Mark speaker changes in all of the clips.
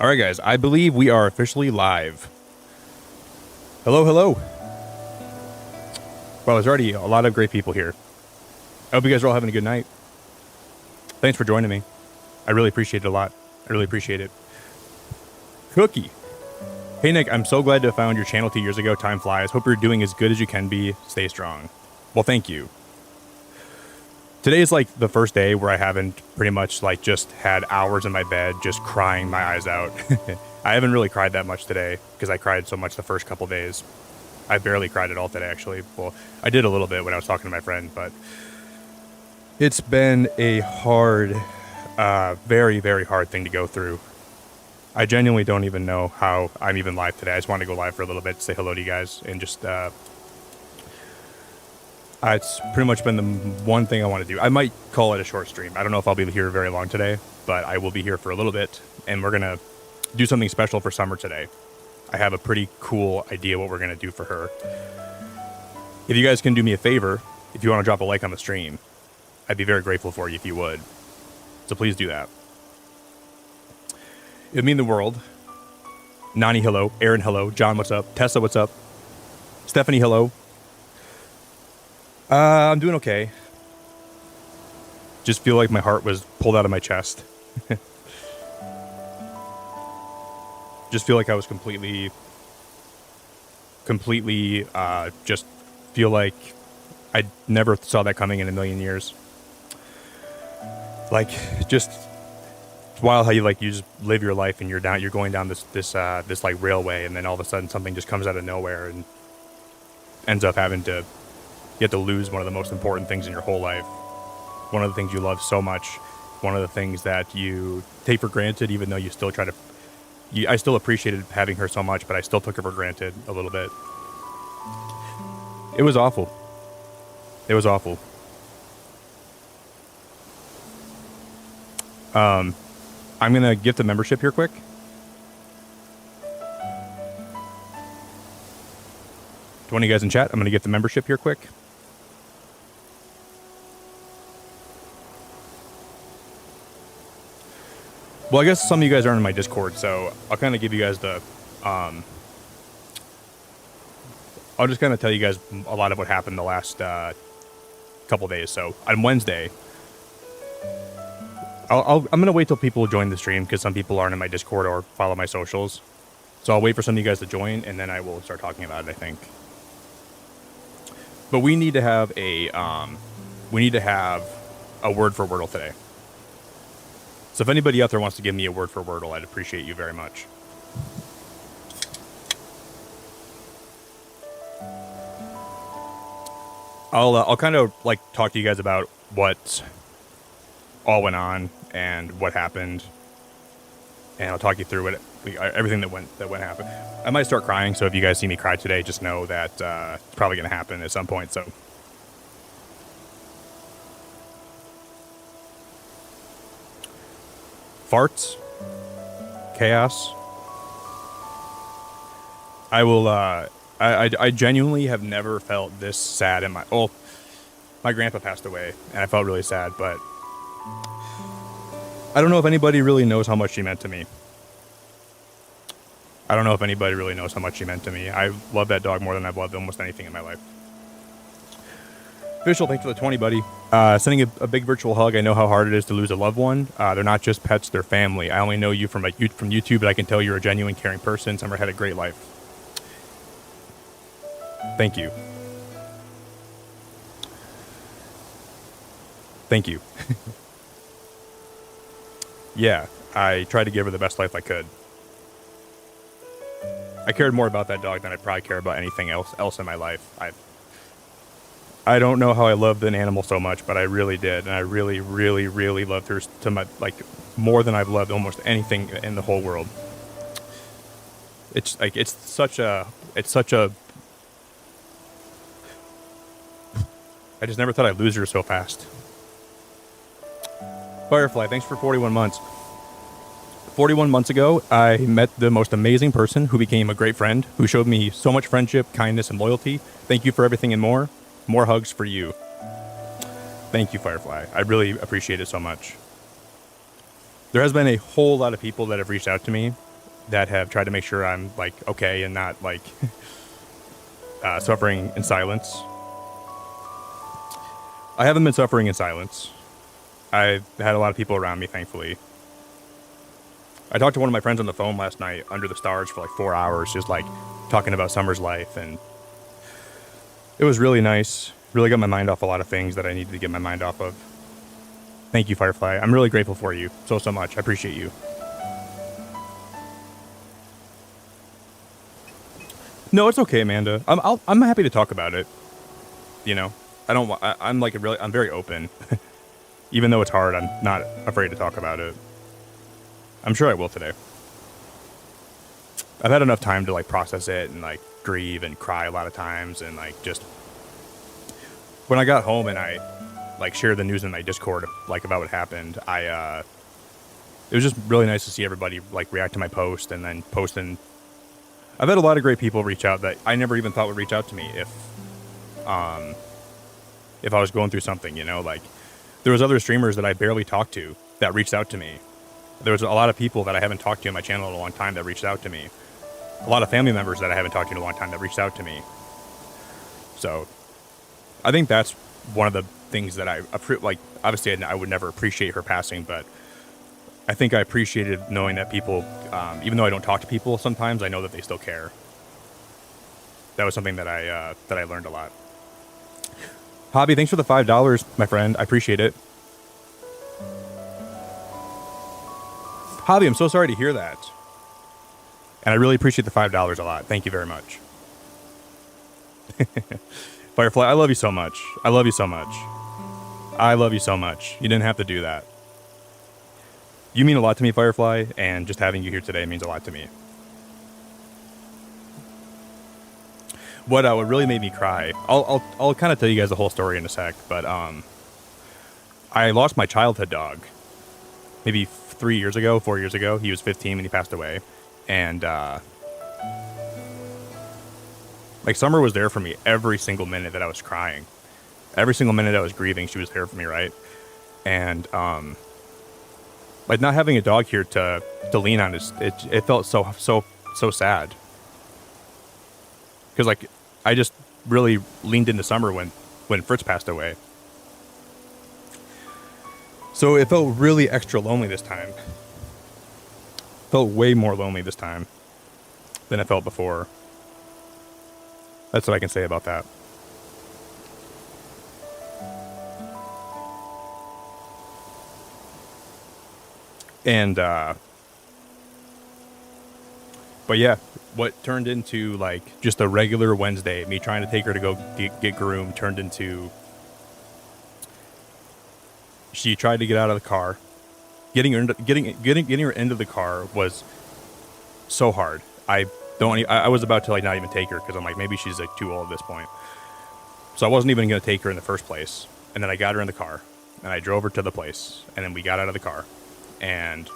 Speaker 1: All right, guys, I believe we are officially live. Hello, hello. Well, there's already a lot of great people here. I hope you guys are all having a good night. Thanks for joining me. I really appreciate it a lot. I really appreciate it. Cookie. Hey, Nick, I'm so glad to have found your channel 2 years ago. Time flies. Hope you're doing as good as you can be. Stay strong. Well, thank you. Today is like the first day where I haven't pretty much like just had hours in my bed just crying my eyes out. I haven't really cried that much today because I cried so much the first couple days. I barely cried at all today, actually. Well, I did a little bit when I was talking to my friend, but it's been a hard, very, very hard thing to go through. I genuinely don't even know how I'm even live today. I just want to go live for a little bit, say hello to you guys, and just it's pretty much been the one thing I want to do. I might call it a short stream. I don't know if I'll be here very long today, but I will be here for a little bit, and we're going to do something special for Summer today. I have a pretty cool idea what we're going to do for her. If you guys can do me a favor, if you want to drop a like on the stream, I'd be very grateful for you if you would. So please do that. It would mean the world. Nani, hello. Aaron, hello. John, what's up? Tessa, what's up? Stephanie, hello. I'm doing okay. Just feel like my heart was pulled out of my chest. Just feel like I was completely, just feel like I never saw that coming in a million years. Like, just, it's wild how you just live your life and you're going down this like railway, and then all of a sudden something just comes out of nowhere and ends up you have to lose one of the most important things in your whole life. One of the things you love so much. One of the things that you take for granted, even though you still try to... I still appreciated having her so much, but I still took her for granted a little bit. It was awful. It was awful. I'm going to gift a membership here quick. To one of you guys in chat, I'm going to gift the membership here quick. Well, I guess some of you guys aren't in my Discord, so I'll kind of give you guys the... I'll just kind of tell you guys a lot of what happened the last couple days. So on Wednesday, I'm going to wait till people join the stream because some people aren't in my Discord or follow my socials. So I'll wait for some of you guys to join, and then I will start talking about it, I think. But we need to have a word for Wordle today. So if anybody out there wants to give me a word for Wordle, I'd appreciate you very much. I'll kind of like talk to you guys about what all went on and what happened, and I'll talk you through everything that went happen. I might start crying, so if you guys see me cry today, just know that it's probably going to happen at some point. So. Farts, chaos. I will. I genuinely have never felt this sad in my. Oh, my grandpa passed away, and I felt really sad. But I don't know if anybody really knows how much she meant to me. I don't know if anybody really knows how much she meant to me. I love that dog more than I've loved almost anything in my life. Official, thanks for the 20, buddy. Sending a big virtual hug. I know how hard it is to lose a loved one. They're not just pets, they're family. I only know you from YouTube, but I can tell you're a genuine, caring person. Summer had a great life. Thank you. Thank you. Yeah, I tried to give her the best life I could. I cared more about that dog than I probably care about anything else in my life. I don't know how I loved an animal so much, but I really did, and I really, really, really loved her more than I've loved almost anything in the whole world. It's such a. I just never thought I'd lose her so fast. Firefly, thanks for 41 months. 41 months ago, I met the most amazing person who became a great friend, who showed me so much friendship, kindness, and loyalty. Thank you for everything and more. More hugs for you. Thank you, Firefly. I really appreciate it so much. There has been a whole lot of people that have reached out to me that have tried to make sure I'm like okay and not like suffering in silence. I haven't been suffering in silence. I've had a lot of people around me, thankfully. I talked to one of my friends on the phone last night under the stars for like 4 hours, just like talking about Summer's life, and it was really nice. Really got my mind off a lot of things that I needed to get my mind off of. Thank you, Firefly. I'm really grateful for you so much. I appreciate you. No, it's okay, Amanda. I'm happy to talk about it. You know, I'm very open. Even though it's hard, I'm not afraid to talk about it. I'm sure I will today. I've had enough time to like process it and like grieve and cry a lot of times, and like just when I got home and I like shared the news in my Discord like about what happened, it was just really nice to see everybody like react to my post and then post. And I've had a lot of great people reach out that I never even thought would reach out to me if I was going through something, you know, like there was other streamers that I barely talked to that reached out to me. There was a lot of people that I haven't talked to in my channel in a long time that reached out to me. A lot of family members that I haven't talked to in a long time that reached out to me. So I think that's one of the things that like, obviously I would never appreciate her passing, but I think I appreciated knowing that people, even though I don't talk to people sometimes, I know that they still care. That was something that I learned a lot. Hobby, thanks for the $5, my friend. I appreciate it. Hobby, I'm so sorry to hear that. And I really appreciate the $5 a lot. Thank you very much. Firefly, I love you so much. I love you so much. I love you so much. You didn't have to do that. You mean a lot to me, Firefly, and just having you here today means a lot to me. What really made me cry, I'll kind of tell you guys the whole story in a sec, but I lost my childhood dog maybe 4 years ago. He was 15 when he passed away. And like Summer was there for me every single minute that I was crying. Every single minute I was grieving, she was there for me, right? And like not having a dog here to lean on, it felt so sad. Because like I just really leaned into Summer when Fritz passed away. So it felt really extra lonely this time. Felt way more lonely this time than it felt before. That's what I can say about that. And but yeah, what turned into like just a regular Wednesday, me trying to take her to go get groomed, turned into she tried to get out of the car. Getting her into the car was so hard. I was about to like not even take her because I'm like, maybe she's like too old at this point. So I wasn't even going to take her in the first place. And then I got her in the car and I drove her to the place, and then we got out of the car and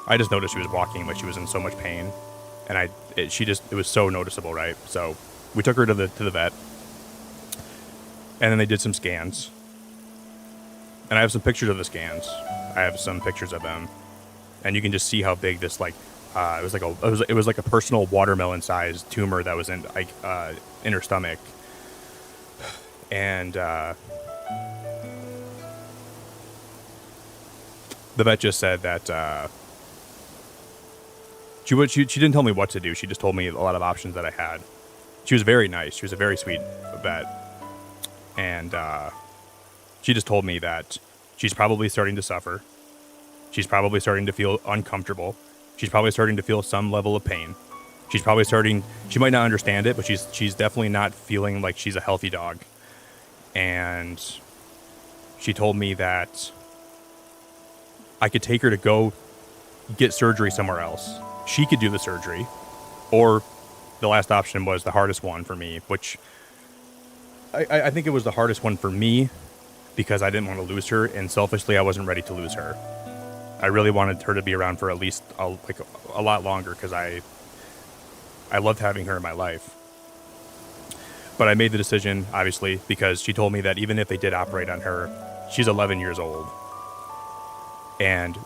Speaker 1: I just noticed she was walking like she was in so much pain, and it was so noticeable, right? So we took her to the vet, and then they did some scans. And I have some pictures of the scans. I have some pictures of them, and you can just see how big this like it was like a personal watermelon-sized tumor that was in her stomach, and the vet just said that she didn't tell me what to do. She just told me a lot of options that I had. She was very nice. She was a very sweet vet, and she just told me that she's probably starting to suffer. She's probably starting to feel uncomfortable. She's probably starting to feel some level of pain. She might not understand it, but she's definitely not feeling like she's a healthy dog. And she told me that I could take her to go get surgery somewhere else. She could do the surgery, or the last option was the hardest one for me, which I think it was the hardest one for me because I didn't want to lose her, and selfishly I wasn't ready to lose her. I really wanted her to be around for at least a lot longer because I loved having her in my life. But I made the decision, obviously, because she told me that even if they did operate on her, she's 11 years old. And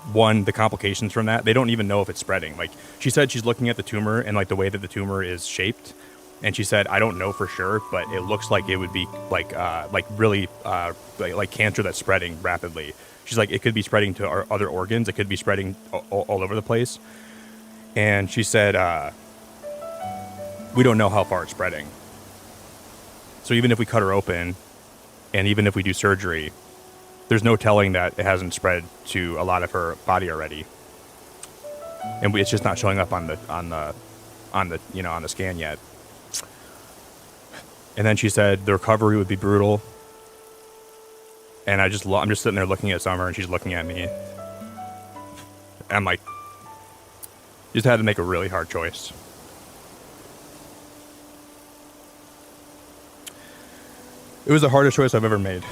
Speaker 1: the complications from that, they don't even know if it's spreading. Like, she said she's looking at the tumor and like the way that the tumor is shaped, and she said, I don't know for sure, but it looks like it would be like really like cancer that's spreading rapidly. She's like, it could be spreading to our other organs. It could be spreading all over the place. And she said, we don't know how far it's spreading. So even if we cut her open, and even if we do surgery, there's no telling that it hasn't spread to a lot of her body already, and it's just not showing up on the scan yet. And then she said the recovery would be brutal, and I'm just sitting there looking at Summer, and she's looking at me, and I'm like, just had to make a really hard choice. It was the hardest choice I've ever made.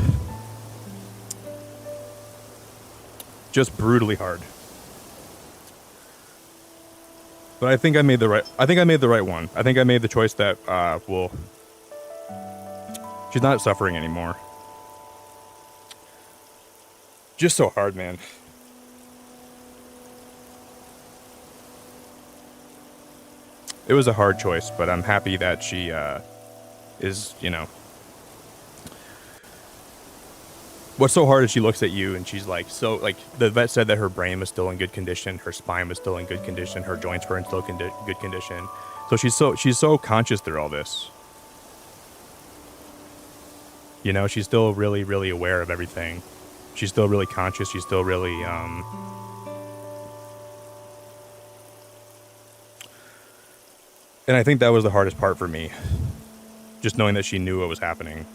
Speaker 1: Just brutally hard. But I think I made the right one. I think I made the choice that she's not suffering anymore. Just so hard, man. It was a hard choice, but I'm happy that she is, what's so hard is she looks at you and she's like, so like the vet said that her brain was still in good condition, her spine was still in good condition, her joints were in still good condition. So she's so conscious through all this. She's still really, really aware of everything. She's still really conscious. She's still really and I think that was the hardest part for me. Just knowing that she knew what was happening.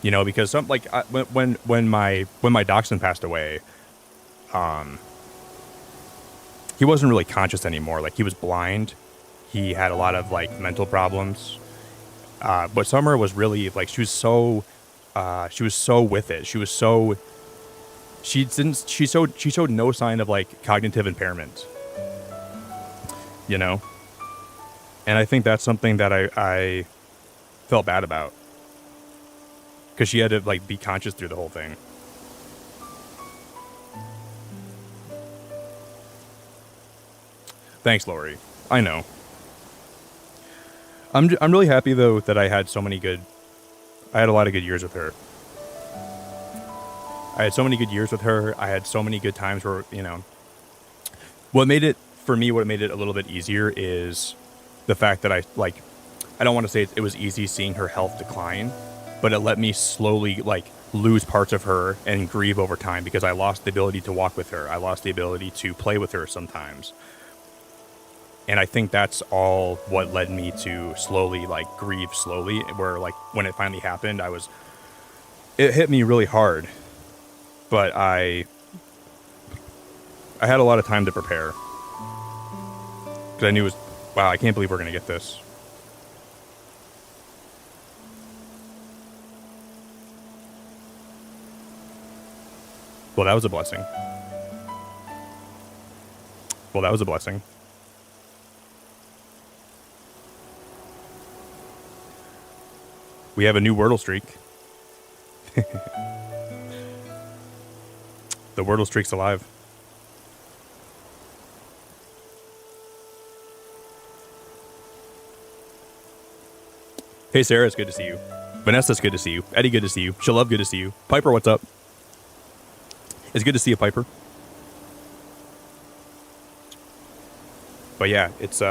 Speaker 1: Because when my dachshund passed away, he wasn't really conscious anymore. Like, he was blind. He had a lot of like mental problems. But Summer was really like, she was so with it. She showed no sign of like cognitive impairment. And I think that's something that I felt bad about. Because she had to like be conscious through the whole thing. Thanks, Lori. I know. I'm really happy though that I had a lot of good years with her. I had so many good years with her. I had so many good times where, what made it a little bit easier is the fact that I don't want to say it was easy seeing her health decline, but it let me slowly like lose parts of her and grieve over time, because I lost the ability to walk with her. I lost the ability to play with her sometimes. And I think that's all what led me to slowly like grieve slowly, where like when it finally happened, it hit me really hard, but I had a lot of time to prepare, because I knew wow, I can't believe we're going to get this. Well, that was a blessing. We have a new Wordle streak. The Wordle streak's alive. Hey, Sarah, it's good to see you. Vanessa, it's good to see you. Eddie, good to see you. Shalub, good to see you. Piper, what's up? It's good to see you, Piper. But yeah, it's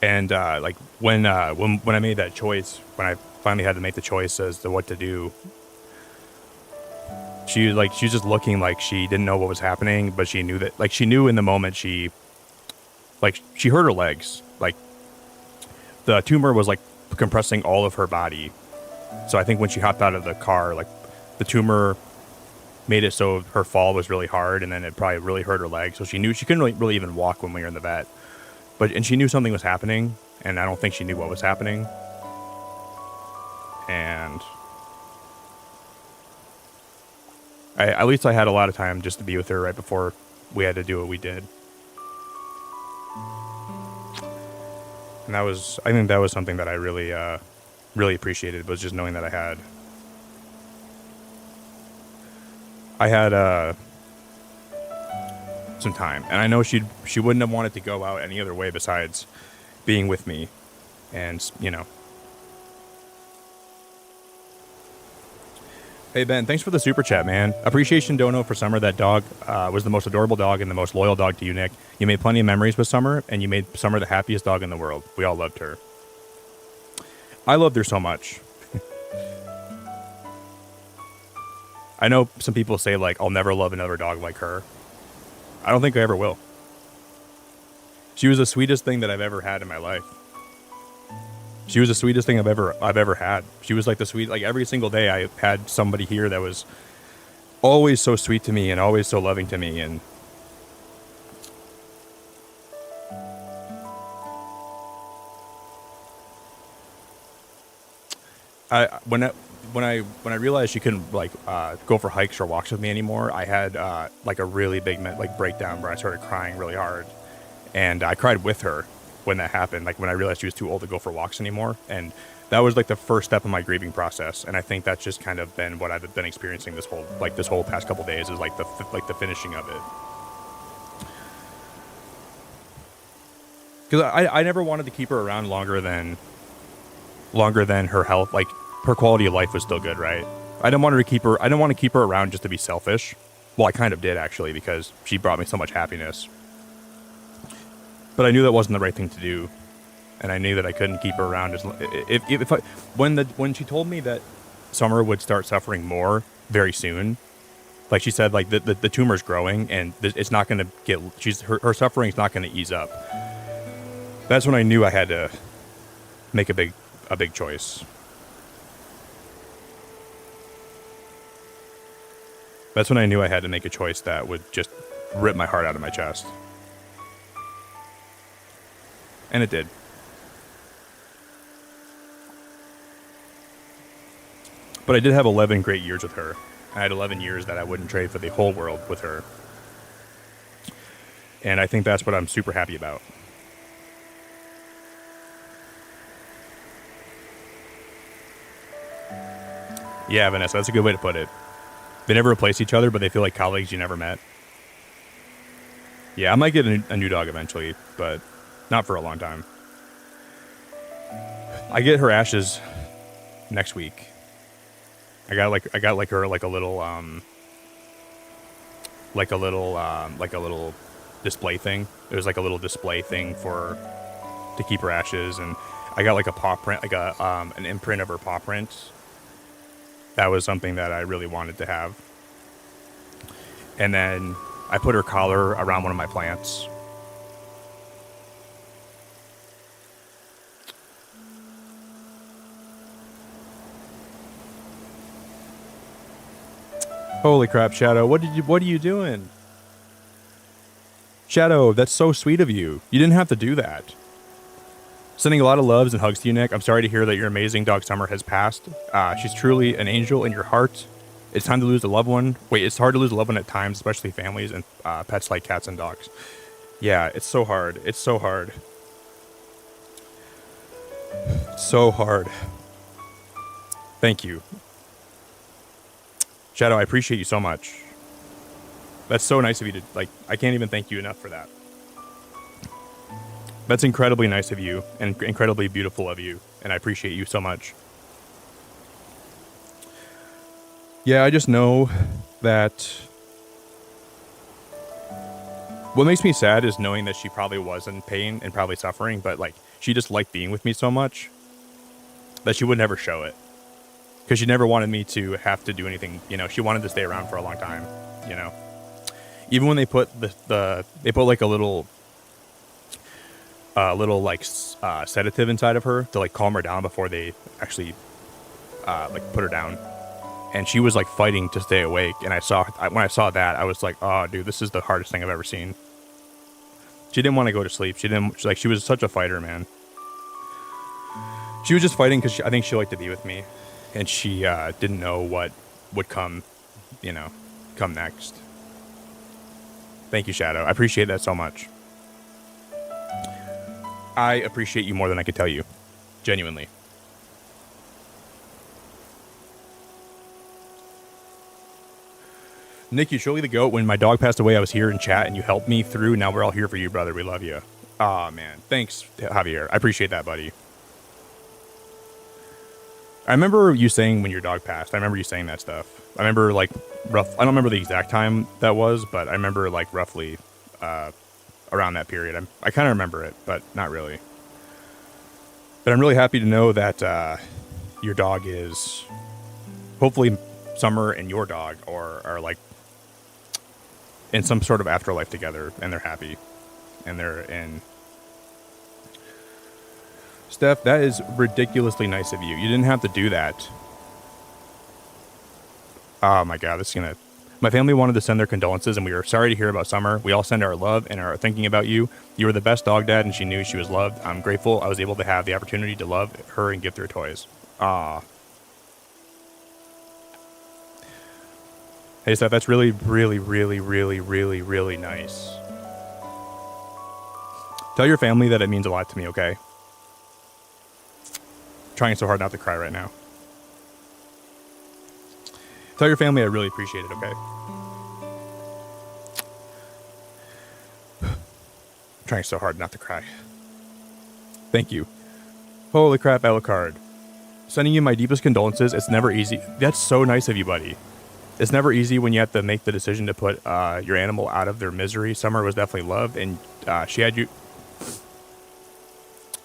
Speaker 1: and like when I made that choice, when I finally had to make the choice as to what to do, she was just looking like she didn't know what was happening, but she knew that, like, she knew in the moment. She hurt her legs. Like, the tumor was like compressing all of her body. So I think when she hopped out of the car, like, the tumor made it so her fall was really hard, and then it probably really hurt her leg. So she knew she couldn't really even walk when we were in the vet. And she knew something was happening, and I don't think she knew what was happening. And at least I had a lot of time just to be with her right before we had to do what we did. And I think that was something that I really, really appreciated, was just knowing that I had some time. And I know she wouldn't have wanted to go out any other way besides being with me. And, you know. Hey, Ben, thanks for the super chat, man. Appreciation dono for Summer. That dog was the most adorable dog and the most loyal dog to you, Nick. You made plenty of memories with Summer, and you made Summer the happiest dog in the world. We all loved her. I loved her so much. I know some people say, like, I'll never love another dog like her. I don't think I ever will. She was the sweetest thing that I've ever had in my life. She was the sweetest thing I've ever had. She was like every single day I had somebody here that was always so sweet to me and always so loving to me. And when I realized she couldn't go for hikes or walks with me anymore, I had like a really big breakdown where I started crying really hard, and I cried with her when that happened. Like when I realized she was too old to go for walks anymore, and that was like the first step of my grieving process. And I think that's just kind of been what I've been experiencing this whole past couple days, is like the finishing of it. Because I never wanted to keep her around longer than her health, like her quality of life was still good, right? I didn't want to keep her around just to be selfish. Well, I kind of did actually, because she brought me so much happiness. But I knew that wasn't the right thing to do, and I knew that I couldn't keep her around. When she told me that Summer would start suffering more very soon, like she said, like the tumor's growing and it's not going to get. Her suffering's not going to ease up. That's when I knew I had to make a big choice. That's when I knew I had to make a choice that would just rip my heart out of my chest. And it did. But I did have 11 great years with her. I had 11 years that I wouldn't trade for the whole world with her. And I think that's what I'm super happy about. Yeah, Vanessa, that's a good way to put it. They never replace each other, but they feel like colleagues you never met. Yeah, I might get a new dog eventually, but not for a long time. I get her ashes next week. I got her a little display thing. It was like a little display thing to keep her ashes, and I got like a paw print, like an imprint of her paw print. That was something that I really wanted to have. And then I put her collar around one of my plants. Holy crap, Shadow. What are you doing? Shadow, that's so sweet of you. You didn't have to do that. Sending a lot of loves and hugs to you, Nick. I'm sorry to hear that your amazing dog Summer has passed. She's truly an angel in your heart. It's time to lose a loved one. Wait, it's hard to lose a loved one at times, especially families and pets like cats and dogs. Yeah, it's so hard. It's so hard. So hard. Thank you. Shadow, I appreciate you so much. That's so nice of you to, I can't even thank you enough for that. That's incredibly nice of you and incredibly beautiful of you, and I appreciate you so much. Yeah, I just know that what makes me sad is knowing that she probably was in pain and probably suffering, but she just liked being with me so much that she would never show it. Because she never wanted me to have to do anything, she wanted to stay around for a long time, Even when they put they put like a little sedative inside of her to calm her down before they actually put her down, and she was fighting to stay awake. And when I saw that, I was like, oh dude, this is the hardest thing I've ever seen. She didn't want to go to sleep. She was such a fighter, man. She was just fighting because I think she liked to be with me, and she didn't know what would come next. Thank you, Shadow. I appreciate that so much. I appreciate you more than I could tell you. Genuinely. Nick, you surely the goat. When my dog passed away, I was here in chat and you helped me through. Now we're all here for you, brother. We love you. Aw, man. Thanks, Javier. I appreciate that, buddy. I remember you saying when your dog passed. I remember you saying that stuff. I remember, like, rough. I don't remember the exact time that was, but I remember, like, roughly around that period. I kind of remember it, but not really. But I'm really happy to know that your dog is, hopefully, Summer and your dog are like in some sort of afterlife together, and they're happy, and they're in. Steph, that is ridiculously nice of you. You didn't have to do that. Oh my God, this is gonna. My family wanted to send their condolences, and we are sorry to hear about Summer. We all send our love and are thinking about you. You were the best dog dad, and she knew she was loved. I'm grateful I was able to have the opportunity to love her and gift her toys. Ah. Hey, Steph, that's really, really, really, really, really, really nice. Tell your family that it means a lot to me, okay? Trying so hard not to cry right now. Tell your family I really appreciate it, okay? Trying so hard not to cry. Thank you. Holy crap, Alucard. Sending you my deepest condolences. It's never easy. That's so nice of you, buddy. It's never easy when you have to make the decision to put your animal out of their misery. Summer was definitely loved, and she had you.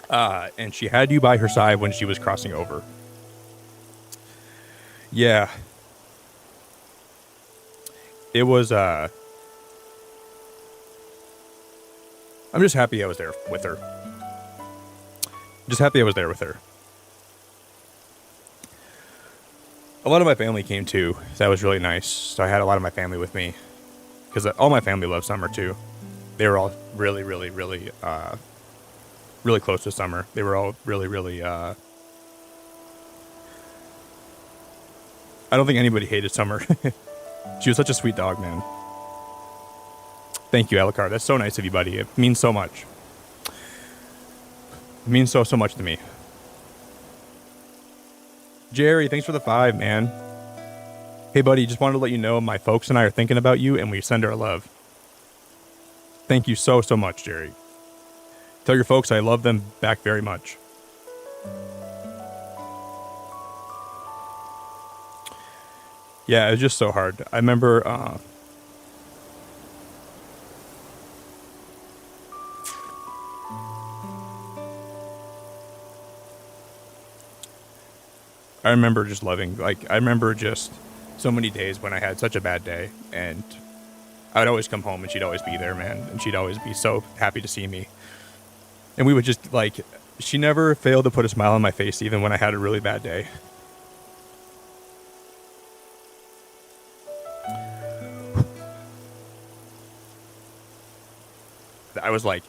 Speaker 1: And she had you by her side when she was crossing over. Yeah. It was. I'm just happy I was there with her. Just happy I was there with her. A lot of my family came too. So that was really nice. So I had a lot of my family with me. Because all my family loved Summer too. They were all really, really, really, really close to Summer. They were all really, really, I don't think anybody hated Summer. She was such a sweet dog, man. Thank you, Alucard. That's so nice of you, buddy. It means so much. It means so much to me. Jerry, thanks for the 5, man. Hey, buddy, just wanted to let you know my folks and I are thinking about you, and we send our love. Thank you so much, Jerry. Tell your folks I love them back very much. Yeah, it was just so hard. I remember... I remember just loving, like, I remember just so many days when I had such a bad day, and I would always come home and she'd always be there, man, and she'd always be so happy to see me. And we would just, like, she never failed to put a smile on my face even when I had a really bad day. I was like,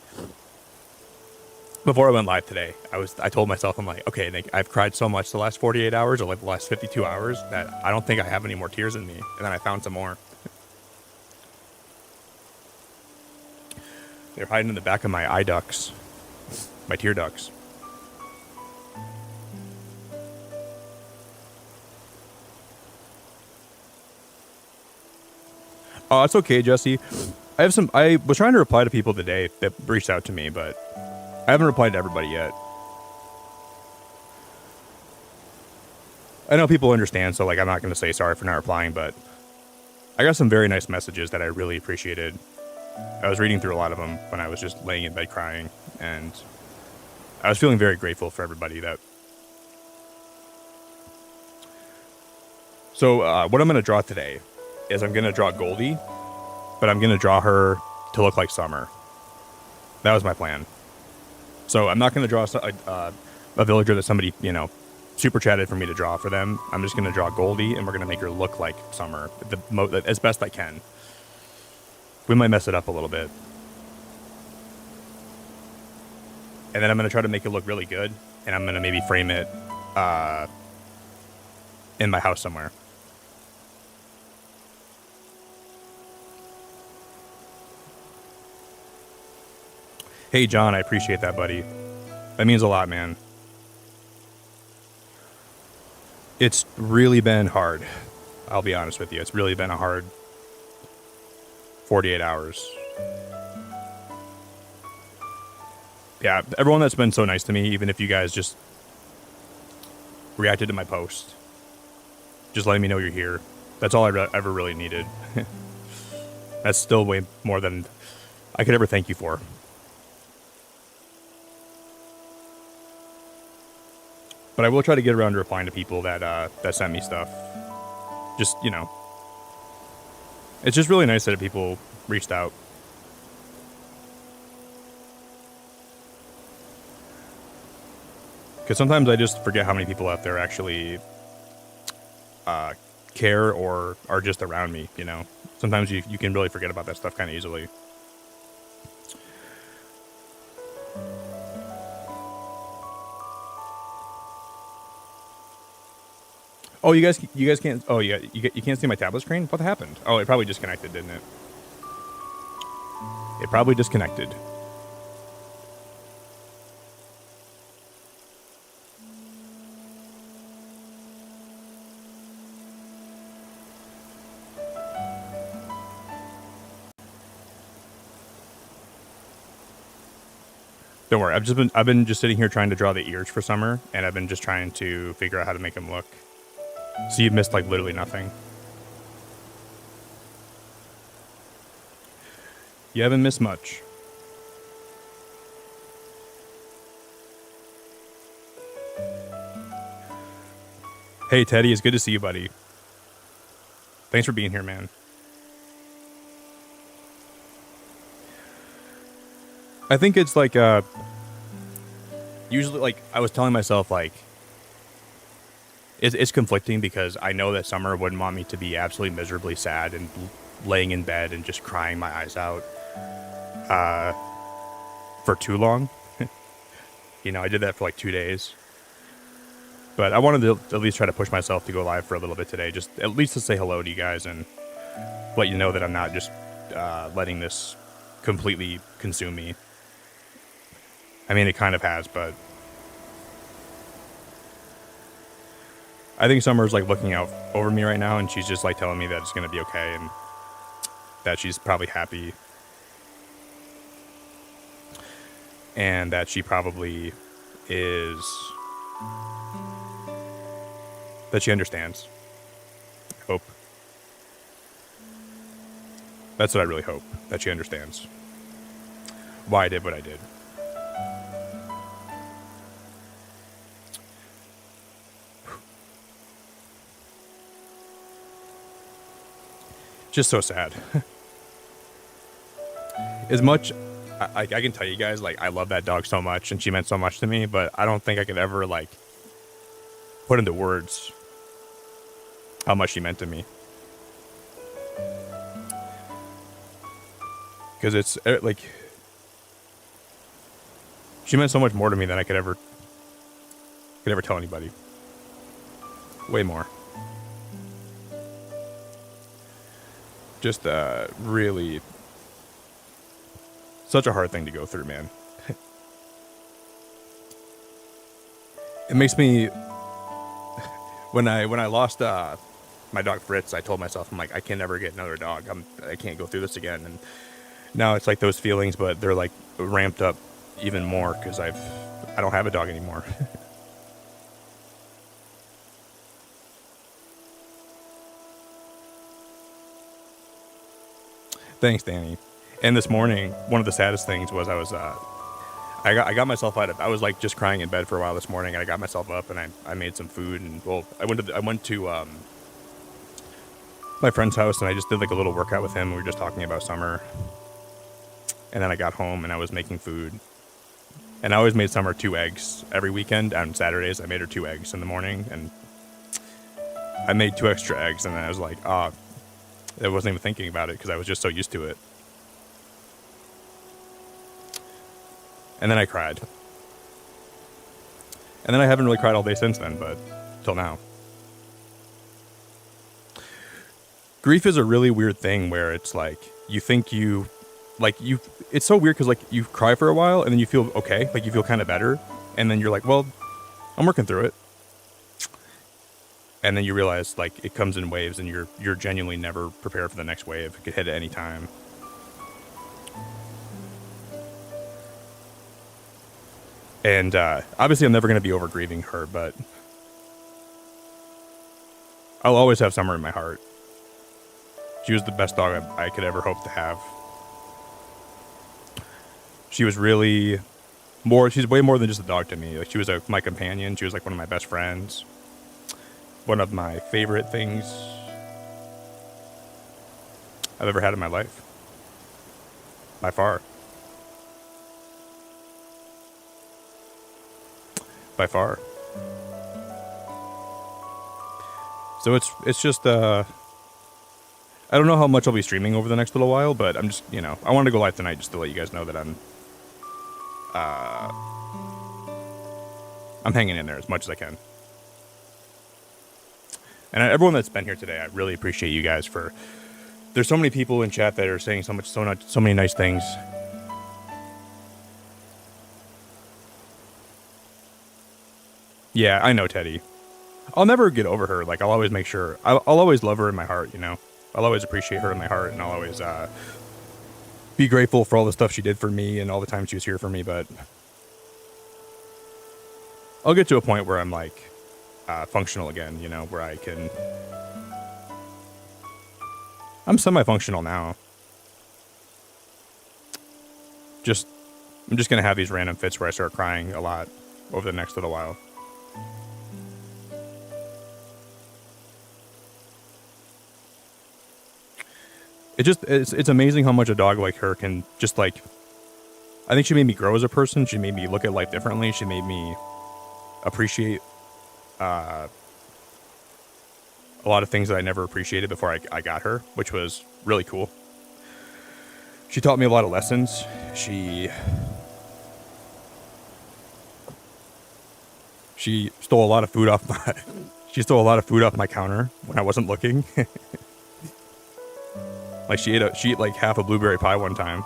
Speaker 1: before I went live today, I told myself, I'm like, okay, Nick, I've cried so much the last 48 hours or like the last 52 hours that I don't think I have any more tears in me. And then I found some more. They're hiding in the back of my eye ducts, my tear ducts. Oh, it's okay, Jesse. I was trying to reply to people today that reached out to me, but I haven't replied to everybody yet. I know people understand, so like I'm not going to say sorry for not replying, but I got some very nice messages that I really appreciated. I was reading through a lot of them when I was just laying in bed crying, and I was feeling very grateful for everybody that... So what I'm going to draw today is I'm going to draw Goldie, but I'm going to draw her to look like Summer. That was my plan. So I'm not going to draw a villager that somebody, super chatted for me to draw for them. I'm just going to draw Goldie, and we're going to make her look like Summer as best I can. We might mess it up a little bit. And then I'm going to try to make it look really good, and I'm going to maybe frame it in my house somewhere. Hey, John, I appreciate that, buddy. That means a lot, man. It's really been hard. I'll be honest with you. It's really been a hard 48 hours. Yeah, everyone that's been so nice to me, even if you guys just reacted to my post, just letting me know you're here. That's all I ever really needed. That's still way more than I could ever thank you for. But I will try to get around to replying to people that sent me stuff. Just, you know, it's just really nice that people reached out. Because sometimes I just forget how many people out there actually care or are just around me, you know. Sometimes you can really forget about that stuff kind of easily. Oh, you guys can't. Oh, you can't see my tablet screen. What happened? Oh, it probably disconnected, didn't it? It probably disconnected. Don't worry. I've been just sitting here trying to draw the ears for summer, and I've been just trying to figure out how to make them look. So you've missed like literally nothing. You haven't missed much. Hey Teddy, it's good to see you, buddy. Thanks for being here, man. I think it's like usually like I was telling myself like it's conflicting because I know that Summer wouldn't want me to be absolutely miserably sad and laying in bed and just crying my eyes out for too long. You know, I did that for like 2 days. But I wanted to at least try to push myself to go live for a little bit today, just at least to say hello to you guys and let you know that I'm not just letting this completely consume me. I mean, it kind of has, but I think Summer's like looking out over me right now, and she's just like telling me that it's going to be okay and that she's probably happy and that she probably is, that she understands. I hope. That's what I really hope, that she understands why I did what I did. Just so sad. As much, I can tell you guys, like, I love that dog so much, and she meant so much to me, but I don't think I could ever, like, put into words how much she meant to me. Because it's, like, she meant so much more to me than I could ever tell anybody. Way more. Just really such a hard thing to go through, man. It makes me when I lost my dog Fritz, I told myself, I'm like, I can never get another dog. I can't go through this again. And now it's like those feelings, but they're like ramped up even more because I don't have a dog anymore. Thanks, Danny. And this morning, one of the saddest things was I got myself out of. I was like just crying in bed for a while this morning, and I got myself up and I made some food and I went to my friend's house and I just did like a little workout with him. We were just talking about Summer, and then I got home and I was making food, and I always made Summer 2 eggs every weekend. On Saturdays, I made her 2 eggs in the morning, and I made 2 extra eggs, and then I was like, I wasn't even thinking about it because I was just so used to it. And then I cried. And then I haven't really cried all day since then, but till now. Grief is a really weird thing where it's like, you think it's so weird because like you cry for a while and then you feel okay, like you feel kind of better. And then you're like, well, I'm working through it. And then you realize like it comes in waves, and you're genuinely never prepared for the next wave. It could hit at any time. And obviously I'm never going to be over grieving her, but I'll always have Summer in my heart. She was the best dog I could ever hope to have. She was really she's way more than just a dog to me. Like, she was my companion. She was like one of my best friends. One of my favorite things I've ever had in my life. By far. By far. So it's just I don't know how much I'll be streaming over the next little while, but I'm just, I wanted to go live tonight just to let you guys know that I'm hanging in there as much as I can. And everyone that's been here today, I really appreciate you guys there's so many people in chat that are saying so many nice things. Yeah, I know, Teddy. I'll never get over her. Like, I'll always make sure, I'll always love her in my heart, I'll always appreciate her in my heart, and I'll always be grateful for all the stuff she did for me and all the time she was here for me, but I'll get to a point where I'm like functional again, where I'm semi-functional now. I'm just gonna have these random fits where I start crying a lot over the next little while. It's amazing how much a dog like her can just like, I think she made me grow as a person. She made me look at life differently. She made me appreciate a lot of things that I never appreciated before I got her, which was really cool. She taught me a lot of lessons. She stole a lot of food off my counter when I wasn't looking. Like, she ate like half a blueberry pie one time.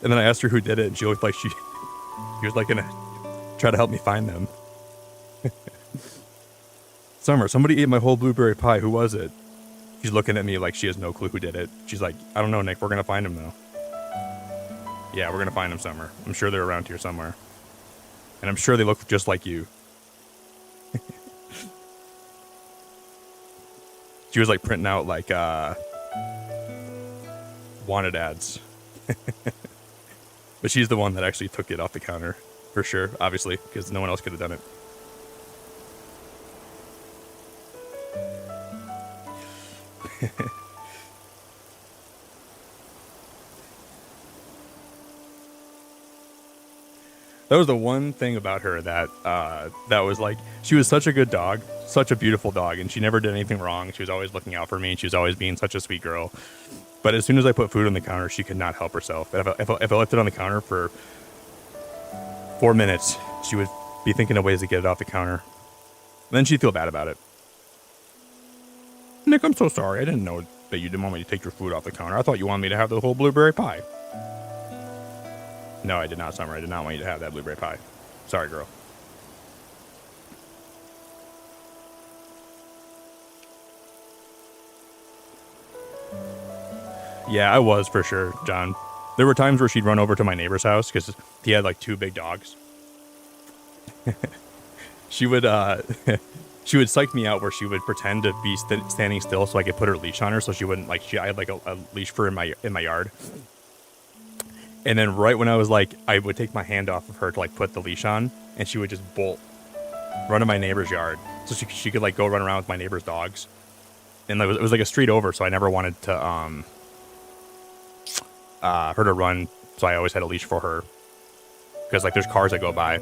Speaker 1: And then I asked her who did it, and she looked like she was like gonna try to help me find them. Summer, somebody ate my whole blueberry pie. Who was it? She's looking at me like she has no clue who did it. She's like, I don't know, Nick. We're gonna find him though. Yeah, we're gonna find him, Summer. I'm sure they're around here somewhere. And I'm sure they look just like you. She was like printing out like wanted ads. But she's the one that actually took it off the counter, for sure, obviously, because no one else could have done it. That was the one thing about her that was like, she was such a good dog, such a beautiful dog, and she never did anything wrong. She was always looking out for me, and she was always being such a sweet girl. But as soon as I put food on the counter, she could not help herself. If I left it on the counter for 4 minutes, she would be thinking of ways to get it off the counter. And then she'd feel bad about it. Nick, I'm so sorry. I didn't know that you didn't want me to take your food off the counter. I thought you wanted me to have the whole blueberry pie. No, I did not, Summer. I did not want you to have that blueberry pie. Sorry, girl. Yeah, I was, for sure, John. There were times where she'd run over to my neighbor's house because he had like 2 big dogs. She would psych me out where she would pretend to be standing still so I could put her leash on her so she wouldn't I had like a leash for her in my yard. And then right when I was like, I would take my hand off of her to like put the leash on, and she would just run to my neighbor's yard so she could like go run around with my neighbor's dogs. And it was like a street over, so I never wanted to her to run, so I always had a leash for her because like there's cars that go by.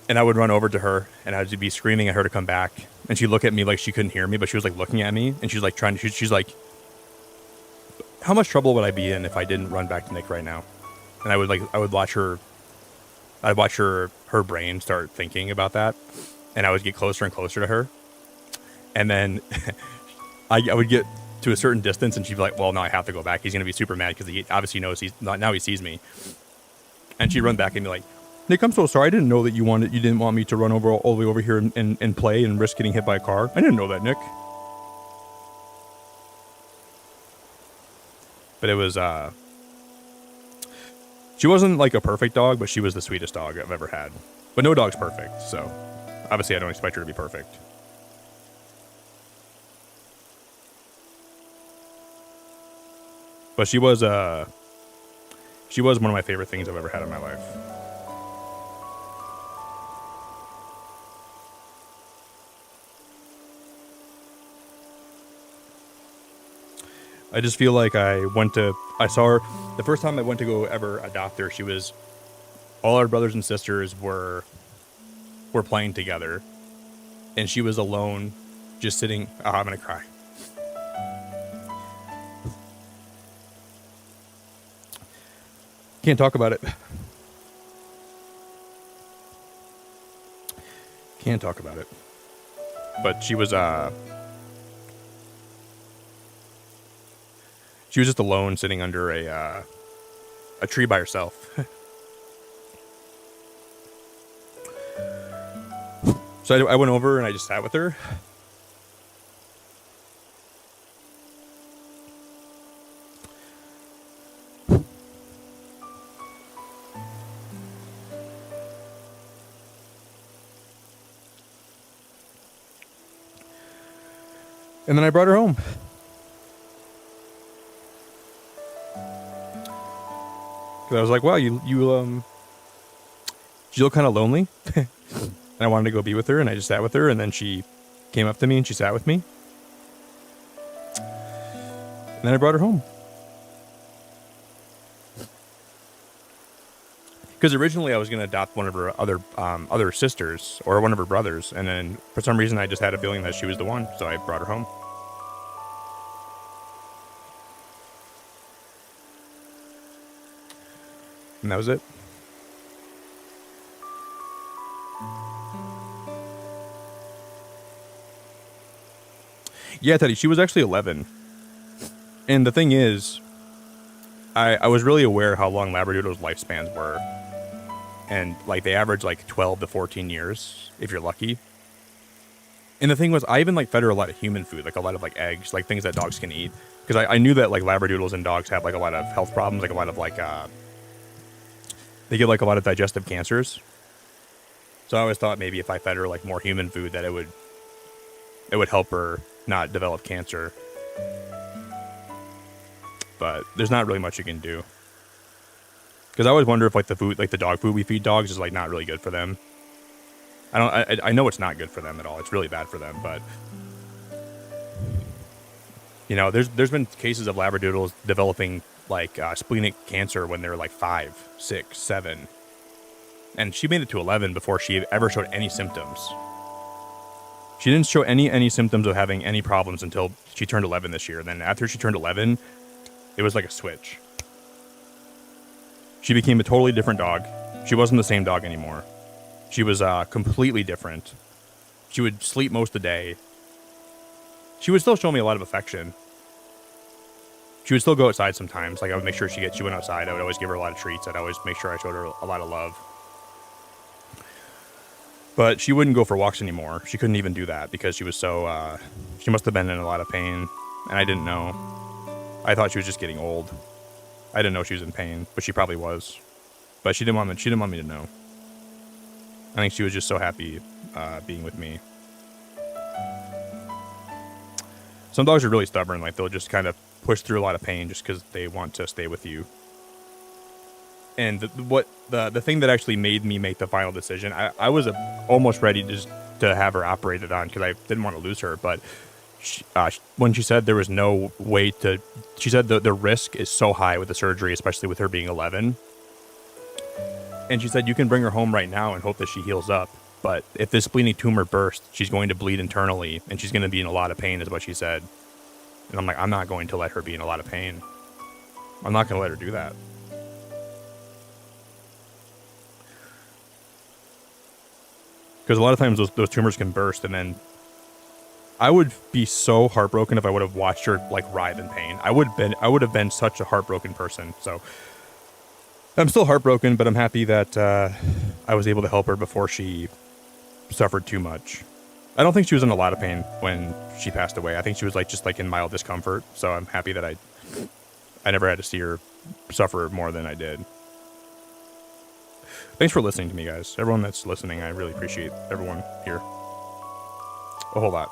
Speaker 1: And I would run over to her, and I'd be screaming at her to come back, and she'd look at me like she couldn't hear me, but she was like looking at me, and she's like she's like, how much trouble would I be in if I didn't run back to Nick right now? And I would watch her brain start thinking about that, and I would get closer and closer to her, and then I would get to a certain distance, and she'd be like, well, no, I have to go back. He's going to be super mad because he obviously knows now he sees me. And she'd run back and be like, Nick, I'm so sorry. I didn't know that you didn't want me to run all the way over here and play and risk getting hit by a car. I didn't know that, Nick. But it was, she wasn't like a perfect dog, but she was the sweetest dog I've ever had. But no dog's perfect, so obviously I don't expect her to be perfect. But she was one of my favorite things I've ever had in my life. I just feel like I saw her, the first time I went to go ever adopt her, all our brothers and sisters were playing together. And she was alone, just sitting, I'm gonna cry. Can't talk about it. Can't talk about it. But she was just alone sitting under a tree by herself. So I went over and I just sat with her. And then I brought her home. Cause I was like, wow, you look kind of lonely. And I wanted to go be with her, and I just sat with her, and then she came up to me and she sat with me. And then I brought her home. Because originally I was going to adopt one of her other sisters or one of her brothers, and then for some reason I just had a feeling that she was the one, so I brought her home. And that was it. Yeah, Teddy, she was actually 11. And the thing is, I was really aware how long Labradoodles' lifespans were. And, like, they average, like, 12 to 14 years, if you're lucky. And the thing was, I even, like, fed her a lot of human food, like, a lot of, like, eggs, like, things that dogs can eat. Because I knew that, like, Labradoodles and dogs have, like, a lot of health problems, like, a lot of, like, they get, like, a lot of digestive cancers. So I always thought maybe if I fed her, like, more human food, that it would help her not develop cancer. But there's not really much you can do. Because I always wonder if, like, the food, like, the dog food we feed dogs is, like, not really good for them. I know it's not good for them at all. It's really bad for them, but you know, there's been cases of Labradoodles developing, like, splenic cancer when they're, like, 5, 6, 7. And she made it to 11 before she ever showed any symptoms. She didn't show any symptoms of having any problems until she turned 11 this year. And then after she turned 11, it was like a switch. She became a totally different dog. She wasn't the same dog anymore. She was completely different. She would sleep most of the day. She would still show me a lot of affection. She would still go outside sometimes. Like, I would make sure she went outside. I would always give her a lot of treats. I'd always make sure I showed her a lot of love. But she wouldn't go for walks anymore. She couldn't even do that because she was so, she must have been in a lot of pain. And I didn't know. I thought she was just getting old. I didn't know she was in pain, but she probably was. But she didn't want me to know. I think she was just so happy being with me. Some dogs are really stubborn. Like, they'll just kind of push through a lot of pain just because they want to stay with you. And the thing that actually made me make the final decision, I was almost ready to have her operated on because I didn't want to lose her. But when she said there was no way to, she said the risk is so high with the surgery, especially with her being 11. And she said you can bring her home right now and hope that she heals up. But if this splenic tumor bursts, she's going to bleed internally and she's going to be in a lot of pain, is what she said. And I'm like, I'm not going to let her be in a lot of pain. I'm not going to let her do that. Because a lot of times those tumors can burst, and then I would be so heartbroken if I would have watched her like writhe in pain. I would have been such a heartbroken person. So I'm still heartbroken, but I'm happy that I was able to help her before she suffered too much. I don't think she was in a lot of pain when she passed away. I think she was like just like in mild discomfort. So I'm happy that I never had to see her suffer more than I did. Thanks for listening to me, guys. Everyone that's listening, I really appreciate everyone here. A whole lot.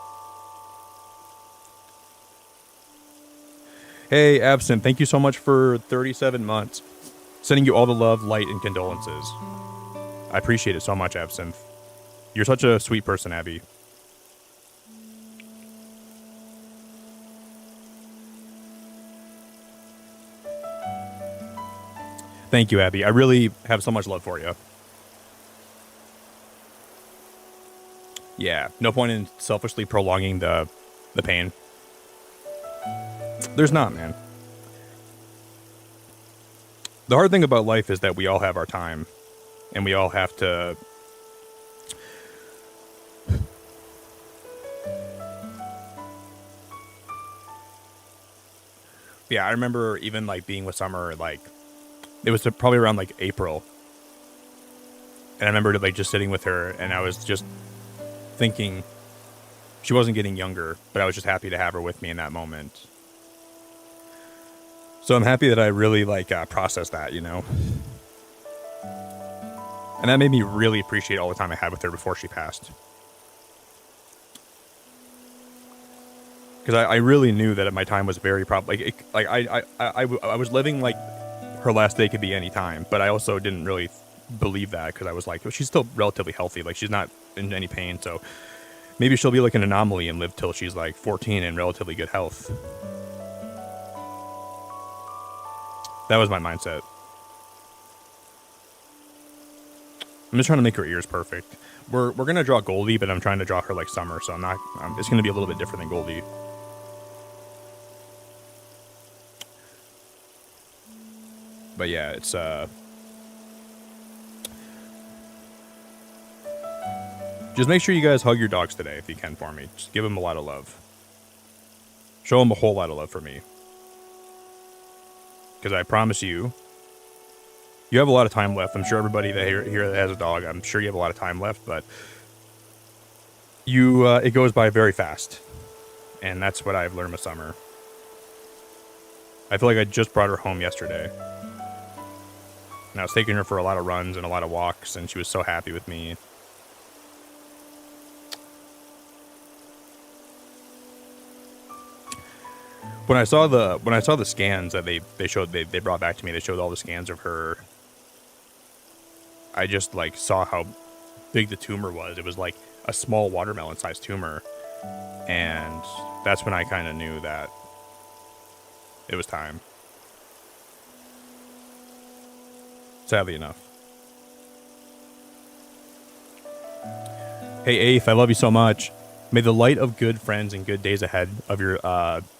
Speaker 1: Hey, Absinthe, thank you so much for 37 months. Sending you all the love, light, and condolences. I appreciate it so much, Absinthe. You're such a sweet person, Abby. Thank you, Abby. I really have so much love for you. Yeah, no point in selfishly prolonging the pain. There's not, man. The hard thing about life is that we all have our time, and we all have to... Yeah, I remember even like being with Summer, like it was probably around like April, and I remember like just sitting with her, and I was just thinking she wasn't getting younger, but I was just happy to have her with me in that moment. So I'm happy that I really like processed that, you know, and that made me really appreciate all the time I had with her before she passed. Because I really knew that my time was very I was living like her last day could be any time, but I also didn't really believe that because I was like, well, she's still relatively healthy, like she's not in any pain, so maybe she'll be like an anomaly and live till she's like 14 in relatively good health. That was my mindset. I'm just trying to make her ears perfect. We're gonna draw Goldie, but I'm trying to draw her like Summer, so I'm not. It's gonna be a little bit different than Goldie. But yeah, it's just make sure you guys hug your dogs today if you can for me. Just give them a lot of love. Show them a whole lot of love for me. Because I promise you, you have a lot of time left. I'm sure everybody that here that has a dog, I'm sure you have a lot of time left, but it goes by very fast. And that's what I've learned with Summer. I feel like I just brought her home yesterday. And I was taking her for a lot of runs and a lot of walks, and she was so happy with me. When I saw the scans that they brought back to me, they showed all the scans of her. I just like saw how big the tumor was. It was like a small watermelon-sized tumor, and that's when I kind of knew that it was time. Sadly enough. Hey, Ace, I love you so much. May the light of good friends and good days ahead of your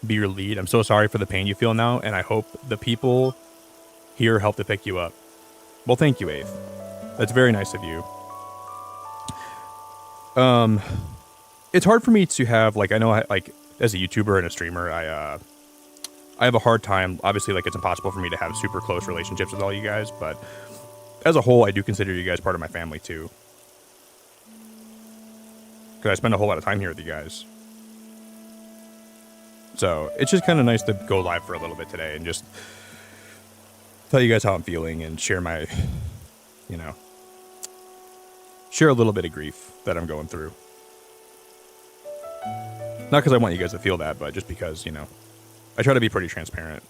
Speaker 1: be your lead. I'm so sorry for the pain you feel now, and I hope the people here help to pick you up. Well, thank you, Ace. That's very nice of you. It's hard for me to have like I know like as a YouTuber and a streamer, I have a hard time. Obviously, like it's impossible for me to have super close relationships with all you guys, but as a whole, I do consider you guys part of my family too. Because I spend a whole lot of time here with you guys. So it's just kind of nice to go live for a little bit today and just tell you guys how I'm feeling and share my, you know, share a little bit of grief that I'm going through. Not because I want you guys to feel that, but just because, you know, I try to be pretty transparent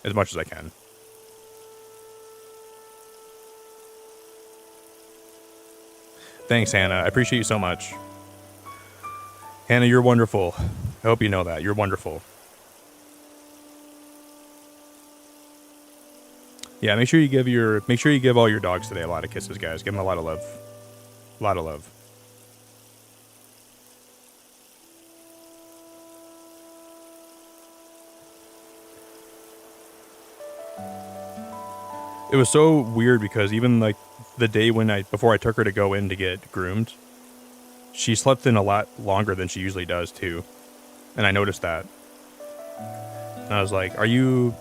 Speaker 1: as much as I can. Thanks, Hannah. I appreciate you so much. Hannah, you're wonderful. I hope you know that. You're wonderful. Yeah, make sure you give all your dogs today a lot of kisses, guys. Give them a lot of love. A lot of love. It was so weird because even like the day before I took her to go in to get groomed, she slept in a lot longer than she usually does too, and I noticed that. And I was like, "Are you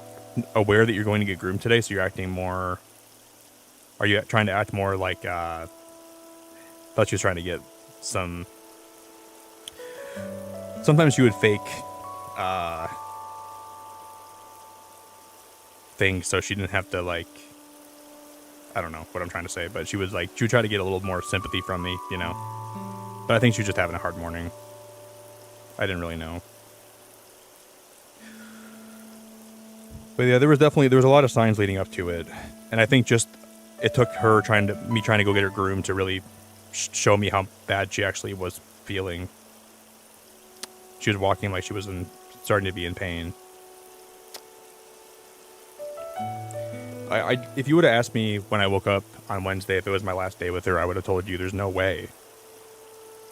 Speaker 1: aware that you're going to get groomed today? So you're acting more. Are you trying to act more like?" Thought she was trying to get some. Sometimes she would fake things so she didn't have to like. I don't know what I'm trying to say, but she would try to get a little more sympathy from me, you know. But I think she was just having a hard morning. I didn't really know. But yeah, there was a lot of signs leading up to it, and I think just it took her trying to go get her groomed to really show me how bad she actually was feeling. She was walking like she was starting to be in pain. If you would have asked me when I woke up on Wednesday if it was my last day with her, I would have told you there's no way.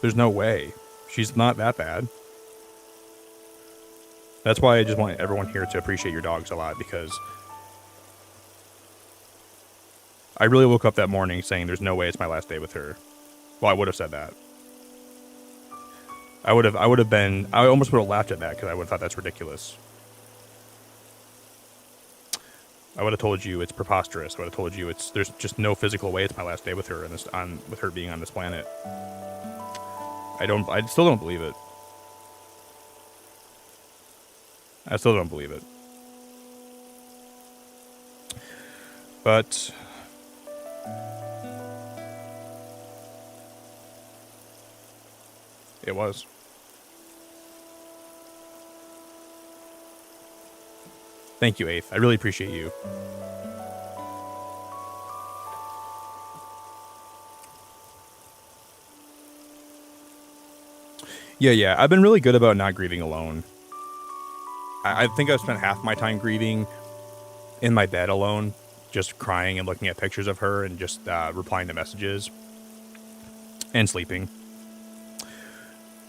Speaker 1: There's no way. She's not that bad. That's why I just want everyone here to appreciate your dogs a lot, because I really woke up that morning saying there's no way it's my last day with her. Well, I would have said that. I almost would have laughed at that because I would have thought that's ridiculous. I would have told you it's preposterous. I would have told you there's just no physical way it's my last day with her with her being on this planet. I still don't believe it. I still don't believe it. But it was. Thank you, Eighth. I really appreciate you. Yeah. I've been really good about not grieving alone. I think I've spent half my time grieving in my bed alone, just crying and looking at pictures of her and just replying to messages and sleeping.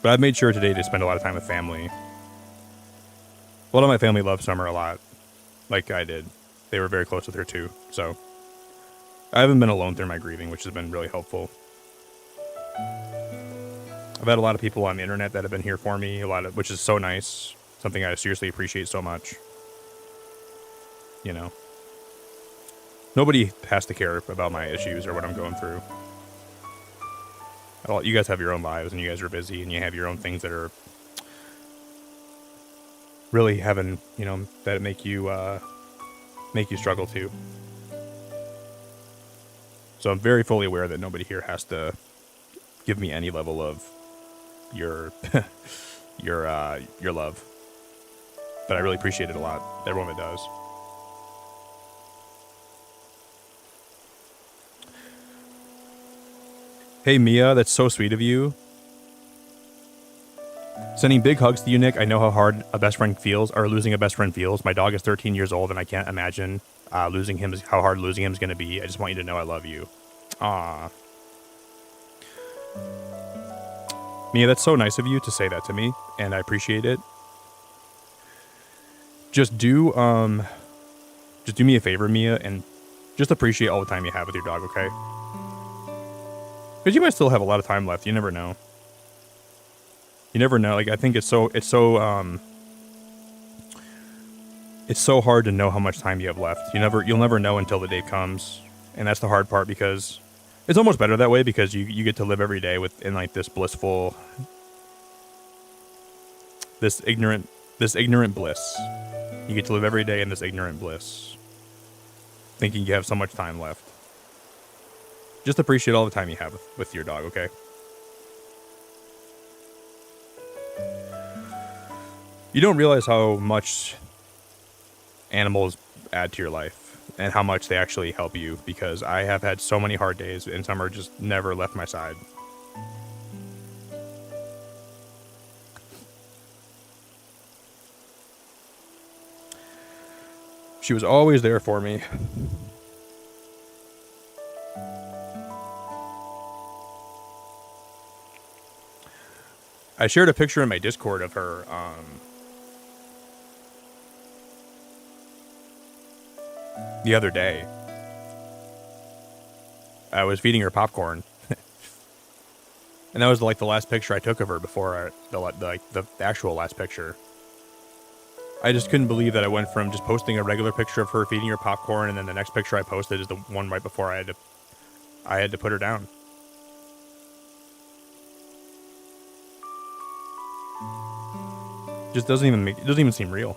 Speaker 1: But I've made sure today to spend a lot of time with family. A lot of my family loved Summer a lot, like I did. They were very close with her too, so I haven't been alone through my grieving, which has been really helpful. I've had a lot of people on the internet that have been here for me, which is so nice. Something I seriously appreciate so much. You know, nobody has to care about my issues or what I'm going through. You guys have your own lives, and you guys are busy, and you have your own things that are really having, that make you struggle too. So I'm very fully aware that nobody here has to give me any level of your love. But I really appreciate it a lot, everyone that does. Hey, Mia, that's so sweet of you. Sending big hugs to you, Nick. I know how hard a best friend feels, or losing a best friend feels. My dog is 13 years old, and I can't imagine losing him, how hard losing him is going to be. I just want you to know I love you. Aww. Mia, that's so nice of you to say that to me, and I appreciate it. Just do me a favor, Mia, and just appreciate all the time you have with your dog, okay? Because you might still have a lot of time left. You never know. You never know. Like, I think it's so hard to know how much time you have left. You'll never know until the day comes, and that's the hard part, because it's almost better that way, because you get to live every day in like this blissful, this ignorant bliss. You get to live every day in this ignorant bliss, thinking you have so much time left. Just appreciate all the time you have with your dog, okay? You don't realize how much animals add to your life and how much they actually help you, because I have had so many hard days and Summer just never left my side. She was always there for me. I shared a picture in my Discord of her the other day. I was feeding her popcorn. And that was like the last picture I took of her before the actual last picture. I just couldn't believe that I went from just posting a regular picture of her feeding her popcorn, and then the next picture I posted is the one right before I had to put her down. Just doesn't even seem real.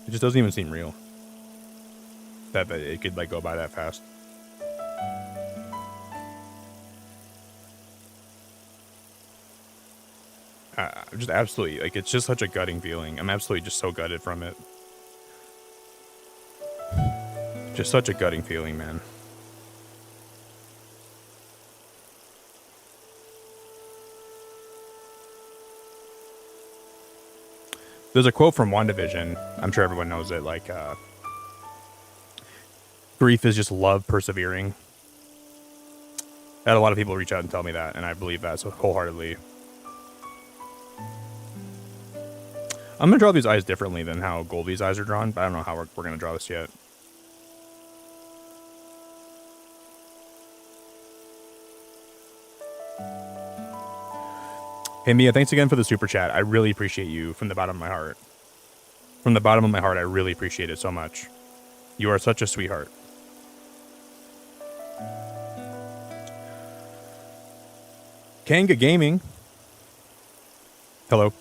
Speaker 1: It just doesn't even seem real that it could like go by that fast. I'm just absolutely like, it's just such a gutting feeling. I'm absolutely just so gutted from it. Just such a gutting feeling, man. There's a quote from WandaVision. I'm sure everyone knows it. Like, grief is just love persevering. I had a lot of people reach out and tell me that, and I believe that so wholeheartedly. I'm gonna draw these eyes differently than how Goldie's eyes are drawn, but I don't know how we're gonna draw this yet. Hey Mia, thanks again for the super chat. I really appreciate you from the bottom of my heart. From the bottom of my heart, I really appreciate it so much. You are such a sweetheart. Kanga Gaming. Hello.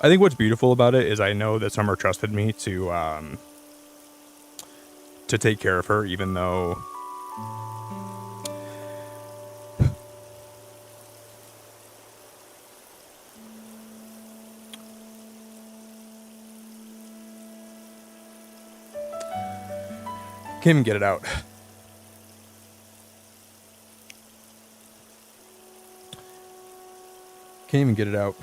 Speaker 1: I think what's beautiful about it is I know that Summer trusted me to take care of her, even though can't even get it out. Can't even get it out.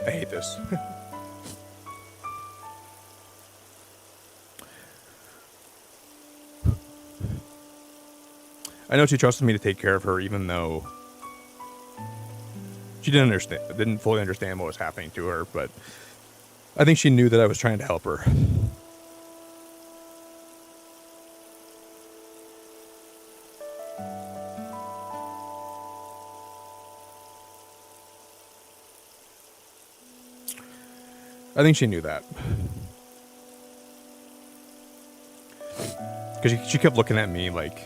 Speaker 1: I hate this. I know she trusted me to take care of her, even though she didn't fully understand what was happening to her, but I think she knew that I was trying to help her. I think she knew that. Because she kept looking at me like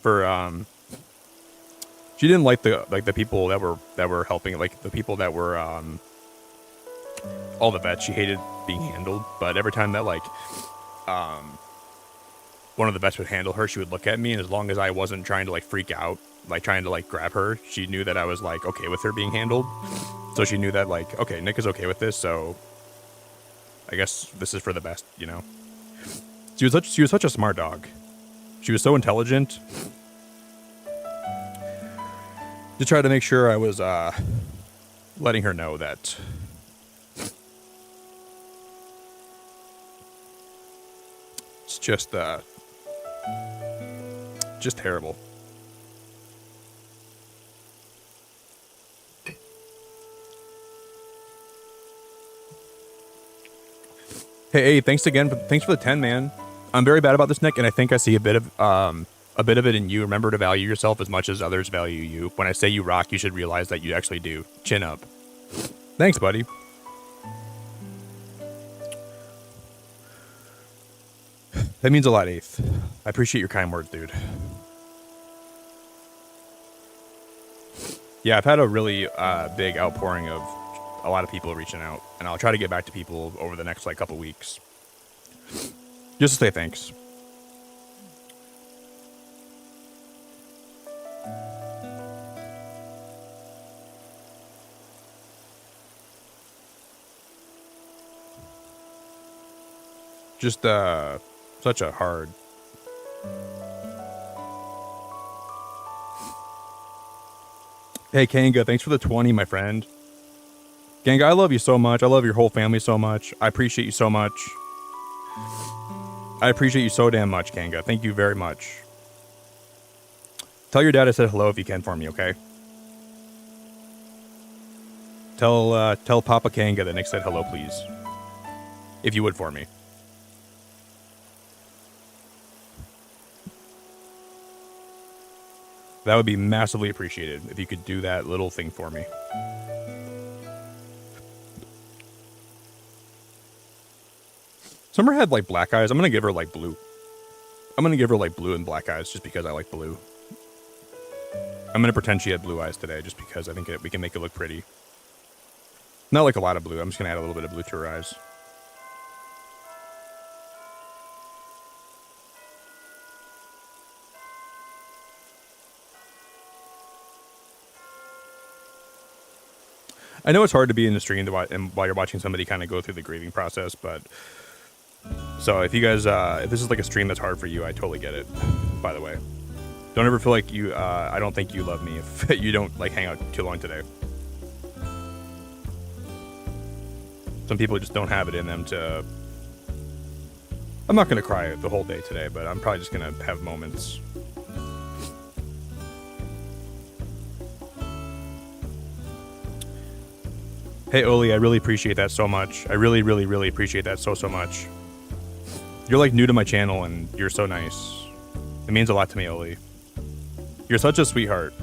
Speaker 1: for she didn't like the people that were helping, like the people that were all the vets. She hated being handled, but every time that like one of the vets would handle her, she would look at me, and as long as I wasn't trying to like freak out, like trying to like grab her, she knew that I was like okay with her being handled. So she knew that like, okay, Nick is okay with this, so I guess this is for the best, you know. She was such a smart dog. She was so intelligent. To try to make sure I was letting her know that it's just terrible. Hey, thanks again. Thanks for the 10, man. I'm very bad about this, Nick, and I think I see a bit of it in you. Remember to value yourself as much as others value you. When I say you rock, you should realize that you actually do. Chin up. Thanks, buddy. That means a lot, Eighth. I appreciate your kind words, dude. Yeah, I've had a really big outpouring of a lot of people reaching out, and I'll try to get back to people over the next like couple weeks, just to say thanks. Just such a hard. Hey, Kanga, thanks for the 20, my friend. Kanga, I love you so much. I love your whole family so much. I appreciate you so much. I appreciate you so damn much, Kanga. Thank you very much. Tell your dad I said hello if you can for me, okay? Tell Papa Kanga that Nick said hello, please. If you would for me. That would be massively appreciated if you could do that little thing for me. Summer had like black eyes. I'm gonna give her like blue. I'm gonna give her like blue and black eyes just because I like blue. I'm gonna pretend she had blue eyes today just because I think we can make it look pretty. Not like a lot of blue. I'm just gonna add a little bit of blue to her eyes. I know it's hard to be in the stream while you're watching somebody kind of go through the grieving process, but so if you guys, if this is like a stream that's hard for you, I totally get it. By the way, don't ever feel like you. I don't think you love me if you don't like hang out too long today. Some people just don't have it in them to. I'm not gonna cry the whole day today, but I'm probably just gonna have moments. Hey, Oli, I really appreciate that so much. I really, really, really appreciate that so much. You're like new to my channel and you're so nice. It means a lot to me, Oli. You're such a sweetheart.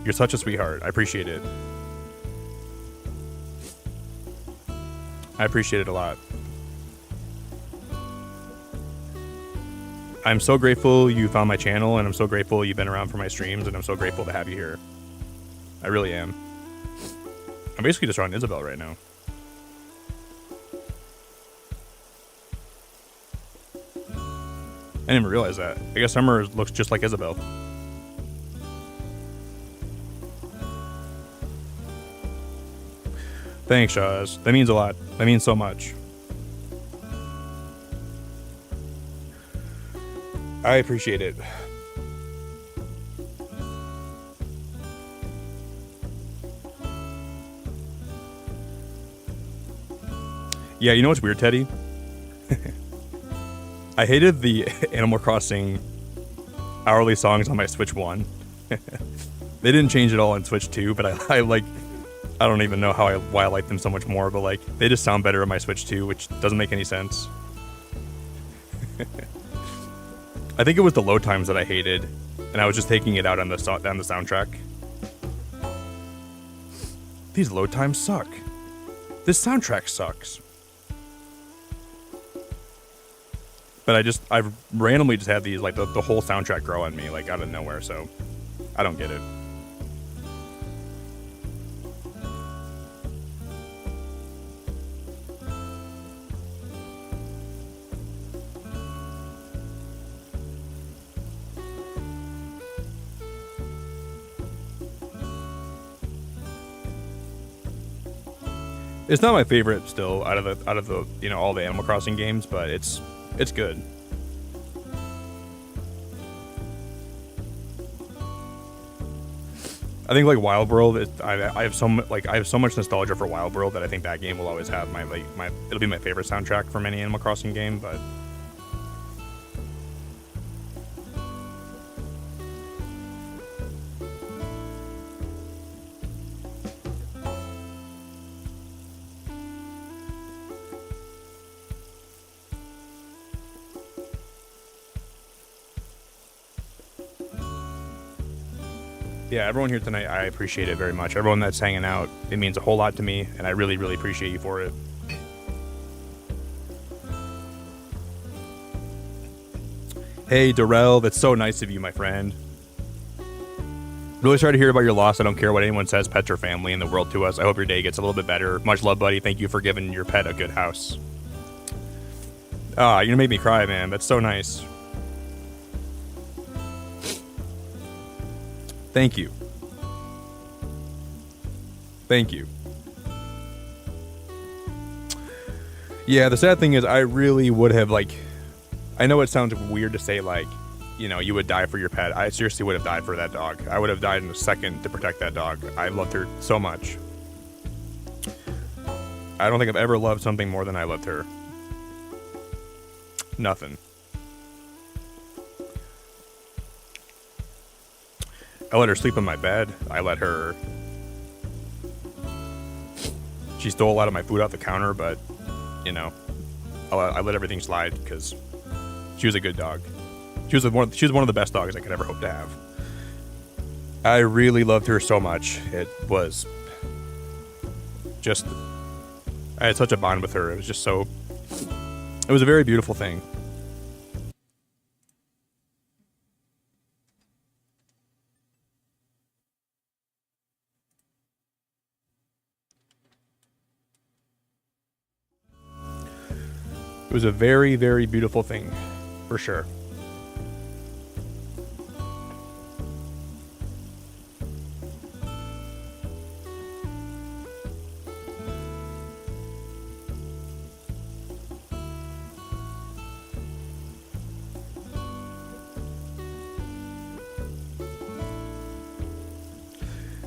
Speaker 1: You're such a sweetheart. I appreciate it. I appreciate it a lot. I'm so grateful you found my channel, and I'm so grateful you've been around for my streams, and I'm so grateful to have you here. I really am. I'm basically just around Isabel right now. I didn't even realize that. I guess Summer looks just like Isabel. Thanks, Shaz. That means a lot. That means so much. I appreciate it. Yeah, you know what's weird, Teddy? I hated the Animal Crossing hourly songs on my Switch 1. They didn't change it all in Switch 2, but I like... I don't even know why I like them so much more, but like, they just sound better on my Switch 2, which doesn't make any sense. I think it was the load times that I hated, and I was just taking it out on the soundtrack. These load times suck. This soundtrack sucks. But I've randomly just had these, like, the whole soundtrack grow on me, like, out of nowhere, so I don't get it. It's not my favorite still out of the you know, all the Animal Crossing games, but it's good. I think like Wild World, I have so much nostalgia for Wild World that I think that game will always have it'll be my favorite soundtrack from any Animal Crossing game, but yeah, everyone here tonight, I appreciate it very much. Everyone that's hanging out, it means a whole lot to me, and I really, really appreciate you for it. Hey, Darrell, that's so nice of you, my friend. Really sorry to hear about your loss. I don't care what anyone says. Pets are family in the world to us. I hope your day gets a little bit better. Much love, buddy. Thank you for giving your pet a good house. Ah, you're gonna make me cry, man. That's so nice. Thank you. Thank you. Yeah, the sad thing is I really would have, like... I know it sounds weird to say, like, you know, you would die for your pet. I seriously would have died for that dog. I would have died in a second to protect that dog. I loved her so much. I don't think I've ever loved something more than I loved her. Nothing. I let her sleep in my bed. I let her... She stole a lot of my food off the counter, but, you know, I let everything slide because she was a good dog. She was one of the best dogs I could ever hope to have. I really loved her so much. It was just... I had such a bond with her. It was just so... It was a very beautiful thing. It was a very, very beautiful thing, for sure.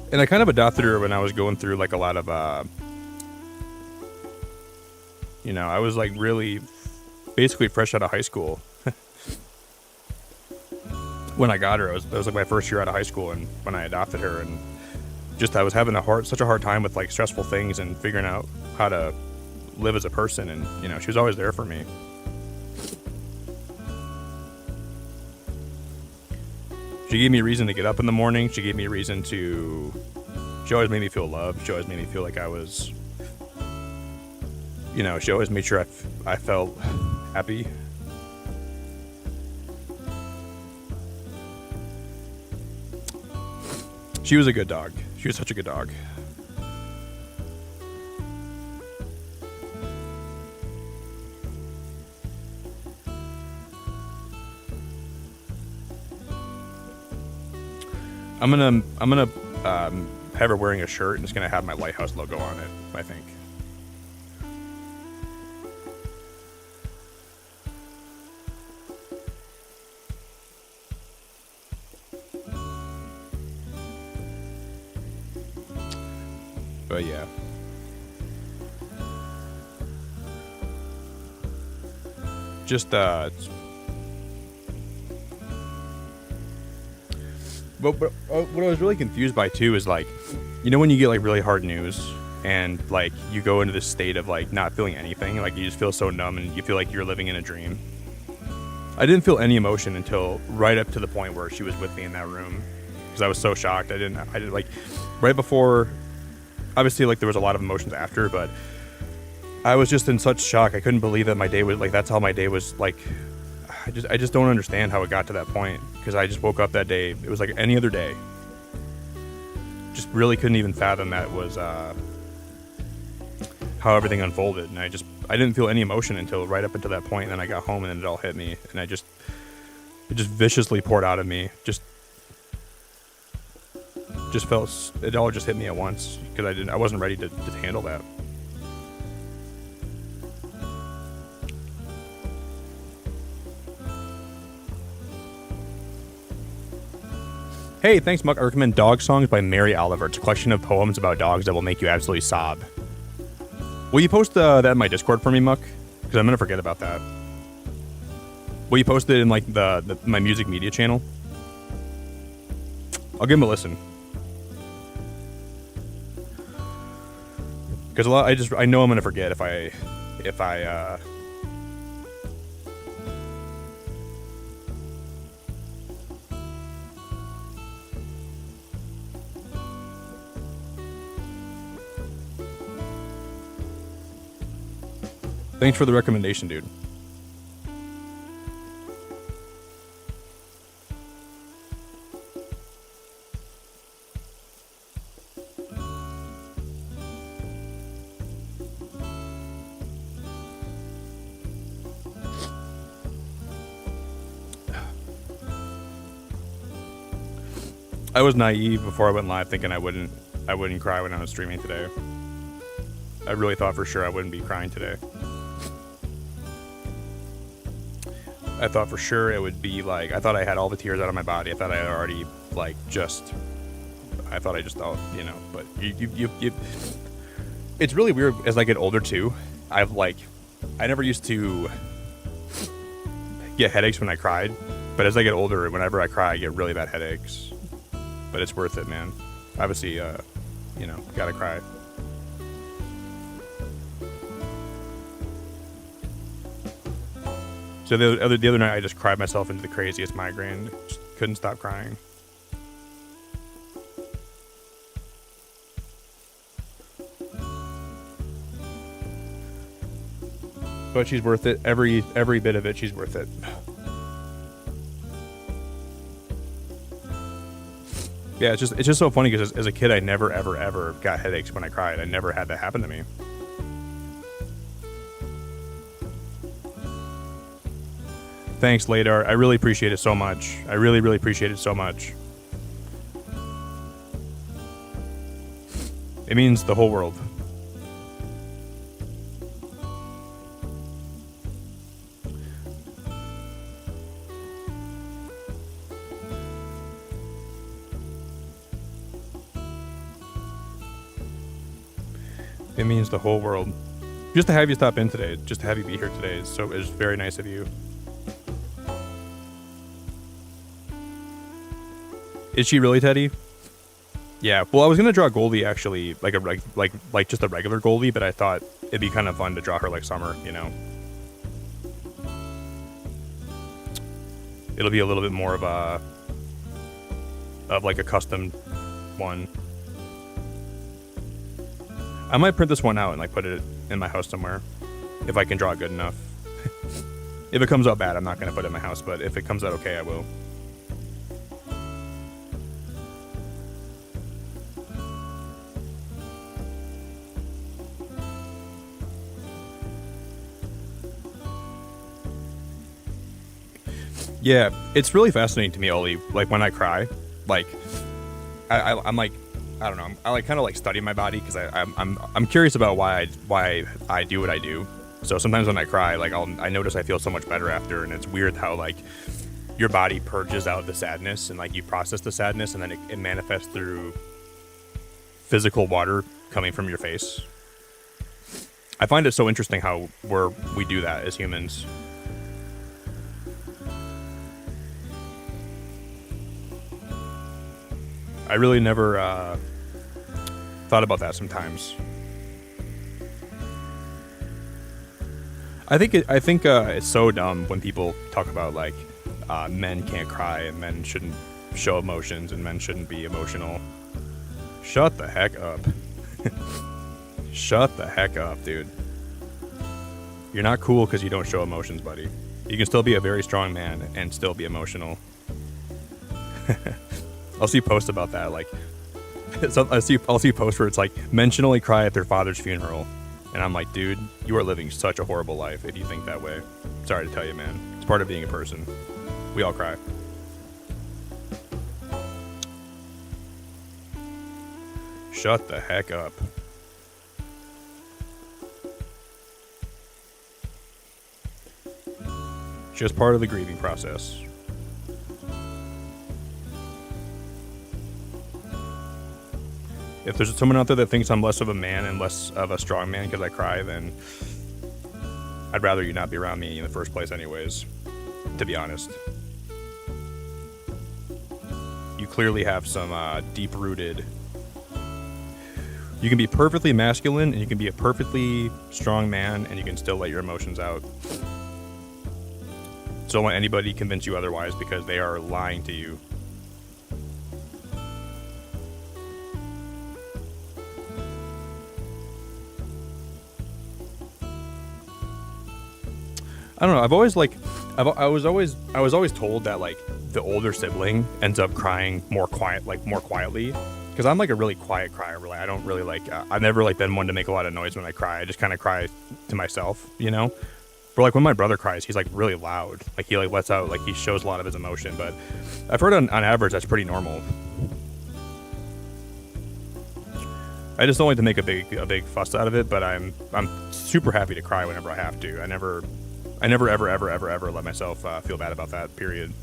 Speaker 1: And I kind of adopted her when I was going through like a lot of, you know, I was like really basically fresh out of high school. When I got her, it was like my first year out of high school, and when I adopted her, and just I was having such a hard time with like stressful things and figuring out how to live as a person, and you know, she was always there for me. She gave me a reason to get up in the morning. She gave me a reason to... She always made me feel loved. She always made me feel like I was... You know, she always made sure I felt happy. She was a good dog. She was such a good dog. I'm gonna have her wearing a shirt, and it's gonna have my lighthouse logo on it, I think. But yeah. Just But what I was really confused by too is like, you know, when you get like really hard news and like you go into this state of like not feeling anything, like you just feel so numb and you feel like you're living in a dream. I didn't feel any emotion until right up to the point where she was with me in that room, because I was so shocked. I didn't like right before. Obviously, like there was a lot of emotions after, but I was just in such shock. I couldn't believe that my day was like, that's how my day was like. I just don't understand how it got to that point, because I just woke up that day. It was like any other day. Just really couldn't even fathom that was how everything unfolded, and I didn't feel any emotion until right up until that point. And then I got home, and then it all hit me, and it just viciously poured out of me. Just felt it all just hit me at once, because I wasn't ready to handle that. Hey, thanks, Muck. I recommend Dog Songs by Mary Oliver. It's a collection of poems about dogs that will make you absolutely sob. Will you post that in my Discord for me, Muck? Because I'm going to forget about that. Will you post it in like my music media channel? I'll give him a listen. Because I know I'm going to forget if I Thanks for the recommendation, dude. I was naive before I went live, thinking I wouldn't cry when I was streaming today. I really thought for sure I wouldn't be crying today. I thought for sure it would be like, I thought I had all the tears out of my body. I thought I had already like I thought I just thought, you know, but you it's really weird as I get older too. I never used to get headaches when I cried, but as I get older, whenever I cry, I get really bad headaches. But it's worth it, man. Obviously, you know, gotta cry. So the other night, I just cried myself into the craziest migraine. Just couldn't stop crying. But she's worth it. Every bit of it, she's worth it. Yeah, it's just so funny because as a kid, I never ever got headaches when I cried. I never had that happen to me. Thanks, Ladar. I really appreciate it so much. I really appreciate it so much. It means the whole world. It means the whole world. Just to have you stop in today, just to have you be here today is very nice of you. Is she really, Teddy? Yeah. Well, I was gonna draw Goldie actually, like just a regular Goldie, but I thought it'd be kind of fun to draw her like Summer, you know. It'll be a little bit more of like a custom one. I might print this one out and like put it in my house somewhere, if I can draw it good enough. If it comes out bad, I'm not gonna put it in my house, but if it comes out okay, I will. Yeah, it's really fascinating to me, Oli. Like when I cry, like I'm like, I don't know. I like kind of like study my body because I'm curious about why I do what I do. So sometimes when I cry, like I notice I feel so much better after, and it's weird how like your body purges out the sadness and like you process the sadness, and then it manifests through physical water coming from your face. I find it so interesting how we do that as humans. I really never thought about that sometimes. I think it's so dumb when people talk about like men can't cry and men shouldn't show emotions and men shouldn't be emotional. Shut the heck up. Shut the heck up, dude. You're not cool because you don't show emotions, buddy. You can still be a very strong man and still be emotional. I'll see posts about that, like I'll see posts where it's like men should only cry at their father's funeral, and I'm like, dude, you are living such a horrible life if you think that way. Sorry to tell you, man. It's part of being a person. We all cry. Shut the heck up. Just part of the grieving process. If there's someone out there that thinks I'm less of a man and less of a strong man because I cry, then I'd rather you not be around me in the first place anyways, to be honest. You clearly have some deep-rooted... You can be perfectly masculine, and you can be a perfectly strong man, and you can still let your emotions out. So don't let anybody convince you otherwise, because they are lying to you. I don't know. I was always told that like the older sibling ends up crying more quietly, because I'm like a really quiet crier. Really, I don't really like. I've never like been one to make a lot of noise when I cry. I just kind of cry to myself, you know. But like when my brother cries, he's like really loud. Like he like lets out, like he shows a lot of his emotion. But I've heard on average that's pretty normal. I just don't like to make a big fuss out of it. But I'm super happy to cry whenever I have to. I never I never, ever, ever, ever, ever let myself feel bad about that, period.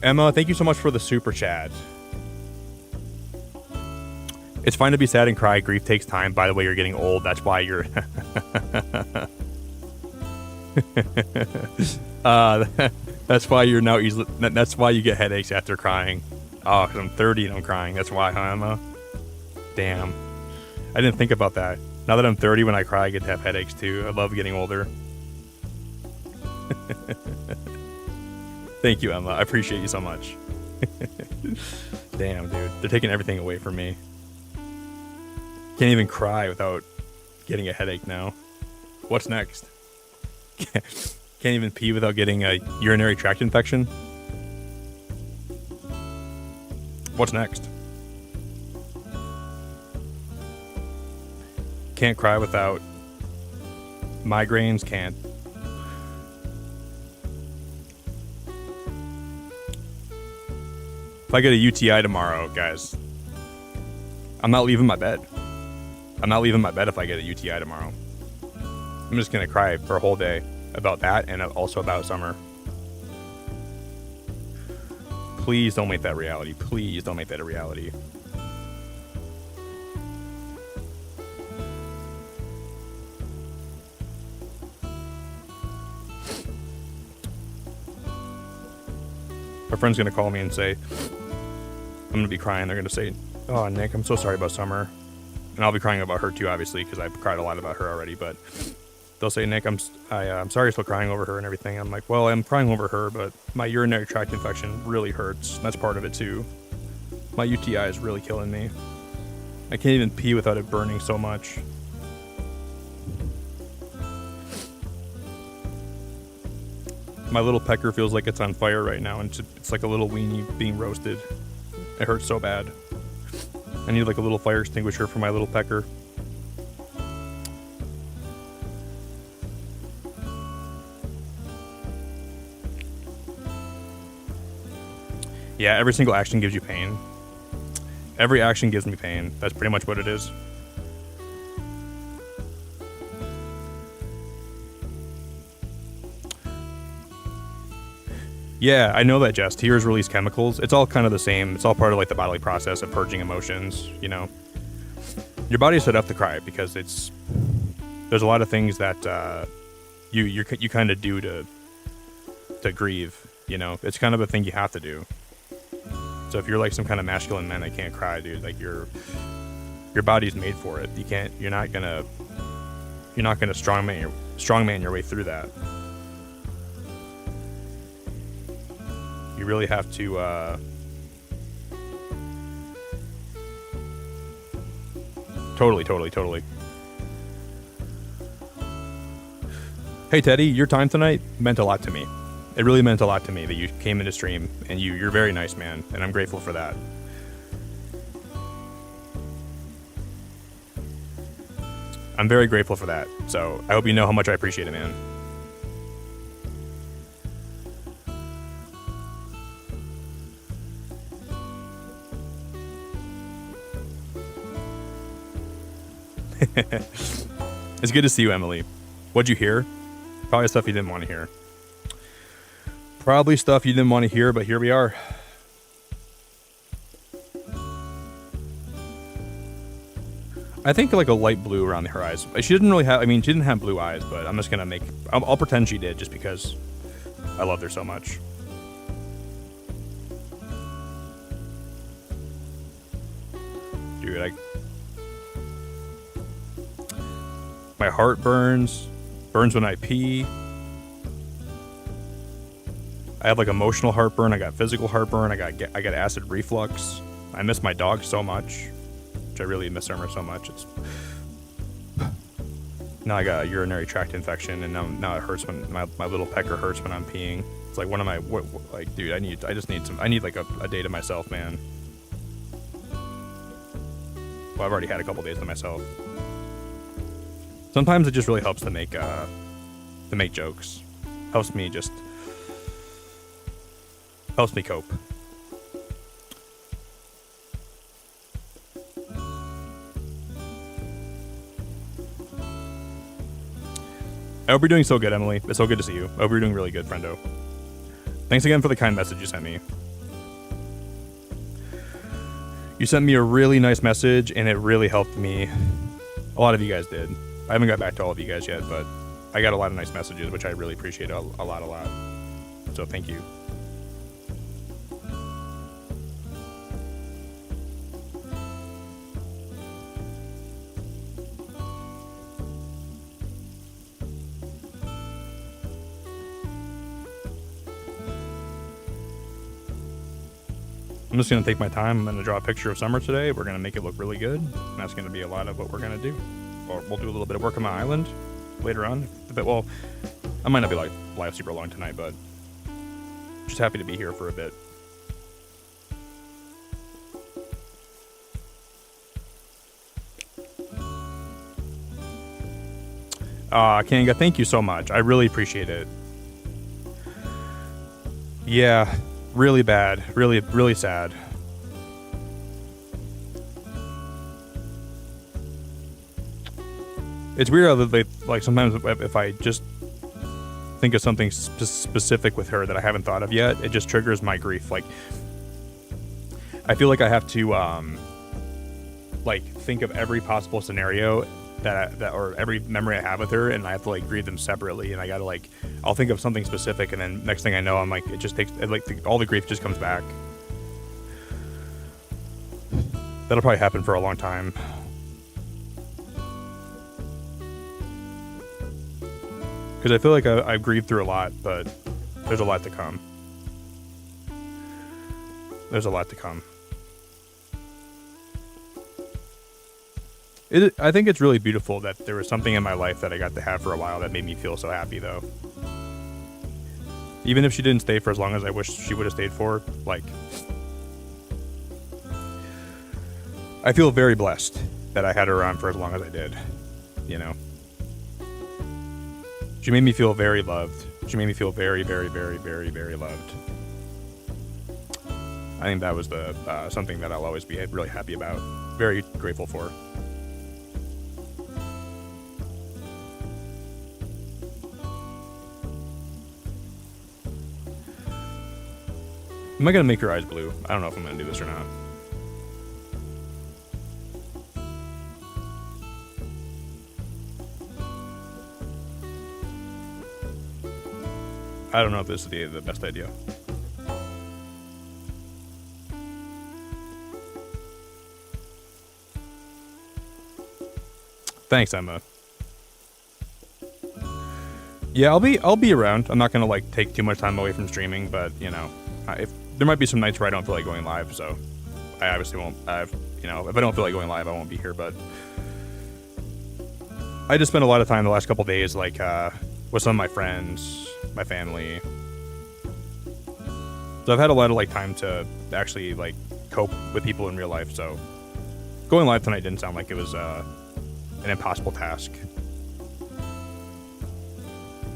Speaker 1: Emma, thank you so much for the super chat. It's fine to be sad and cry. Grief takes time. By the way, you're getting old. That's why you're... that's why you're now easily... That's why you get headaches after crying. Oh, because I'm 30 and I'm crying. That's why, huh, Emma? Damn. I didn't think about that. Now that I'm 30, when I cry, I get to have headaches too. I love getting older. Thank you, Emma. I appreciate you so much. Damn, dude. They're taking everything away from me. Can't even cry without getting a headache now. What's next? Can't even pee without getting a urinary tract infection. What's next? Can't cry without migraines. Can't. If I get a UTI tomorrow, guys, I'm not leaving my bed. I'm not leaving my bed if I get a UTI tomorrow. I'm just gonna cry for a whole day about that and also about summer. Please don't make that reality. Please don't make that a reality. My friend's gonna call me and say, I'm gonna be crying. They're gonna say, oh, Nick, I'm so sorry about Summer. And I'll be crying about her too, obviously, because I've cried a lot about her already. But they'll say, Nick, I'm sorry you're still crying over her and everything. I'm like, well, I'm crying over her, but my urinary tract infection really hurts. That's part of it too. My UTI is really killing me. I can't even pee without it burning so much. My little pecker feels like it's on fire right now, and it's like a little weenie being roasted. It hurts so bad. I need like a little fire extinguisher for my little pecker. Yeah, every single action gives you pain. Every action gives me pain. That's pretty much what it is. Yeah, I know that, Jess. Tears release chemicals. It's all kind of the same. It's all part of like the bodily process of purging emotions, you know. Your body's set up to cry because there's a lot of things that you kind of do to grieve, you know. It's kind of a thing you have to do. So if you're like some kind of masculine man that can't cry, dude, like your body's made for it. You're not gonna strongman your way through that. You really have to totally. Hey Teddy, your time tonight meant a lot to me. It really meant a lot to me that you came into stream, and you're very nice, man, and I'm grateful for that. I'm very grateful for that. So I hope you know how much I appreciate it, man. It's good to see you, Emily. What'd you hear? Probably stuff you didn't want to hear. Probably stuff you didn't want to hear, but here we are. I think like a light blue around her eyes. She didn't really have, she didn't have blue eyes, but I'm just going to I'll pretend she did just because I loved her so much. Dude, my heart burns when I pee. I have like emotional heartburn. I got physical heartburn. I got acid reflux. I miss my dog so much, which I really miss her so much. Now I got a urinary tract infection, and now it hurts when my little pecker hurts when I'm peeing. It's like one of my dude. I need like a day to myself, man. Well, I've already had a couple days to myself. Sometimes it just really helps to make jokes. Helps me cope. I hope you're doing so good, Emily. It's so good to see you. I hope you're doing really good, friendo. Thanks again for the kind message you sent me. You sent me a really nice message, and it really helped me. A lot of you guys did. I haven't got back to all of you guys yet, but I got a lot of nice messages, which I really appreciate a lot. So thank you. I'm just going to take my time. I'm going to draw a picture of Summer today. We're going to make it look really good. And that's going to be a lot of what we're going to do. Or we'll do a little bit of work on my island later on. Well, I might not be live super long tonight, but just happy to be here for a bit. Kanga, thank you so much. I really appreciate it. Yeah. Really bad. Really, really sad. It's weird how like sometimes if I just think of something specific with her that I haven't thought of yet, it just triggers my grief. Like, I feel like I have to like think of every possible scenario that or every memory I have with her, and I have to like grieve them separately, and I gotta like, I'll think of something specific, and then next thing I know, I'm like, it just takes all the grief just comes back. That'll probably happen for a long time. Because I feel like I've grieved through a lot, but there's a lot to come. There's a lot to come. I think it's really beautiful that there was something in my life that I got to have for a while that made me feel so happy, though. Even if she didn't stay for as long as I wish she would have stayed for, like, I feel very blessed that I had her around for as long as I did, you know? She made me feel very loved. She made me feel very, very, very, very, very loved. I think that was something that I'll always be really happy about. Very grateful for. Am I gonna make her eyes blue? I don't know if I'm gonna do this or not. I don't know if this is the best idea. Thanks, Emma. Yeah, I'll be around. I'm not gonna like take too much time away from streaming, but you know, if there might be some nights where I don't feel like going live, so I obviously won't. You know, if I don't feel like going live, I won't be here. But I just spent a lot of time the last couple days, like with some of my friends, my family. So I've had a lot of like time to actually like cope with people in real life. So going live tonight didn't sound like it was an impossible task.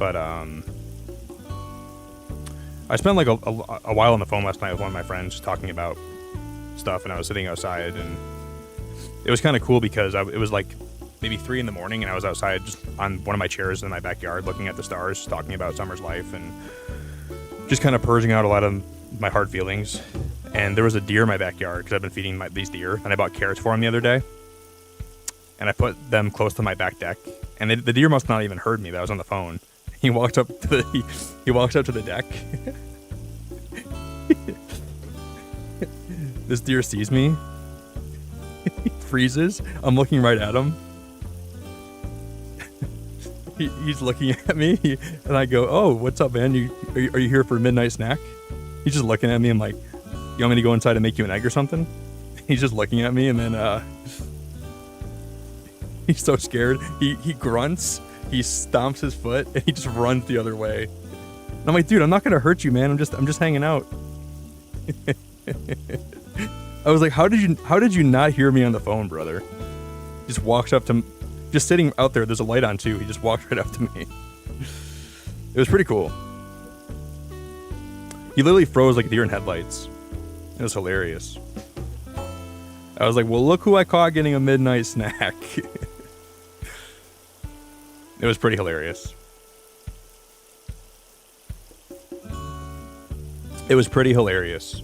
Speaker 1: But I spent like a while on the phone last night with one of my friends talking about stuff, and I was sitting outside, and it was kind of cool because it was like maybe 3 a.m, and I was outside just on one of my chairs in my backyard looking at the stars, talking about Summer's life, and just kind of purging out a lot of my hard feelings. And there was a deer in my backyard because I've been feeding these deer, and I bought carrots for him the other day, and I put them close to my back deck, and the deer must not even heard me that I was on the phone. He walked up to the deck. This deer sees me. He freezes. I'm looking right at him. He's looking at me, and I go, "Oh, what's up, man? Are you here for a midnight snack?" He's just looking at me. I'm like, "You want me to go inside and make you an egg or something?" He's just looking at me, and then he's so scared. He grunts. He stomps his foot, and he just runs the other way. And I'm like, dude, I'm not gonna hurt you, man. I'm just hanging out. I was like, how did you not hear me on the phone, brother? He just walks up to, just sitting out there. There's a light on too. He just walked right up to me. It was pretty cool. He literally froze like a deer in headlights. It was hilarious. I was like, well, look who I caught getting a midnight snack. It was pretty hilarious. It was pretty hilarious.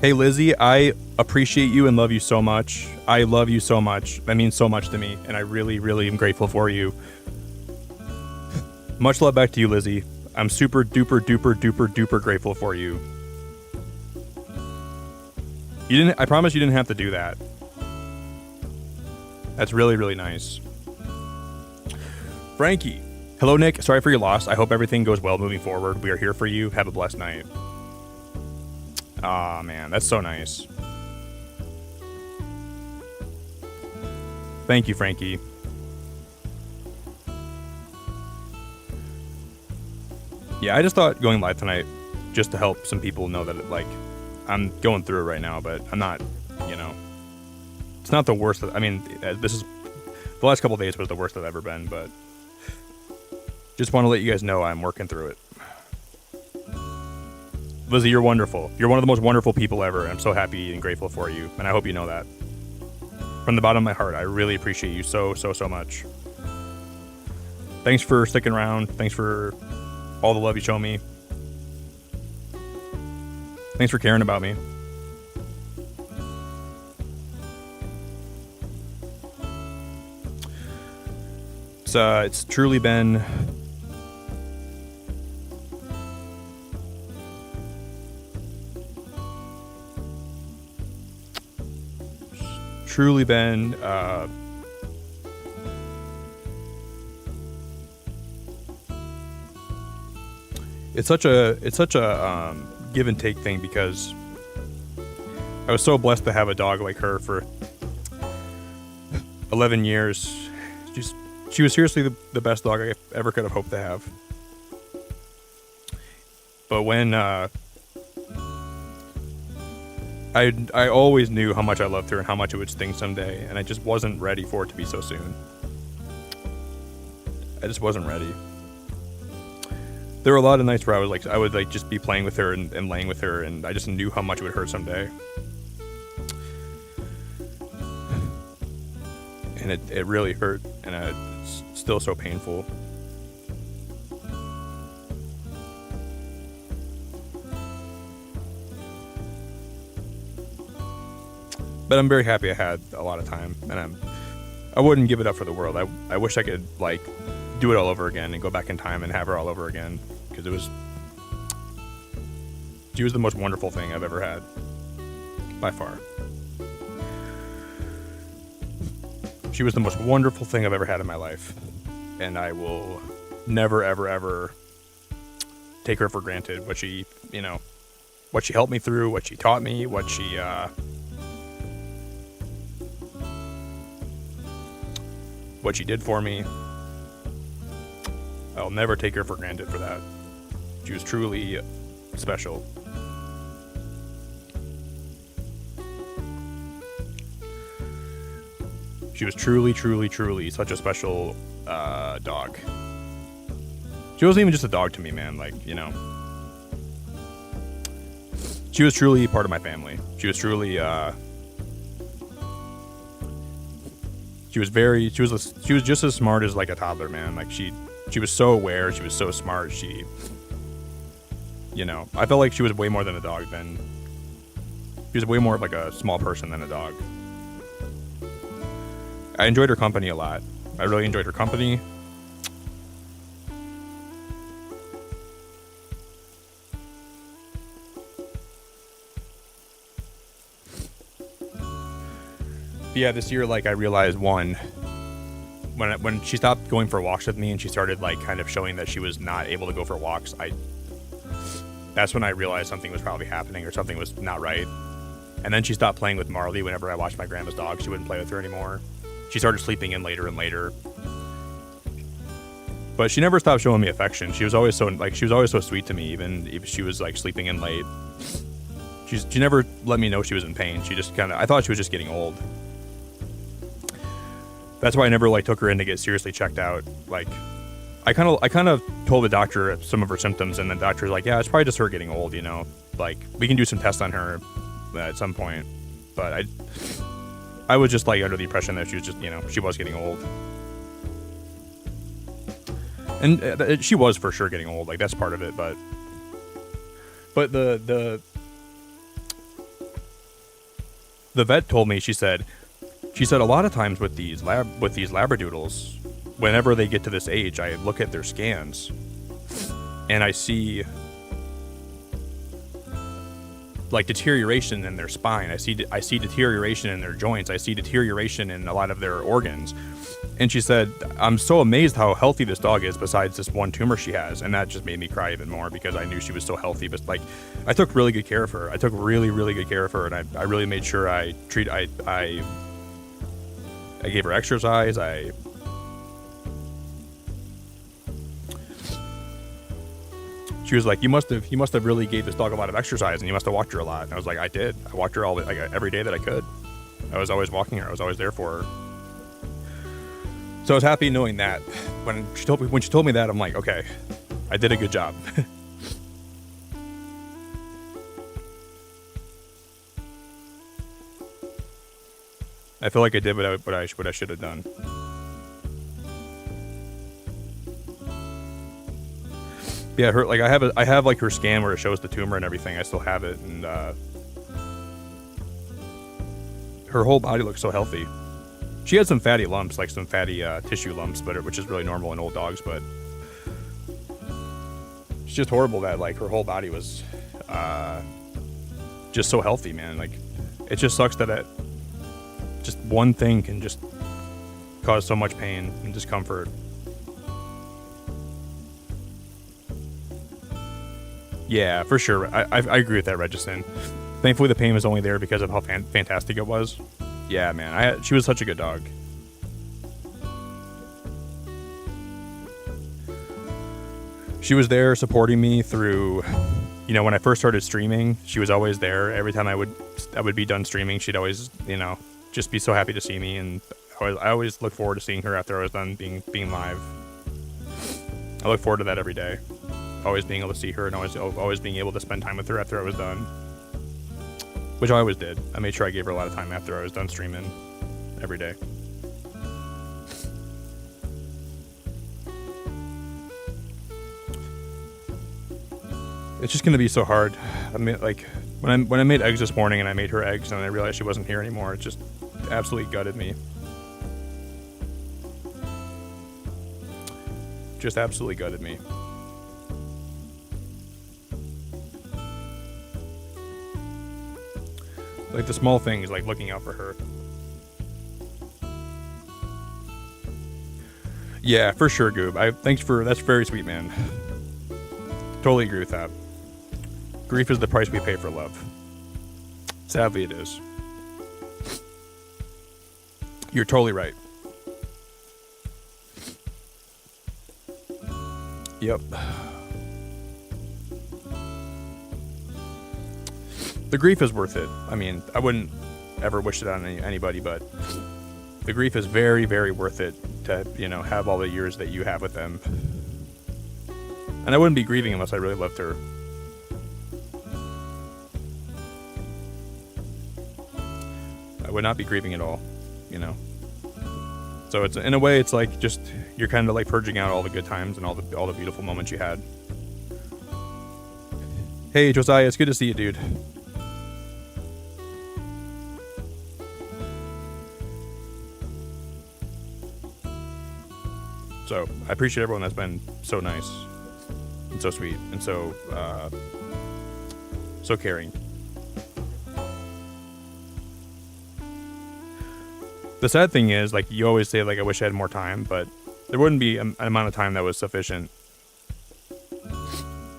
Speaker 1: Hey, Lizzie, I appreciate you and love you so much. I love you so much. That means so much to me, and I really, really am grateful for you. Much love back to you, Lizzie. I'm super duper duper duper duper grateful for you. I promise you didn't have to do that. That's really, really nice. Frankie. Hello, Nick. Sorry for your loss. I hope everything goes well moving forward. We are here for you. Have a blessed night. Aw, man. That's so nice. Thank you, Frankie. Yeah, I just thought going live tonight just to help some people know that, like, I'm going through it right now, but I'm not, you know, it's not the worst. I mean, this is, the last couple of days was the worst I've ever been, but just want to let you guys know I'm working through it. Lizzie, you're wonderful. You're one of the most wonderful people ever. I'm so happy and grateful for you, and I hope you know that. From the bottom of my heart, I really appreciate you so, so, so much. Thanks for sticking around. Thanks for all the love you show me. Thanks for caring about me. It's truly been it's such a give and take thing, because I was so blessed to have a dog like her for 11 years. She was seriously the best dog I ever could have hoped to have. But when I always knew how much I loved her and how much it would sting someday, and I just wasn't ready for it to be so soon. I just wasn't ready. There were a lot of nights where I would just be playing with her and laying with her, and I just knew how much it would hurt someday. And it really hurt, and it's still so painful. But I'm very happy I had a lot of time, and I wouldn't give it up for the world. I wish I could, like, do it all over again and go back in time and have her all over again, because she was the most wonderful thing I've ever had, by far. She was the most wonderful thing I've ever had in my life, and I will never, ever, ever take her for granted. What she helped me through, what she taught me, what she did for me. I'll never take her for granted for that. She was truly special. She was truly, truly, truly such a special dog. She wasn't even just a dog to me, man. Like, you know, she was truly part of my family. She was truly, she was just as smart as, like, a toddler, man. Like, she was so aware. She was so smart. She, you know, I felt like she was way more than a dog. She was way more of, like, a small person than a dog. I enjoyed her company a lot. I really enjoyed her company. But yeah, this year, like, I realized, one, when she stopped going for walks with me and she started, like, kind of showing that she was not able to go for walks, that's when I realized something was probably happening or something was not right. And then she stopped playing with Marley. Whenever I watched my grandma's dog, she wouldn't play with her anymore. She started sleeping in later and later. But she never stopped showing me affection. She was always so sweet to me, even if she was, like, sleeping in late. She never let me know she was in pain. She just I thought she was just getting old. That's why I never, like, took her in to get seriously checked out. Like, I kind of told the doctor some of her symptoms, and the doctor's like, yeah, it's probably just her getting old, you know. Like, we can do some tests on her at some point. But I was just, like, under the impression that she was just, you know, she was getting old. And she was for sure getting old. Like, that's part of it, but But the vet told me, she said a lot of times with these labradoodles, whenever they get to this age, I look at their scans and I see like deterioration in their spine. I see deterioration in their joints. I see deterioration in a lot of their organs. And she said, I'm so amazed how healthy this dog is besides this one tumor she has. And that just made me cry even more because I knew she was so healthy. But like, I took really good care of her. I took really, really good care of her. And I really made sure I gave her exercise. She was like, you must have really gave this dog a lot of exercise and you must have walked her a lot. And I was like, I did. I walked her every day that I could. I was always walking her. I was always there for her. So I was happy knowing that. When she told me that, I'm like, okay, I did a good job. I feel like I did what I should have done. Yeah, her, like I have like her scan where it shows the tumor and everything. I still have it, and her whole body looks so healthy. She had some fatty lumps, like some fatty tissue lumps, which is really normal in old dogs. But it's just horrible that like her whole body was just so healthy, man. Like it just sucks that just one thing can just cause so much pain and discomfort. Yeah, for sure. I agree with that, Regison. Thankfully, the pain was only there because of how fantastic it was. Yeah, man. She was such a good dog. She was there supporting me through, when I first started streaming, she was always there. Every time I would be done streaming, she'd always, just be so happy to see me. And I always look forward to seeing her after I was done being live. I look forward to that every day. Always being able to see her and always being able to spend time with her after I was done. Which I always did. I made sure I gave her a lot of time after I was done streaming every day. It's just gonna be so hard. I mean, like when I made eggs this morning and I made her eggs and I realized she wasn't here anymore, it just absolutely gutted me. Just absolutely gutted me. Like the small things, like looking out for her. Yeah, for sure, Goob. That's very sweet, man. Totally agree with that. Grief is the price we pay for love. Sadly, it is. You're totally right. Yep. The grief is worth it. I mean, I wouldn't ever wish it on anybody, but the grief is very, very worth it to, have all the years that you have with them. And I wouldn't be grieving unless I really loved her. I would not be grieving at all, So it's in a way, it's like just you're kind of like purging out all the good times and all the beautiful moments you had. Hey Josiah, it's good to see you, dude. So I appreciate everyone that's been so nice and so sweet and so caring. The sad thing is, like, you always say, like, I wish I had more time, but there wouldn't be an amount of time that was sufficient.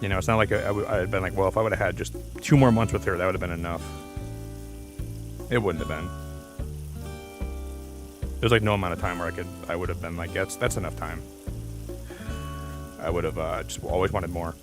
Speaker 1: It's not like I had been like, well, if I would have had just 2 more months with her, that would have been enough. It wouldn't have been. There's like no amount of time where I would have been like, that's enough time. I would have just always wanted more.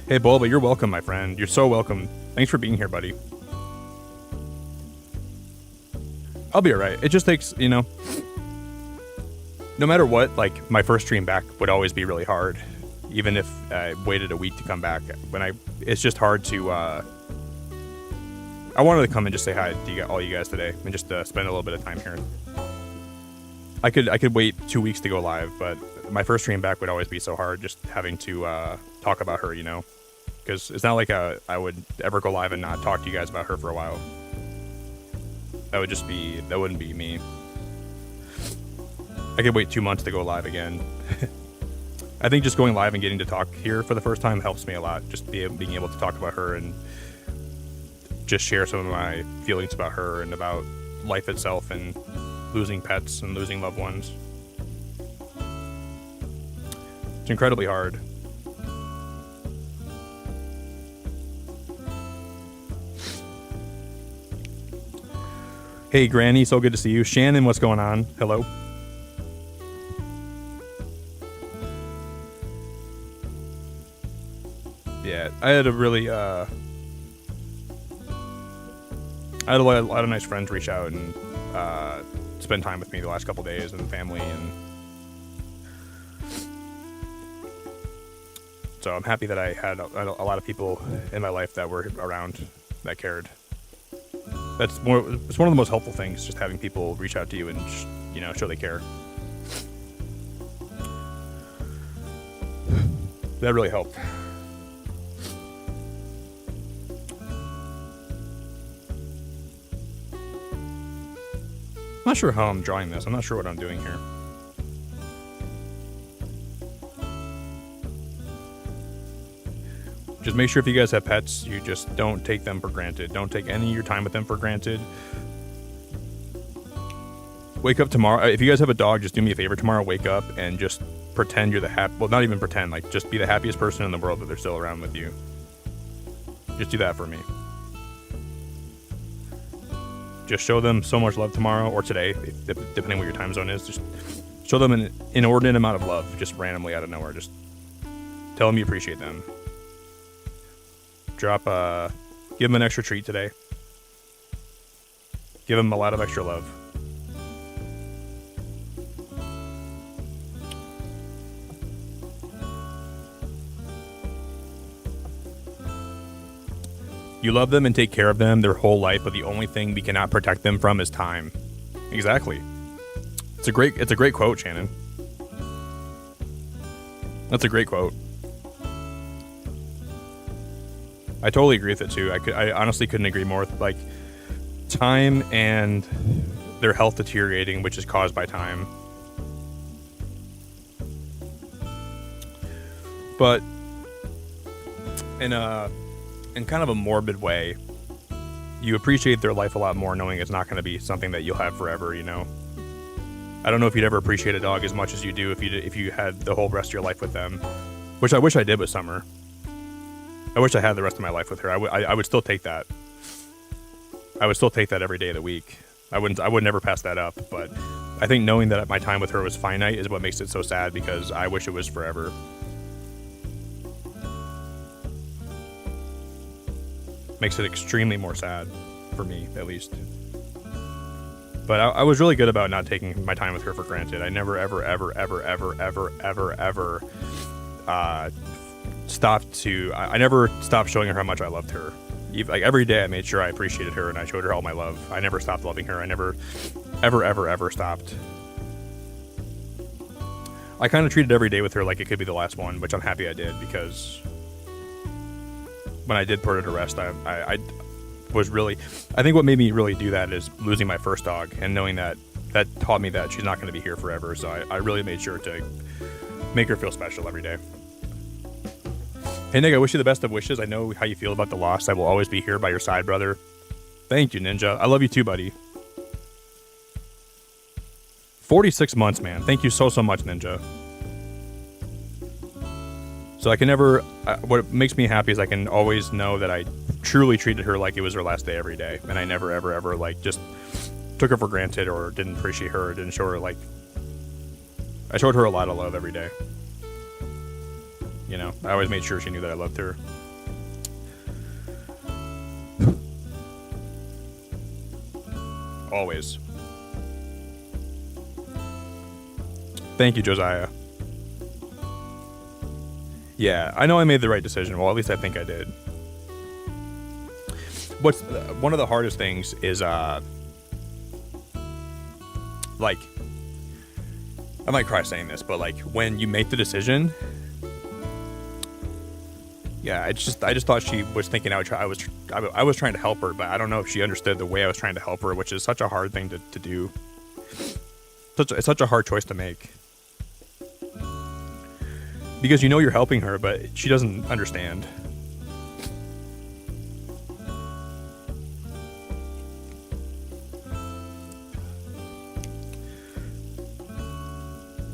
Speaker 1: Hey, Bulba, you're welcome, my friend. You're so welcome. Thanks for being here, buddy. I'll be alright. It just takes, no matter what, like, my first stream back would always be really hard. Even if I waited a week to come back. It's just hard to, I I wanted to come and just say hi to all you guys today and just spend a little bit of time here. I could wait 2 weeks to go live, but my first stream back would always be so hard just having to talk about her, you know? Because it's not like I would ever go live and not talk to you guys about her for a while. That wouldn't be me. I could wait 2 months to go live again. I think just going live and getting to talk here for the first time helps me a lot. Just being able to talk about her and just share some of my feelings about her and about life itself and losing pets and losing loved ones. It's incredibly hard. Hey, Granny, so good to see you. Shannon, what's going on? Hello. Yeah, I had a really, I had a lot of nice friends reach out and spend time with me the last couple days and family, and so I'm happy that I had a lot of people in my life that were around that cared. It's one of the most helpful things, just having people reach out to you and just, you know, show they care. That really helped. I'm not sure how I'm drawing this. I'm not sure what I'm doing here. Just make sure if you guys have pets, you just don't take them for granted. Don't take any of your time with them for granted. Wake up tomorrow. If you guys have a dog, just do me a favor tomorrow. Wake up and just pretend you're well, not even pretend. Like, just be the happiest person in the world that they're still around with you. Just do that for me. Just show them so much love tomorrow or today, depending on what your time zone is. Just show them an inordinate amount of love, just randomly out of nowhere. Just tell them you appreciate them. Give them an extra treat today. Give them a lot of extra love. You love them and take care of them their whole life, but the only thing we cannot protect them from is time. Exactly. It's a great quote, Shannon. That's a great quote. I totally agree with it too. I honestly couldn't agree more. Like, time and their health deteriorating, which is caused by time. But in kind of a morbid way, you appreciate their life a lot more knowing it's not going to be something that you'll have forever, you know? I don't know if you'd ever appreciate a dog as much as you do if you had the whole rest of your life with them, which I wish I did with Summer. I wish I had the rest of my life with her. I would still take that. I would still take that every day of the week. I would never pass that up, but I think knowing that my time with her was finite is what makes it so sad, because I wish it was forever. Makes it extremely more sad, for me, at least. But I was really good about not taking my time with her for granted. I never, ever, ever, ever, ever, ever, ever, ever, I never stopped showing her how much I loved her. Like, every day I made sure I appreciated her and I showed her all my love. I never stopped loving her. I never, ever, ever, ever stopped. I kind of treated every day with her like it could be the last one, which I'm happy I did, because when I did put her to rest, I was really, I think what made me really do that is losing my first dog and knowing that taught me that she's not going to be here forever. So I really made sure to make her feel special every day. Hey, Nick, I wish you the best of wishes. I know how you feel about the loss. I will always be here by your side, brother. Thank you, Ninja. I love you too, buddy. 46 months, man. Thank you so much, Ninja. So I can never, what makes me happy is I can always know that I truly treated her like it was her last day every day. And I never, ever, ever, like, just took her for granted or didn't appreciate her or didn't show her, like, I showed her a lot of love every day. You know, I always made sure she knew that I loved her. Always. Thank you, Josiah. Yeah, I know I made the right decision. Well, at least I think I did. what's one of the hardest things is like, I might cry saying this, but like when you make the decision, yeah, I just thought she was thinking I was trying to help her, but I don't know if she understood the way I was trying to help her, which is such a hard thing to do. It's such a hard choice to make. Because you know you're helping her, but she doesn't understand.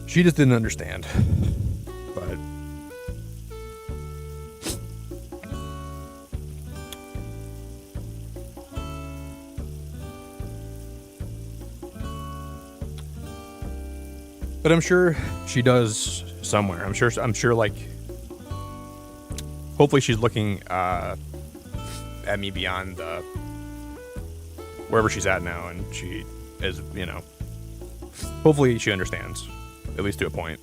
Speaker 1: She just didn't understand. But I'm sure she does somewhere. I'm sure like hopefully she's looking at me beyond wherever she's at now, and she is, you know, hopefully she understands, at least to a point.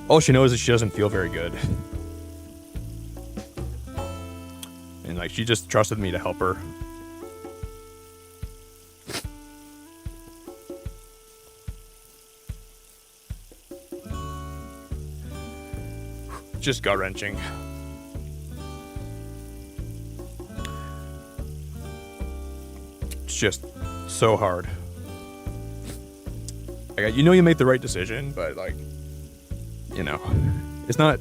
Speaker 1: All she knows is she doesn't feel very good. And like she just trusted me to help her. Just gut-wrenching. It's just so hard. Like, you know you make the right decision, but like, you know, it's not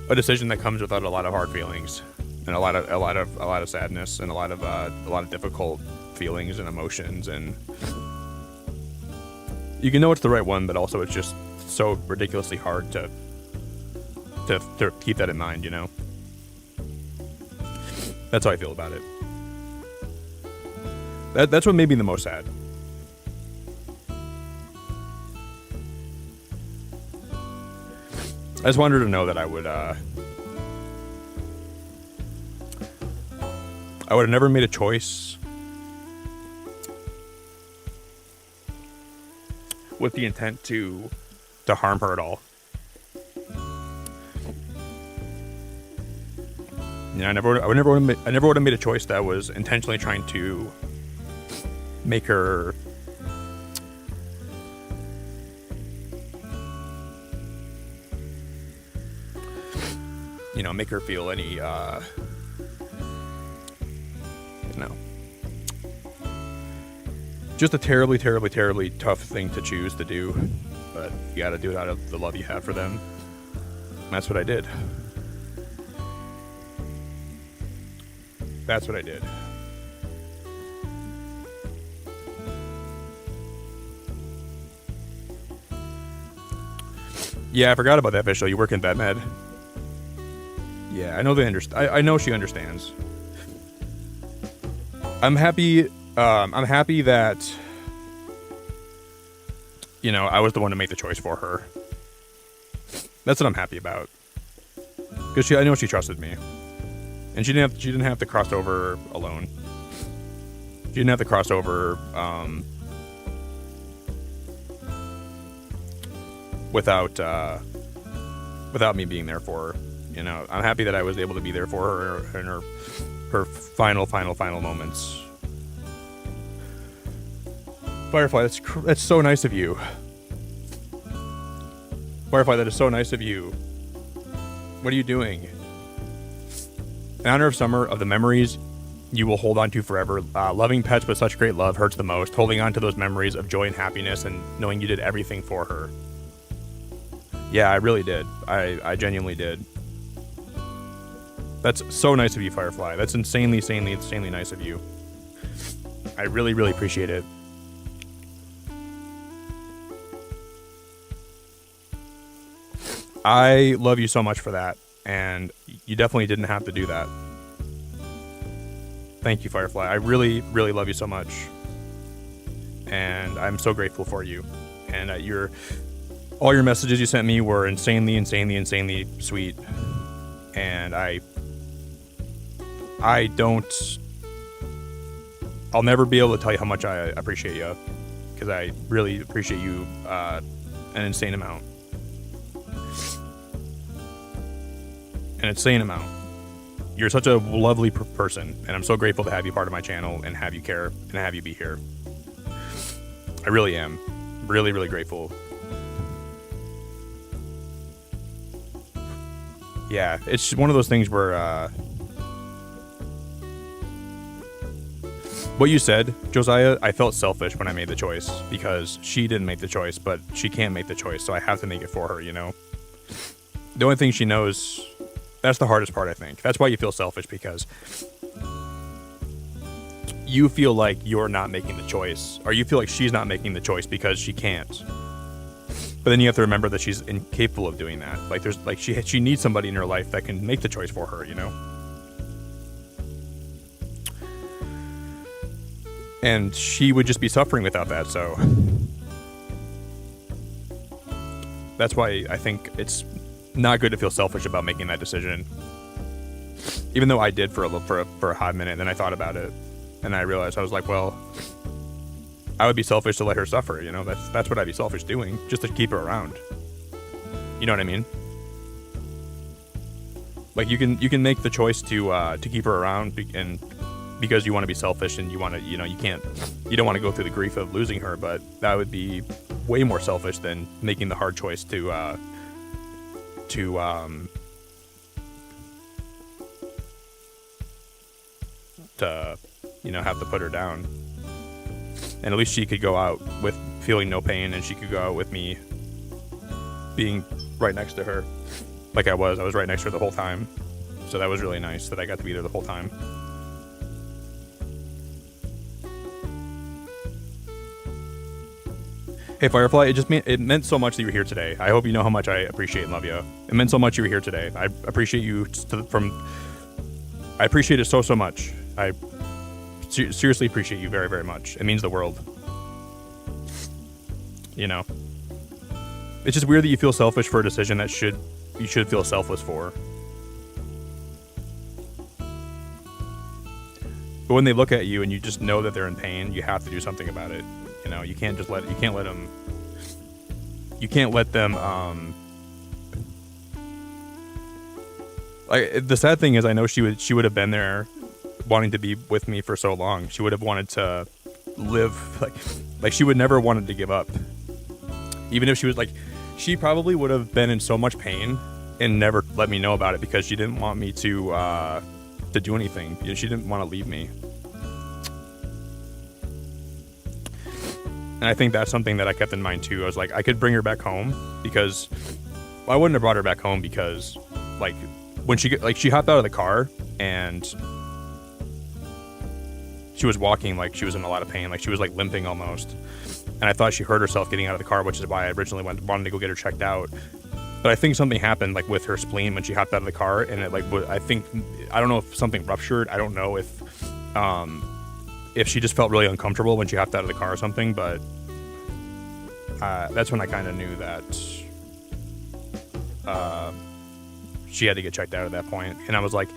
Speaker 1: a decision that comes without a lot of hard feelings and a lot of sadness and a lot of difficult feelings and emotions, and you can know it's the right one, but also it's just so ridiculously hard to keep that in mind, you know? That's how I feel about it. That's what made me the most sad. I just wanted her to know that I would have never made a choice with the intent to harm her at all. You know, I never would have made a choice that was intentionally trying to make her make her feel any just a terribly, terribly, terribly tough thing to choose to do, but you gotta do it out of the love you have for them. And that's what I did. That's what I did. Yeah, I forgot about that, Vishal. You work in vet med. Yeah, I know they understand. I know she understands. I'm happy. I'm happy that I was the one to make the choice for her. That's what I'm happy about. Because I know she trusted me. And she didn't have to cross over alone. She didn't have to cross over without me being there for her. I'm happy that I was able to be there for her in her final moments. Firefly, that's so nice of you. Firefly, that is so nice of you. What are you doing? In honor of summer, of the memories you will hold on to forever, loving pets with such great love hurts the most. Holding on to those memories of joy and happiness and knowing you did everything for her. Yeah, I really did. I genuinely did. That's so nice of you, Firefly. That's insanely nice of you. I really, really appreciate it. I love you so much for that, and you definitely didn't have to do that. Thank you, Firefly. I really, really love you so much, and I'm so grateful for you. And all your messages you sent me were insanely sweet, and I'll never be able to tell you how much I appreciate you, because I really appreciate you an insane amount. An insane amount. You're such a lovely person, and I'm so grateful to have you part of my channel and have you care and have you be here. I really am. Really, really grateful. Yeah, it's one of those things where, what you said, Josiah, I felt selfish when I made the choice because she didn't make the choice, but she can't make the choice, so I have to make it for her, you know? The only thing she knows, that's the hardest part, I think. That's why you feel selfish, because you feel like you're not making the choice, or you feel like she's not making the choice because she can't. But then you have to remember that she's incapable of doing that. Like, there's like she needs somebody in her life that can make the choice for her, you know? And she would just be suffering without that, so that's why I think it's not good to feel selfish about making that decision. Even though I did for a hot minute, and then I thought about it, and I realized, I was like, well, I would be selfish to let her suffer, you know? That's what I'd be selfish doing, just to keep her around. You know what I mean? Like, you can make the choice to keep her around, and because you want to be selfish and you want to, you know, you don't want to go through the grief of losing her, but that would be way more selfish than making the hard choice to you know, have to put her down. And at least she could go out with feeling no pain, and she could go out with me being right next to her. Like I was right next to her the whole time. So that was really nice that I got to be there the whole time. Hey Firefly, it meant so much that you were here today. I hope you know how much I appreciate and love you. It meant so much you were here today. I appreciate you I appreciate it so much. I seriously appreciate you very, very much. It means the world. You know, it's just weird that you feel selfish for a decision that you should feel selfless for. But when they look at you and you just know that they're in pain, you have to do something about it. You know, you can't let them, like, the sad thing is, I know she would have been there wanting to be with me for so long. She would have wanted to live, like she would never wanted to give up. Even if she was like, she probably would have been in so much pain and never let me know about it because she didn't want me to do anything. You know, she didn't want to leave me. And I think that's something that I kept in mind too. I was like, I could bring her back home because, well, I wouldn't have brought her back home because, like, when she hopped out of the car and she was walking like she was in a lot of pain, like she was like limping almost. And I thought she hurt herself getting out of the car, which is why I originally wanted to go get her checked out. But I think something happened like with her spleen when she hopped out of the car, and it I don't know if something ruptured. I don't know if she just felt really uncomfortable when she hopped out of the car or something, but that's when I kind of knew that she had to get checked out at that point. And I was like,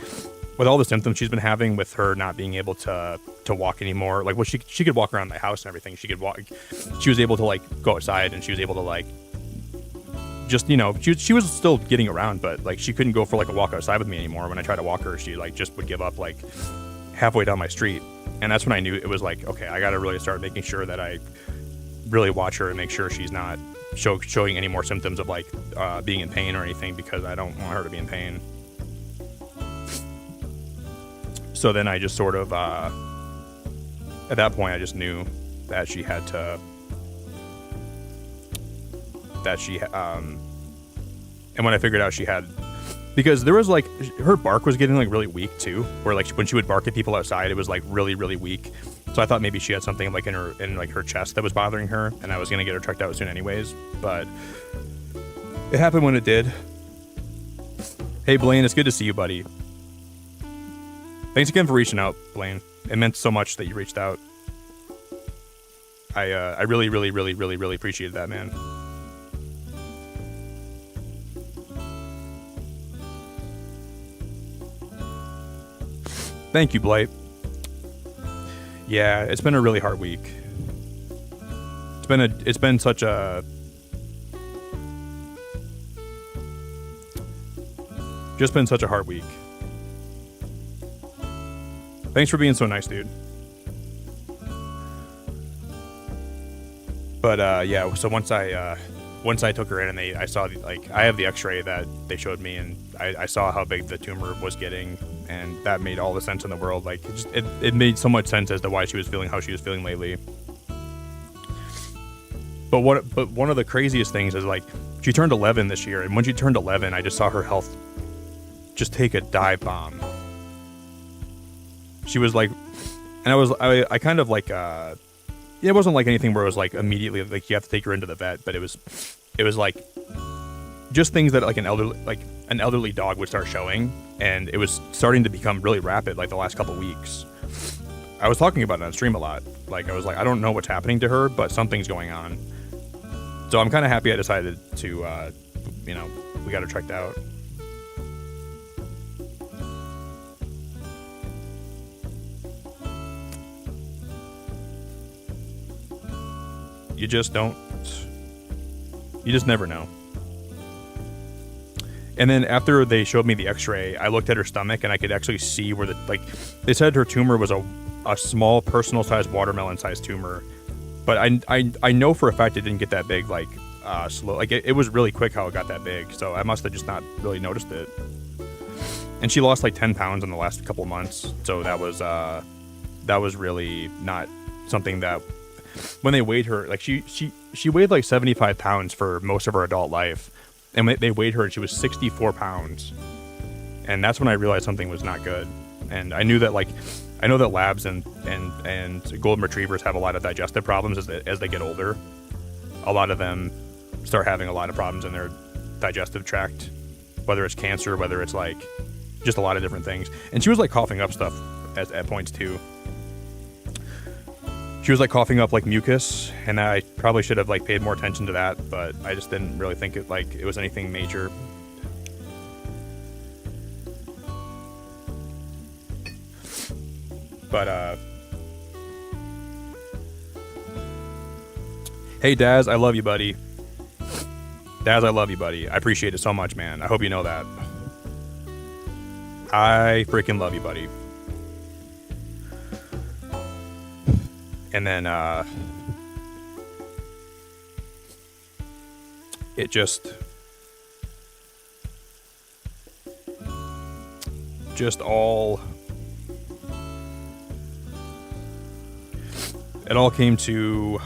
Speaker 1: with all the symptoms she's been having, with her not being able to walk anymore, like, well, she could walk around the house and everything. She could walk. She was able to like go outside, and she was able to like just, you know, she was still getting around, but like she couldn't go for like a walk outside with me anymore. When I tried to walk her, she like just would give up like halfway down my street. And that's when I knew it was like, okay, I got to really start making sure that I really watch her and make sure she's not showing any more symptoms of like being in pain or anything, because I don't want her to be in pain. So then I just sort of, at that point, I just knew that she had to, and when I figured out she had, because there was like, her bark was getting like really weak too, where like when she would bark at people outside, it was like really, really weak. So I thought maybe she had something like in her chest that was bothering her, and I was gonna get her checked out soon anyways, but it happened when it did. Hey Blaine, it's good to see you, buddy. Thanks again for reaching out, Blaine. It meant so much that you reached out. I really, really, really, really, really appreciated that, man. Thank you, Blight. Yeah, it's been a really hard week. It's been such a just been such a hard week. Thanks for being so nice, dude. But yeah, so once I took her in and I saw I have the X-ray that they showed me, and I saw how big the tumor was getting, and that made all the sense in the world. Like it made so much sense as to why she was feeling how she was feeling lately. But one of the craziest things is like she turned 11 this year, and when she turned 11, I just saw her health just take a dive bomb. She was like, and I kind of like it wasn't like anything where it was like immediately like you have to take her into the vet, but it was like just things that like an elderly dog would start showing, and it was starting to become really rapid like the last couple weeks. I was talking about it on stream a lot. Like I was like, I don't know what's happening to her, but something's going on. So I'm kind of happy I decided to we got her checked out. You just never know. And then after they showed me the X-ray, I looked at her stomach and I could actually see where they said her tumor was a small personal-sized watermelon-sized tumor, but I know for a fact it didn't get that big slow. Like it was really quick how it got that big, so I must have just not really noticed it. And she lost like 10 pounds in the last couple of months, so that was really not something that. When they weighed her, like she weighed like 75 pounds for most of her adult life, and they weighed her and she was 64 pounds, and that's when I realized something was not good. And I know that labs and golden retrievers have a lot of digestive problems as they get older. A lot of them start having a lot of problems in their digestive tract, whether it's cancer, whether it's like just a lot of different things. And she was like coughing up stuff at points too. She was like coughing up like mucus, and I probably should have like paid more attention to that, but I just didn't really think it was anything major. But hey Daz, I love you, buddy. Daz, I love you, buddy. I appreciate it so much, man. I hope you know that. I freaking love you, buddy. And then it just all came to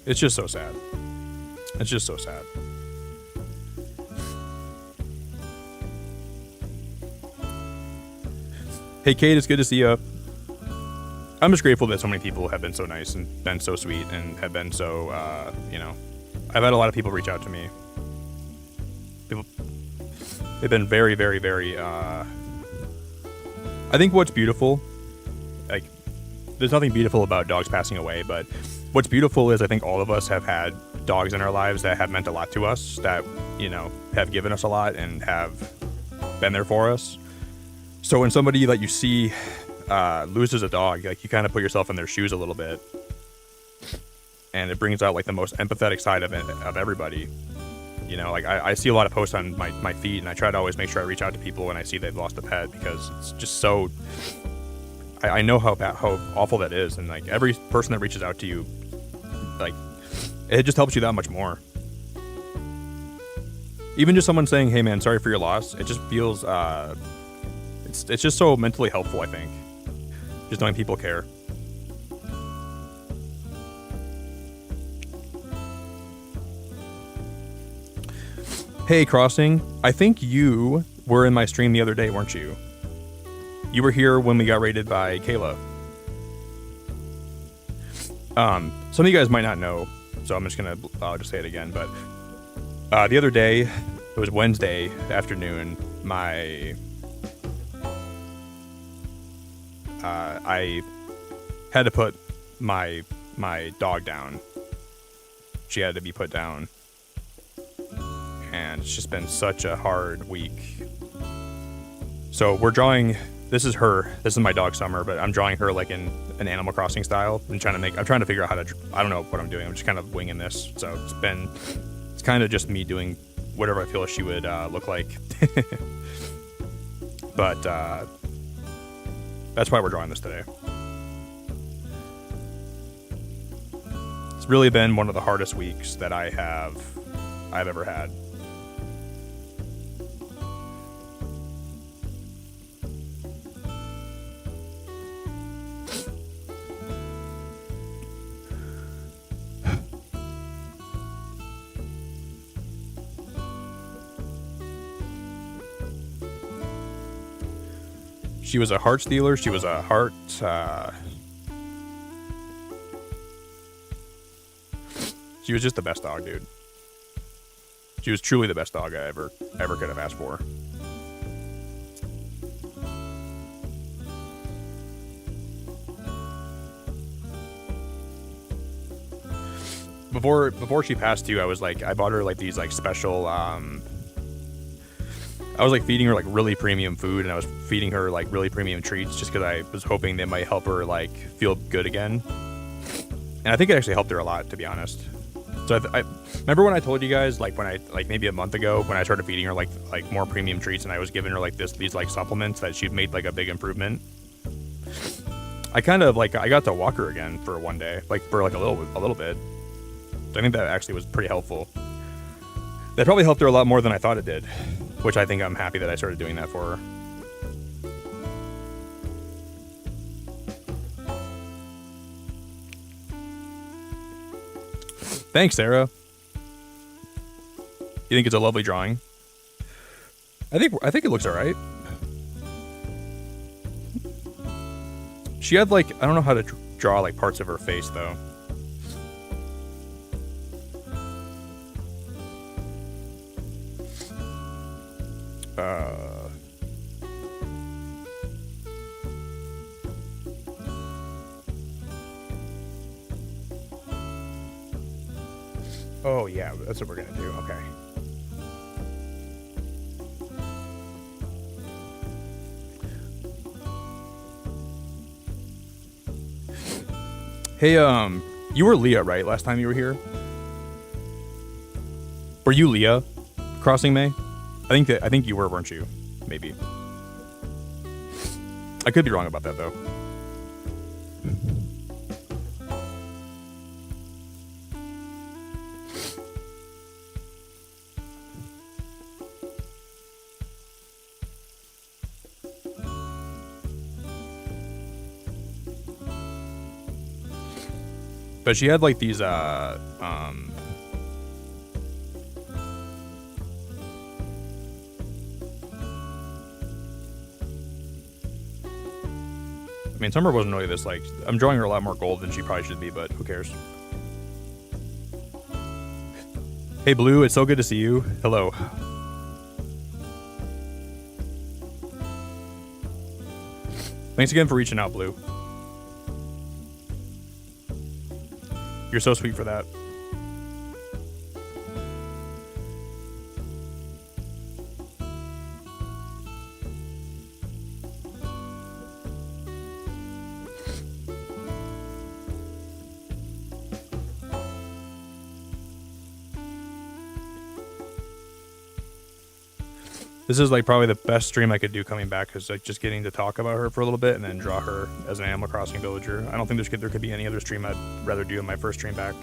Speaker 1: it's just so sad. It's just so sad. Hey Kate, it's good to see you. I'm just grateful that so many people have been so nice and been so sweet and have been so, I've had a lot of people reach out to me. They've been very, very, very, I think what's beautiful, like, there's nothing beautiful about dogs passing away, but what's beautiful is I think all of us have had dogs in our lives that have meant a lot to us, that, have given us a lot and have been there for us. So when somebody that you see loses a dog, like you kind of put yourself in their shoes a little bit, and it brings out like the most empathetic side of everybody. Like I see a lot of posts on my feed, and I try to always make sure I reach out to people when I see they've lost a pet, because it's just so. I know how awful that is, and like every person that reaches out to you, like it just helps you that much more. Even just someone saying, "Hey man, sorry for your loss," it just feels. It's just so mentally helpful, I think. Just knowing people care. Hey, Crossing. I think you were in my stream the other day, weren't you? You were here when we got raided by Kayla. Some of you guys might not know, so I'm just gonna I'll just say it again. But the other day, it was Wednesday afternoon. I had to put my dog down. She had to be put down. And it's just been such a hard week. So we're drawing, this is my dog Summer, but I'm drawing her like in an Animal Crossing style. I'm trying to figure out how to, I don't know what I'm doing. I'm just kind of winging this. So it's kind kind of just me doing whatever I feel she would look like. But that's why we're drawing this today. It's really been one of the hardest weeks that I've ever had. She was a heart stealer. She was a heart. She was just the best dog, dude. She was truly the best dog I ever could have asked for. Before she passed too, I bought her like these like special. I was like feeding her like really premium food, and I was feeding her like really premium treats just because I was hoping they might help her like feel good again. And I think it actually helped her a lot, to be honest. So I remember when I told you guys like when I like maybe a month ago when I started feeding her like more premium treats, and I was giving her like these like supplements that she'd made like a big improvement. I kind of like I got to walk her again for one day, like for like a little bit. So I think that actually was pretty helpful. That probably helped her a lot more than I thought it did, which I think I'm happy that I started doing that for her. Thanks, Sarah. You think it's a lovely drawing? I think it looks all right. She had like I don't know how to draw like parts of her face though. Oh yeah, that's what we're gonna do. Okay. Hey, you were Leah, right? Last time you were here. Were you Leah? Crossing May? I think you were, weren't you? Maybe. I could be wrong about that though. But she had like these I mean, Summer wasn't really this like I'm drawing her a lot more gold than she probably should be, but who cares? Hey Blue, it's so good to see you. Hello. Thanks again for reaching out, Blue. You're so sweet for that. This is like probably the best stream I could do coming back, is like just getting to talk about her for a little bit and then draw her as an Animal Crossing villager. I don't think there could be any other stream I'd rather do in my first stream back.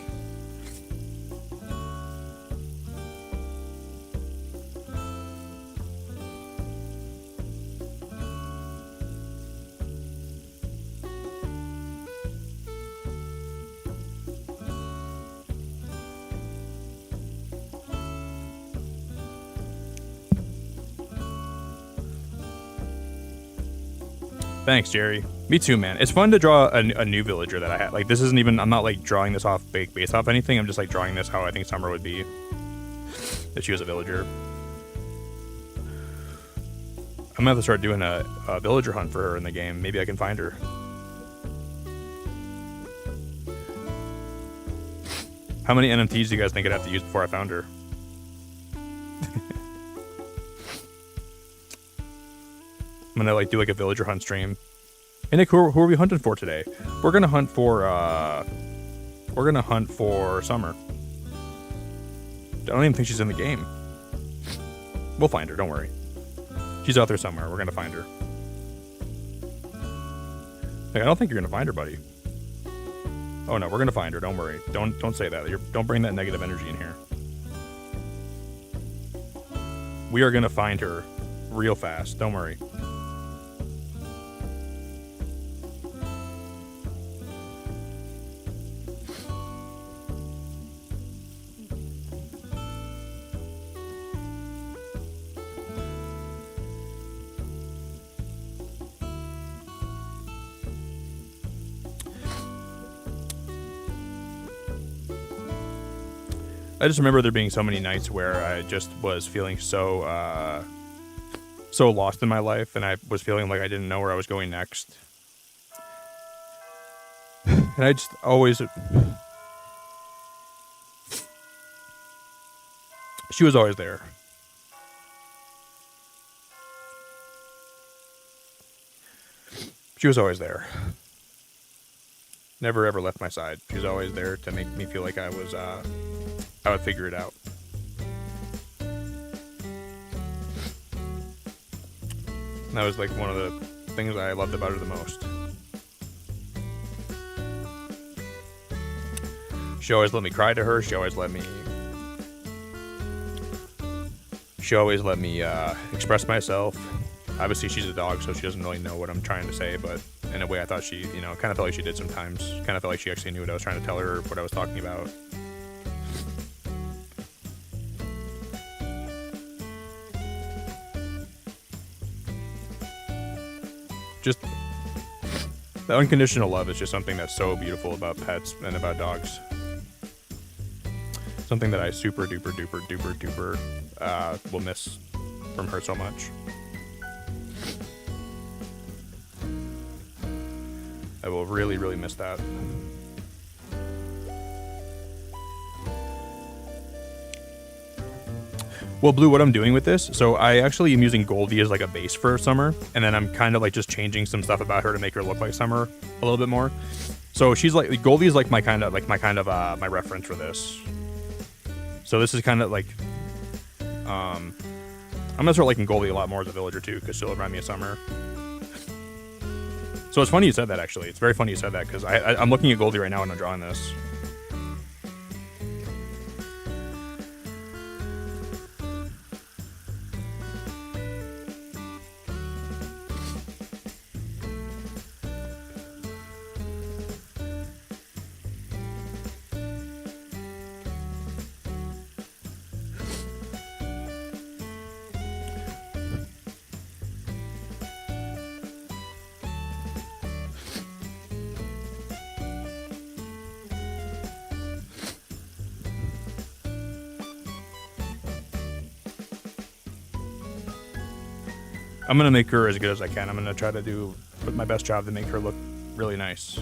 Speaker 1: Thanks, Jerry. Me too, man. It's fun to draw a new villager that I had. Like, this isn't even... I'm not, like, drawing this off based off anything. I'm just, like, drawing this how I think Summer would be if she was a villager. I'm gonna have to start doing a villager hunt for her in the game. Maybe I can find her. How many NMTs do you guys think I'd have to use before I found her? I'm gonna like do like a villager hunt stream. Hey Nick, who are we hunting for today? We're gonna hunt for Summer. don't even think she's in the game. We'll find her, don't worry. She's out there somewhere. We're gonna find her. Like, I don't think you're gonna find her, buddy. Oh no, we're gonna find her. Don't worry. Don't say that. Don't bring that negative energy in here. We are gonna find her real fast. Don't worry. I just remember there being so many nights where I just was feeling so so lost in my life, and I was feeling like I didn't know where I was going next. And I just always... She was always there. She was always there. Never ever left my side. She was always there to make me feel like I was... I would figure it out. And that was like one of the things I loved about her the most. She always let me cry to her. She always let me express myself. Obviously, she's a dog, so she doesn't really know what I'm trying to say, but in a way I thought she, kind of felt like she did sometimes. Kind of felt like she actually knew what I was trying to tell her, what I was talking about. Just the unconditional love is just something that's so beautiful about pets and about dogs. Something that I super duper duper duper duper will miss from her so much. I will really, really miss that. Well, Blue, what I'm doing with this, so I actually am using Goldie as like a base for Summer, and then I'm kind of like just changing some stuff about her to make her look like Summer a little bit more. So she's like, Goldie is like my reference for this. So this is kind of like, I'm gonna start liking Goldie a lot more as a villager too, because she'll remind me of Summer. So it's funny you said that, actually. It's very funny you said that, because I'm looking at Goldie right now and I'm drawing this. I'm going to make her as good as I can. I'm going to try to do my best job to make her look really nice.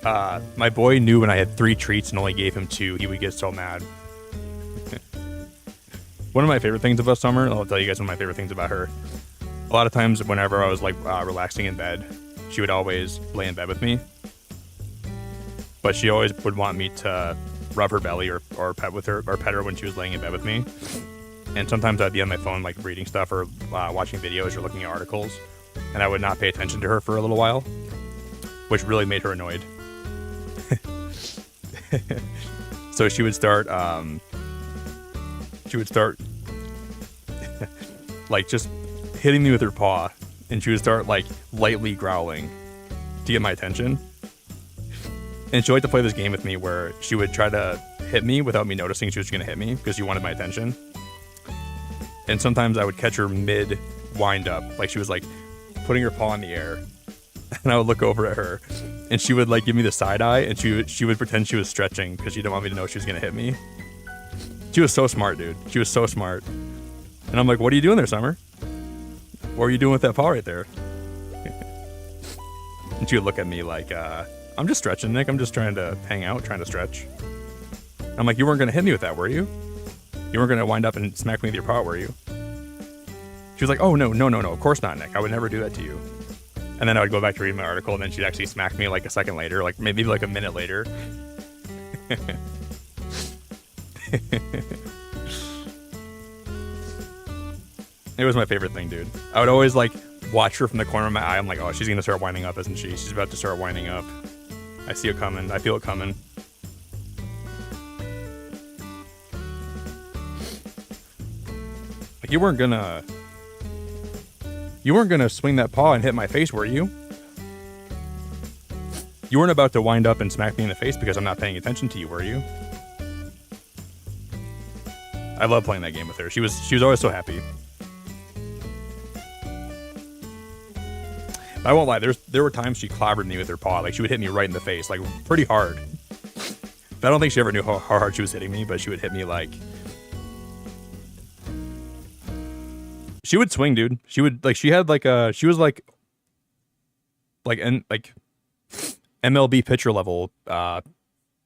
Speaker 1: My boy knew when I had 3 treats and only gave him 2, he would get so mad. One of my favorite things about Summer, I'll tell you guys one of my favorite things about her. A lot of times whenever I was like relaxing in bed, she would always lay in bed with me. But she always would want me to rub her belly or pet with her or pet her when she was laying in bed with me. And sometimes I'd be on my phone like reading stuff or watching videos or looking at articles, and I would not pay attention to her for a little while, which really made her annoyed. So she would start like just hitting me with her paw, and she would start like lightly growling to get my attention. And she liked to play this game with me where she would try to hit me without me noticing she was going to hit me because she wanted my attention. And sometimes I would catch her mid wind up, like she was like putting her paw in the air, and I would look over at her, and she would like give me the side eye, and she would pretend she was stretching because she didn't want me to know she was going to hit me. She was so smart, dude. She was so smart. And I'm like, what are you doing there, Summer? What are you doing with that paw right there? And she would look at me like, I'm just stretching, Nick. I'm just trying to hang out, trying to stretch. I'm like, you weren't going to hit me with that, were you? You weren't going to wind up and smack me with your paw, were you? She was like, oh, no. Of course not, Nick. I would never do that to you. And then I would go back to read my article, and then she'd actually smack me like a second later, like maybe like a minute later. It was my favorite thing, dude. I would always like watch her from the corner of my eye. I'm like, oh, she's gonna start winding up, isn't she? She's about to start winding up. I see it coming. I feel it coming. Like you weren't gonna swing that paw and hit my face, were you? You weren't about to wind up and smack me in the face because I'm not paying attention to you, were you? I love playing that game with her. She was always so happy. I won't lie, there were times she clobbered me with her paw. Like, she would hit me right in the face, like, pretty hard. I don't think she ever knew how hard she was hitting me, but she would hit me, like... She would swing, dude. She would, like, she had, like, she was, like MLB pitcher level,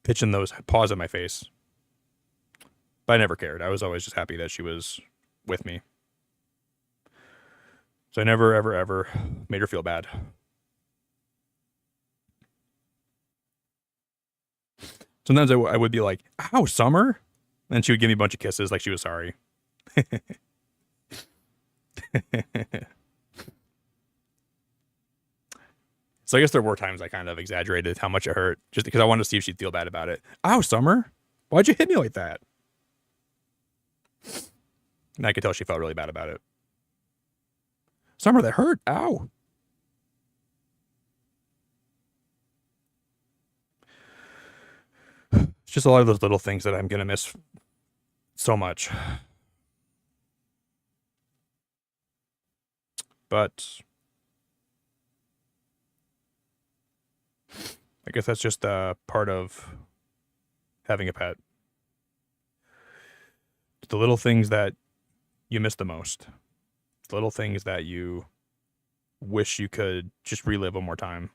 Speaker 1: pitching those paws at my face. But I never cared. I was always just happy that she was with me. So I never, ever, ever made her feel bad. Sometimes I would be like, ow, Summer? And she would give me a bunch of kisses like she was sorry. So I guess there were times I kind of exaggerated how much it hurt, just because I wanted to see if she'd feel bad about it. Ow, Summer? Why'd you hit me like that? And I could tell she felt really bad about it. Summer, that hurt. Ow. It's just a lot of those little things that I'm going to miss so much. But I guess that's just part of having a pet. The little things that you miss the most. The little things that you wish you could just relive one more time.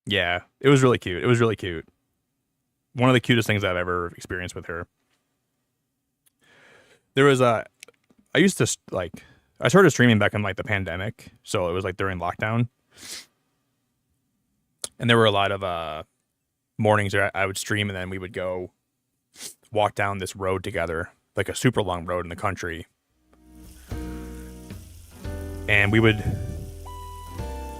Speaker 1: Yeah, it was really cute. It was really cute. One of the cutest things I've ever experienced with her. There was I used to, like, I started streaming back in, like, the pandemic. So it was, like, during lockdown. And there were a lot of mornings where I would stream, and then we would go walk down this road together, like a super long road in the country. And we would,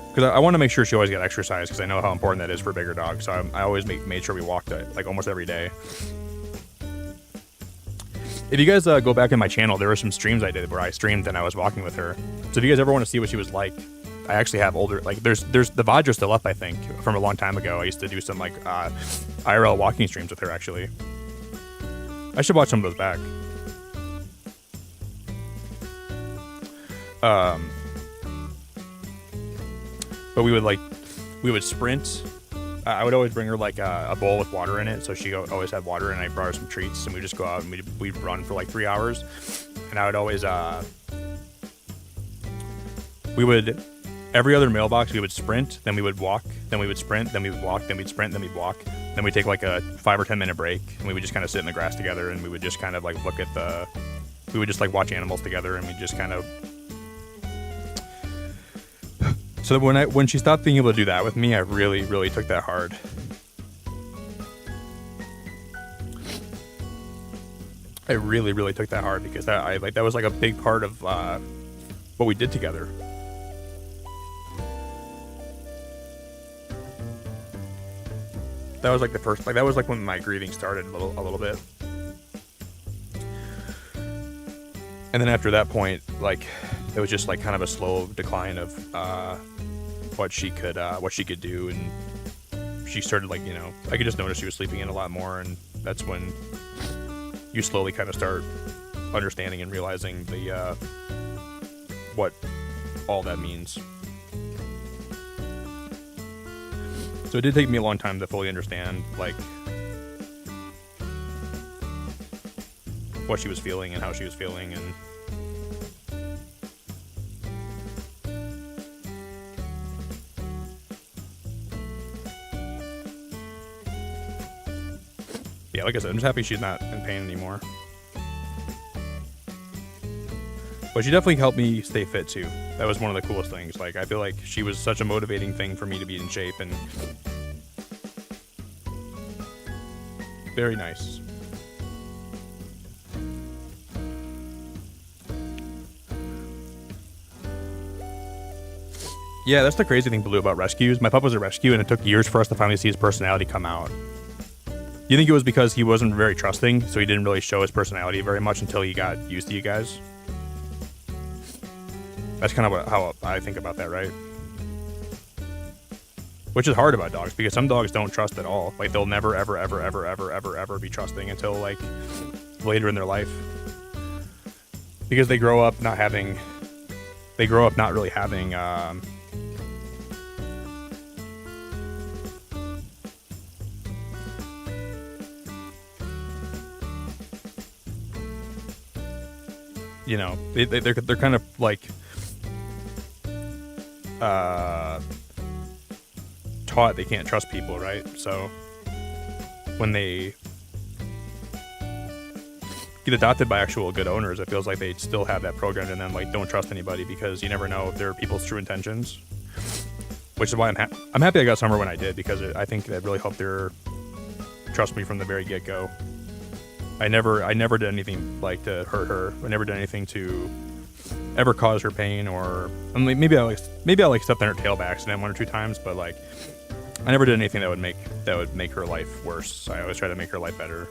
Speaker 1: because I want to make sure she always got exercise, because I know how important that is for bigger dogs. So I always made sure we walked like almost every day. If you guys go back in my channel, there were some streams I did where I streamed and I was walking with her. So if you guys ever want to see what she was like, I actually have older, like, there's the VODs are still up, I think, from a long time ago. I used to do some, like, IRL walking streams with her, actually. I should watch some of those back. But we would sprint. I would always bring her, like, a bowl with water in it, so she always had water, and I brought her some treats, and we'd just go out and we'd run for, like, 3 hours. And I would always, every other mailbox, we would sprint, then we would walk, then we would sprint, then we would walk, then we'd sprint, then we'd walk. Then we'd take like a 5 or 10 minute break, and we would just kind of sit in the grass together, and we would just kind of like look at we would just like watch animals together, and we just kind of. So when she stopped being able to do that with me, I really, really took that hard. I really, really took that hard, because that was like a big part of what we did together. That was like the first, like, that was like when my grieving started a little bit. And then after that point, like, it was just like kind of a slow decline of what she could do, and she started, like, you know, I could just notice she was sleeping in a lot more, and that's when you slowly kind of start understanding and realizing the what all that means. So it did take me a long time to fully understand, like, what she was feeling and how she was feeling, and yeah, like I said, I'm just happy she's not in pain anymore. But she definitely helped me stay fit too. That was one of the coolest things. Like, I feel like she was such a motivating thing for me to be in shape, and very nice. Yeah, that's the crazy thing, Blue, about rescues. My pup was a rescue, and it took years for us to finally see his personality come out. You think it was because he wasn't very trusting, so he didn't really show his personality very much until he got used to you guys? That's kind of how I think about that, right? Which is hard about dogs, because some dogs don't trust at all. Like, they'll never, ever, ever, ever, ever, ever, ever be trusting until, like, later in their life. Because they grow up not having... They grow up not really having... you know, they're kind of like taught they can't trust people, right? So when they get adopted by actual good owners, it feels like they still have that programmed in them, like, don't trust anybody, because you never know if they're people's true intentions. Which is why I'm happy I got Summer when I did, because I think that really helped her trust me from the very get-go. I never did anything like to hurt her. I never did anything to ever cause her pain, or I mean, maybe I stepped on her tail by accident 1 or 2 times, but like I never did anything that would make her life worse. I always try to make her life better.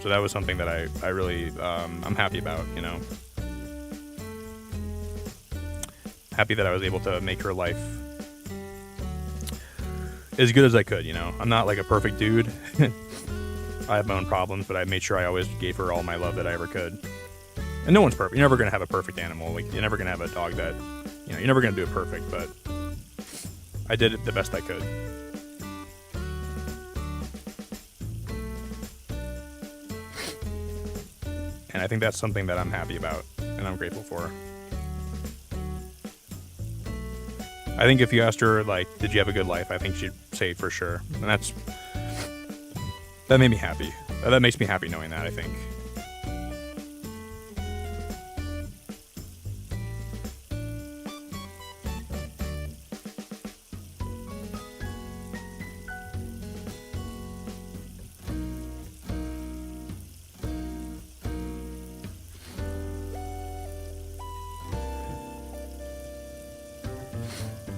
Speaker 1: So that was something that I really I'm happy about, you know. Happy that I was able to make her life as good as I could, you know. I'm not like a perfect dude. I have my own problems, but I made sure I always gave her all my love that I ever could. And no one's perfect. You're never going to have a perfect animal. Like, you're never going to have a dog that, you know, you're never going to do it perfect, but I did it the best I could. And I think that's something that I'm happy about and I'm grateful for. I think if you asked her, like, did you have a good life, I think she'd say for sure. And that made me happy. That makes me happy knowing that, I think.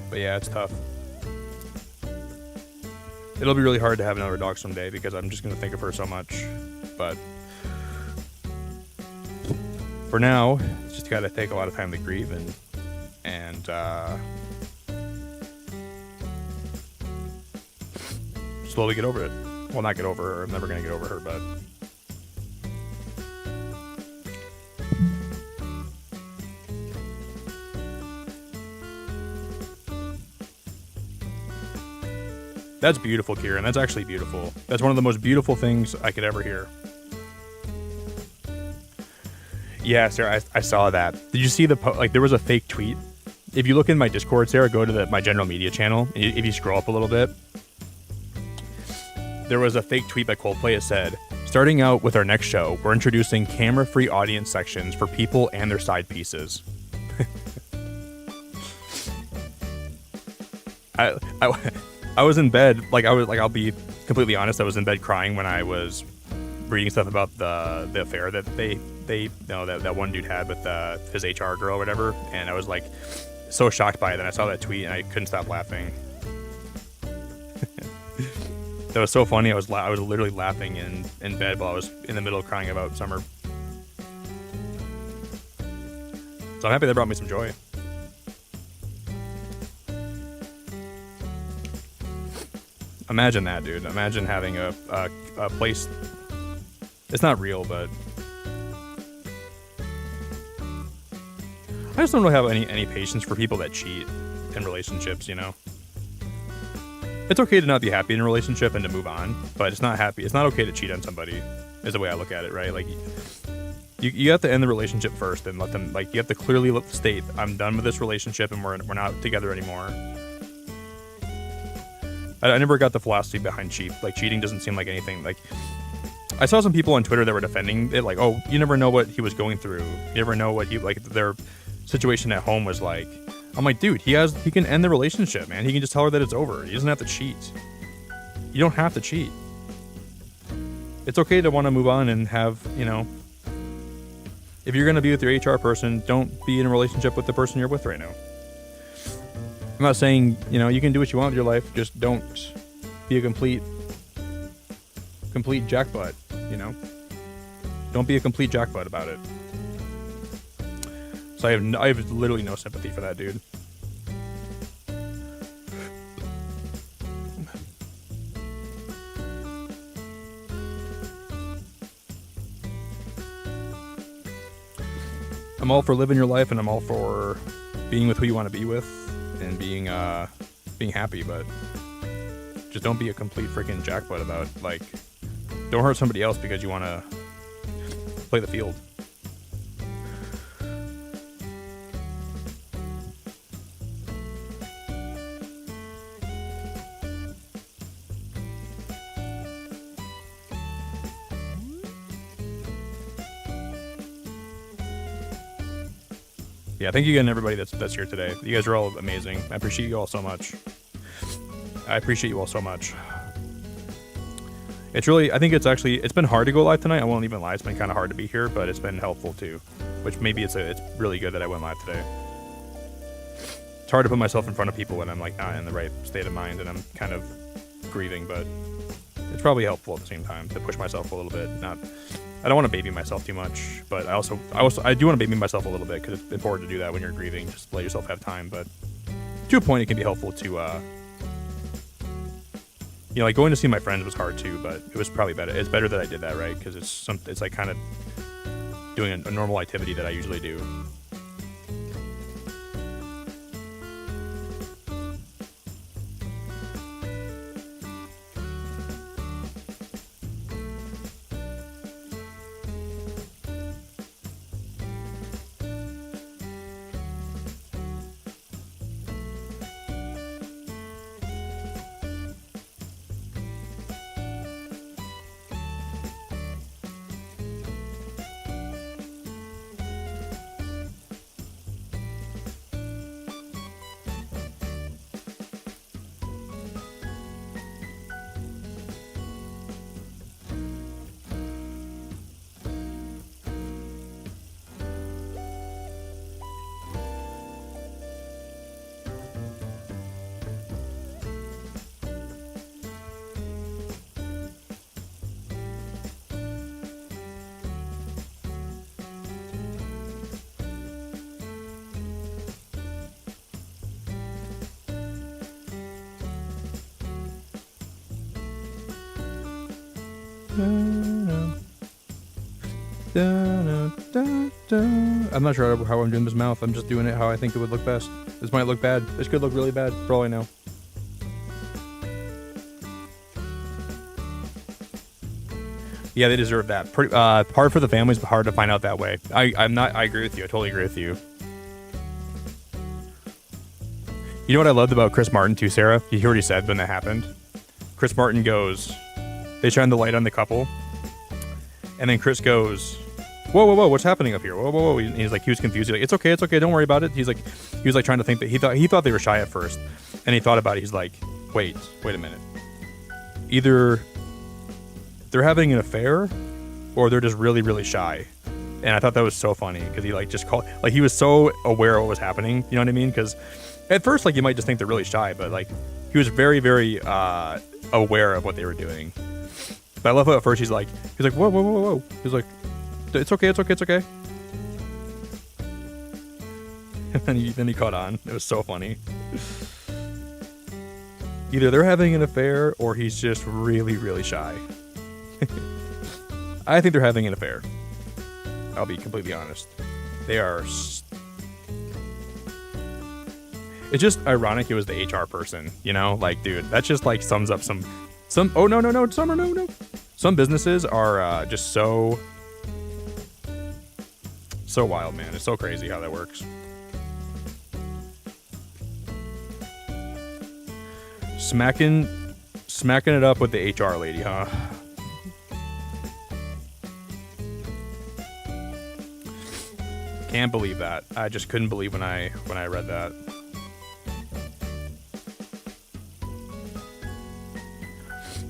Speaker 1: But yeah, it's tough. It'll be really hard to have another dog someday because I'm just going to think of her so much. But for now, it's just got to take a lot of time to grieve and slowly get over it. Well, not get over her. I'm never going to get over her, but that's beautiful, Kieran. That's actually beautiful. That's one of the most beautiful things I could ever hear. Yeah, Sarah, I saw that. Did you see there was a fake tweet? If you look in my Discord, Sarah, go to my general media channel. If you scroll up a little bit, there was a fake tweet by Coldplay. It said, starting out with our next show, we're introducing camera-free audience sections for people and their side pieces. I was in bed, I'll be completely honest, I was in bed crying when I was reading stuff about the affair that that one dude had with his HR girl or whatever, and I was like so shocked by it, and I saw that tweet and I couldn't stop laughing. That was so funny. I was literally laughing in bed while I was in the middle of crying about Summer. So I'm happy that brought me some joy. Imagine that, dude. Imagine having a place. It's not real, but I just don't really have any patience for people that cheat in relationships, you know? It's okay to not be happy in a relationship and to move on, but it's not okay to cheat on somebody, is the way I look at it, right? Like, you have to end the relationship first and let them, like, you have to clearly state, I'm done with this relationship and we're not together anymore. I never got the philosophy behind cheating doesn't seem like anything, like, I saw some people on Twitter that were defending it, like, oh, you never know what he was going through. You never know what their situation at home was like. I'm like, dude, he can end the relationship, man. He can just tell her that it's over. He doesn't have to cheat. You don't have to cheat. It's okay to want to move on and have, if you're going to be with your HR person, don't be in a relationship with the person you're with right now. I'm not saying, you can do what you want with your life. Just don't be a complete jackbutt, Don't be a complete jackbutt about it. So I have literally no sympathy for that dude. I'm all for living your life, and I'm all for being with who you want to be with and being happy, but just don't be a complete freaking jackbutt about, like, don't hurt somebody else because you want to play the field. Yeah, thank you again, everybody that's here today. You guys are all amazing. I appreciate you all so much. It's really, I think it's been hard to go live tonight. I won't even lie. It's been kind of hard to be here, but it's been helpful too. Which maybe it's really good that I went live today. It's hard to put myself in front of people when I'm like not in the right state of mind and I'm kind of grieving, but it's probably helpful at the same time to push myself a little bit. I don't want to baby myself too much, but I do want to baby myself a little bit because it's important to do that when you're grieving. Just let yourself have time, but to a point, it can be helpful to, like going to see my friends was hard too, but it was probably better. It's better that I did that, right? Because it's like kind of doing a normal activity that I usually do. I'm not sure how I'm doing this mouth. I'm just doing it how I think it would look best. This might look bad. This could look really bad, for all I know. Yeah, they deserve that. Hard for the families, but hard to find out that way. I agree with you. I totally agree with you. You know what I loved about Chris Martin too, Sarah? He already said when that happened. Chris Martin goes, they shine the light on the couple, and then Chris goes, whoa, whoa, whoa, what's happening up here? Whoa, whoa, whoa. He's like, he was confused. He's like, it's okay, don't worry about it. He was like trying to think that he thought they were shy at first, and he thought about it. He's like, wait a minute. Either they're having an affair, or they're just really, really shy. And I thought that was so funny because he like just called, like he was so aware of what was happening. You know what I mean? Because at first, like you might just think they're really shy, but like he was very, very aware of what they were doing. But I love how at first he's like, whoa, whoa, whoa, whoa. He's like, it's okay. And then he caught on. It was so funny. Either they're having an affair or he's just really, really shy. I think they're having an affair. I'll be completely honest. They are. It's just ironic it was the HR person, you know? Like, dude, that just like sums up some. Oh, no, Summer, no. Some businesses are just so wild, man. It's so crazy how that works. Smacking it up with the HR lady, huh? Can't believe that. I just couldn't believe when I read that.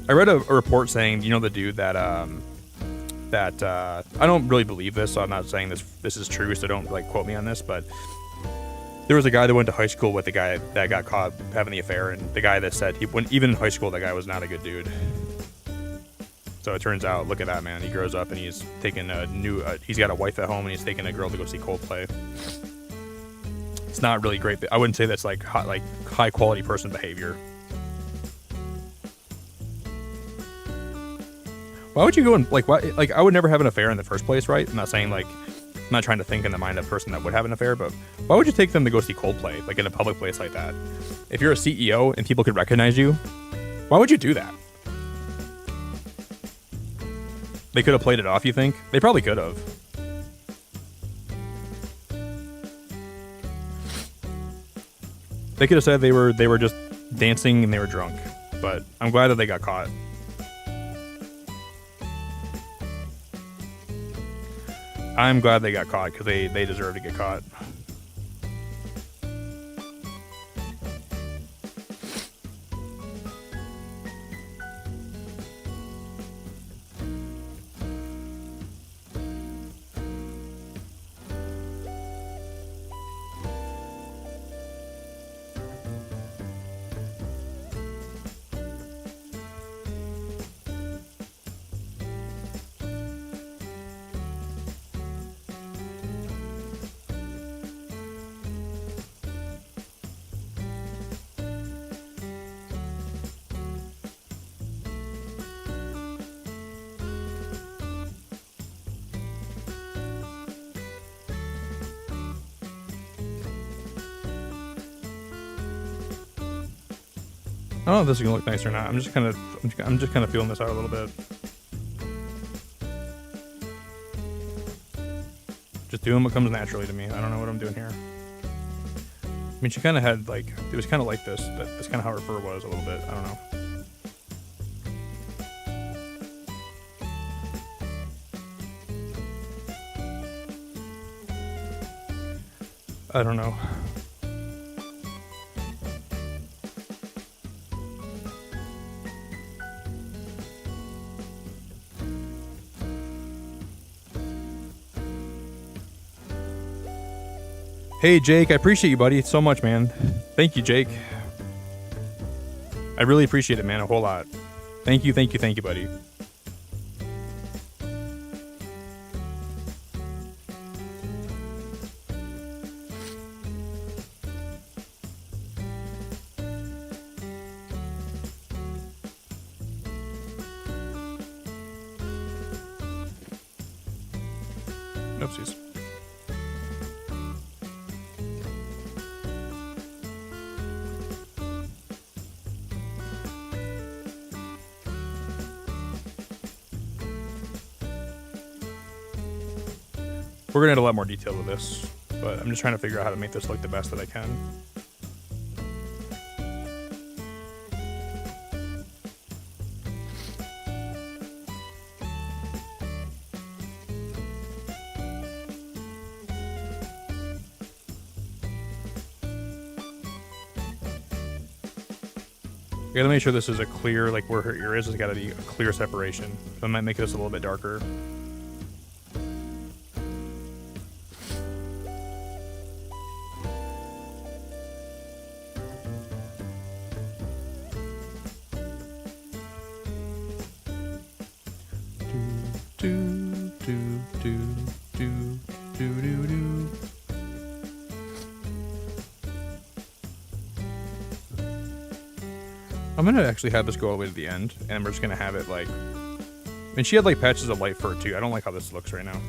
Speaker 1: I read a report saying, you know, the dude that I don't really believe this, so I'm not saying this is true, so don't like quote me on this, but there was a guy that went to high school with the guy that got caught having the affair, and the guy that said even in high school that guy was not a good dude. So it turns out, look at that, man. He grows up and he's taking he's got a wife at home and he's taking a girl to go see Coldplay. It's not really great. I wouldn't say that's like high quality person behavior. Why would you go and why, I would never have an affair in the first place, right? I'm not saying I'm not trying to think in the mind of a person that would have an affair, but why would you take them to go see Coldplay, like in a public place like that? If you're a CEO and people could recognize you, why would you do that? They could have played it off, you think? They probably could have. They could have said they were just dancing and they were drunk, but I'm glad that they got caught. I'm glad they got caught because they deserve to get caught. I don't know if this is gonna look nice or not. I'm just kind of feeling this out a little bit. Just doing what comes naturally to me. I don't know what I'm doing here. I mean, she kind of had it was kind of like this. That's kind of how her fur was a little bit. I don't know. I don't know. Hey, Jake, I appreciate you, buddy, so much, man. Thank you, Jake. I really appreciate it, man, a whole lot. Thank you, buddy. Oopsies. We're gonna add a lot more detail to this, but I'm just trying to figure out how to make this look the best that I can. I gotta make sure this is a clear, like where her ear is, it's gotta be a clear separation. So I might make this a little bit darker. I'm gonna actually have this go all the way to the end, and we're just gonna have it like... I mean, she had like patches of light fur too. I don't like how this looks right now.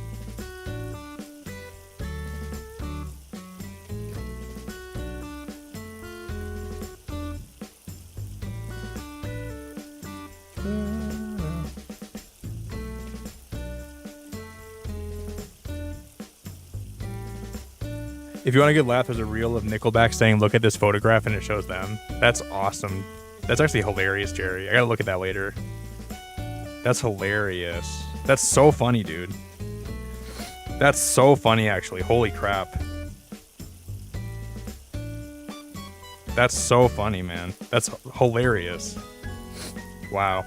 Speaker 1: If you want a good laugh, there's a reel of Nickelback saying, "Look at this photograph," and it shows them. That's awesome. That's actually hilarious, Jerry. I gotta look at that later. That's hilarious. That's so funny, dude. That's so funny, actually. Holy crap. That's so funny, man. That's hilarious. Wow.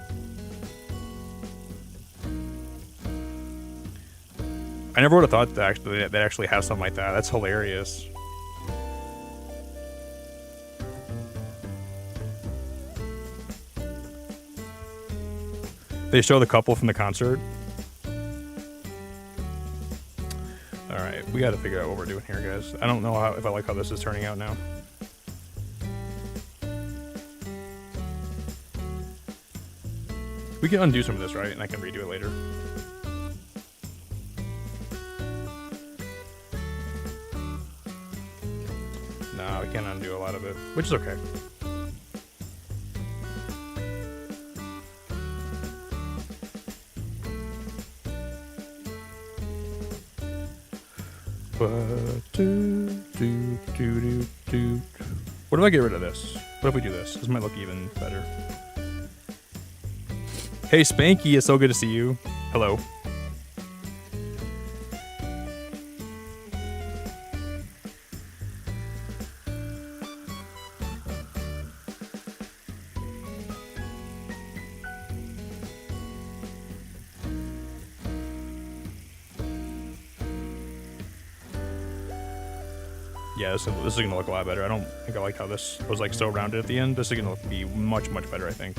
Speaker 1: I never would have thought that actually has something like that. That's hilarious. They show the couple from the concert. All right, we got to figure out what we're doing here, guys. I don't know if I like how this is turning out now. We can undo some of this, right? And I can redo it later. No, we can't undo a lot of it, which is okay. What if I get rid of this? What if we do this? This might look even better. Hey, Spanky, it's so good to see you. Hello. Yeah, this is gonna look a lot better. I don't think I like how this was like so rounded at the end. This is gonna be much, much better, I think.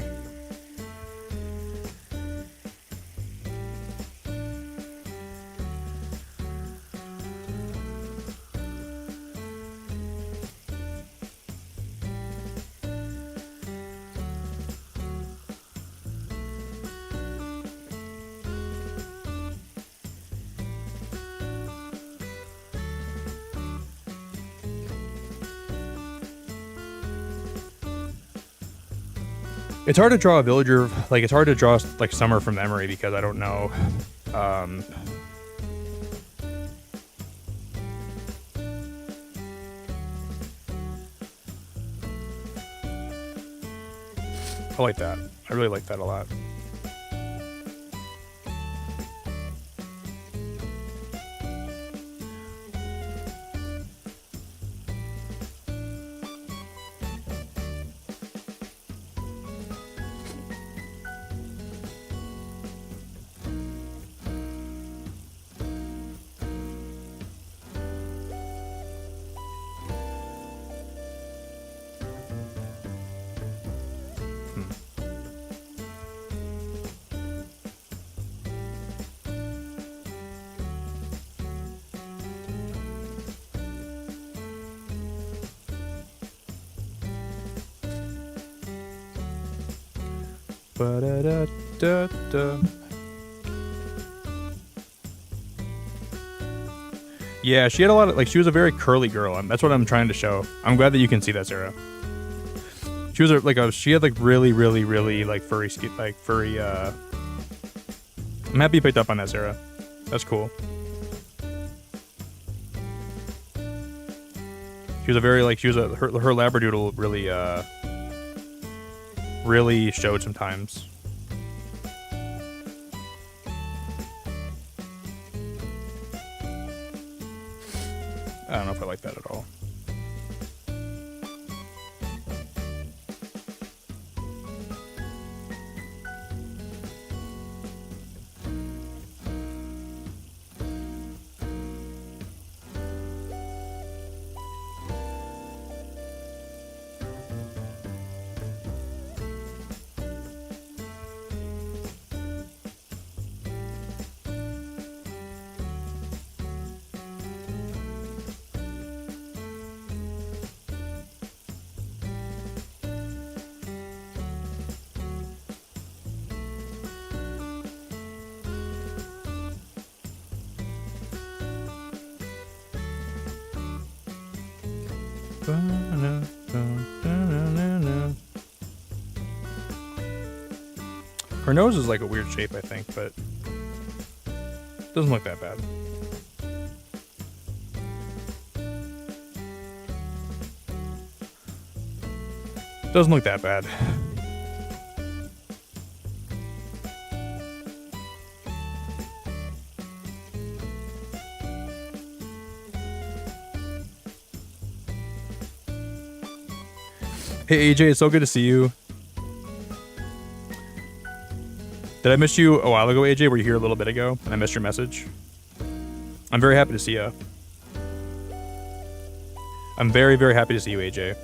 Speaker 1: It's hard to draw a villager, like it's hard to draw like summer from memory because I don't know. I like that. I really like that a lot. Ba-da-da-da-da. Yeah, she had a lot of, like, she was a very curly girl. That's what I'm trying to show. I'm glad that you can see that, Sarah. She was she had like really, really, really like furry, I'm happy you picked up on that, Sarah. That's cool. She was a very, like, her labradoodle really, really showed sometimes. I don't know if I like that at all. Her nose is like a weird shape, I think, but doesn't look that bad. Doesn't look that bad. Hey AJ, it's so good to see you. Did I miss you a while ago, AJ? Were you here a little bit ago and I missed your message? I'm very happy to see you. I'm very, very happy to see you, AJ.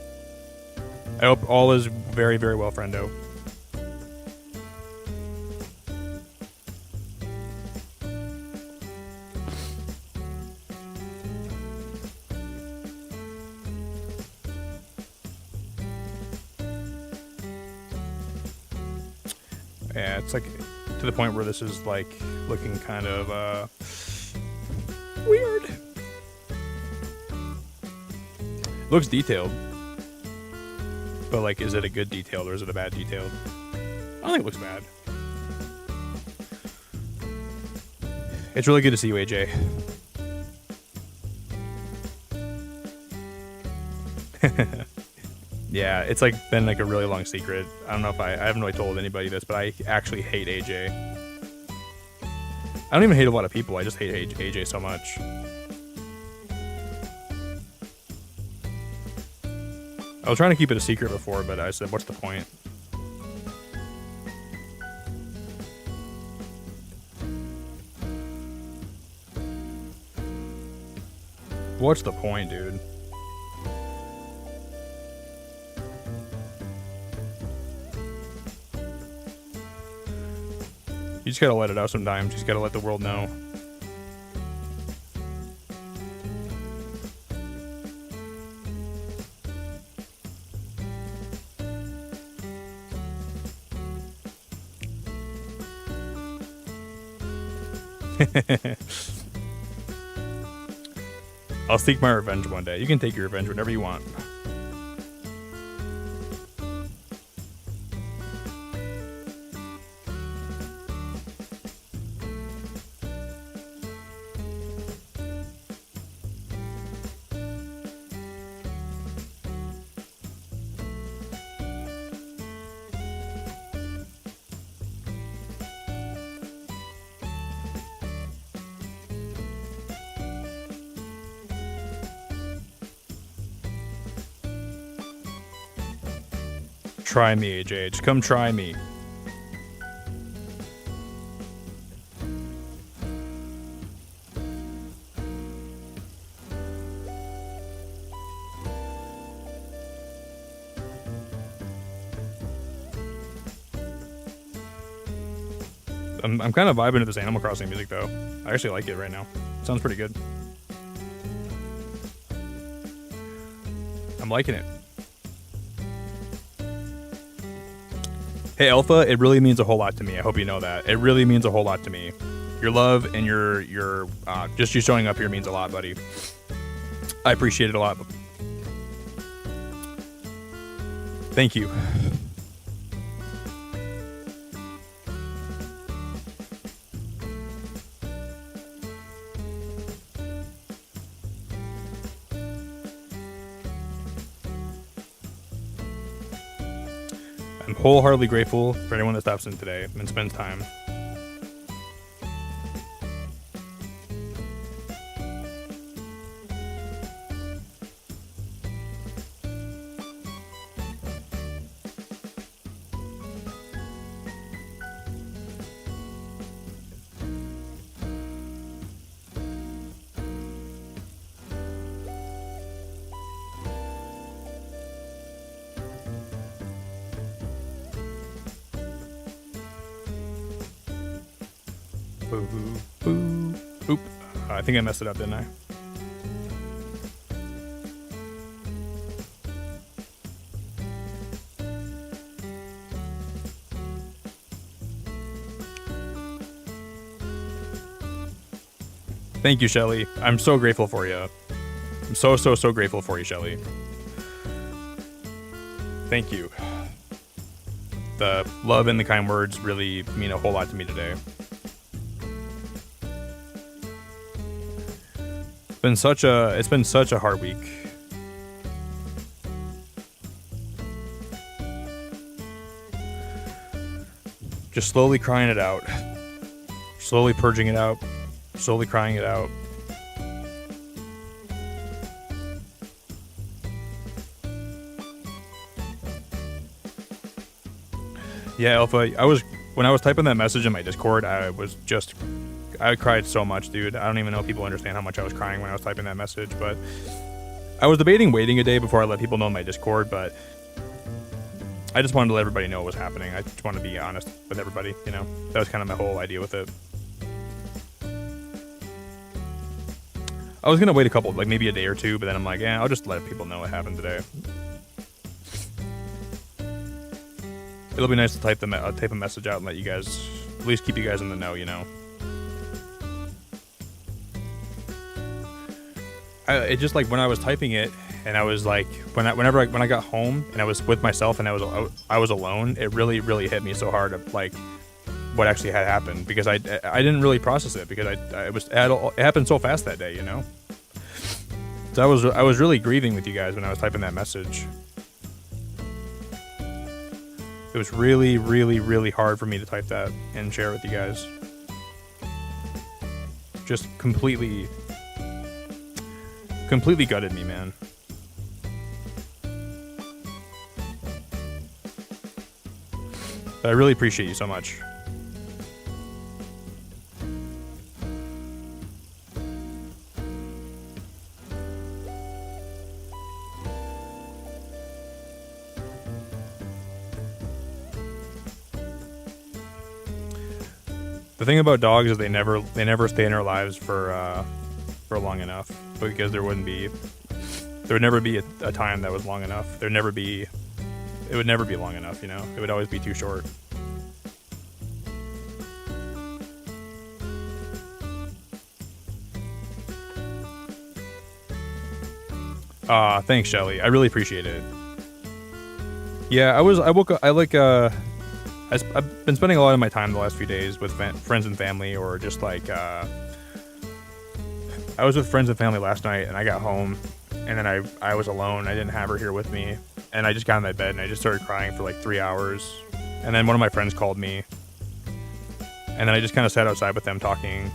Speaker 1: I hope all is very, very well, friendo. Yeah, it's like to the point where this is like looking kind of weird. It looks detailed. But like, is it a good detailed or is it a bad detailed? I don't think it looks bad. It's really good to see you, AJ. Yeah, it's like been like a really long secret. I don't know if I haven't really told anybody this, but I actually hate AJ. I don't even hate a lot of people. I just hate AJ so much. I was trying to keep it a secret before, but I said, what's the point? What's the point, dude? You just gotta let it out sometimes. You just gotta let the world know. I'll seek my revenge one day. You can take your revenge whenever you want. Try me, AJ. Just come try me. I'm kind of vibing to this Animal Crossing music though. I actually like it right now. It sounds pretty good. I'm liking it. Hey Alpha, it really means a whole lot to me. I hope you know that. It really means a whole lot to me. Your love and your just you showing up here means a lot, buddy. I appreciate it a lot. Thank you. I'm wholeheartedly grateful for anyone that stops in today and spends time. Oop. I think I messed it up, didn't I? Thank you, Shelly. I'm so grateful for you. I'm so grateful for you, Shelly. Thank you. The love and the kind words really mean a whole lot to me today. It's been such a hard week. Just slowly crying it out. Slowly purging it out. Slowly crying it out. Yeah, Alpha, when I was typing that message in my Discord, I cried so much, dude. I don't even know if people understand how much I was crying when I was typing that message, but I was debating waiting a day before I let people know in my Discord, but I just wanted to let everybody know what was happening. I just want to be honest with everybody, you know? That was kind of my whole idea with it. I was going to wait a couple, like maybe a day or two, but then I'm like, yeah, I'll just let people know what happened today. It'll be nice to type a message out and let you guys, at least keep you guys in the know, you know? It just like when I was typing it, and I was like, when I got home and I was with myself and I was alone, it really hit me so hard of like what actually had happened, because I didn't really process it, because it happened so fast that day, you know. So I was really grieving with you guys when I was typing that message. It was really hard for me to type that and share it with you guys. Just completely gutted me, man. But I really appreciate you so much. The thing about dogs is they never stay in our lives for long enough, because there would never be a time that was long enough. It would never be long enough, you know? It would always be too short. Thanks, Shelly. I really appreciate it. Yeah, I've been spending a lot of my time the last few days with friends and family, or just like, I was with friends and family last night, and I got home, and then I was alone. I didn't have her here with me, and I just got in my bed, and I just started crying for like 3 hours. And then one of my friends called me, and then I just kind of sat outside with them talking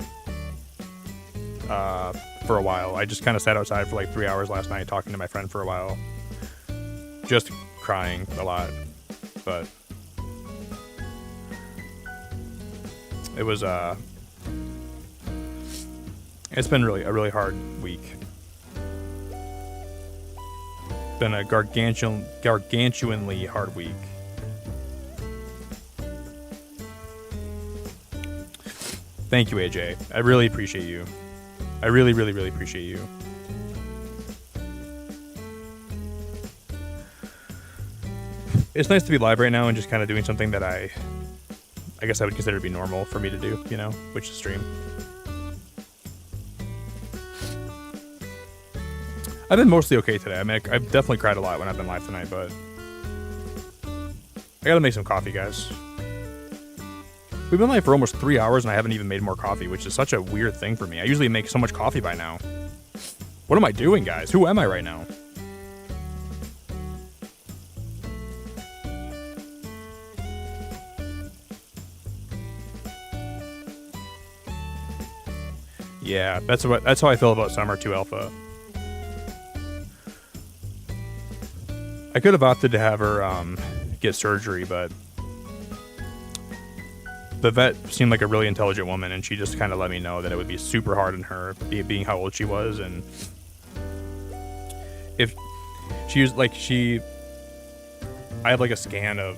Speaker 1: for a while. I just kind of sat outside for like 3 hours last night talking to my friend for a while. Just crying a lot. But it was, it's been a really hard week. Been a gargantuanly hard week. Thank you, AJ. I really appreciate you. I really appreciate you. It's nice to be live right now and just kind of doing something that I guess I would consider to be normal for me to do, you know, which is stream. I've been mostly okay today. I mean, I've definitely cried a lot when I've been live tonight, but I gotta make some coffee, guys. We've been live for almost 3 hours and I haven't even made more coffee, which is such a weird thing for me. I usually make so much coffee by now. What am I doing, guys? Who am I right now? Yeah, that's how I feel about Summer 2 Alpha. I could have opted to have her get surgery, but the vet seemed like a really intelligent woman, and she just kind of let me know that it would be super hard on her, being how old she was, and if she was like I have like a scan of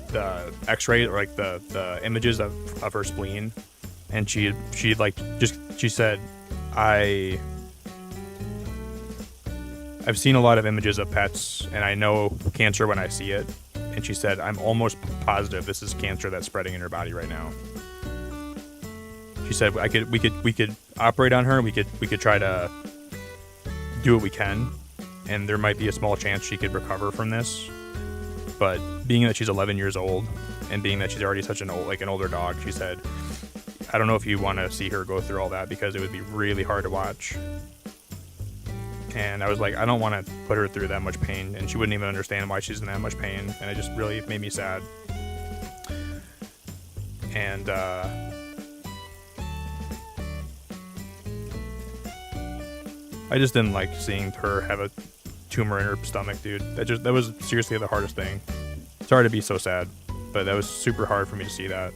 Speaker 1: the X-ray, or like the images of her spleen, and she said, I've seen a lot of images of pets, and I know cancer when I see it. And she said, I'm almost positive this is cancer that's spreading in her body right now. She said we could operate on her. We could try to do what we can, and there might be a small chance she could recover from this. But being that she's 11 years old, and being that she's already such an older dog, she said, I don't know if you want to see her go through all that, because it would be really hard to watch. And I was like, I don't want to put her through that much pain, and she wouldn't even understand why she's in that much pain, and it just really made me sad. And I just didn't like seeing her have a tumor in her stomach, dude. That was seriously the hardest thing. Sorry to be so sad. but that was super hard for me to see that.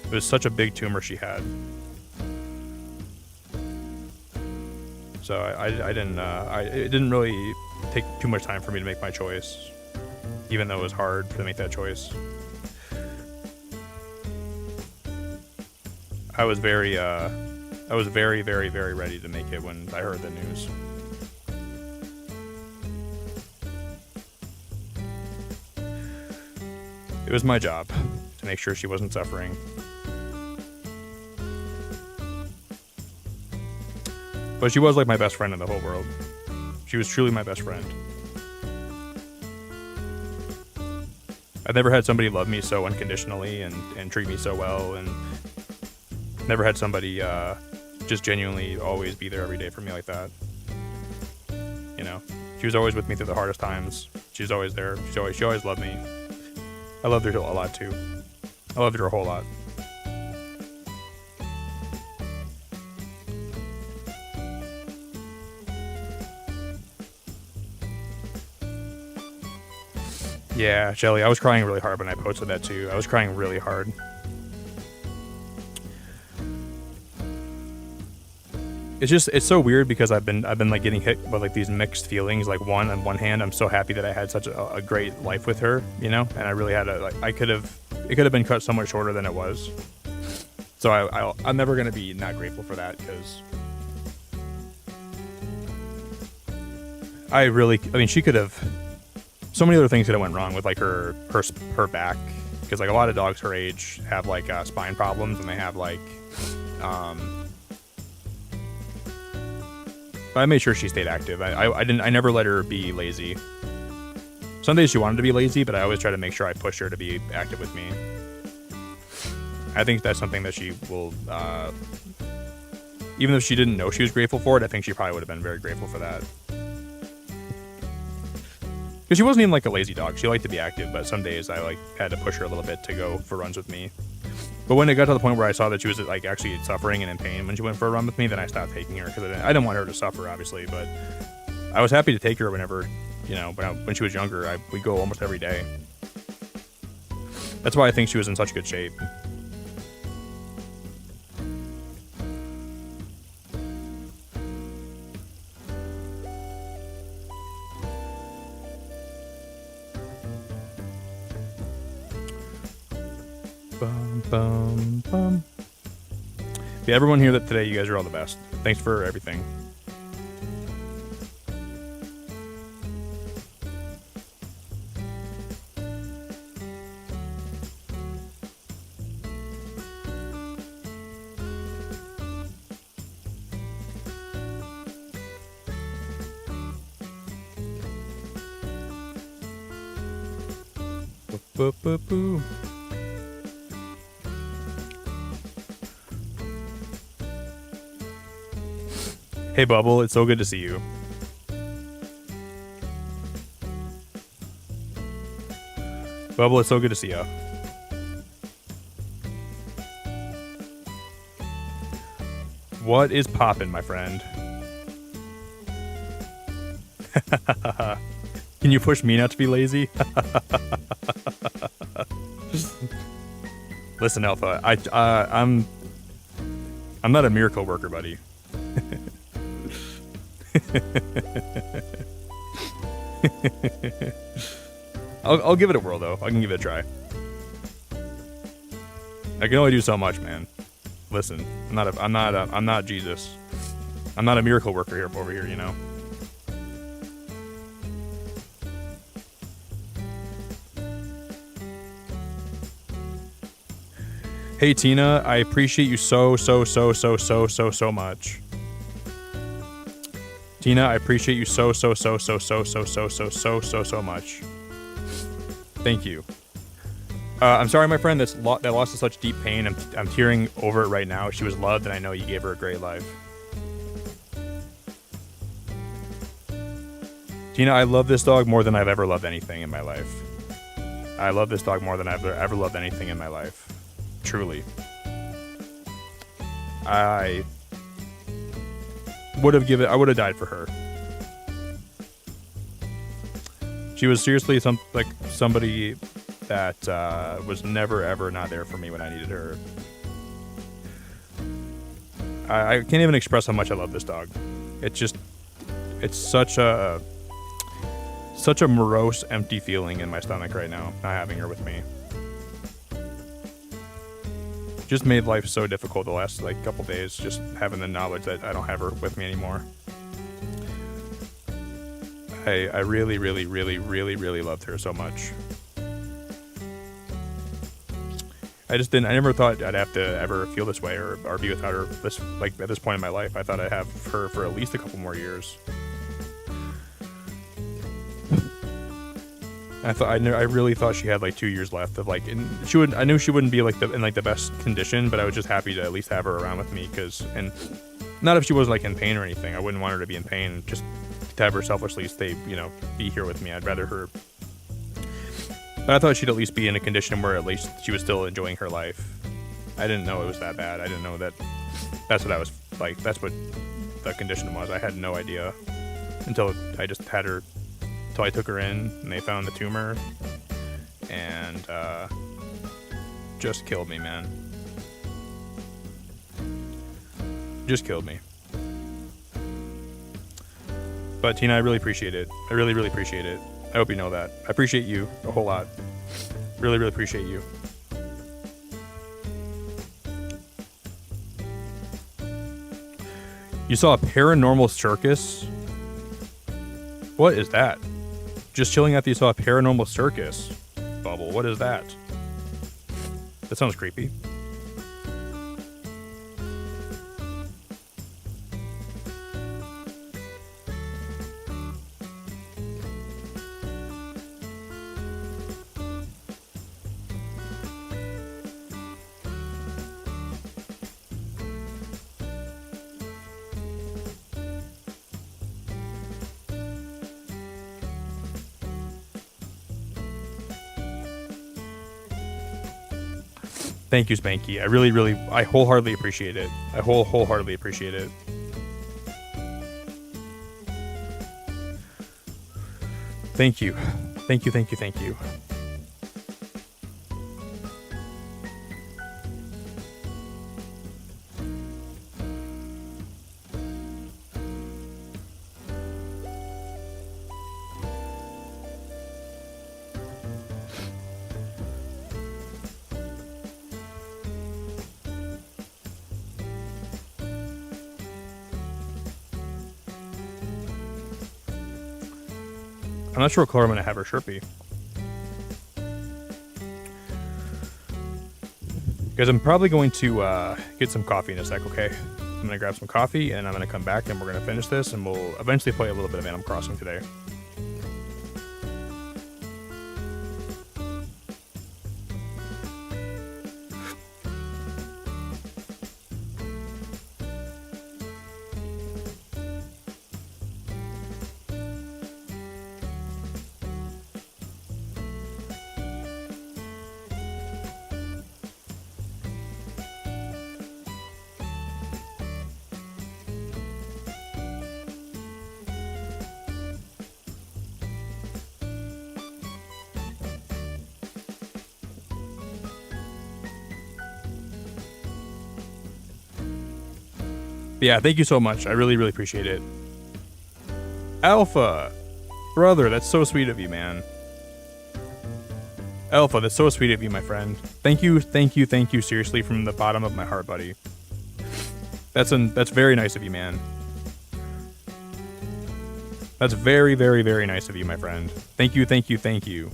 Speaker 1: It was such a big tumor she had. So it didn't really take too much time for me to make my choice, even though it was hard to make that choice. I was very, very, very ready to make it when I heard the news. It was my job to make sure she wasn't suffering. But she was like my best friend in the whole world. She was truly my best friend. I've never had somebody love me so unconditionally and treat me so well, and never had somebody just genuinely always be there every day for me like that. You know, she was always with me through the hardest times. She was always there. She always loved me. I loved her a lot too. I loved her a whole lot. Yeah, Shelly, I was crying really hard when I posted that too. I was crying really hard. It's so weird because I've been like getting hit with like these mixed feelings. Like on one hand, I'm so happy that I had such a great life with her, you know, and I really had it could have been cut so much shorter than it was. So I'm never gonna be not grateful for that, because I mean, she could have, so many other things could have went wrong with like her back, because like a lot of dogs her age have like spine problems, and they have like but I made sure she stayed active. I never let her be lazy. Some days she wanted to be lazy, but I always try to make sure I push her to be active with me. I think that's something that she will, even if she didn't know she was grateful for it, I think she probably would have been very grateful for that. Because she wasn't even like a lazy dog. She liked to be active, but some days I like had to push her a little bit to go for runs with me. But when it got to the point where I saw that she was like actually suffering and in pain when she went for a run with me, then I stopped taking her, because I didn't want her to suffer, obviously. But I was happy to take her whenever, you know, when she was younger. We'd go almost every day. That's why I think she was in such good shape. Yeah, everyone here that today, you guys are all the best. Thanks for everything. Boo. Hey Bubble, it's so good to see you. Bubble, it's so good to see you. What is poppin', my friend? Can you push me not to be lazy? Listen, Alpha, I'm not a miracle worker, buddy. I'll give it a whirl though. I can give it a try. I can only do so much, man. Listen, I'm not Jesus. I'm not a miracle worker over here, you know. Hey Tina, I appreciate you so much. Tina, I appreciate you so much. Thank you. I'm sorry, my friend, that lost to such deep pain. I'm tearing over it right now. She was loved, and I know you gave her a great life. Tina, I love this dog more than I've ever loved anything in my life. I love this dog more than I've ever loved anything in my life. Truly. I would have died for her. She was seriously somebody that was never, ever not there for me when I needed her. I can't even express how much I love this dog. It's such a morose, empty feeling in my stomach right now, not having her with me. Just made life so difficult the last like couple days, just having the knowledge that I don't have her with me anymore. I really, really, really, really, really loved her so much. I never thought I'd have to ever feel this way or be without her at this point in my life. I thought I'd have her for at least a couple more years. I really thought she had like 2 years left of like, and I knew she wouldn't be like in the best condition, but I was just happy to at least have her around with me and not if she was like in pain or anything. I wouldn't want her to be in pain, just to have her selfishly be here with me. I'd rather her, but I thought she'd at least be in a condition where at least she was still enjoying her life. I didn't know it was that bad. I didn't know that's what I was like, that's what the condition was. I had no idea until I just had her. Until I took her in and they found the tumor and just killed me, man. Just killed me. But Tina, I really appreciate it. I really, really appreciate it. I hope you know that. I appreciate you a whole lot. Really, really appreciate you. You saw a paranormal circus? What is that? Just chilling after you saw a paranormal circus. Bubble, what is that? That sounds creepy. Thank you, Spanky. I wholeheartedly appreciate it. I wholeheartedly appreciate it. Thank you. Thank you, thank you, thank you. I'm not sure what color I'm going to have her shirt be. Guys, I'm probably going to get some coffee in a sec, okay? I'm going to grab some coffee, and I'm going to come back, and we're going to finish this, and we'll eventually play a little bit of Animal Crossing today. Yeah, thank you so much. I really, really appreciate it. Alpha! Brother, that's so sweet of you, man. Alpha, that's so sweet of you, my friend. Thank you, thank you, thank you, seriously, from the bottom of my heart, buddy. That's very nice of you, man. That's very, very, very nice of you, my friend. Thank you, thank you, thank you.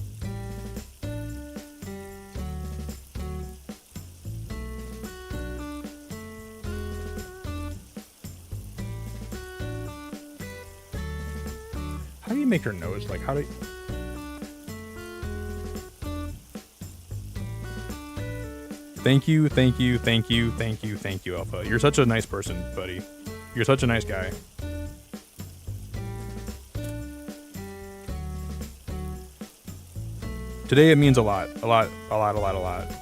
Speaker 1: How do you make her nose? Like, how do you... Thank you, thank you, thank you, thank you, thank you, Alpha. You're such a nice person, buddy. You're such a nice guy. Today it means a lot. A lot, a lot, a lot, a lot.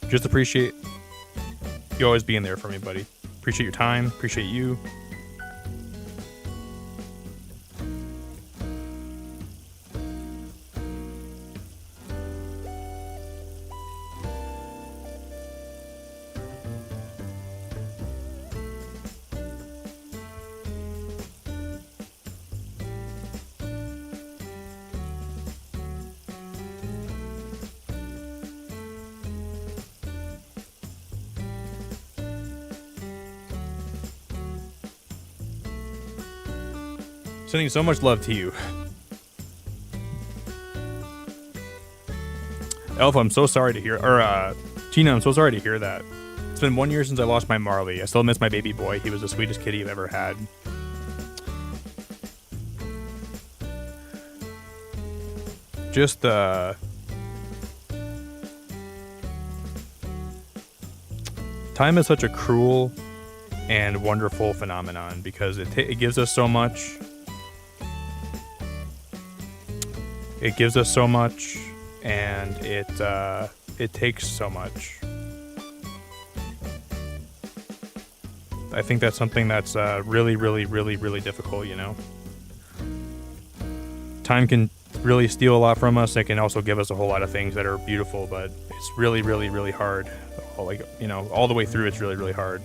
Speaker 1: Just appreciate... You always being there for me, buddy. Appreciate your time. Appreciate you. Sending so much love to you. Elf, I'm so sorry to hear, or Gina, I'm so sorry to hear that. It's been 1 year since I lost my Marley. I still miss my baby boy. He was the sweetest kitty I've ever had. Just, time is such a cruel and wonderful phenomenon because it gives us so much. It gives us so much, and it takes so much. I think that's something that's really, really, really, really difficult, you know? Time can really steal a lot from us. It can also give us a whole lot of things that are beautiful, but it's really, really, really hard. Like, you know, all the way through, it's really, really hard.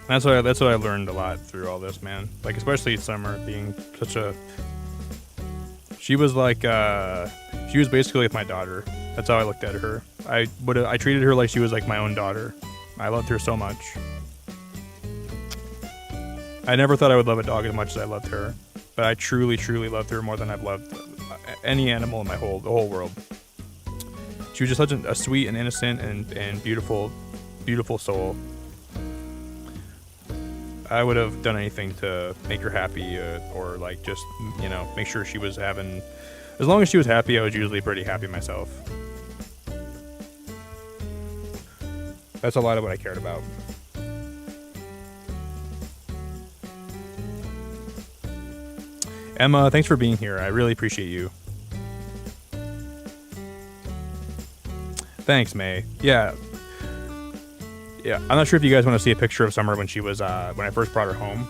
Speaker 1: That's what I learned a lot through all this, man. Like, especially Summer being such a... She was like, she was basically like my daughter. That's how I looked at her. I treated her like she was like my own daughter. I loved her so much. I never thought I would love a dog as much as I loved her. But I truly, truly loved her more than I've loved any animal in the whole world. She was just such a sweet and innocent and beautiful, beautiful soul. I would have done anything to make her happy or like just, you know, make sure she was having... As long as she was happy, I was usually pretty happy myself. That's a lot of what I cared about. Emma, thanks for being here. I really appreciate you. Thanks, May. Yeah, I'm not sure if you guys want to see a picture of Summer when she was, when I first brought her home.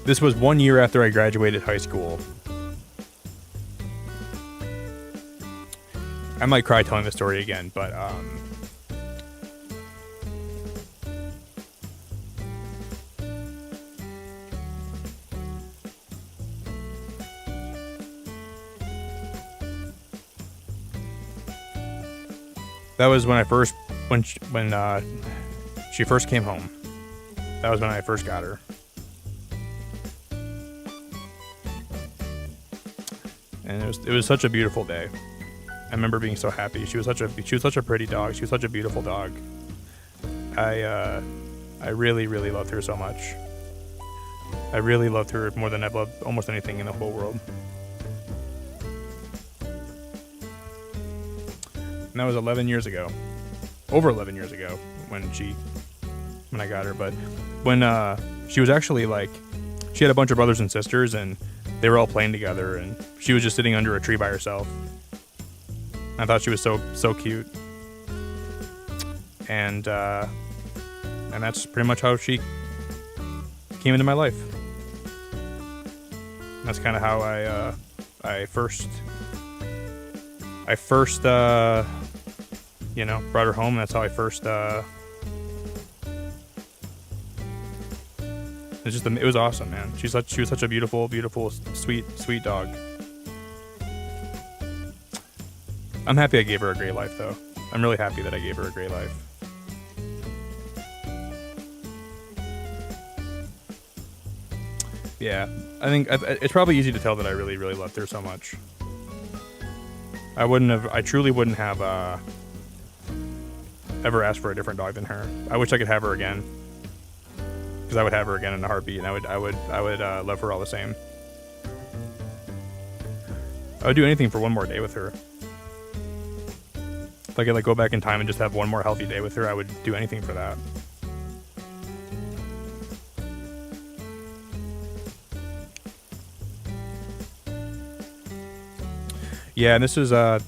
Speaker 1: This was 1 year after I graduated high school. I might cry telling the story again, but, that was when she first came home. That was when I first got her. And it was such a beautiful day. I remember being so happy. She was such a pretty dog. She was such a beautiful dog. I really, really loved her so much. I really loved her more than I've loved almost anything in the whole world. And that was 11 years ago. Over 11 years ago when I got her. But when she was actually like, she had a bunch of brothers and sisters and they were all playing together and she was just sitting under a tree by herself. I thought she was so cute. And that's pretty much how she came into my life. That's kind of how I first you know, brought her home. That's how I first, it was awesome, man. She was such a beautiful, beautiful, sweet dog. I'm happy I gave her a great life, though. I'm really happy that I gave her a great life. Yeah, I think it's probably easy to tell that I really, really loved her so much. I truly wouldn't have ever asked for a different dog than her. I wish I could have her again, because I would have her again in a heartbeat, and I would love her all the same. I would do anything for one more day with her. If I could like go back in time and just have one more healthy day with her, I would do anything for that. Yeah, and this is I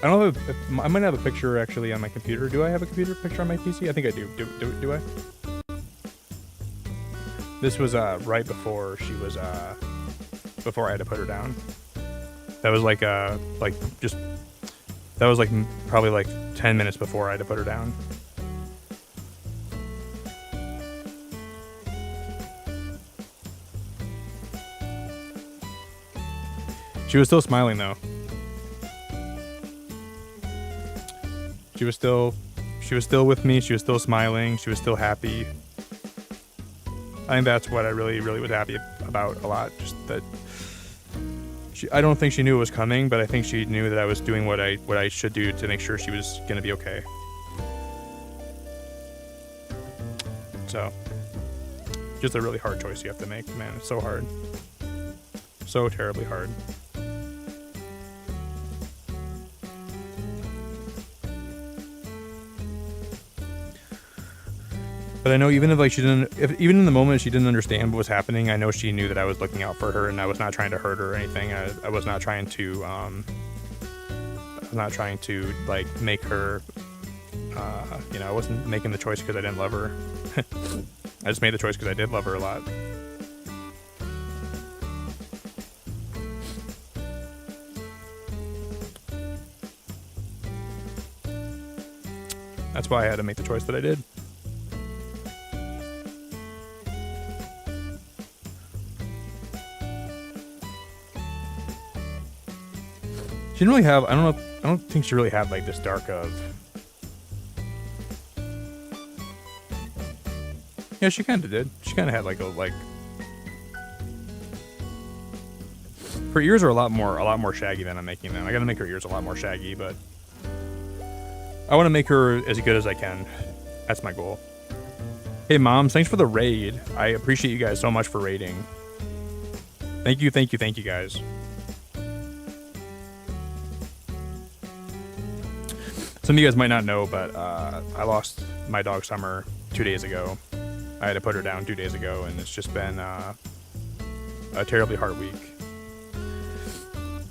Speaker 1: don't know if I might have a picture actually on my computer. Do I have a computer picture on my PC? I think I do. Do I? This was right before she was before I had to put her down. That was like probably like 10 minutes before I had to put her down. She was still smiling though. She was still with me. She was still smiling. She was still happy. I think that's what I really, really was happy about a lot. Just that I don't think she knew it was coming, but I think she knew that I was doing what I should do to make sure she was gonna be okay. So, just a really hard choice you have to make, man. It's so hard. So terribly hard. But I know even if like even in the moment she didn't understand what was happening, I know she knew that I was looking out for her and I was not trying to hurt her or anything. I was not trying to like make her, I wasn't making the choice because I didn't love her. I just made the choice because I did love her a lot. That's why I had to make the choice that I did. She didn't really have, I don't think she really had like this dark of, yeah, she kind of did. She kind of had like her ears are a lot more shaggy than I'm making them. I gotta make her ears a lot more shaggy, but I want to make her as good as I can. That's my goal. Hey moms, thanks for the raid. I appreciate you guys so much for raiding. Thank you guys. Some of you guys might not know, but I lost my dog Summer 2 days ago. I had to put her down 2 days ago, and it's just been a terribly hard week.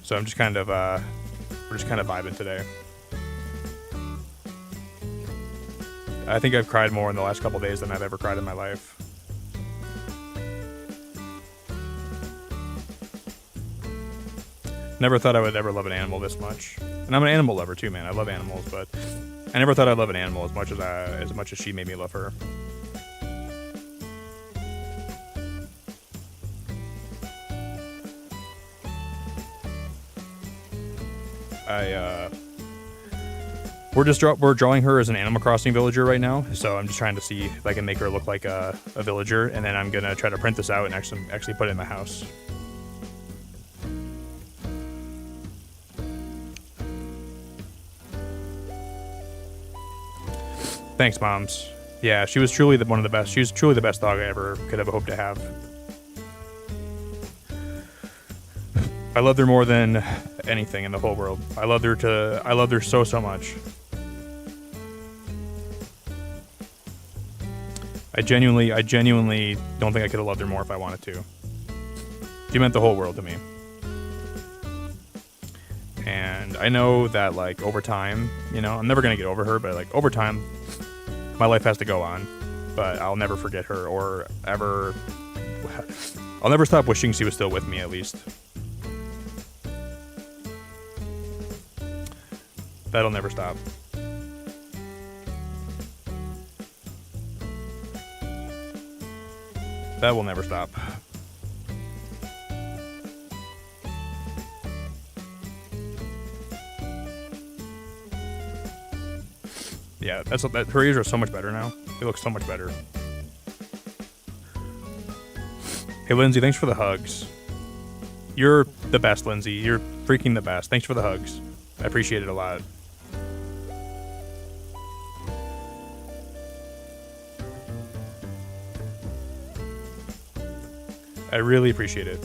Speaker 1: So I'm just kind of, we're just kind of vibing today. I think I've cried more in the last couple days than I've ever cried in my life. Never thought I would ever love an animal this much. And I'm an animal lover too, man. I love animals, but I never thought I'd love an animal as much as she made me love her. We're drawing her as an Animal Crossing villager right now, so I'm just trying to see if I can make her look like a villager, and then I'm gonna try to print this out and actually put it in my house. Thanks, moms. Yeah, she was truly one of the best. She was truly the best dog I ever could have hoped to have. I loved her more than anything in the whole world. I loved her so much. I genuinely don't think I could have loved her more if I wanted to. She meant the whole world to me. And I know that like over time, I'm never gonna get over her, but like over time, my life has to go on. But I'll never forget her or ever. I'll never stop wishing she was still with me, at least. That'll never stop. That will never stop. Yeah, her ears are so much better now. They look so much better. Hey, Lindsay, thanks for the hugs. You're the best, Lindsay. You're freaking the best. Thanks for the hugs. I appreciate it a lot. I really appreciate it.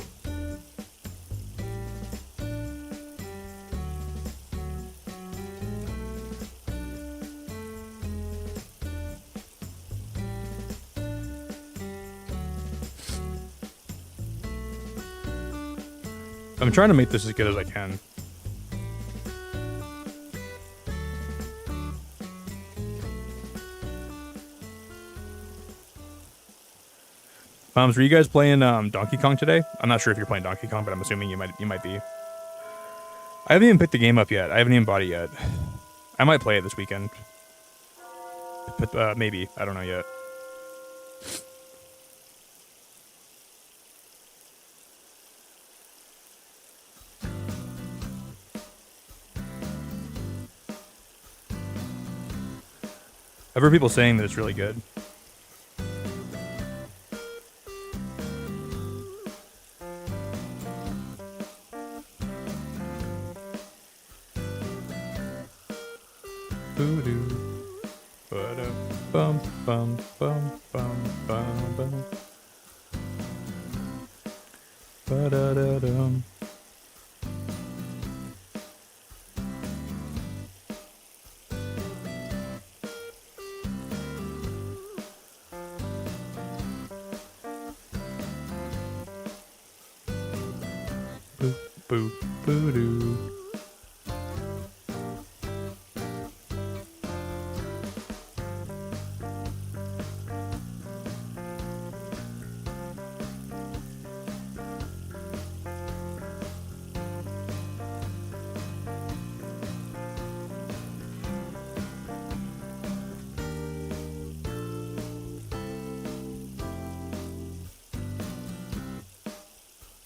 Speaker 1: I'm trying to make this as good as I can. Moms, were you guys playing Donkey Kong today? I'm not sure if you're playing Donkey Kong, but I'm assuming you might be. I haven't even picked the game up yet. I haven't even bought it yet. I might play it this weekend. But, maybe. I don't know yet. I've heard people saying that it's really good. Bum bum bum bum bum bum. Ba da da dum. Boo boo boo doo.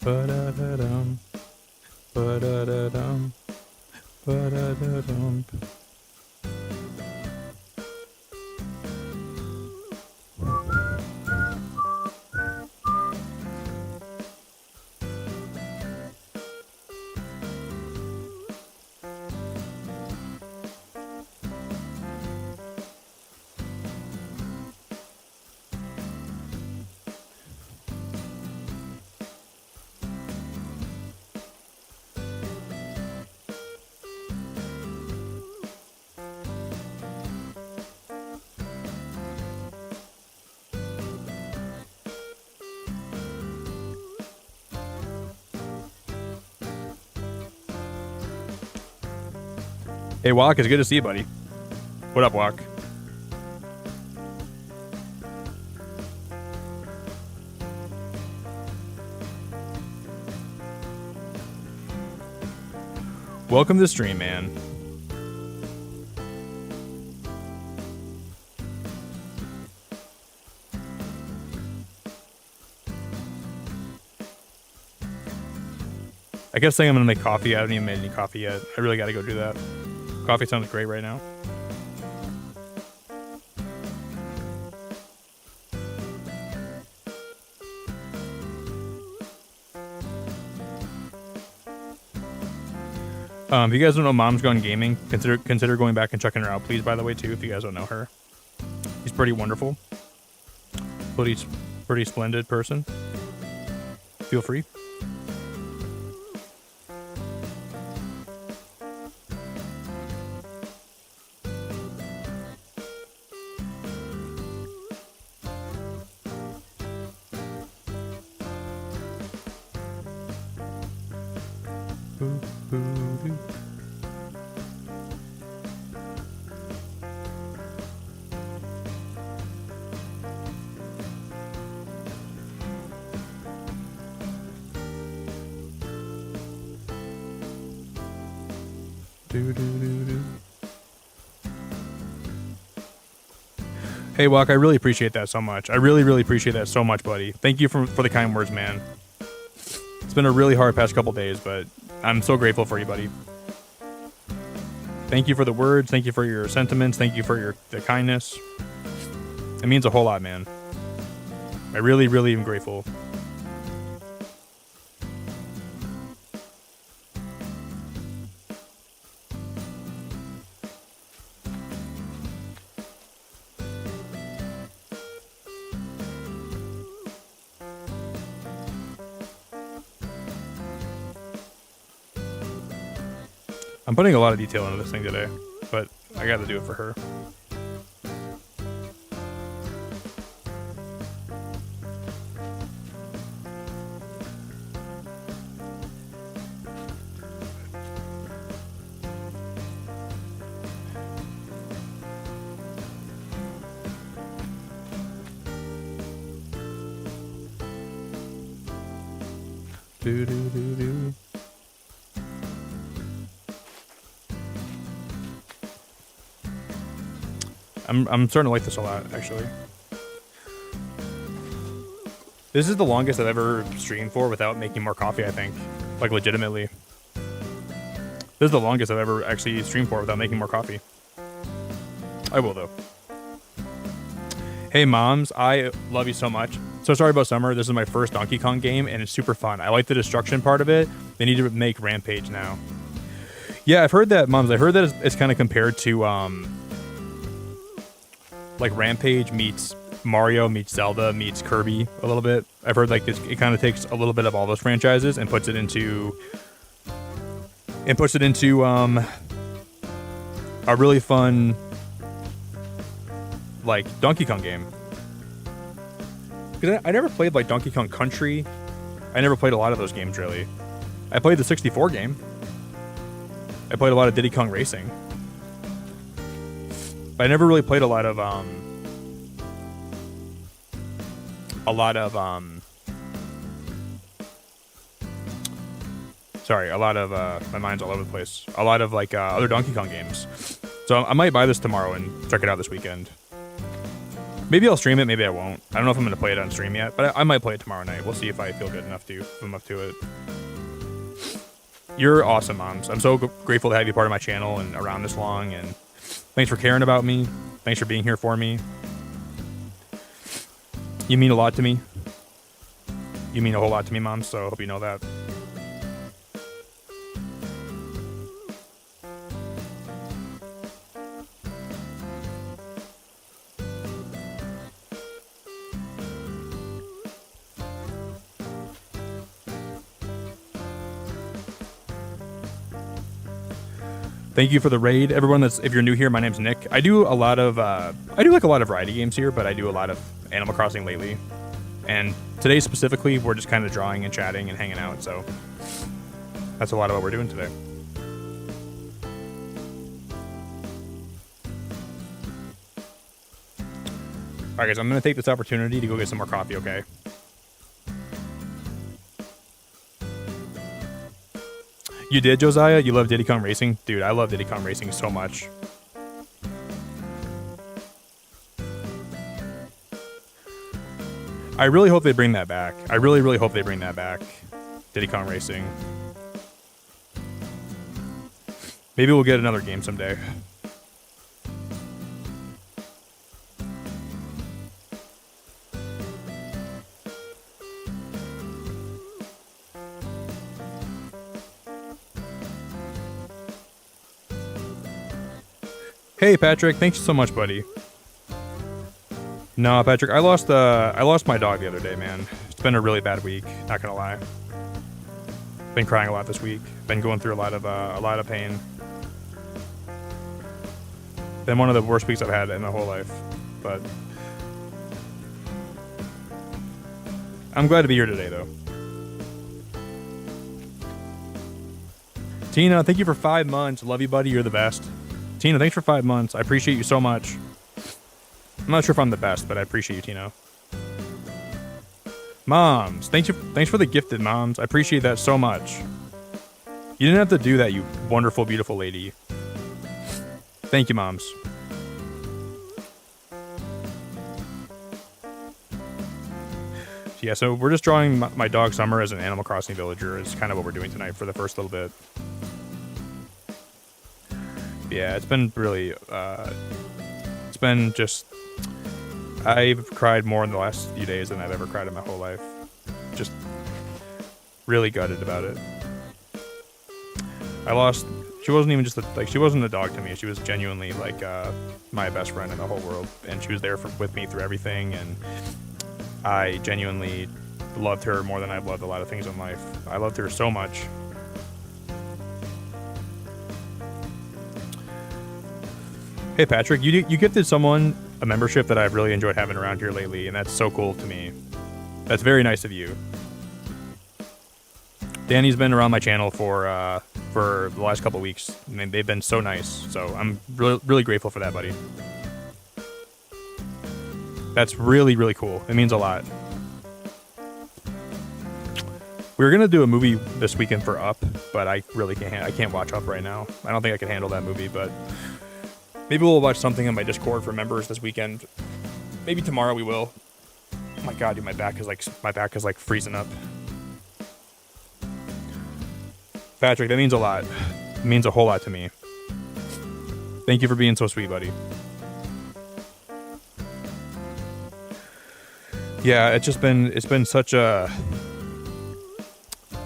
Speaker 1: Ba-da-da-dum, ba-da-da-dum, ba-da-da-dum. Hey, Walk, it's good to see you, buddy. What up, Walk? Welcome to the stream, man. I guess saying I'm gonna make coffee. I haven't even made any coffee yet. I really gotta go do that. Coffee sounds great right now. If you guys don't know Mom's Gone Gaming, consider going back and checking her out, please, by the way, too, if you guys don't know her. She's pretty wonderful. Pretty splendid person. Feel free. Hey, Walk, I really appreciate that so much. I really, really appreciate that so much, buddy. Thank you for the kind words, man. It's been a really hard past couple days, but I'm so grateful for you, buddy. Thank you for the words. Thank you for your sentiments. Thank you for the kindness. It means a whole lot, man. I really, really am grateful. I'm putting a lot of detail into this thing today, but I got to do it for her. Do, do, do, do. I'm starting to like this a lot, actually. This is the longest I've ever streamed for without making more coffee, I think. Like, legitimately. This is the longest I've ever actually streamed for without making more coffee. I will, though. Hey, moms, I love you so much. So sorry about summer. This is my first Donkey Kong game, and it's super fun. I like the destruction part of it. They need to make Rampage now. Yeah, I've heard that, moms. I heard that it's kind of compared to, like, Rampage meets Mario meets Zelda meets Kirby a little bit. I've heard, like, this, it kind of takes a little bit of all those franchises and puts it into a really fun, like, Donkey Kong game. Because I never played, like, Donkey Kong Country. I never played a lot of those games, really. I played the 64 game. I played a lot of Diddy Kong Racing. But I never really played a lot of my mind's all over the place. A lot of, like, other Donkey Kong games. So I might buy this tomorrow and check it out this weekend. Maybe I'll stream it, maybe I won't. I don't know if I'm going to play it on stream yet, but I might play it tomorrow night. We'll see if I feel good enough to, if I'm up to it. You're awesome, moms. I'm so grateful to have you part of my channel and around this long, and thanks for caring about me. Thanks for being here for me. You mean a lot to me. You mean a whole lot to me, mom, so I hope you know that. Thank you for the raid, everyone. If you're new here, my name's Nick. I do like a lot of variety games here, but I do a lot of Animal Crossing lately. And today specifically, we're just kind of drawing and chatting and hanging out. So that's a lot of what we're doing today. All right, guys, I'm gonna take this opportunity to go get some more coffee. Okay. You did, Josiah? You love Diddy Kong Racing? Dude, I love Diddy Kong Racing so much. I really hope they bring that back. I really, really hope they bring that back. Diddy Kong Racing. Maybe we'll get another game someday. Hey, Patrick, thanks so much, buddy. No, Patrick, I lost my dog the other day, man. It's been a really bad week, not gonna lie. Been crying a lot this week. Been going through a lot of pain. Been one of the worst weeks I've had in my whole life, but I'm glad to be here today, though. Tina, thank you for 5 months. Love you, buddy. You're the best. Tina, thanks for 5 months. I appreciate you so much. I'm not sure if I'm the best, but I appreciate you, Tina. Moms, thanks for the gifted, moms. I appreciate that so much. You didn't have to do that, you wonderful, beautiful lady. Thank you, moms. Yeah, so we're just drawing my dog Summer as an Animal Crossing villager is kind of what we're doing tonight for the first little bit. Yeah, it's been really, it's been just, I've cried more in the last few days than I've ever cried in my whole life. Just really gutted about it. I lost, she wasn't even just, she wasn't a dog to me. She was genuinely, like, my best friend in the whole world. And she was there with me through everything. And I genuinely loved her more than I've loved a lot of things in life. I loved her so much. Hey Patrick, you gifted someone a membership that I've really enjoyed having around here lately, and that's so cool to me. That's very nice of you. Danny's been around my channel for the last couple weeks, and they've been so nice. So I'm really grateful for that, buddy. That's really, really cool. It means a lot. We were gonna do a movie this weekend for Up, but I really can't. I can't watch Up right now. I don't think I can handle that movie, but maybe we'll watch something on my Discord for members this weekend. Maybe tomorrow we will. Oh my god, dude, my back is like freezing up. Patrick, that means a lot. It means a whole lot to me. Thank you for being so sweet, buddy. Yeah, it's been such a...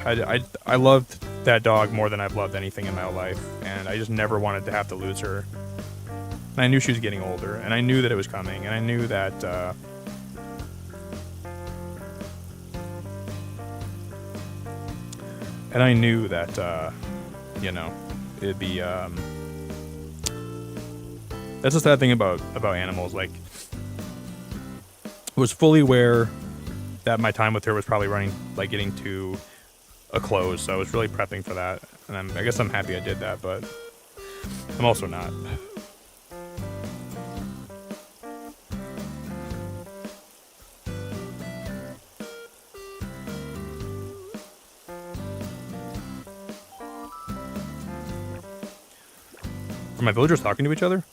Speaker 1: I loved that dog more than I've loved anything in my life, and I just never wanted to have to lose her. And I knew she was getting older, and I knew that it was coming, and I knew that you know, it'd be that's the sad thing about animals. Like, I was fully aware that my time with her was probably getting to a close, so I was really prepping for that, and I guess I'm happy I did that, but I'm also not. Are my villagers talking to each other?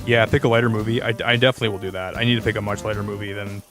Speaker 1: Yeah, pick a lighter movie. I definitely will do that. I need to pick a much lighter movie than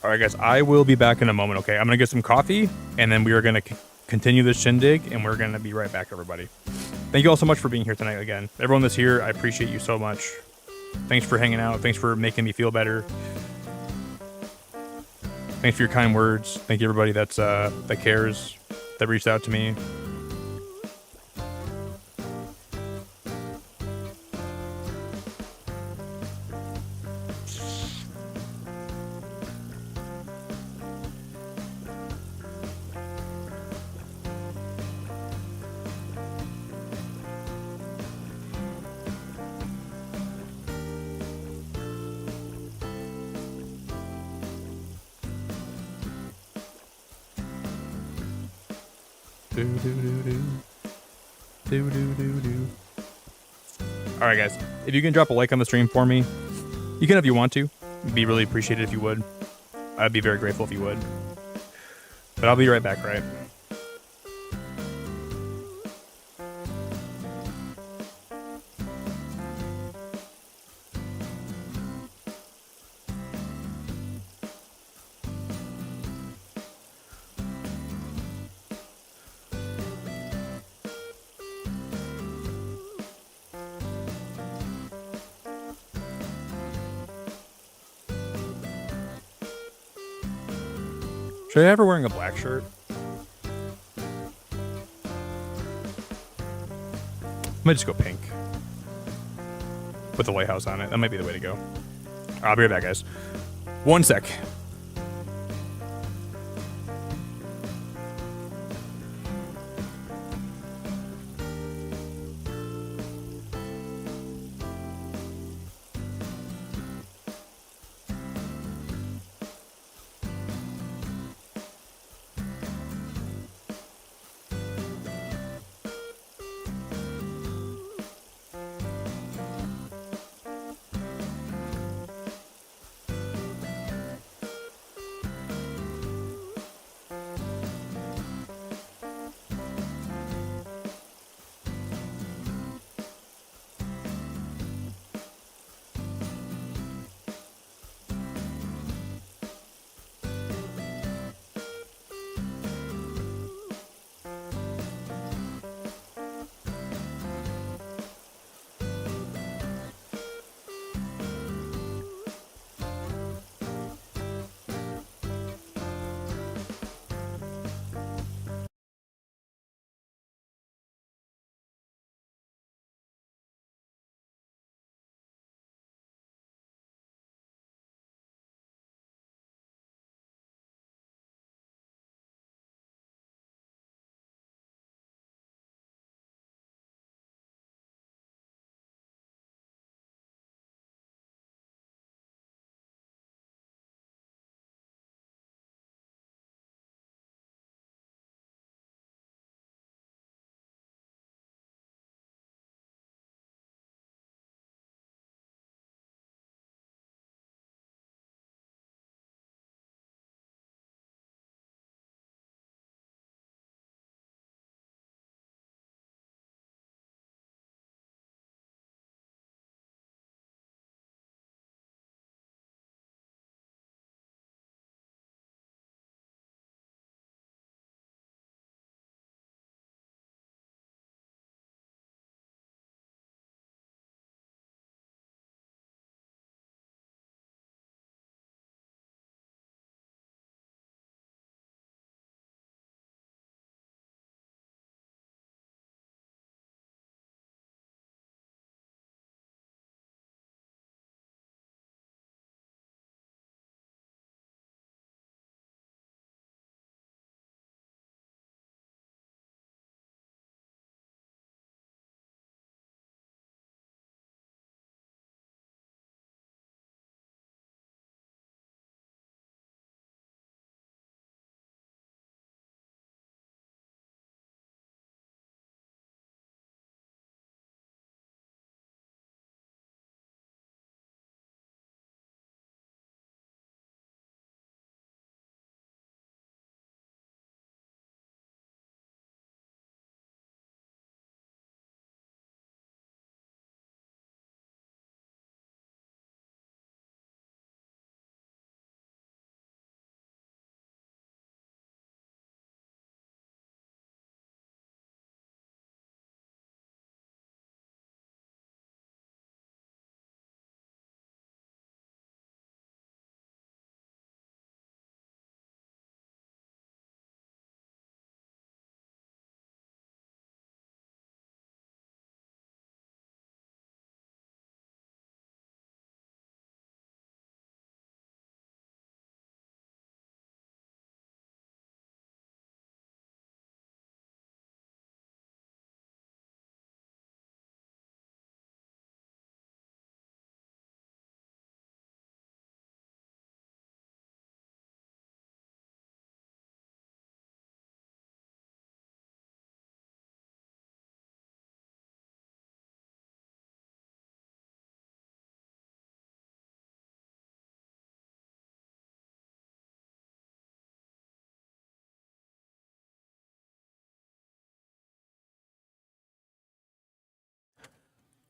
Speaker 1: Alright guys, I will be back in a moment, okay? I'm gonna get some coffee, and then we are gonna continue this shindig, and we're gonna be right back, everybody. Thank you all so much for being here tonight again. Everyone that's here, I appreciate you so much. Thanks for hanging out. Thanks for making me feel better. Thanks for your kind words. Thank you everybody that cares, that reached out to me. Alright guys, if you can drop a like on the stream for me, you can if you want to. It'd be really appreciated if you would. I'd be very grateful if you would. But I'll be right back, right? Should I ever wearing a black shirt? might just go pink. Put the lighthouse on it. That might be the way to go. I'll be right back, guys. 1 sec.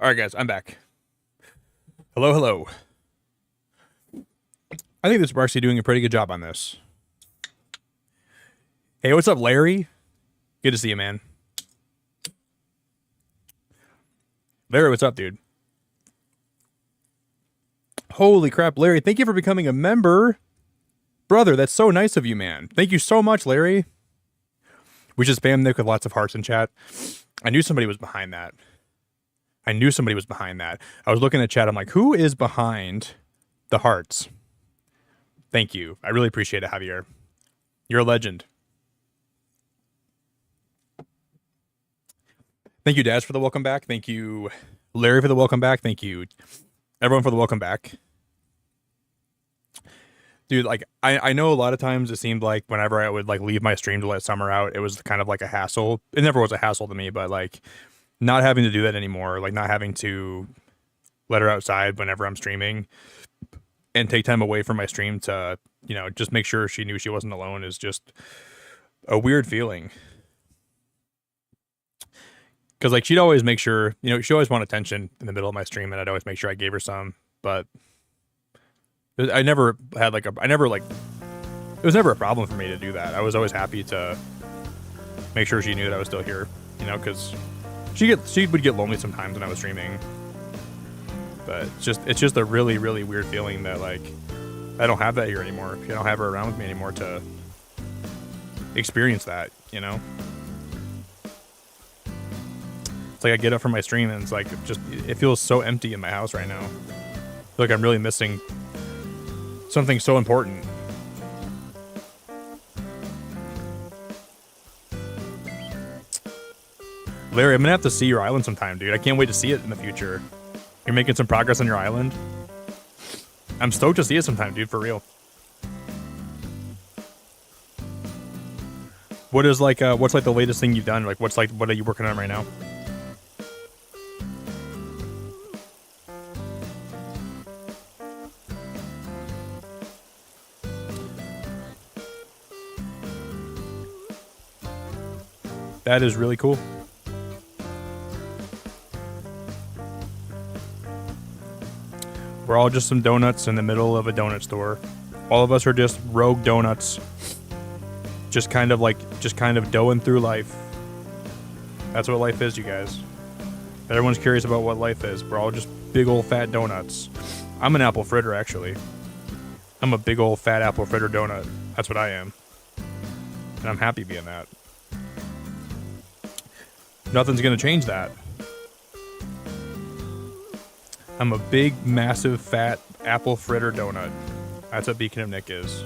Speaker 1: All right, guys, I'm back. Hello, hello. I think this Barcy doing a pretty good job on this. Hey, what's up, Larry? Good to see you, man. Larry, what's up, dude? Holy crap, Larry, thank you for becoming a member. Brother, that's so nice of you, man. Thank you so much, Larry. We should spam Nick with lots of hearts in chat. I knew somebody was behind that. I knew somebody was behind that. I was looking at chat. I'm like, who is behind the hearts? Thank you. I really appreciate it, Javier. You're a legend. Thank you, Daz, for the welcome back. Thank you, Larry, for the welcome back. Thank you, everyone, for the welcome back. Dude, like, I know a lot of times it seemed like whenever I would, like, leave my stream to let Summer out, it was kind of like a hassle. It never was a hassle to me, but, like, not having to do that anymore, like, not having to let her outside whenever I'm streaming and take time away from my stream to, you know, just make sure she knew she wasn't alone is just a weird feeling. Because, like, she'd always make sure, you know, she'd always want attention in the middle of my stream, and I'd always make sure I gave her some, but I never had, like, it was never a problem for me to do that. I was always happy to make sure she knew that I was still here, you know, because she would get lonely sometimes when I was streaming. But it's just a really, really weird feeling that, like, I don't have that here anymore. I don't have her around with me anymore to experience that, you know? It's like I get up from my stream and it's like, it feels so empty in my house right now. I feel like I'm really missing something so important. Larry, I'm gonna have to see your island sometime, dude. I can't wait to see it in the future. You're making some progress on your island. I'm stoked to see it sometime, dude, for real. What's like the latest thing you've done? Like, what are you working on right now? That is really cool. We're all just some donuts in the middle of a donut store. All of us are just rogue donuts. Just kind of doing through life. That's what life is, you guys. Everyone's curious about what life is. We're all just big old fat donuts. I'm an apple fritter, actually. I'm a big old fat apple fritter donut. That's what I am. And I'm happy being that. Nothing's gonna change that. I'm a big, massive, fat apple fritter donut. That's what Beacon of Nick is.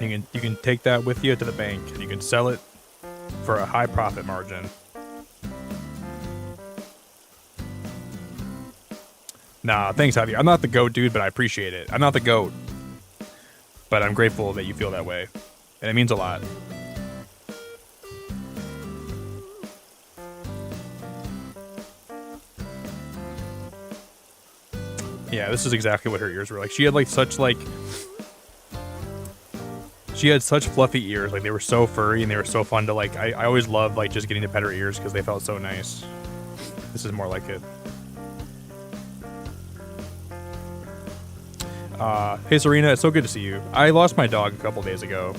Speaker 1: You can take that with you to the bank, and you can sell it for a high profit margin. Nah, thanks, Javier. I'm not the GOAT, dude, but I appreciate it. I'm not the GOAT, but I'm grateful that you feel that way, and it means a lot. Yeah, this is exactly what her ears were like. She had such fluffy ears. Like, they were so furry and they were so fun to like. I always loved just getting to pet her ears because they felt so nice. This is more like it. Hey Serena, it's so good to see you. I lost my dog a couple days ago.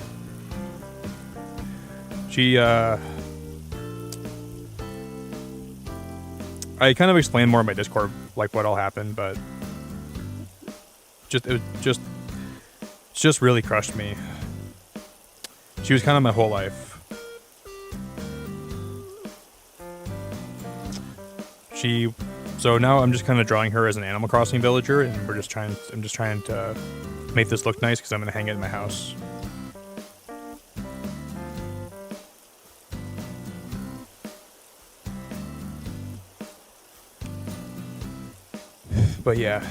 Speaker 1: I kind of explained more in my Discord like what all happened, but it just really crushed me. She was kind of my whole life. So now I'm just kind of drawing her as an Animal Crossing villager, and I'm just trying to make this look nice because I'm gonna hang it in my house. But yeah,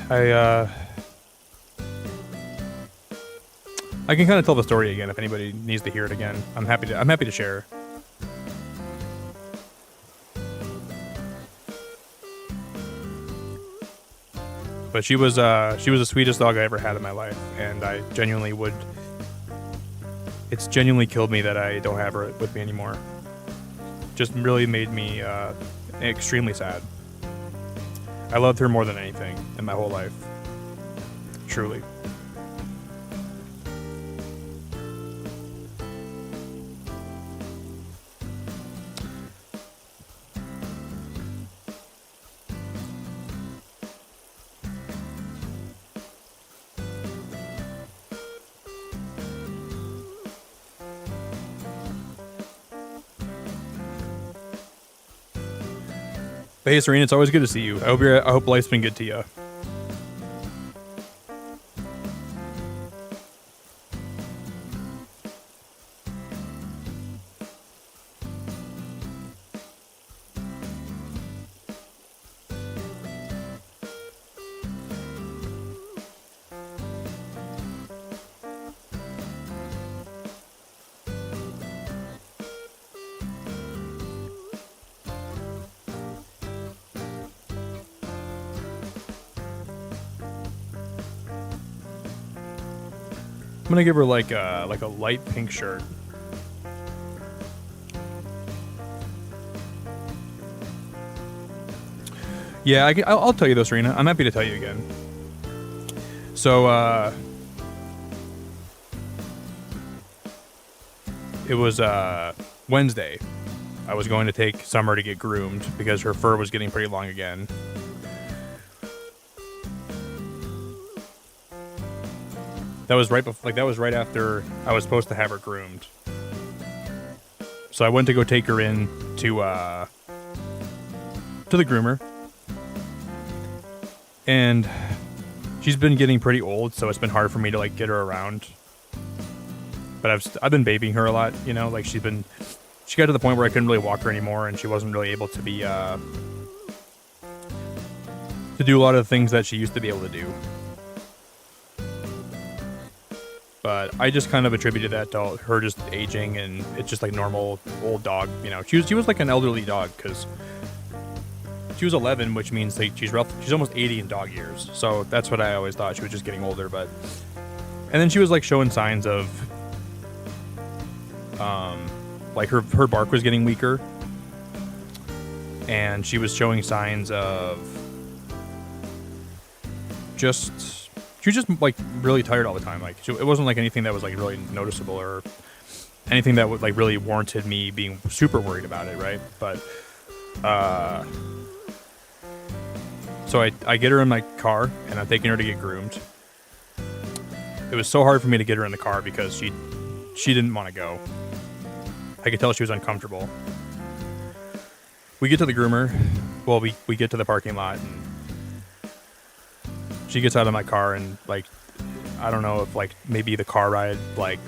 Speaker 1: I can kind of tell the story again if anybody needs to hear it again. I'm happy to share. But she was the sweetest dog I ever had in my life, and I genuinely would. It's genuinely killed me that I don't have her with me anymore. Just really made me extremely sad. I loved her more than anything in my whole life. Truly. But hey, Serena, it's always good to see you. I hope life's been good to you. I'm gonna give her like a light pink shirt. Yeah, I'll tell you though, Serena. I'm happy to tell you again. So it was Wednesday. I was going to take Summer to get groomed because her fur was getting pretty long again. That was right after I was supposed to have her groomed. So I went to go take her in to the groomer. And she's been getting pretty old, so it's been hard for me to like get her around. But I've been babying her a lot, you know, like she got to the point where I couldn't really walk her anymore, and she wasn't really able to be to do a lot of the things that she used to be able to do. But I just kind of attributed that to her just aging, and it's just like normal old dog, you know. She was like an elderly dog because she was 11, which means like she's almost 80 in dog years. So that's what I always thought. She was just getting older, and then she was like showing signs of like her bark was getting weaker, and she was showing signs of she was just like really tired all the time. Like it wasn't like anything that was like really noticeable or anything that would like really warranted me being super worried about it, right? But so I get her in my car and I'm taking her to get groomed. It was so hard for me to get her in the car because she didn't want to go. I could tell she was uncomfortable. We get to the groomer. Well, we get to the parking lot, and she gets out of my car, and like I don't know if like maybe the car ride like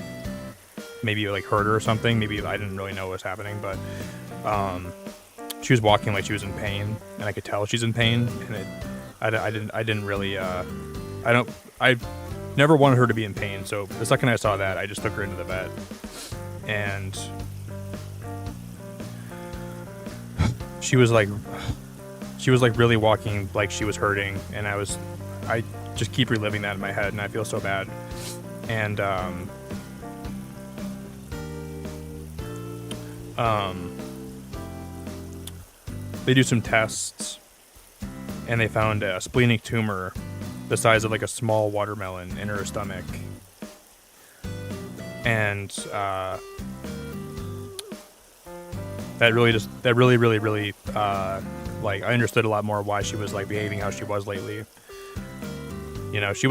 Speaker 1: maybe like hurt her or something. Maybe I didn't really know what was happening, but she was walking like she was in pain, and I could tell she's in pain. And I didn't really I never wanted her to be in pain. So the second I saw that, I just took her into the vet, and she was like really walking like she was hurting, and I just keep reliving that in my head, and I feel so bad. And they do some tests, and they found a splenic tumor the size of like a small watermelon in her stomach. And that really like I understood a lot more why she was like behaving how she was lately. You know, she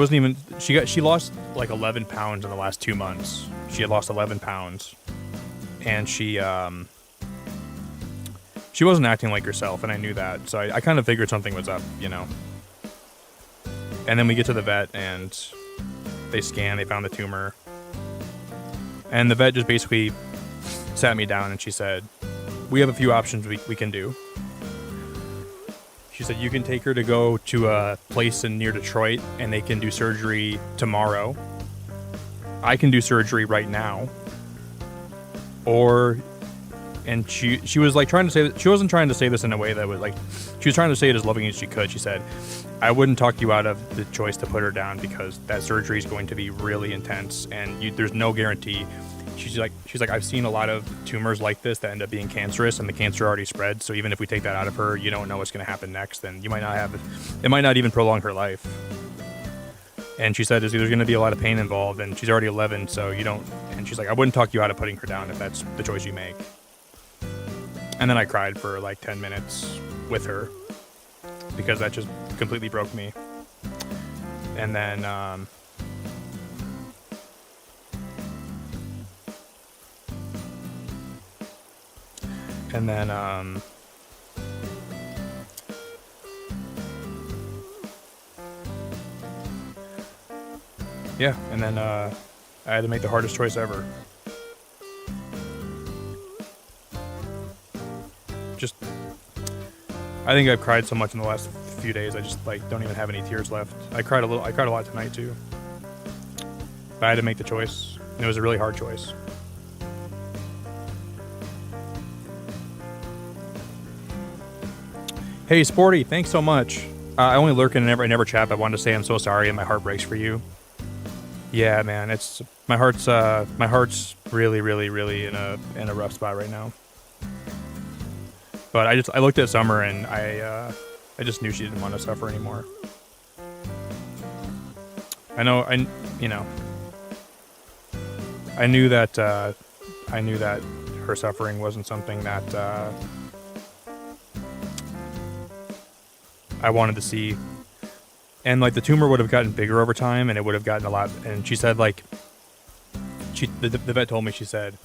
Speaker 1: lost like 11 pounds in the last 2 months. She had lost 11 pounds, and she wasn't acting like herself, and I knew that. So I kind of figured something was up, you know. And then we get to the vet, and they found the tumor. And the vet just basically sat me down, and she said, we have a few options we can do. She said, you can take her to go to a place near Detroit, and they can do surgery tomorrow. I can do surgery right now. And she was like trying to say that she wasn't trying to say this in a way that was like, she was trying to say it as loving as she could. She said, I wouldn't talk you out of the choice to put her down because that surgery is going to be really intense, and there's no guarantee. She's like, I've seen a lot of tumors like this that end up being cancerous, and the cancer already spread. So even if we take that out of her, you don't know what's going to happen next, and it might not even prolong her life. And she said, there's going to be a lot of pain involved, and she's already 11, so you don't. And she's like, I wouldn't talk you out of putting her down if that's the choice you make. And then I cried for like 10 minutes with her because that just completely broke me. And then yeah, and then I had to make the hardest choice ever. Just, I think I've cried so much in the last few days. I just like don't even have any tears left. I cried a lot tonight too. But I had to make the choice. And it was a really hard choice. Hey, Sporty, thanks so much. I only lurk and I never chat. But I wanted to say I'm so sorry and my heart breaks for you. Yeah, man, it's my heart's really, really, really in a rough spot right now. But I looked at Summer and I just knew she didn't want to suffer anymore. I knew that her suffering wasn't something that I wanted to see. And like the tumor would have gotten bigger over time and it would have gotten a lot, and she said like the vet told me, she said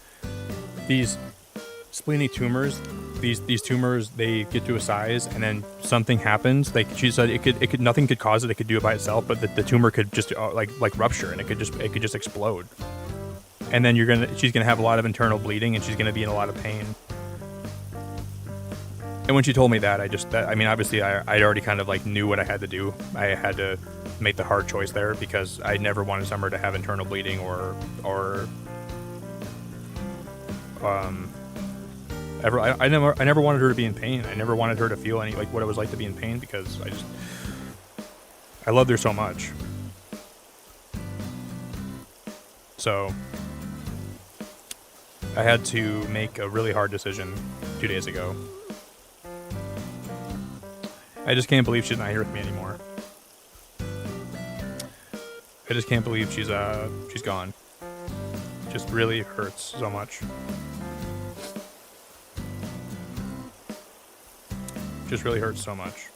Speaker 1: these splenic tumors, these tumors, they get to a size and then something happens. Like she said, it could nothing could cause it. It could do it by itself, but the tumor could just like rupture and it could just explode. And then she's gonna have a lot of internal bleeding and she's gonna be in a lot of pain. And when she told me that, obviously I already kind of like knew what I had to do. I had to make the hard choice there because I never wanted Summer to have internal bleeding or ever. I never wanted her to be in pain. I never wanted her to feel any like what it was like to be in pain because I loved her so much. So I had to make a really hard decision 2 days ago. I just can't believe she's not here with me anymore. I just can't believe she's gone. It just really hurts so much. Just really hurts so much.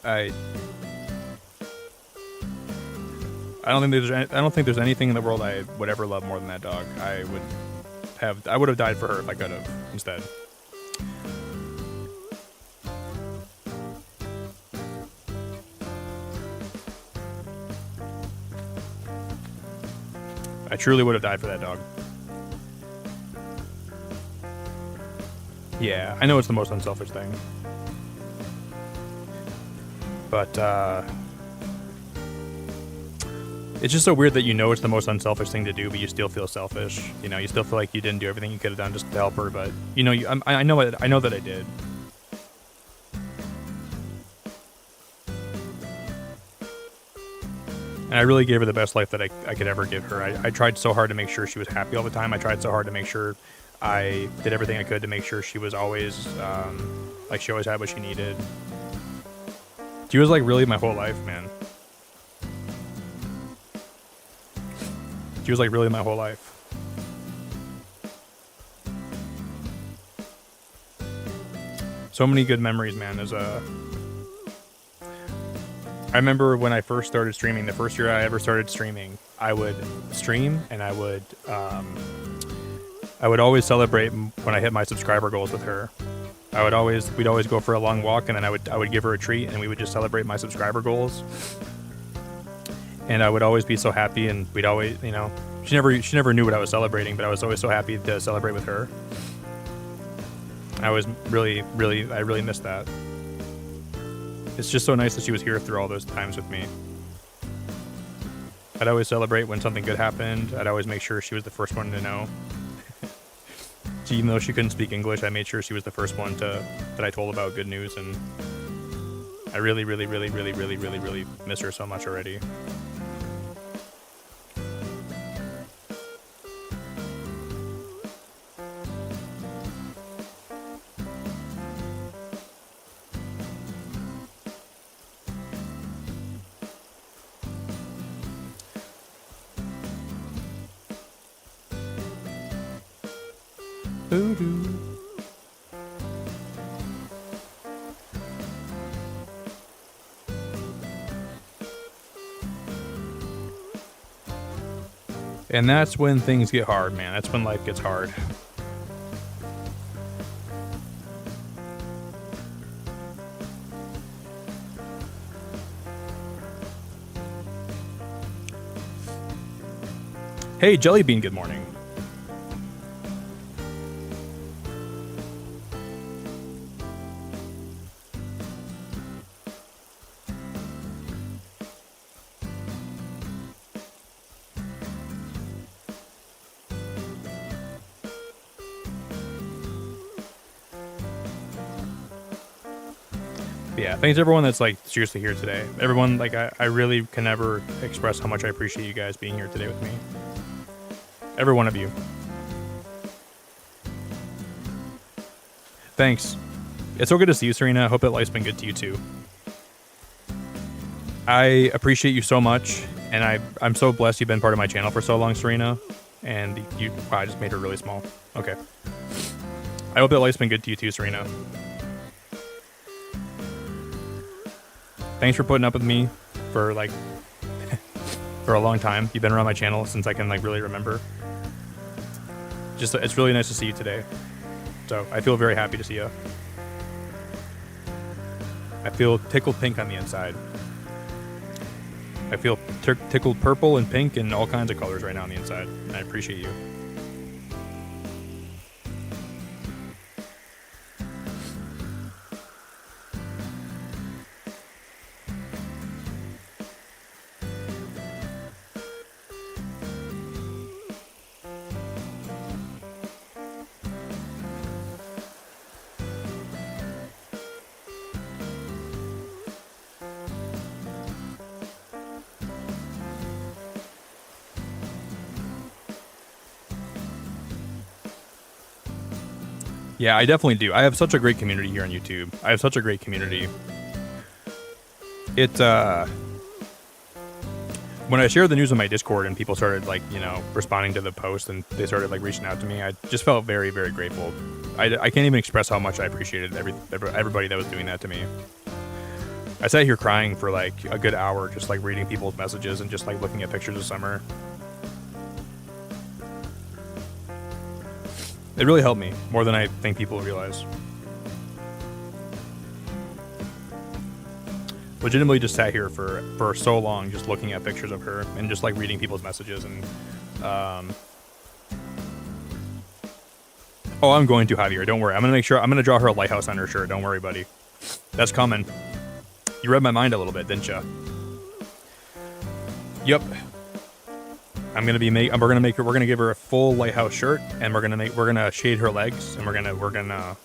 Speaker 1: I don't think there's anything in the world I would ever love more than that dog. I would have died for her if I could have instead. I truly would have died for that dog. Yeah, I know it's the most unselfish thing. But, it's just so weird that you know it's the most unselfish thing to do, but you still feel selfish. You know, you still feel like you didn't do everything you could have done just to help her, but, you know, I know that I did. And I really gave her the best life that I could ever give her. I tried so hard to make sure she was happy all the time. I tried so hard to make sure I did everything I could to make sure she was always, like she always had what she needed. She was like really my whole life, man. She was like really my whole life. So many good memories, man. I remember when I first started streaming, the first year I ever started streaming, I would stream and I would always celebrate when I hit my subscriber goals with her. We'd always go for a long walk and then I would give her a treat and we would just celebrate my subscriber goals. And I would always be so happy and we'd always, you know, she never knew what I was celebrating, but I was always so happy to celebrate with her. I really missed that. It's just so nice that she was here through all those times with me. I'd always celebrate when something good happened. I'd always make sure she was the first one to know. Even though she couldn't speak English, I made sure she was the first one that I told about good news, and I really miss her so much already. And that's when things get hard, man. That's when life gets hard. Hey, Jellybean, good morning. Yeah, thanks everyone that's like seriously here today. Everyone, like I really can never express how much I appreciate you guys being here today with me. Every one of you. Thanks. It's so good to see you, Serena. I hope that life's been good to you too. I appreciate you so much, and I'm so blessed you've been part of my channel for so long, Serena. And you, wow, I just made her really small. Okay. I hope that life's been good to you too, Serena. Thanks for putting up with me for like for a long time. You've been around my channel since I can like really remember. Just it's really nice to see you today. So I feel very happy to see you. I feel tickled pink on the inside. I feel tickled purple and pink and all kinds of colors right now on the inside. And I appreciate you. Yeah, I definitely do. I have such a great community here on YouTube. I have such a great community. It, when I shared the news on my Discord and people started like, you know, responding to the post and they started like reaching out to me, I just felt very, very grateful. I can't even express how much I appreciated everybody that was doing that to me. I sat here crying for like a good hour, just like reading people's messages and just like looking at pictures of summer. It really helped me more than I think people realize. Legitimately just sat here for so long just looking at pictures of her and just like reading people's messages and oh, I'm going to Javier, don't worry. I'm gonna draw her a lighthouse on her shirt. Don't worry, buddy. That's coming. You read my mind a little bit, didn't ya? Yep. We're gonna give her a full lighthouse shirt, and we're gonna shade her legs, and we're gonna.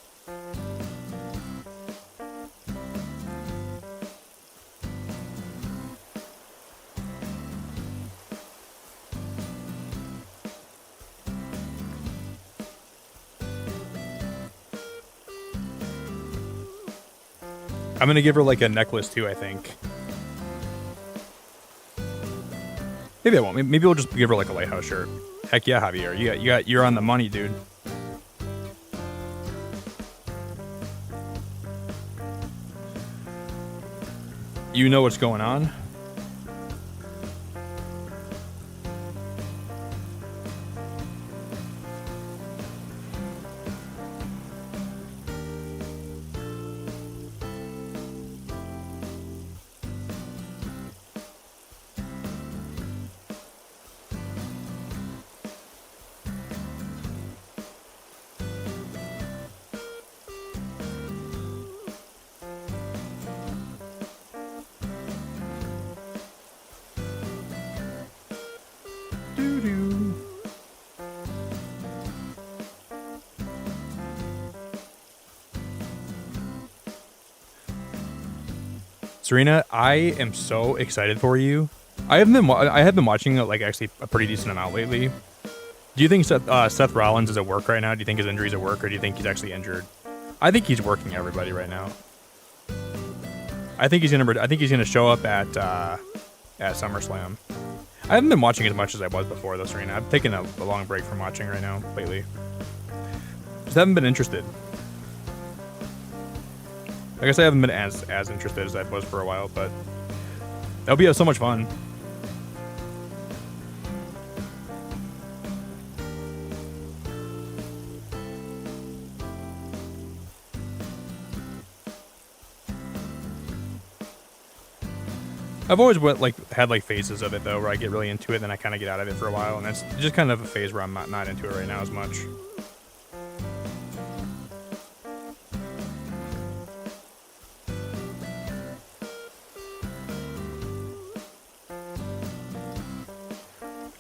Speaker 1: I'm gonna give her like a necklace too, I think. Maybe I won't. Maybe we'll just give her like a lighthouse shirt. Heck yeah, Javier. You're on the money, dude. You know what's going on? Serena, I am so excited for you. I have been watching like actually a pretty decent amount lately. Do you think Seth Rollins is at work right now? Do you think his injury's at work, or do you think he's actually injured? I think he's working everybody right now. I think he's gonna show up at SummerSlam. I haven't been watching as much as I was before though, Serena. I've taken a long break from watching right now lately. Just haven't been interested. I guess I haven't been as interested as I was for a while, but that'll be so much fun. I've always had like phases of it though, where I get really into it, then I kind of get out of it for a while, and that's just kind of a phase where I'm not into it right now as much.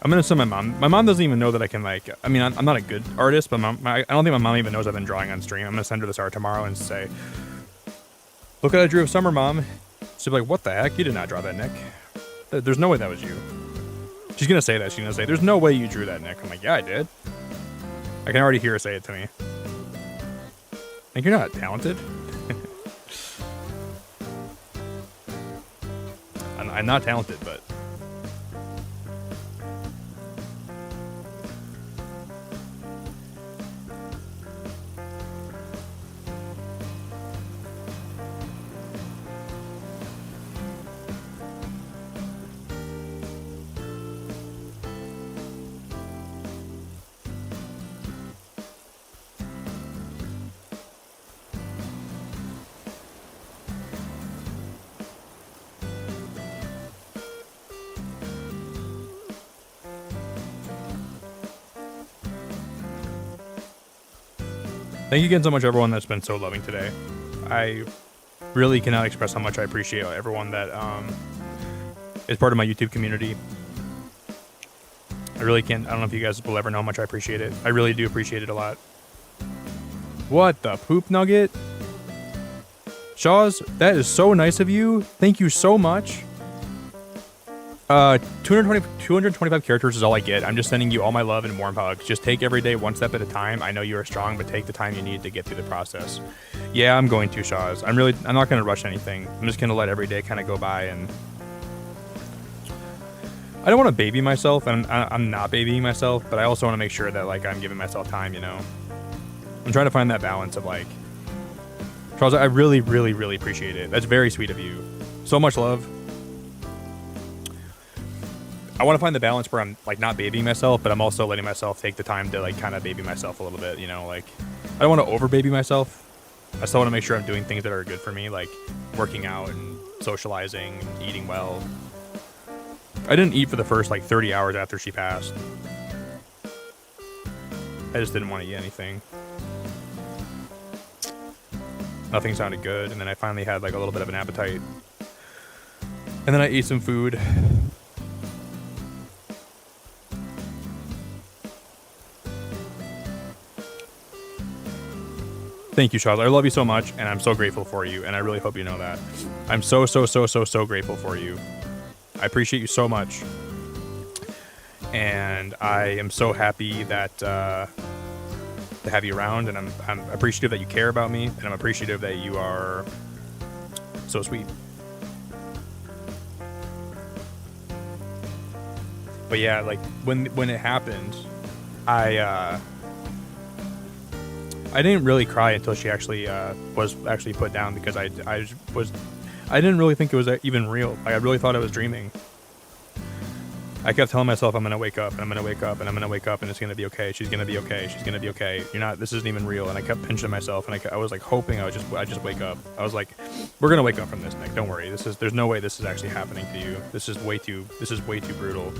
Speaker 1: I'm gonna send my mom. My mom doesn't even know that I can like. I mean, I'm not a good artist, but I don't think my mom even knows I've been drawing on stream. I'm gonna send her this art tomorrow and say, "Look what I drew of Summer, Mom." She'll be like, "What the heck? You did not draw that, Nick. There's no way that was you." She's gonna say that. She's gonna say, "There's no way you drew that, Nick." I'm like, "Yeah, I did." I can already hear her say it to me. Like, you're not talented. I'm not talented, but. Thank you again so much, everyone that's been so loving today. I really cannot express how much I appreciate everyone that is part of my YouTube community. I really can't. I don't know if you guys will ever know how much I appreciate it. I really do appreciate it a lot. What the poop nugget? Shaws, that is so nice of you. Thank you so much. 225 characters is all I get. I'm just sending you all my love and warm hugs. Just take every day one step at a time. I know you are strong, but take the time you need to get through the process. Yeah, I'm going to, Shaws. I'm not going to rush anything. I'm just going to let every day kind of go by, and I don't want to baby myself, and I'm not babying myself, but I also want to make sure that like I'm giving myself time, you know. I'm trying to find that balance of like, Charles, I really, really, really appreciate it. That's very sweet of you. So much love. I want to find the balance where I'm like not babying myself, but I'm also letting myself take the time to like kind of baby myself a little bit, you know, like I don't want to over baby myself. I still want to make sure I'm doing things that are good for me, like working out and socializing and eating well. I didn't eat for the first like 30 hours after she passed. I just didn't want to eat anything. Nothing sounded good, and then I finally had like a little bit of an appetite. And then I ate some food. Thank you, Charles. I love you so much, and I'm so grateful for you, and I really hope you know that. I'm so grateful for you. I appreciate you so much. And I am so happy that to have you around, and I'm appreciative that you care about me, and I'm appreciative that you are so sweet. But yeah, like when it happened, I didn't really cry until she actually was actually put down, because I didn't really think it was even real. Like I really thought I was dreaming. I kept telling myself I'm gonna wake up, and I'm gonna wake up, and I'm gonna wake up, and it's gonna be okay. She's gonna be okay. She's gonna be okay. You're not. This isn't even real. And I kept pinching myself, and I was like hoping I just wake up. I was like, we're gonna wake up from this, Nick. Don't worry. There's no way this is actually happening to you. This is way too brutal.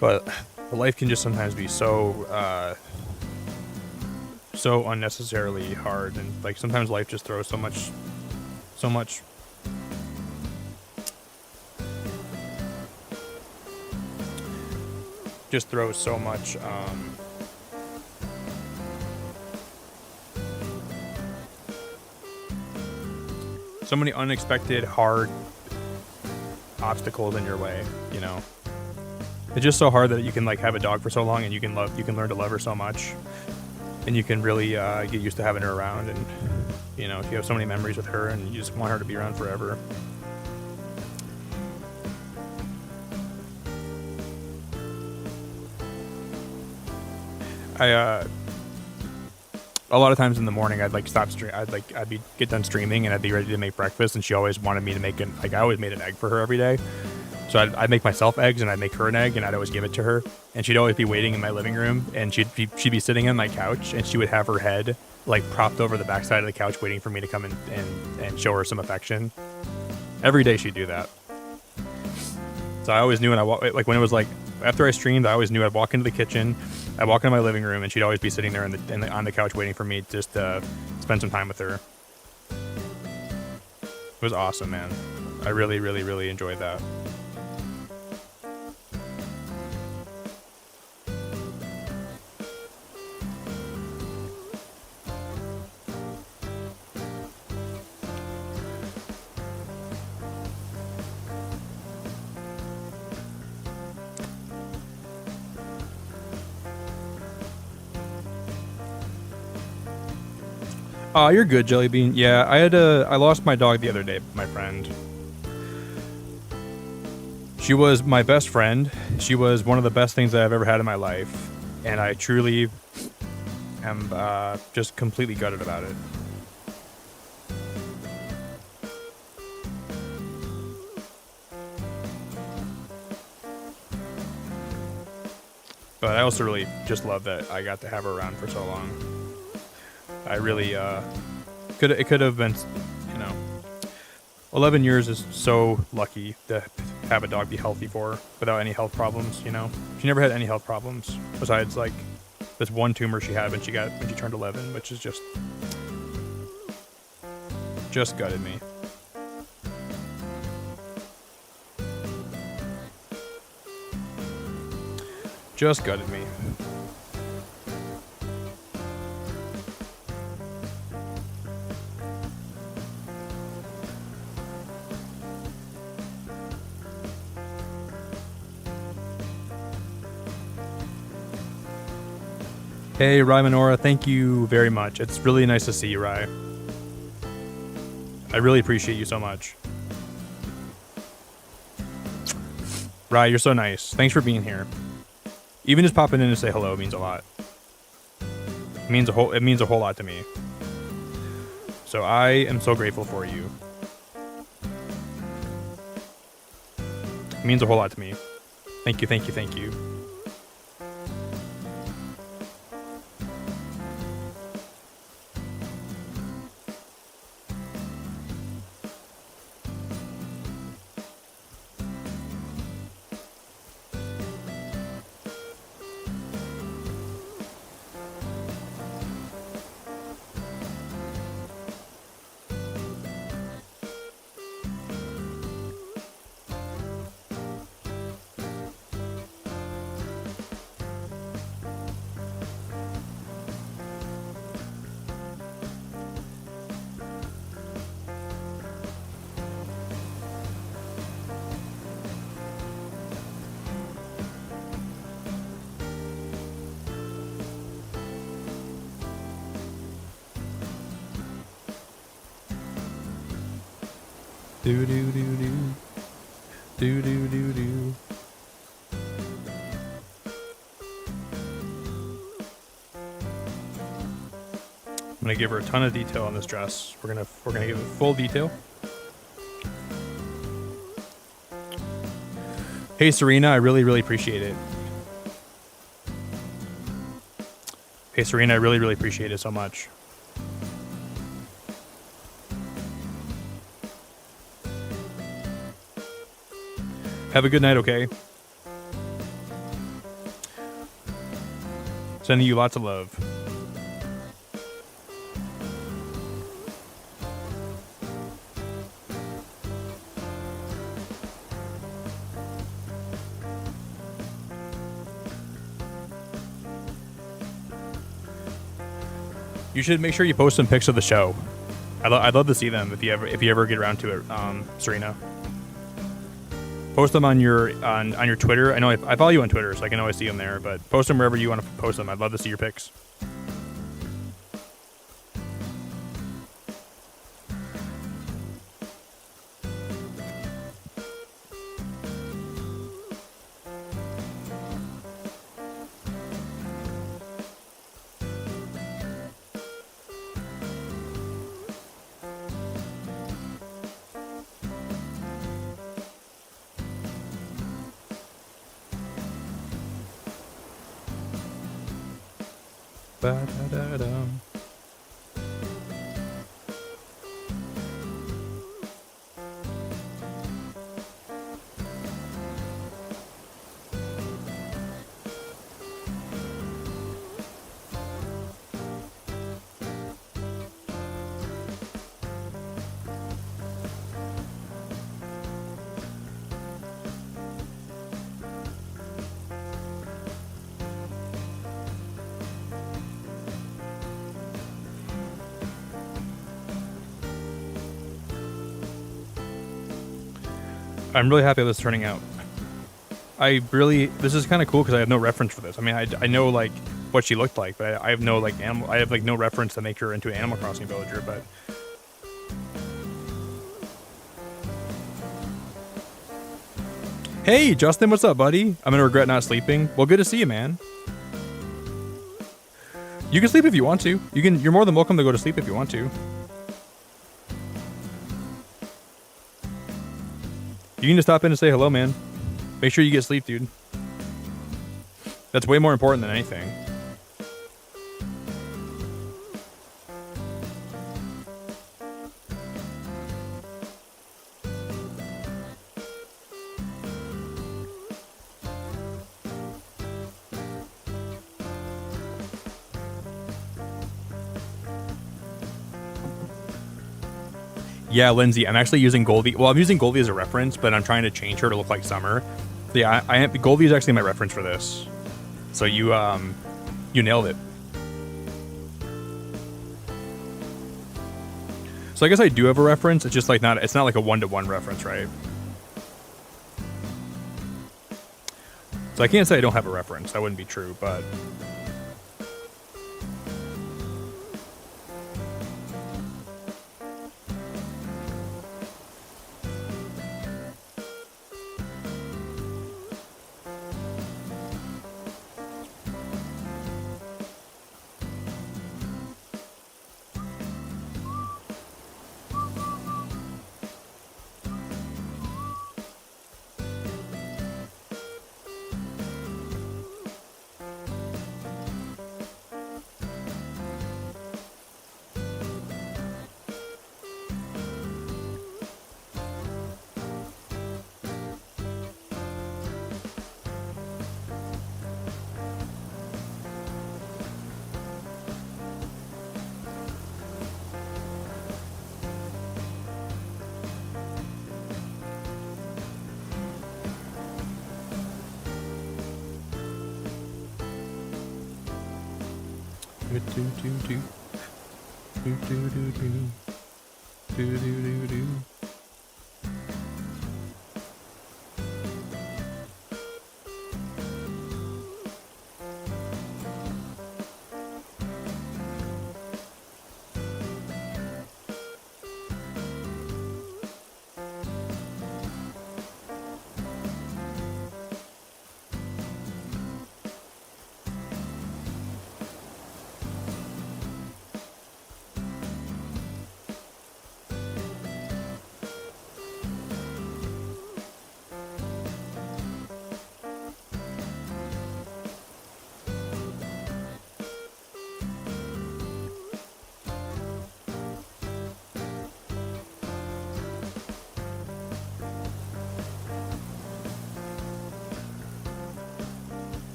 Speaker 1: But life can just sometimes be so unnecessarily hard, and like sometimes life just throws so much just throws so much so many unexpected hard obstacles in your way, you know. It's just so hard that you can like have a dog for so long, and you can learn to love her so much, and you can really get used to having her around, and you know, you have so many memories with her, and you just want her to be around forever. A lot of times in the morning, I'd like stop stream. I'd get done streaming, and I'd be ready to make breakfast, and she always wanted me to make I always made an egg for her every day. So I'd make myself eggs, and I'd make her an egg, and I'd always give it to her. And she'd always be waiting in my living room, and she'd be sitting on my couch, and she would have her head like propped over the backside of the couch, waiting for me to come in and show her some affection. Every day she'd do that. So I always knew like when it was like after I streamed, I always knew I'd walk into the kitchen, I'd walk into my living room, and she'd always be sitting there on the couch waiting for me just to spend some time with her. It was awesome, man. I really, really, really enjoyed that. Oh, you're good, Jellybean. Yeah, I lost my dog the other day, my friend. She was my best friend. She was one of the best things that I've ever had in my life. And I truly am just completely gutted about it. But I also really just love that I got to have her around for so long. I really, it could have been, 11 years is so lucky to have a dog be healthy for her without any health problems, She never had any health problems besides, like, this one tumor she had when she turned 11, which is just gutted me. Just gutted me. Hey, Rye Minora, thank you very much. It's really nice to see you, Rye. I really appreciate you so much. Rye, you're so nice. Thanks for being here. Even just popping in to say hello means a lot. It means a whole lot to me. So I am so grateful for you. It means a whole lot to me. Thank you, thank you, thank you. Do do do do. Do do do do. I'm gonna give her a ton of detail on this dress. We're gonna give it full detail. Hey Serena, I really, really appreciate it. Hey Serena, I really, really appreciate it so much. Have a good night, okay? Sending you lots of love. You should make sure you post some pics of the show. I'd love to see them if you ever get around to it, Serena. Post them on your Twitter. I know I follow you on Twitter, so I can always see them there. But post them wherever you want to post them. I'd love to see your pics. Ba-da-da-dum. I'm really happy how this is turning out. This is kind of cool because I have no reference for this. I mean, I know like what she looked like, but I have no like I have like no reference to make her into an Animal Crossing villager, but. Hey, Justin, what's up, buddy? I'm gonna regret not sleeping. Well, good to see you, man. You can sleep if you want to. You're more than welcome to go to sleep if you want to. You can just stop in and say hello, man. Make sure you get sleep, dude. That's way more important than anything. Yeah, Lindsay, I'm actually using Goldie. Well, I'm using Goldie as a reference, but I'm trying to change her to look like Summer. So yeah, Goldie is actually my reference for this. So you nailed it. So I guess I do have a reference. It's just like it's not like a one-to-one reference, right? So I can't say I don't have a reference. That wouldn't be true, but.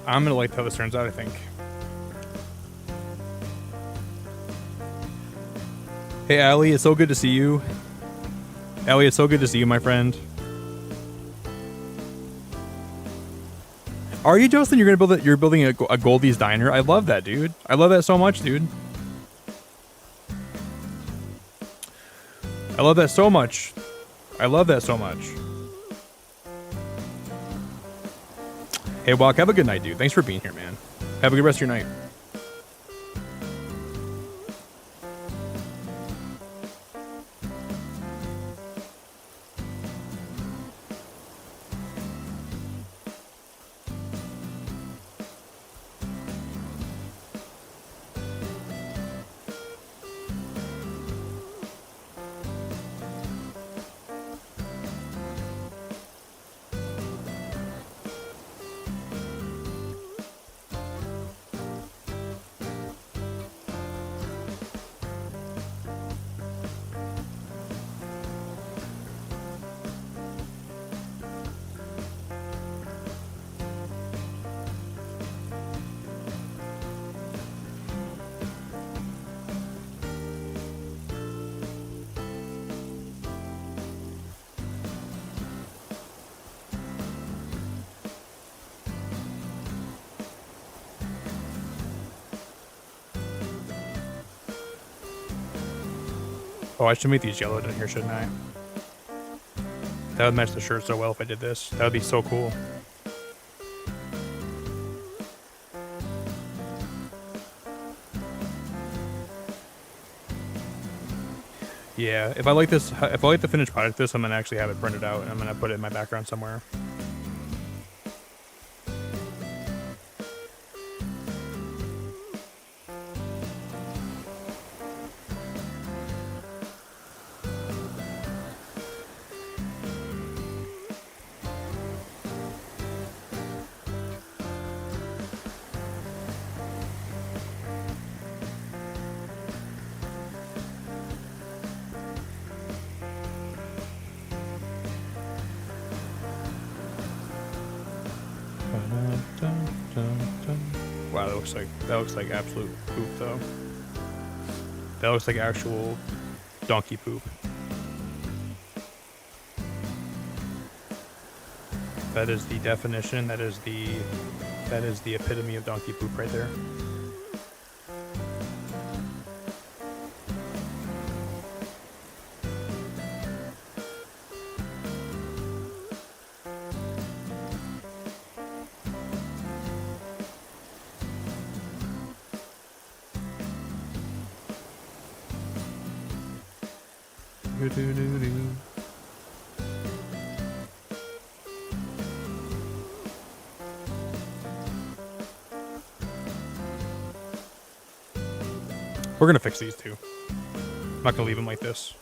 Speaker 1: I'm gonna like how this turns out, I think. Hey, Allie, it's so good to see you. Allie, it's so good to see you, my friend. Are you, Justin? You're building a Goldie's diner. I love that, dude. I love that so much, dude. I love that so much. I love that so much. Hey, Walk, have a good night, dude. Thanks for being here, man. Have a good rest of your night. Oh, I should make these yellow down here, shouldn't I? That would match the shirt so well if I did this. That would be so cool. Yeah, if I like this, if I like the finished product of this, I'm gonna actually have it printed out and I'm gonna put it in my background somewhere. Wow, that looks like absolute poop though. That looks like actual donkey poop. That is the definition. That is the epitome of donkey poop right there. We're gonna fix these two. I'm not gonna leave them like this.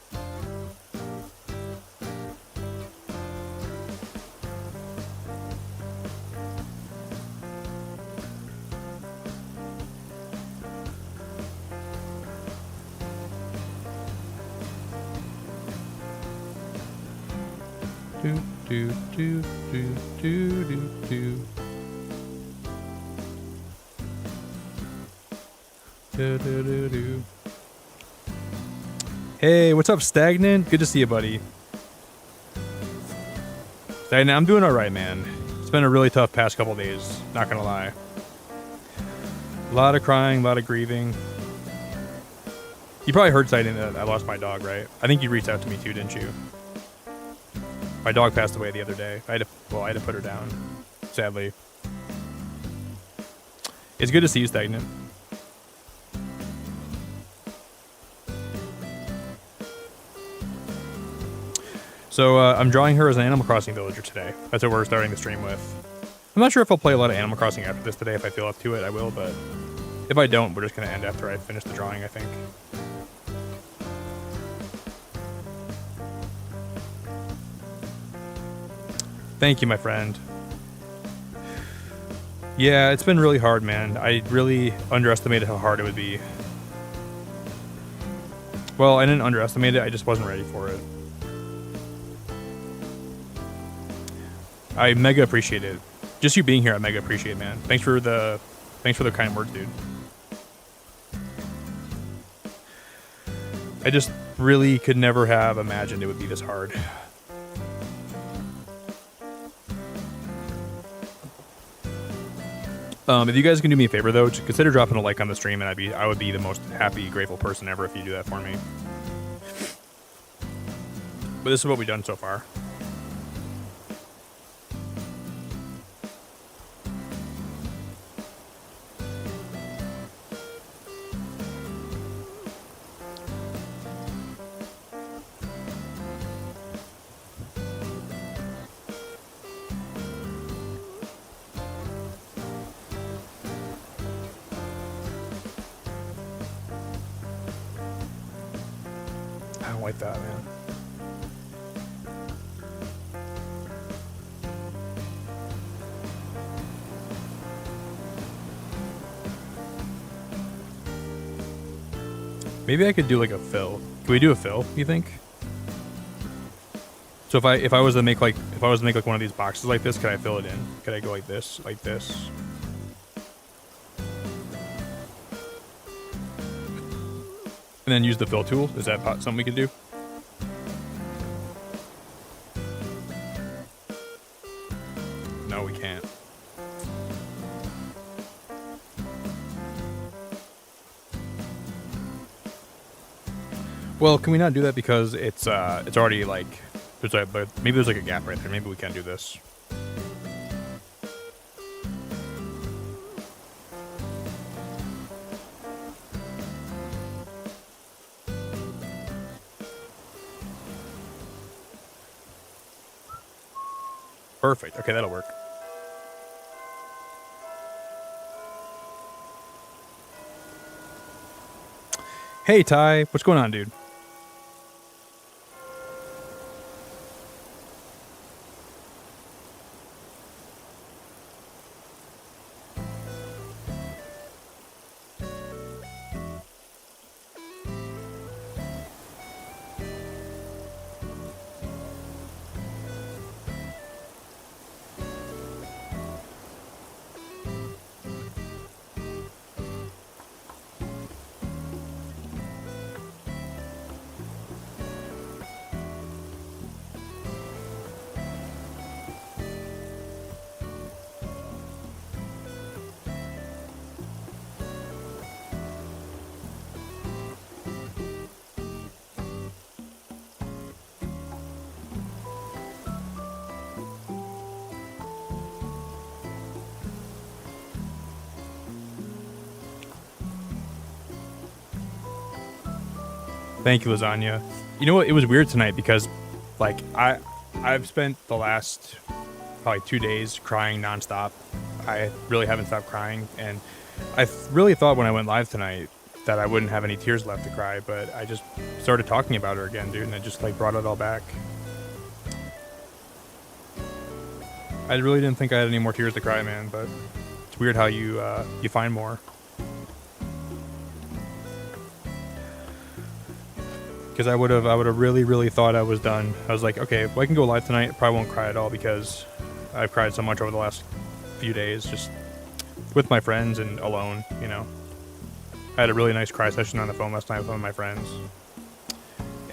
Speaker 1: Hey, what's up, Stagnant? Good to see you, buddy. Stagnant, I'm doing all right, man. It's been a really tough past couple days, not gonna lie. A lot of crying, a lot of grieving. You probably heard citing that I lost my dog, right? I think you reached out to me too, didn't you? My dog passed away the other day. I had to put her down, sadly. It's good to see you, Stagnant. So I'm drawing her as an Animal Crossing villager today. That's what we're starting the stream with. I'm not sure if I'll play a lot of Animal Crossing after this today. If I feel up to it, I will, but if I don't, we're just going to end after I finish the drawing, I think. Thank you, my friend. Yeah, it's been really hard, man. I really underestimated how hard it would be. Well, I didn't underestimate it. I just wasn't ready for it. I mega appreciate it. Just you being here, I mega appreciate it, man. Thanks for the kind words, dude. I just really could never have imagined it would be this hard. If you guys can do me a favor though, just consider dropping a like on the stream, and I would be the most happy, grateful person ever if you do that for me. But this is what we've done so far. I don't like that, man. Maybe I could do like a fill. Can we do a fill, you think? So if I was to make like one of these boxes like this, could I fill it in? Could I go like this, like this? And then use the fill tool? Is that something we could do? No, we can't. Well, can we not do that because it's already like There's like, but maybe there's like a gap right there. Maybe we can do this. Perfect. Okay, that'll work. Hey, Ty. What's going on, dude? Thank you, Lasagna. You know what? It was weird tonight because, like, I've spent the last probably 2 days crying nonstop. I really haven't stopped crying, and I really thought when I went live tonight that I wouldn't have any tears left to cry, but I just started talking about her again, dude, and it just like brought it all back. I really didn't think I had any more tears to cry, man, but it's weird how you find more. Because I would have really thought I was done. I was like, okay, well, I can go live tonight. I probably won't cry at all because I've cried so much over the last few days, just with my friends and alone, you know. I had a really nice cry session on the phone last night with one of my friends,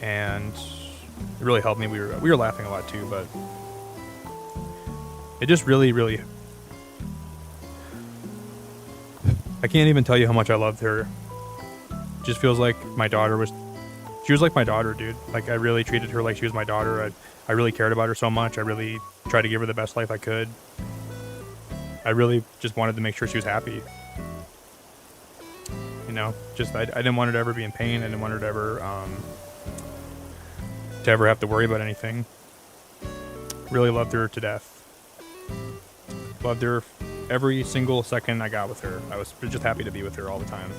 Speaker 1: and it really helped me. We were laughing a lot too, but it just really, I can't even tell you how much I loved her. It just feels like my daughter was. She was like my daughter, dude. Like, I really treated her like she was my daughter. I really cared about her so much. I really tried to give her the best life I could. I really just wanted to make sure she was happy. You know, just I didn't want her to ever be in pain. I didn't want her to ever have to worry about anything. Really loved her to death. Loved her every single second I got with her. I was just happy to be with her all the time.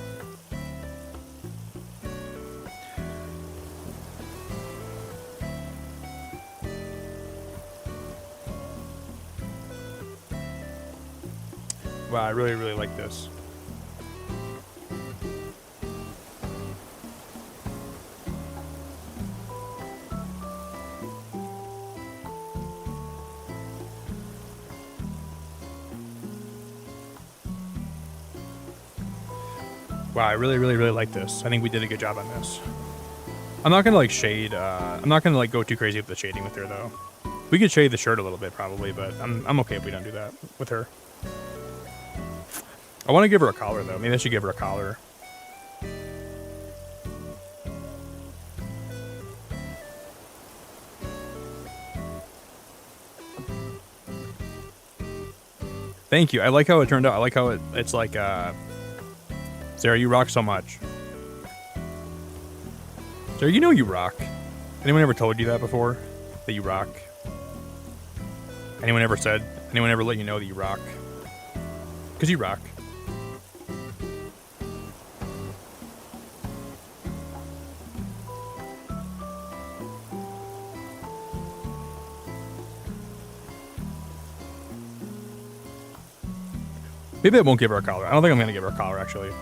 Speaker 1: Wow, I really like this. Wow, I really like this. I think we did a good job on this. I'm not gonna like shade. I'm not gonna like go too crazy with the shading with her though. We could shade the shirt a little bit probably, but I'm okay if we don't do that with her. I want to give her a collar, though. Maybe I should give her a collar. Thank you. I like how it turned out. I like how it's like, Sarah, you rock so much. Sarah, you know you rock. Anyone ever told you that before? That you rock? Anyone ever let you know that you rock? Because you rock. Maybe I won't give her a collar. I don't think I'm going to give her a collar, actually.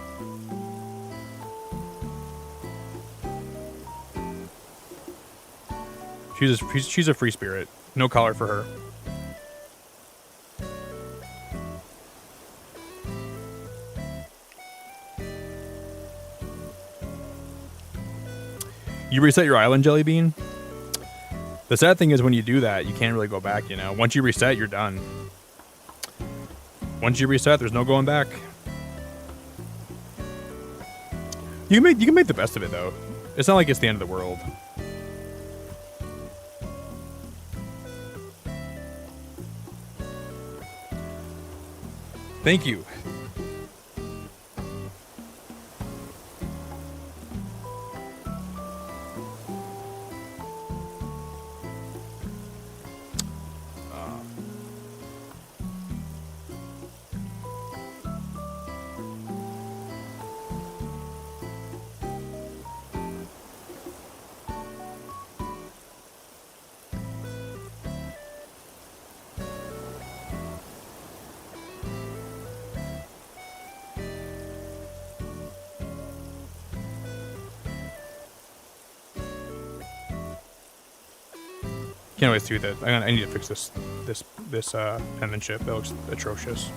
Speaker 1: She's a free spirit. No collar for her. You reset your island, Jelly Bean? The sad thing is when you do that, you can't really go back, you know? Once you reset, you're done. Once you reset, there's no going back. You can make the best of it, though. It's not like it's the end of the world. Thank you. Can't always do that. I need to fix this penmanship. That looks atrocious.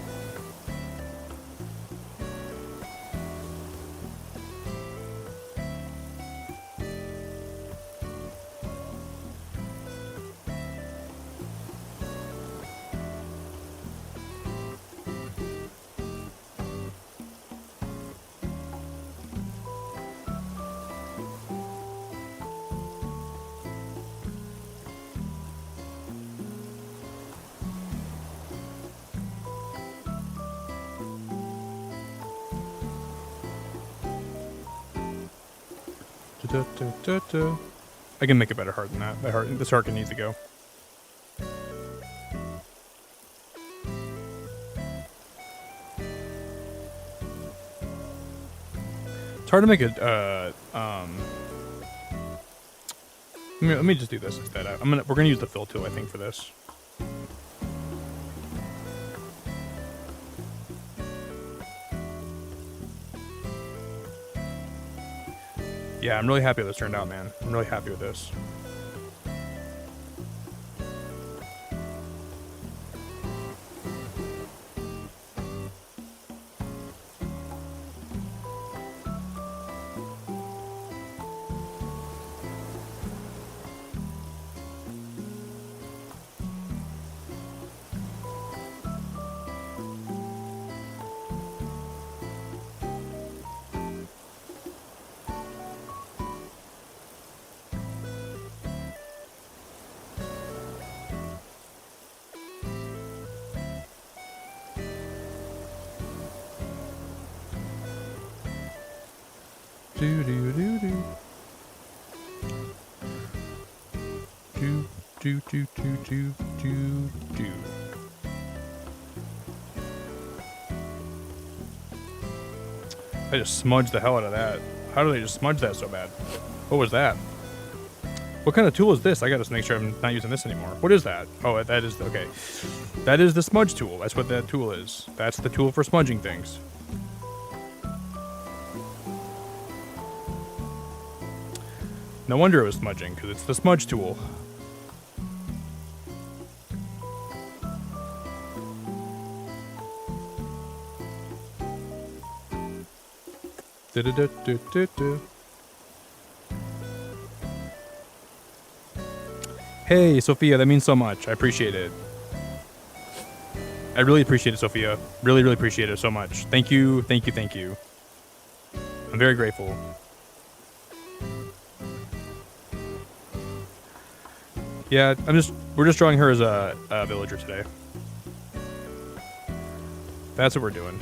Speaker 1: I can make a better heart than that. This heart needs to go. It's hard to make it. Let me just do this instead. We're gonna use the fill tool, I think, for this. Yeah, I'm really happy with this turned out, man. I'm really happy with this. I just smudged the hell out of that. How do they just smudge that so bad? What was that? What kind of tool is this? I gotta make sure I'm not using this anymore. What is that? Oh, that is, okay. That is the smudge tool. That's what that tool is. That's the tool for smudging things. No wonder it was smudging, because it's the smudge tool. Hey, Sophia, that means so much. I appreciate it. I really appreciate it, Sophia. Really, really appreciate it so much. Thank you, thank you, thank you. I'm very grateful. Yeah, we're just drawing her as a villager today. That's what we're doing.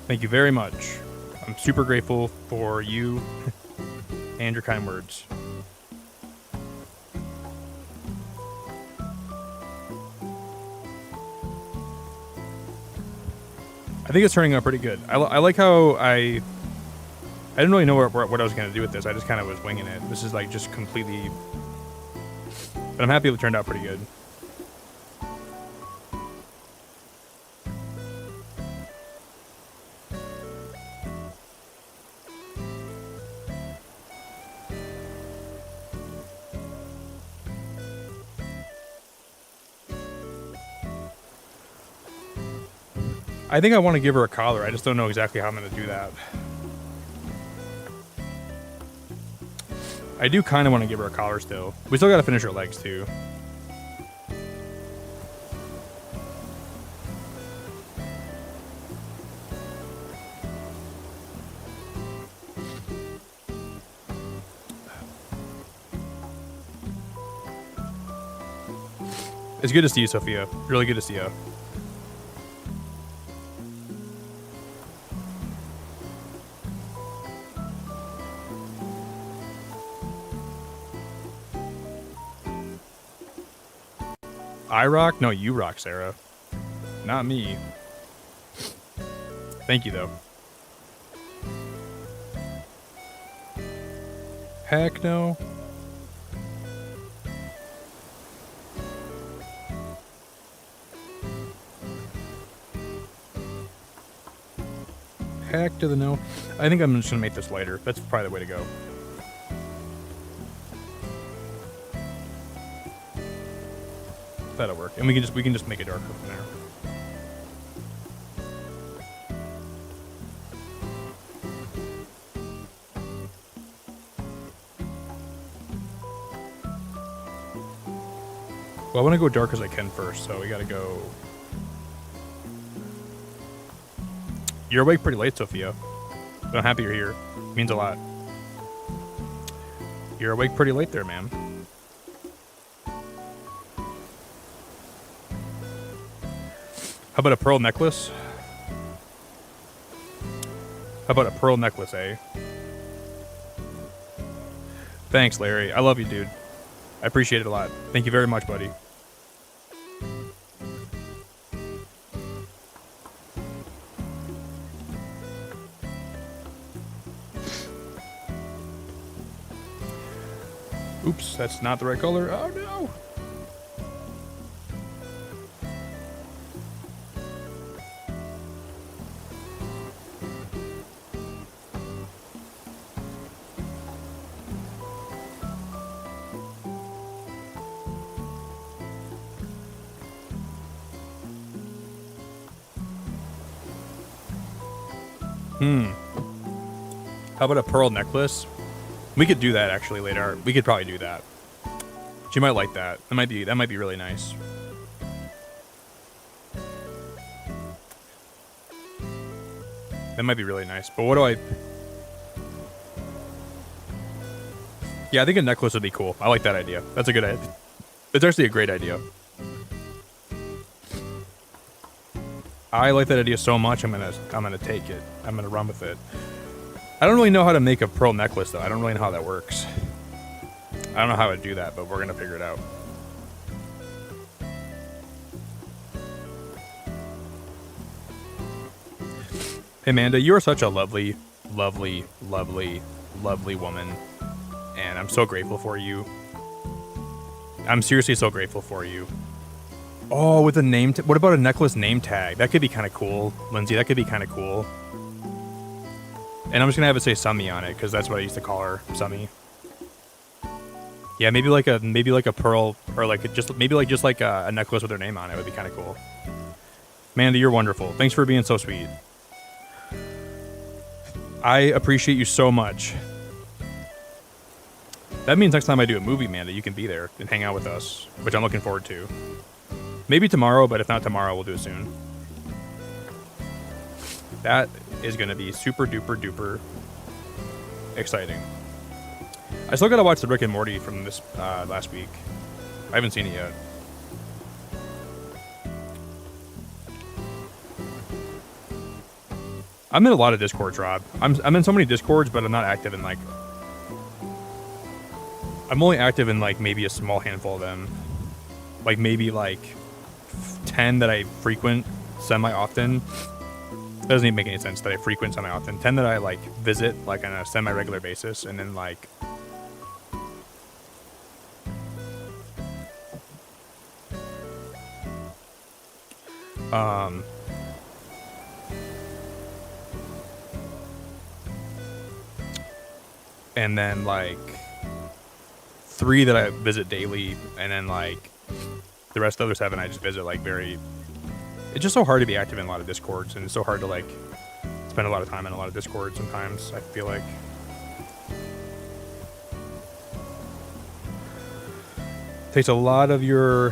Speaker 1: Thank you very much. I'm super grateful for you and your kind words. I think it's turning out pretty good. I like how I didn't really know what I was going to do with this. I just kind of was winging it. This is like just completely... But I'm happy it turned out pretty good. I think I want to give her a collar. I just don't know exactly how I'm going to do that. I do kind of want to give her a collar still. We still got to finish her legs too. It's good to see you, Sophia. Really good to see you. I rock? No, you rock, Sarah. Not me. Thank you, though. Heck no. Heck to the no. I think I'm just gonna make this lighter. That's probably the way to go. That'll work, and we can just make it darker from there. Well, I want to go dark as I can first, so we gotta go. You're awake pretty late, Sophia. But I'm happy you're here. It means a lot. You're awake pretty late there, ma'am. How about a pearl necklace? How about a pearl necklace, eh? Thanks, Larry. I love you, dude. I appreciate it a lot. Thank you very much, buddy. Oops, that's not the right color. Oh, no. How about a pearl necklace? We could do that actually later. We could probably do that. She might like that. That might be really nice. That might be really nice. But what do I? Yeah, I think a necklace would be cool. I like that idea. That's a good idea. It's actually a great idea. I like that idea so much. I'm gonna take it. I'm gonna run with it. I don't really know how to make a pearl necklace though. I don't really know how that works. I don't know how to do that, but we're gonna figure it out. Hey Amanda, you are such a lovely, lovely, lovely, lovely woman. And I'm so grateful for you. I'm seriously so grateful for you. Oh, with a name what about a necklace name tag? That could be kind of cool, Lindsay. That could be kind of cool. And I'm just gonna have it say Summy on it because that's what I used to call her, Summy. Yeah, maybe like a pearl or like just a necklace with her name on it would be kind of cool. Amanda, you're wonderful. Thanks for being so sweet. I appreciate you so much. That means next time I do a movie, Amanda, you can be there and hang out with us, which I'm looking forward to. Maybe tomorrow, but if not tomorrow, we'll do it soon. That is going to be super duper duper exciting. I still got to watch the Rick and Morty from this last week. I haven't seen it yet. I'm in a lot of Discords, Rob. I'm in so many Discords, but I'm not active in like... I'm only active in like maybe a small handful of them. Like maybe like 10 that I frequent semi-often. It doesn't even make any sense that I frequent semi-often. 10 that I like visit like on a semi-regular basis, and then like... and then like 3 that I visit daily, and then like the rest of the other 7 I just visit like very... It's just so hard to be active in a lot of Discords, and it's so hard to like spend a lot of time in a lot of Discords sometimes, I feel like. It takes a lot of your...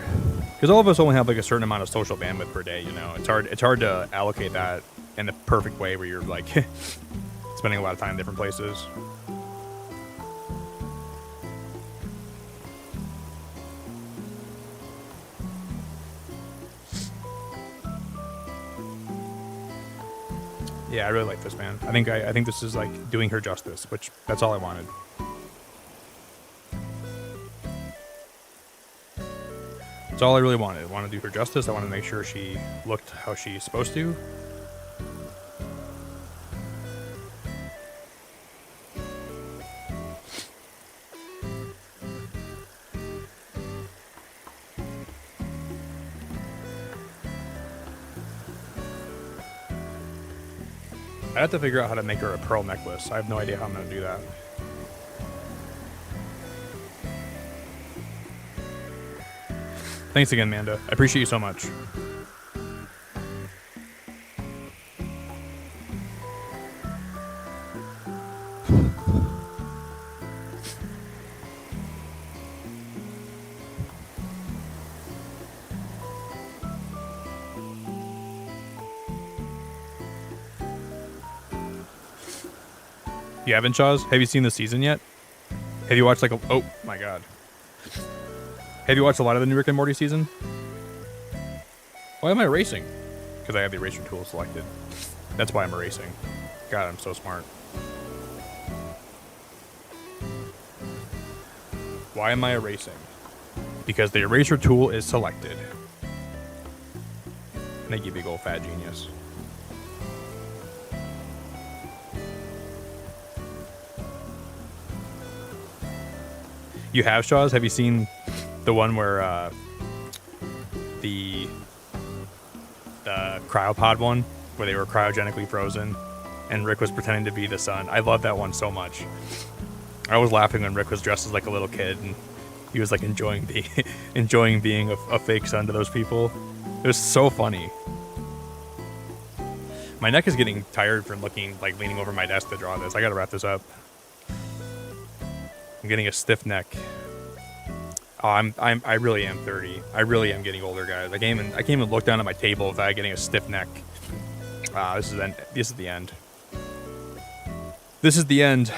Speaker 1: Because all of us only have like a certain amount of social bandwidth per day, you know? It's hard to allocate that in the perfect way where you're like spending a lot of time in different places. Yeah, I really like this, man. I think this is like doing her justice, which that's all I wanted. That's all I really wanted. I want to do her justice. I want to make sure she looked how she's supposed to. I have to figure out how to make her a pearl necklace. I have no idea how I'm going to do that. Thanks again, Manda. I appreciate you so much. You haven't, Shaws? Have you seen the season yet? Have you watched like a... Oh, my God. Have you watched a lot of the new Rick and Morty season? Why am I erasing? Because I have the eraser tool selected. That's why I'm erasing. God, I'm so smart. Why am I erasing? Because the eraser tool is selected. Thank you, big old fat genius. You have, Shaws? Have you seen the one where the cryopod one, where they were cryogenically frozen and Rick was pretending to be the sun? I love that one so much. I was laughing when Rick was dressed as like a little kid and he was like enjoying being a fake son to those people. It was so funny. My neck is getting tired from leaning over my desk to draw this. I gotta wrap this up. I'm getting a stiff neck. Oh, I really am 30. I really am getting older, guys. I can't even look down at my table without getting a stiff neck. This is the end. This is the end.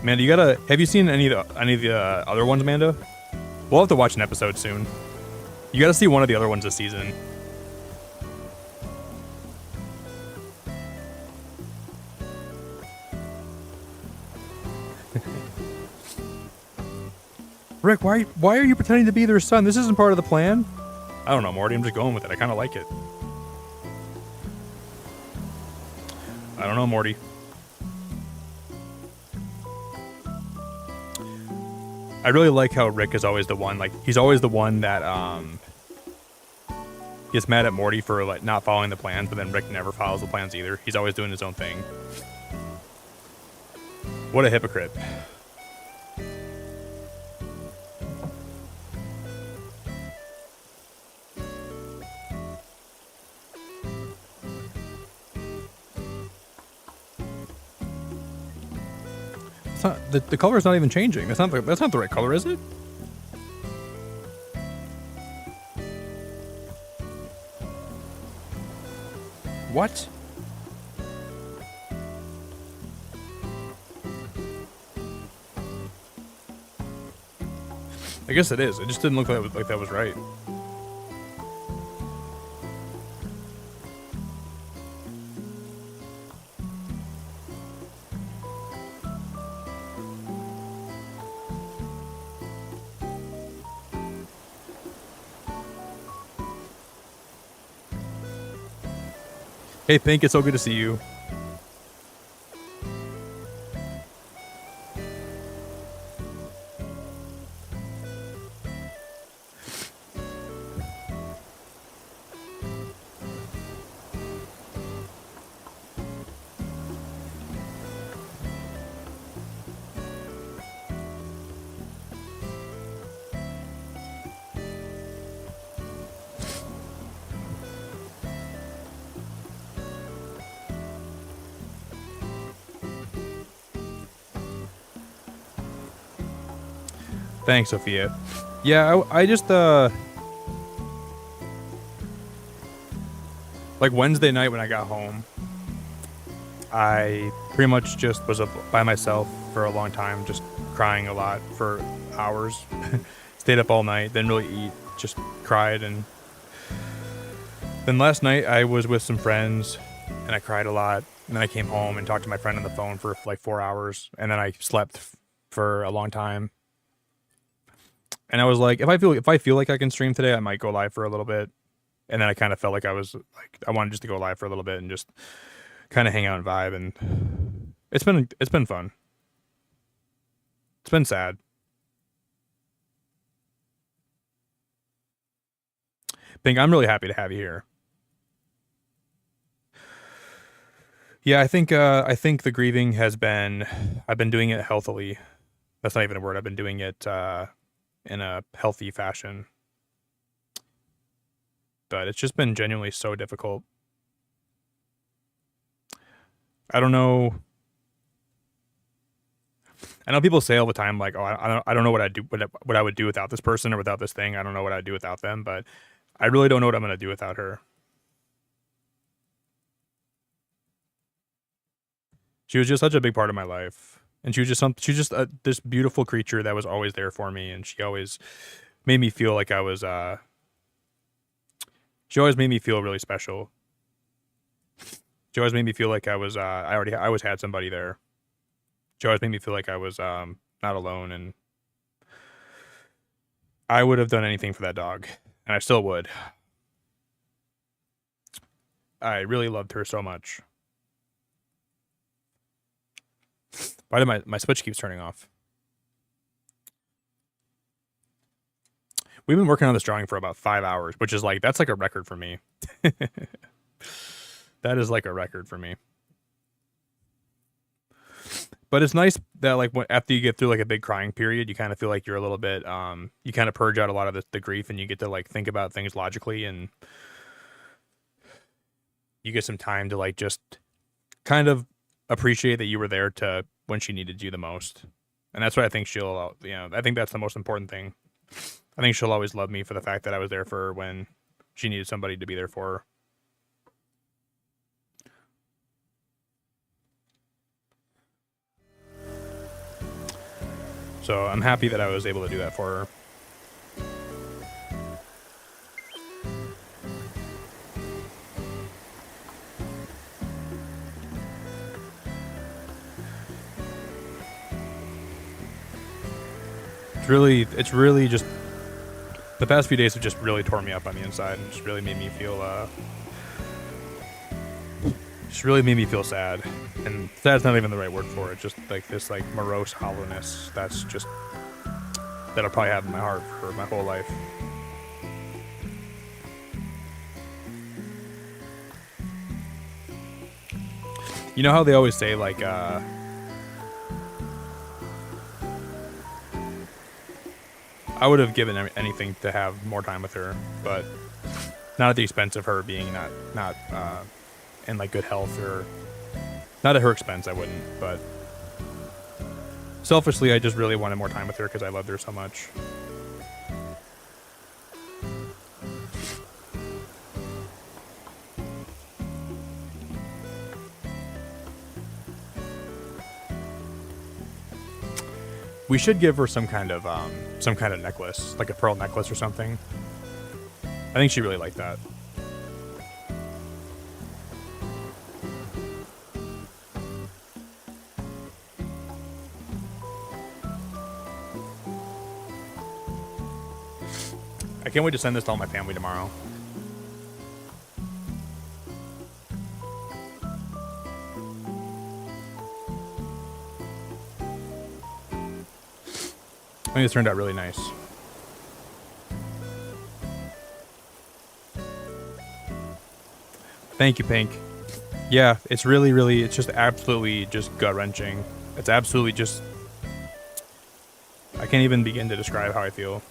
Speaker 1: Amanda, have you seen any of the other ones, Amanda? We'll have to watch an episode soon. You gotta see one of the other ones this season. Rick, why are you pretending to be their son? This isn't part of the plan. I don't know, Morty. I'm just going with it. I kind of like it. I don't know, Morty. I really like how Rick is always the one, he's always the one that gets mad at Morty for not following the plans, but then Rick never follows the plans either. He's always doing his own thing. What a hypocrite. It's not, the color's not even changing. That's not the right color, is it? What? I guess it is. It just didn't look like that was right. Hey, Pink, it's so good to see you. Thanks, Sophia. Yeah, I just, like Wednesday night when I got home, I pretty much just was up by myself for a long time, just crying a lot for hours. Stayed up all night, didn't really eat, just cried, and Then last night I was with some friends and I cried a lot. And then I came home and talked to my friend on the phone for like 4 hours. And then I slept for a long time. And I was like, if I feel like I can stream today, I might go live for a little bit. And then I kind of felt like I wanted just to go live for a little bit and just kind of hang out and vibe. And it's been fun. It's been sad. Pink, I'm really happy to have you here. Yeah, I think the grieving has been, I've been doing it healthily. That's not even a word. I've been doing it in a healthy fashion. But it's just been genuinely so difficult. I don't know. I know people say all the time, like, oh, I don't know what I would do without this person or without this thing. I don't know what I'd do without them, but I really don't know what I'm going to do without her. She was just such a big part of my life. And she was just this beautiful creature that was always there for me. And she always made me feel like I was, she always made me feel really special. She always made me feel like I was, I always had somebody there. She always made me feel like I was, not alone. And I would have done anything for that dog. And I still would. I really loved her so much. Why did my switch keeps turning off? We've been working on this drawing for about 5 hours, which is like, that's like a record for me. That is like a record for me. But it's nice that like after you get through like a big crying period, you kind of feel like you're a little bit, you kind of purge out a lot of the grief and you get to like think about things logically and you get some time to like just kind of appreciate that you were there to when she needed you the most. And that's what I think she'll, I think that's the most important thing. I think she'll always love me for the fact that I was there for her when she needed somebody to be there for her. So I'm happy that I was able to do that for her. It's really just, the past few days have just really tore me up on the inside and just really made me feel, sad. And sad's not even the right word for it. Just like this like morose hollowness that's just, that I'll probably have in my heart for my whole life. You know how they always say like, I would have given anything to have more time with her, but not at the expense of her being not in like good health, or not at her expense. I wouldn't, but selfishly, I just really wanted more time with her because I loved her so much. We should give her some kind of necklace, like a pearl necklace or something. I think she really liked that. I can't wait to send this to all my family tomorrow. I think this turned out really nice. Thank you, Pink. Yeah, it's really, it's just absolutely just gut-wrenching. It's absolutely just, I can't even begin to describe how I feel.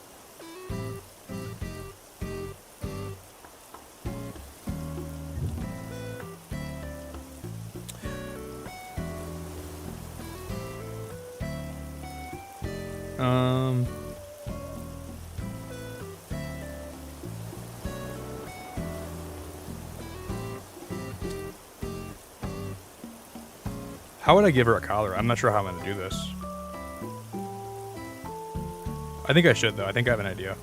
Speaker 1: How would I give her a collar? I'm not sure how I'm going to do this. I think I should, though. I think I have an idea.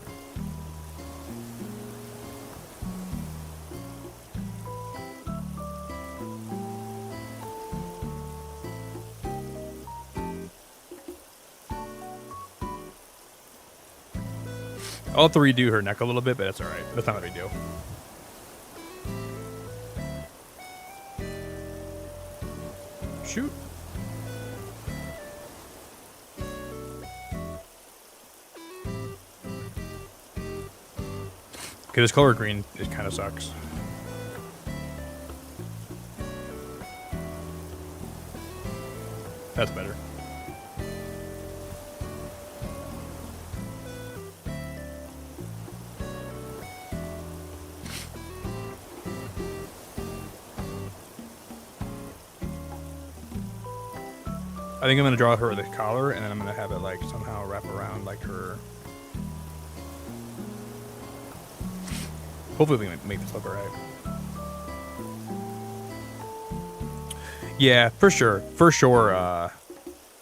Speaker 1: I'll have to redo her neck a little bit, but that's all right. That's not a big deal. Shoot. Okay, this color green, it kind of sucks. That's better. I think I'm gonna draw her the collar, and then I'm gonna have it like somehow wrap around like her. Hopefully we can make this look alright. Yeah, for sure,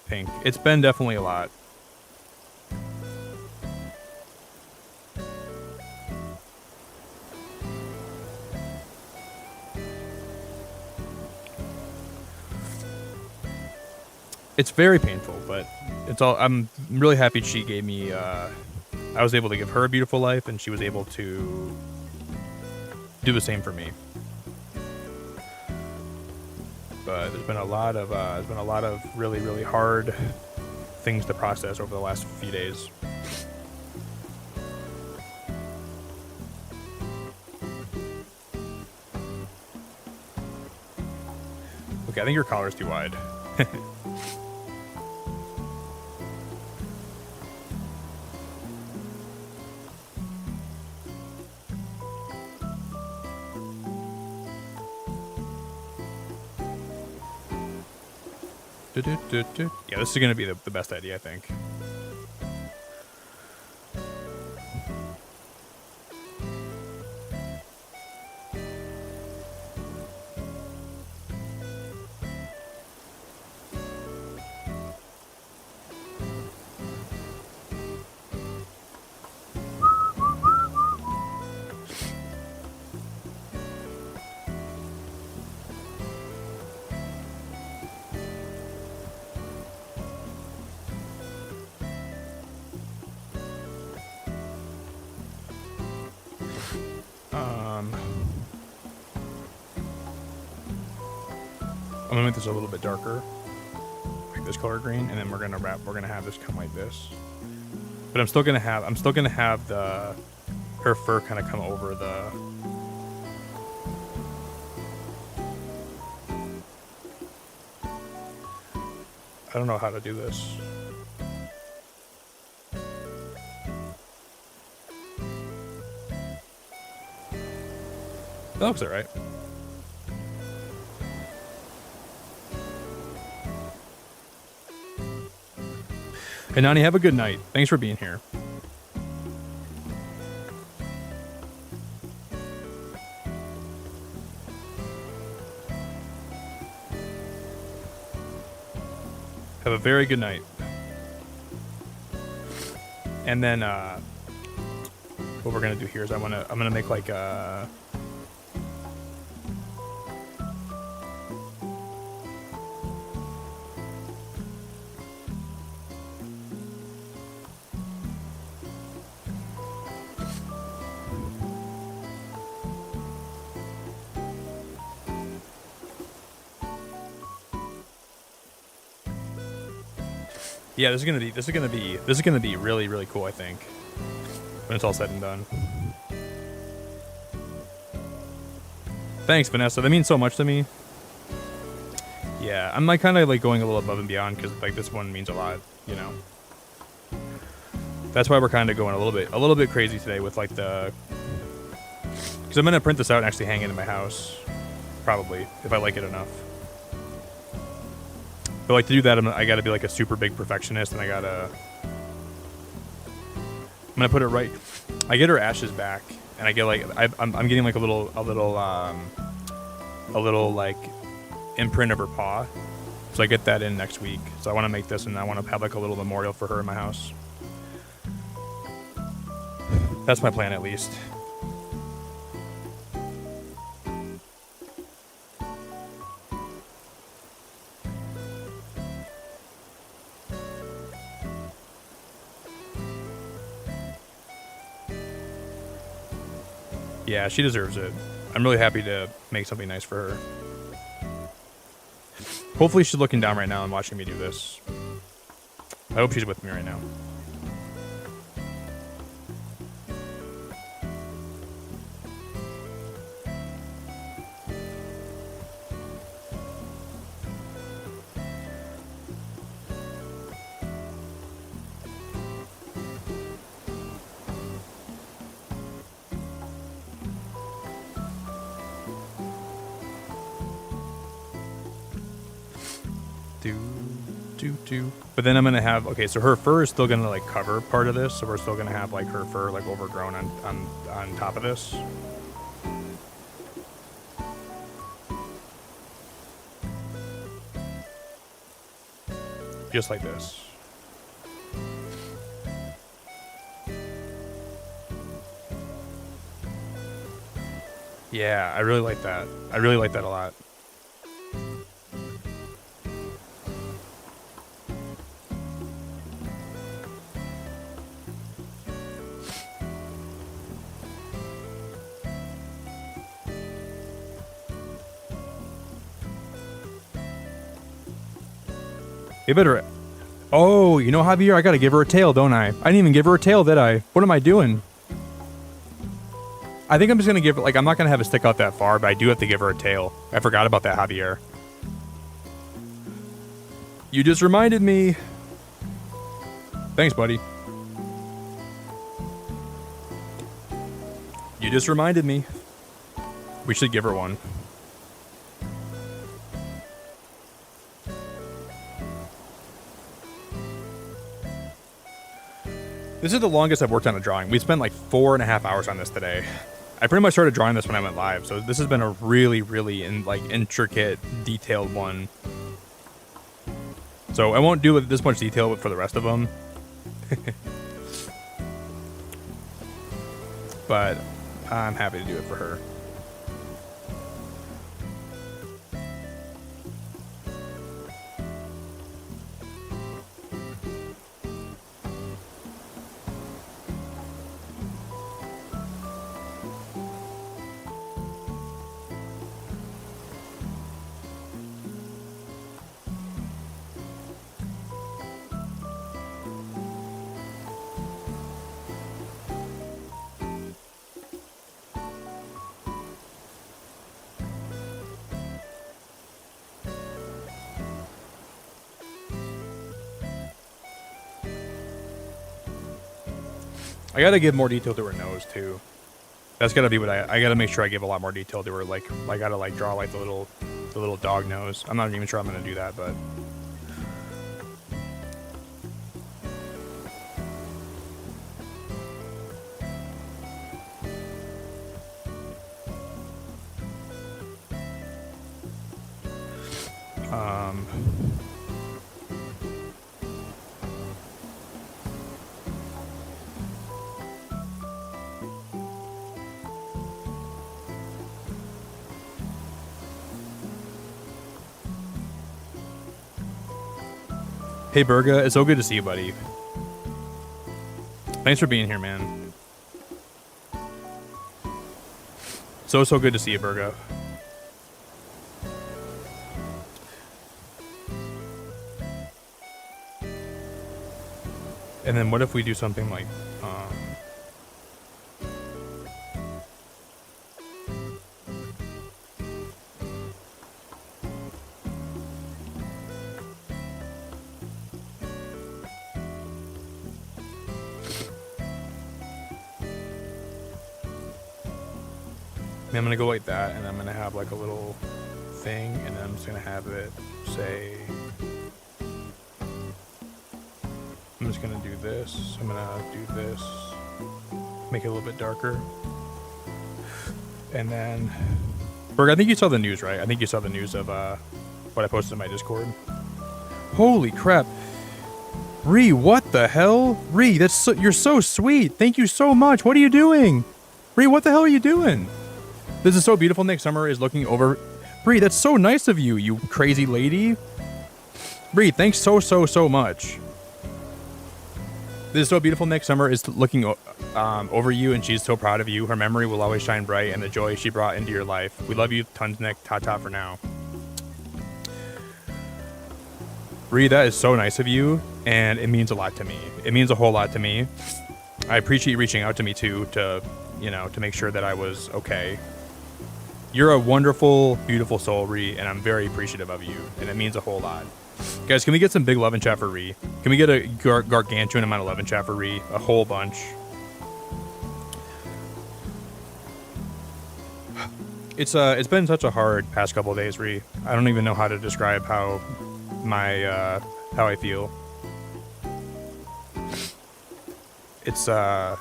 Speaker 1: Pink. It's been definitely a lot. It's very painful, but it's all. I'm really happy she gave me. I was able to give her a beautiful life, and she was able to do the same for me. But there's been a lot of really, really hard things to process over the last few days. Okay, I think your collar's too wide. Yeah, this is going to be the best idea, I think. I'm gonna make this a little bit darker, like this color green, and then we're gonna have this come like this. But I'm still gonna have her fur kind of come over the. I don't know how to do this. That looks alright. Hey, Nani, have a good night. Thanks for being here. Have a very good night. And then, what we're gonna do here is I'm gonna make like a. Yeah, this is gonna be really, really cool, I think, when it's all said and done. Thanks, Vanessa. That means so much to me. Yeah, I'm like kind of like going a little above and beyond because like this one means a lot, you know. That's why we're kind of going a little bit crazy today with like the. Because I'm gonna print this out and actually hang it in my house, probably if I like it enough. But like to do that, I gotta be like a super big perfectionist, and I'm gonna put it right. I get her ashes back, and I get like I'm getting like a little like imprint of her paw. So I get that in next week. So I want to make this, and I want to have like a little memorial for her in my house. That's my plan, at least. Yeah, she deserves it. I'm really happy to make something nice for her. Hopefully she's looking down right now and watching me do this. I hope she's with me right now. But then I'm gonna have, okay, so her fur is still gonna like cover part of this, so we're still gonna have like her fur like overgrown on top of this. Just like this. Yeah, I really like that. I really like that a lot. You better... Oh, you know, Javier, I gotta give her a tail, don't I? I didn't even give her a tail, did I? What am I doing? I think I'm just gonna give her... Like, I'm not gonna have it stick out that far, but I do have to give her a tail. I forgot about that, Javier. You just reminded me. Thanks, buddy. You just reminded me. We should give her one. This is the longest I've worked on a drawing. We spent like 4.5 hours on this today. I pretty much started drawing this when I went live, so this has been a really, really intricate, detailed one. So I won't do this much detail for the rest of them. But I'm happy to do it for her. I gotta give more detail to her nose too. That's gotta be what I gotta make sure I give a lot more detail to her. Like I gotta like draw like the little dog nose. I'm not even sure I'm gonna do that, but hey, Berga, it's so good to see you, buddy. Thanks for being here, man. So good to see you, Berga. And then what if we do something like... I'm gonna go like that, and I'm gonna have like a little thing, and then I'm just gonna have it say, I'm just gonna do this, I'm gonna do this, make it a little bit darker, and then, Berg, I think you saw the news, right? I think you saw the news of what I posted in my Discord. Holy crap. Ree, what the hell? Ree, you're so sweet. Thank you so much. What are you doing? Ree, what the hell are you doing? This is so beautiful. Nick Summer is looking over. Bree, that's so nice of you, you crazy lady. Bree, thanks so much. This is so beautiful, Nick. Summer is looking over you, and she's so proud of you. Her memory will always shine bright, and the joy she brought into your life. We love you tons, Nick. Ta-ta for now. Ree, that is so nice of you, and it means a lot to me. It means a whole lot to me. I appreciate you reaching out to me, too, to make sure that I was okay. You're a wonderful, beautiful soul, Ree, and I'm very appreciative of you, and it means a whole lot. Guys, can we get some big love in chat for Ree? Can we get a gargantuan amount of love in chat for Ree? A whole bunch. It's been such a hard past couple of days, Ree. I don't even know how to describe how I feel. It's I've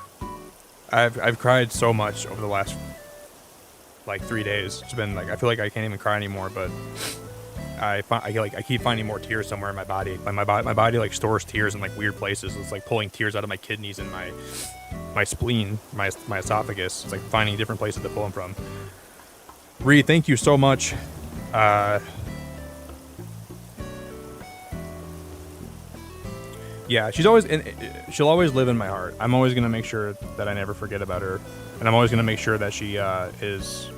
Speaker 1: cried so much over the last like 3 days. It's been like I feel like I can't even cry anymore, but I keep finding more tears somewhere in my body. My body like stores tears in like weird places. It's like pulling tears out of my kidneys and my spleen, my esophagus. It's like finding different places to pull them from. Ree, thank you so much. Yeah, she'll always live in my heart. I'm always gonna make sure that I never forget about her, and I'm always gonna make sure that she is.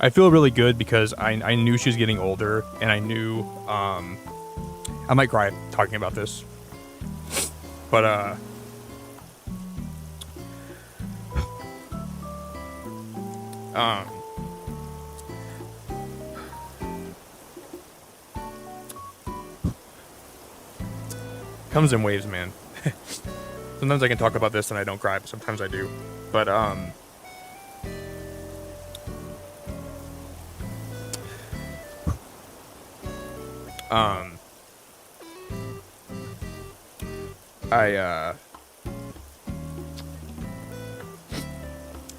Speaker 1: I feel really good because I knew she was getting older, and I knew I might cry talking about this, but comes in waves, man. Sometimes I can talk about this and I don't cry, but sometimes I do. But I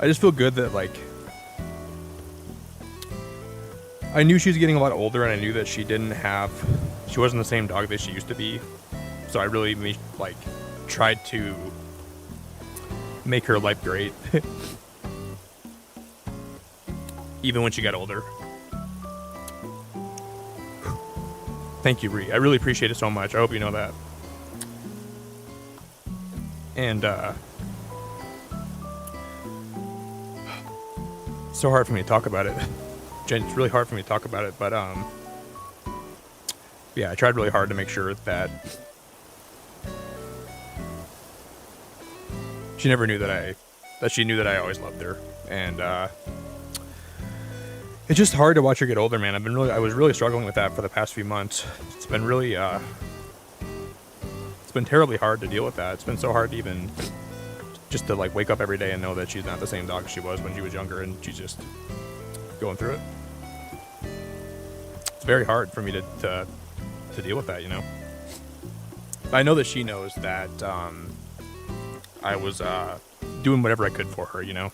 Speaker 1: just feel good that like I knew she was getting a lot older, and I knew that she wasn't the same dog that she used to be. So I really like tried to make her life great, even when she got older. Thank you, Ree. I really appreciate it so much. I hope you know that. And it's so hard for me to talk about it. It's really hard for me to talk about it, but yeah, I tried really hard to make sure that she never knew that she knew that I always loved her. And it's just hard to watch her get older, man. I was really struggling with that for the past few months. It's been really it's been terribly hard to deal with that. It's been so hard to even just to like wake up every day and know that she's not the same dog she was when she was younger, and she's just going through it. It's very hard for me to deal with that, you know. I know that she knows that I was doing whatever I could for her, you know.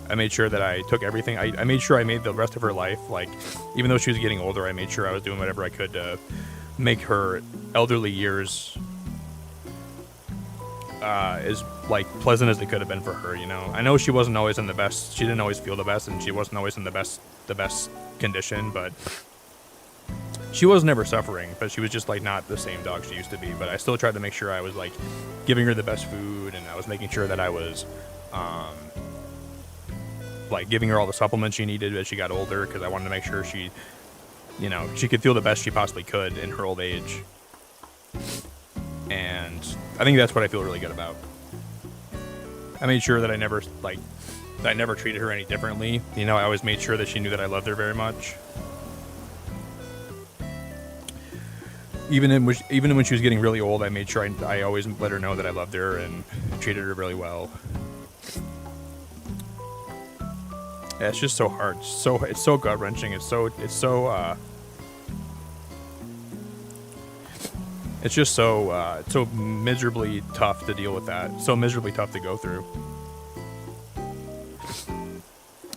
Speaker 1: I made sure that I took everything. I made sure I made the rest of her life, like, even though she was getting older, I made sure I was doing whatever I could to make her elderly years as, like, pleasant as it could have been for her, you know. I know she wasn't always in the best, she didn't always feel the best, and she wasn't always in the best condition, but she was never suffering, but she was just, like, not the same dog she used to be. But I still tried to make sure I was, like, giving her the best food, and I was making sure that I was, like, giving her all the supplements she needed as she got older, because I wanted to make sure she, you know, she could feel the best she possibly could in her old age. And I think that's what I feel really good about. I made sure that I never treated her any differently. You know, I always made sure that she knew that I loved her very much. Even when she was getting really old, I made sure I always let her know that I loved her and treated her really well. Yeah, it's just so hard. It's so gut wrenching. It's so miserably tough to deal with that. So miserably tough to go through.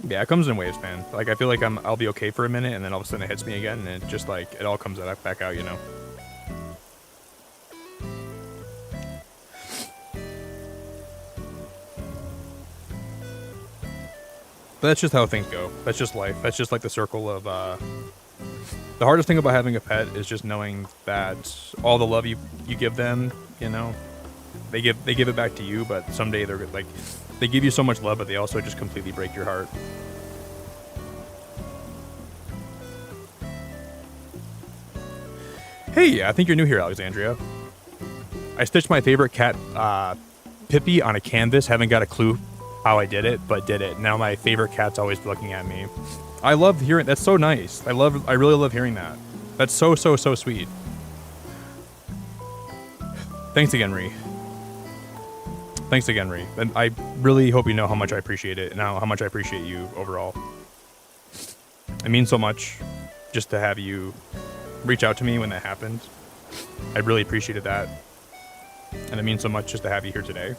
Speaker 1: Yeah, it comes in waves, man. Like, I feel like I'll be okay for a minute, and then all of a sudden it hits me again, and it just, like, it all comes back out, you know. But that's just how things go. That's just life. That's just like the circle of The hardest thing about having a pet is just knowing that all the love you give them, you know, they give it back to you, but someday they're like, they give you so much love, but they also just completely break your heart. Hey, I think you're new here, Alexandria. I stitched my favorite cat, Pippi, on a canvas. Haven't got a clue how I did it, but did it. Now my favorite cat's always looking at me. I love hearing. That's so nice. I really love hearing that. That's so sweet. Thanks again, Ree. Thanks again, Ree. And I really hope you know how much I appreciate it and how much I appreciate you overall. It means so much just to have you reach out to me when that happened. I really appreciated that. And it means so much just to have you here today.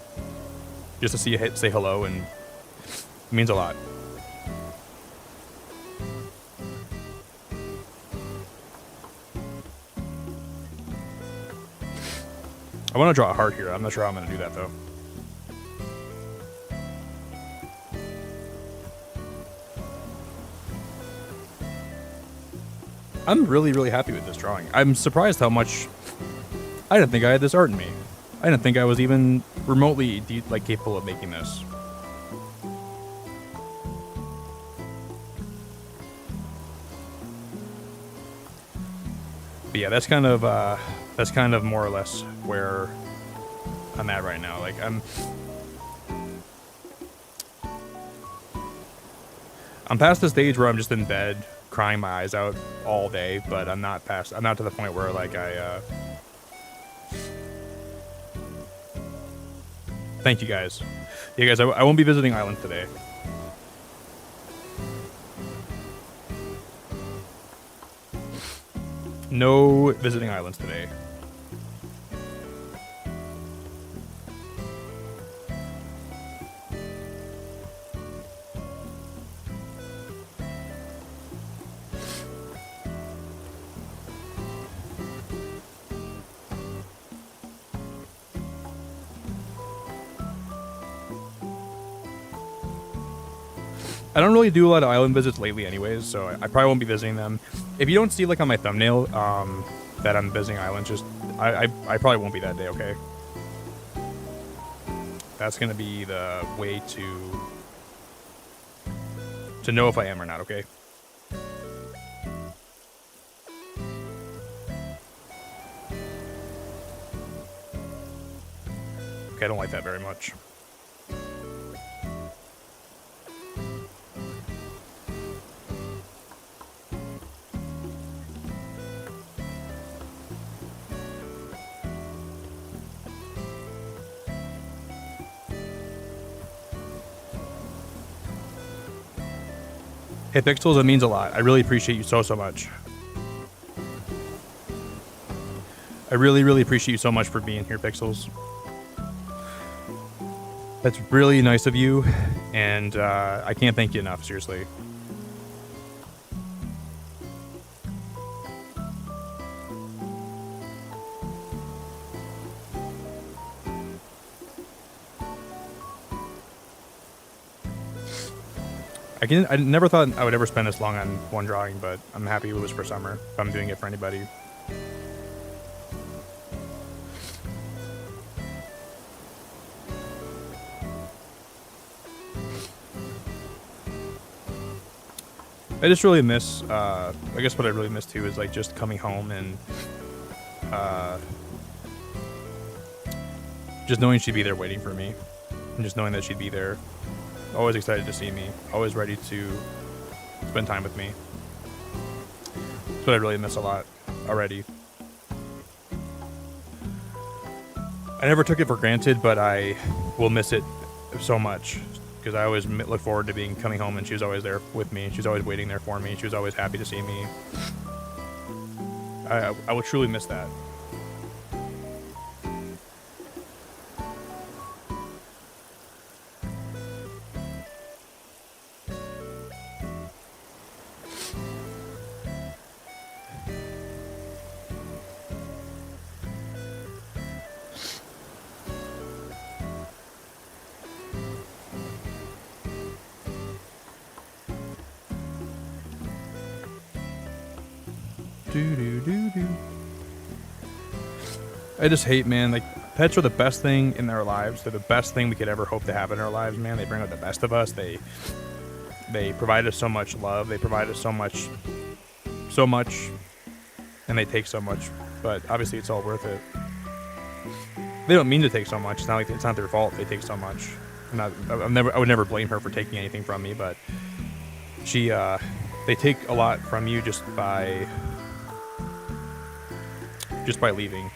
Speaker 1: Just to see you say hello, and it means a lot. I want to draw a heart here. I'm not sure how I'm going to do that, though. I'm really happy with this drawing. I'm surprised how much... I didn't think I had this art in me. I didn't think I was even remotely capable of making this. But yeah, that's kind of more or less where I'm at right now. Like I'm past the stage where I'm just in bed crying my eyes out all day, but I'm not to the point where like thank you guys. Yeah, guys, I won't be visiting islands today. No visiting islands today. I don't really do a lot of island visits lately anyways, so I probably won't be visiting them. If you don't see like on my thumbnail that I'm visiting islands, just I probably won't be that day, okay? That's gonna be the way to know if I am or not, okay? Okay, I don't like that very much. Hey, Pixels, it means a lot. I really appreciate you so much. I really appreciate you so much for being here, Pixels. That's really nice of you, and I can't thank you enough, seriously. I never thought I would ever spend this long on one drawing, but I'm happy it was for summer, if I'm doing it for anybody. I just really miss, I guess what I really miss too is like just coming home and just knowing she'd be there waiting for me, and just knowing that she'd be there. Always excited to see me, always ready to spend time with me. That's what I really miss a lot already. I never took it for granted, but I will miss it so much because I always look forward to coming home, and she was always there with me. She was always waiting there for me. She was always happy to see me. I will truly miss that. I just hate, man, like, pets are the best thing in our lives. They're the best thing we could ever hope to have in our lives, man. They bring out the best of us. They provide us so much love. They provide us so much, and they take so much. But obviously, it's all worth it. They don't mean to take so much. It's not like it's not their fault. They take so much. I would never blame her for taking anything from me, but they take a lot from you just by leaving.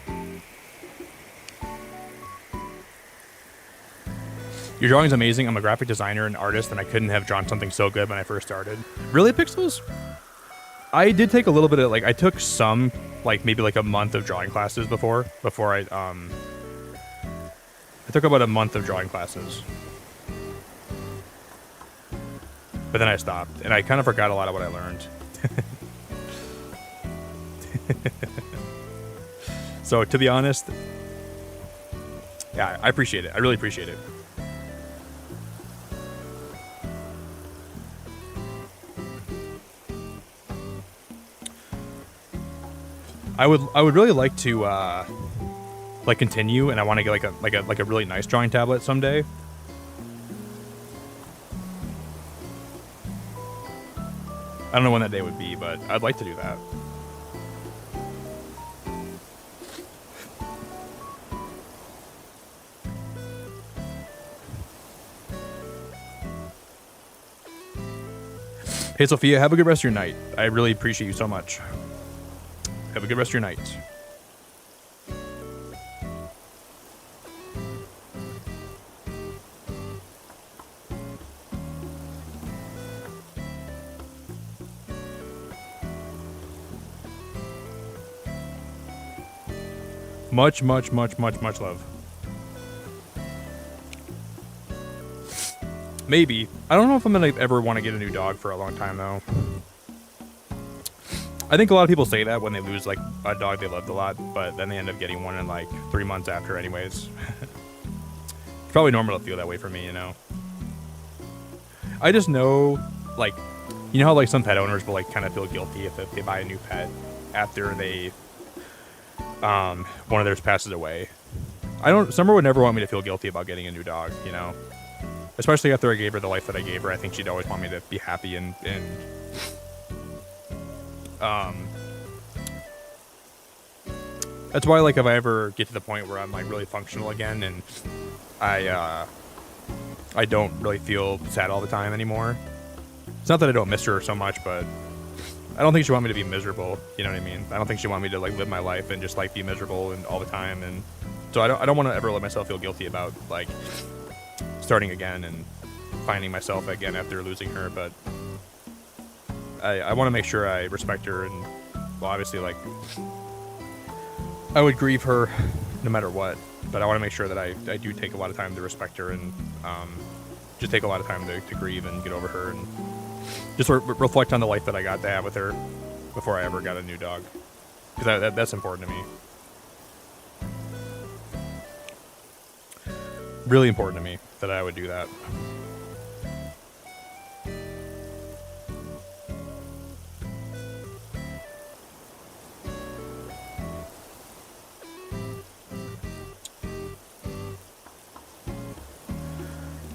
Speaker 1: Your drawing's amazing. I'm a graphic designer and artist, and I couldn't have drawn something so good when I first started. Really, Pixels? I did take a little bit of, like, I took some, like, maybe like a month of drawing classes before I took about a month of drawing classes. But then I stopped, and I kind of forgot a lot of what I learned. So, to be honest, yeah, I appreciate it. I really appreciate it. I would really like to like continue, and I want to get like a really nice drawing tablet someday. I don't know when that day would be, but I'd like to do that. Hey, Sophia, have a good rest of your night. I really appreciate you so much. Have a good rest of your night. Much love. Maybe. I don't know if I'm gonna ever want to get a new dog for a long time, though. I think a lot of people say that when they lose, like, a dog they loved a lot, but then they end up getting one in, like, 3 months after anyways. It's probably normal to feel that way for me, you know? I just know, like, you know how, like, some pet owners will, like, kind of feel guilty if they buy a new pet after one of theirs passes away. Summer would never want me to feel guilty about getting a new dog, you know? Especially after I gave her the life that I gave her. I think she'd always want me to be happy and that's why, like, if I ever get to the point where I'm, like, really functional again and I don't really feel sad all the time anymore. It's not that I don't miss her so much, but I don't think she want me to be miserable, you know what I mean? I don't think she want me to, like, live my life and just, like, be miserable and all the time, and so I don't want to ever let myself feel guilty about, like, starting again and finding myself again after losing her, but I want to make sure I respect her, and, well, obviously, like, I would grieve her no matter what, but I want to make sure that I do take a lot of time to respect her and just take a lot of time to grieve and get over her and just reflect on the life that I got to have with her before I ever got a new dog, because that's important to me. Really important to me that I would do that.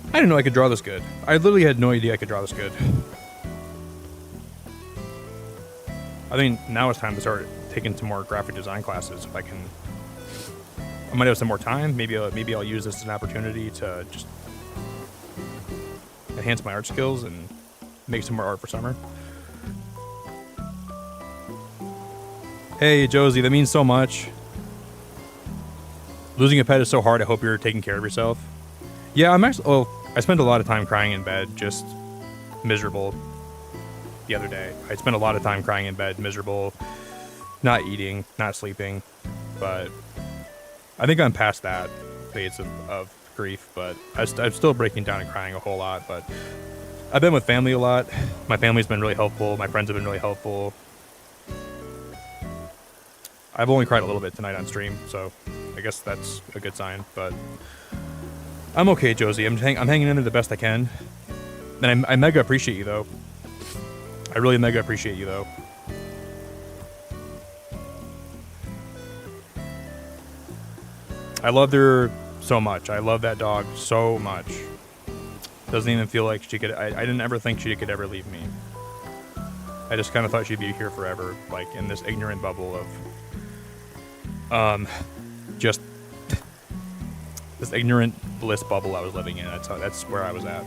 Speaker 1: I didn't know I could draw this good. I literally had no idea I could draw this good. I think now it's time to start taking some more graphic design classes if I can. I might have some more time. Maybe I'll use this as an opportunity to just enhance my art skills and make some more art for summer. Hey, Josie, that means so much. Losing a pet is so hard. I hope you're taking care of yourself. Yeah, I spent a lot of time crying in bed, just miserable the other day. I spent a lot of time crying in bed, miserable, not eating, not sleeping, but I think I'm past that phase of grief, but I'm still breaking down and crying a whole lot, but I've been with family a lot. My family's been really helpful. My friends have been really helpful. I've only cried a little bit tonight on stream, so I guess that's a good sign, but I'm okay, Josie. I'm hanging in there the best I can. And I mega appreciate you, though. I really mega appreciate you, though. I loved her so much. I love that dog so much. Doesn't even feel like she could. I didn't ever think she could ever leave me. I just kind of thought she'd be here forever, like in this ignorant bubble of, just this ignorant bliss bubble I was living in. That's where I was at.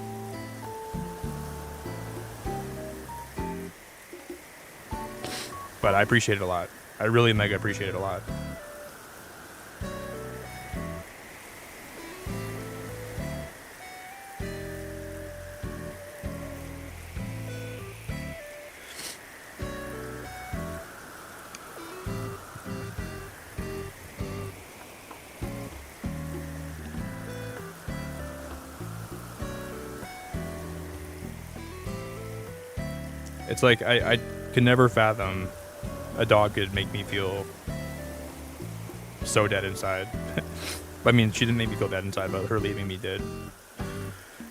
Speaker 1: But I appreciate it a lot. I really mega appreciate it a lot. It's like I could never fathom a dog could make me feel so dead inside. I mean, she didn't make me feel dead inside, but her leaving me did.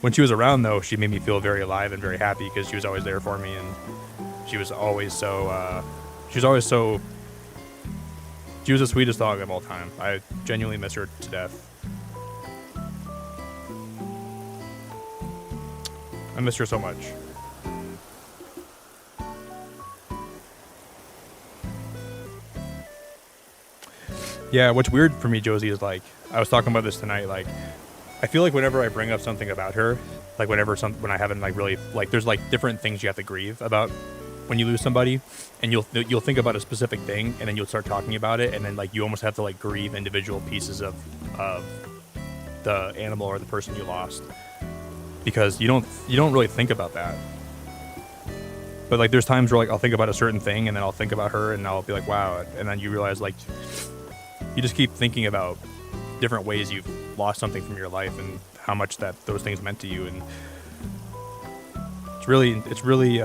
Speaker 1: When she was around, though, she made me feel very alive and very happy because she was always there for me, and she was always so. She was the sweetest dog of all time. I genuinely miss her to death. I miss her so much. Yeah, what's weird for me, Josie, is like, I was talking about this tonight, like, I feel like whenever I bring up something about her, like when I haven't like really, like, there's like different things you have to grieve about when you lose somebody, and you'll think about a specific thing, and then you'll start talking about it, and then like you almost have to like grieve individual pieces of the animal or the person you lost, because you don't really think about that. But like there's times where like I'll think about a certain thing, and then I'll think about her, and I'll be like, wow, and then you realize like you just keep thinking about different ways you've lost something from your life and how much those things meant to you, and it's really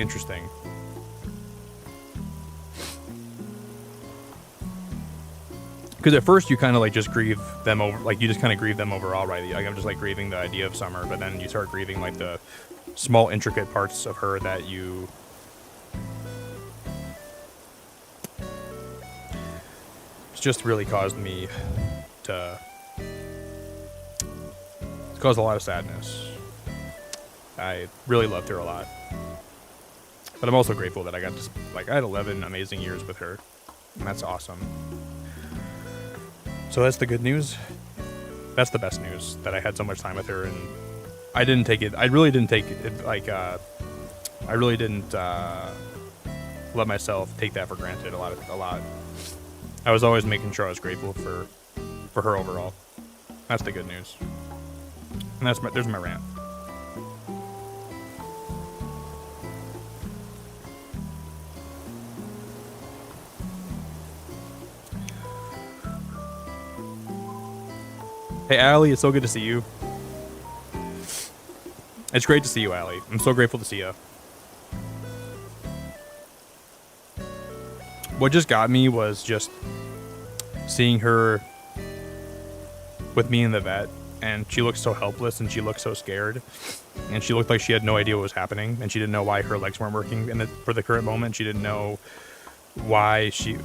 Speaker 1: interesting. Because at first you kind of like just grieve them over, like you just kind of grieve them overall, right? Like I'm just like grieving the idea of Summer, but then you start grieving like the small intricate parts of her that you. It's just really caused me to. It's caused a lot of sadness. I really loved her a lot. But I'm also grateful that I got to, like, I had 11 amazing years with her. And that's awesome. So that's the good news. That's the best news, that I had so much time with her, and I really didn't take it, like, I really didn't let myself take that for granted a lot. I was always making sure I was grateful for her overall. That's the good news. And there's my rant. Hey, Allie, it's so good to see you. It's great to see you, Allie. I'm so grateful to see you. What just got me was just seeing her with me in the vet, and she looked so helpless, and she looked so scared, and she looked like she had no idea what was happening, and she didn't know why her legs weren't working for the current moment. She didn't know why she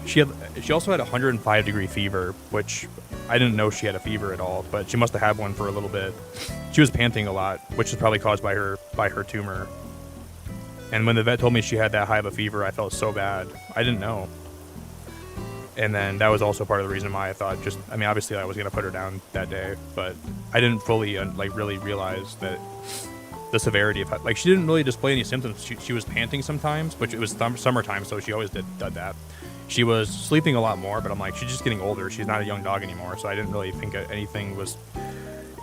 Speaker 1: also had a 105-degree fever, which I didn't know she had a fever at all, but she must have had one for a little bit. She was panting a lot, which is probably caused by her tumor. And when the vet told me she had that high of a fever, I felt so bad. I didn't know. And then that was also part of the reason why I thought obviously I was going to put her down that day, but I didn't fully really realize that the severity of like she didn't really display any symptoms. She was panting sometimes, which it was summertime, so she always did that. She was sleeping a lot more, but I'm like, she's just getting older. She's not a young dog anymore, so I didn't really think anything was.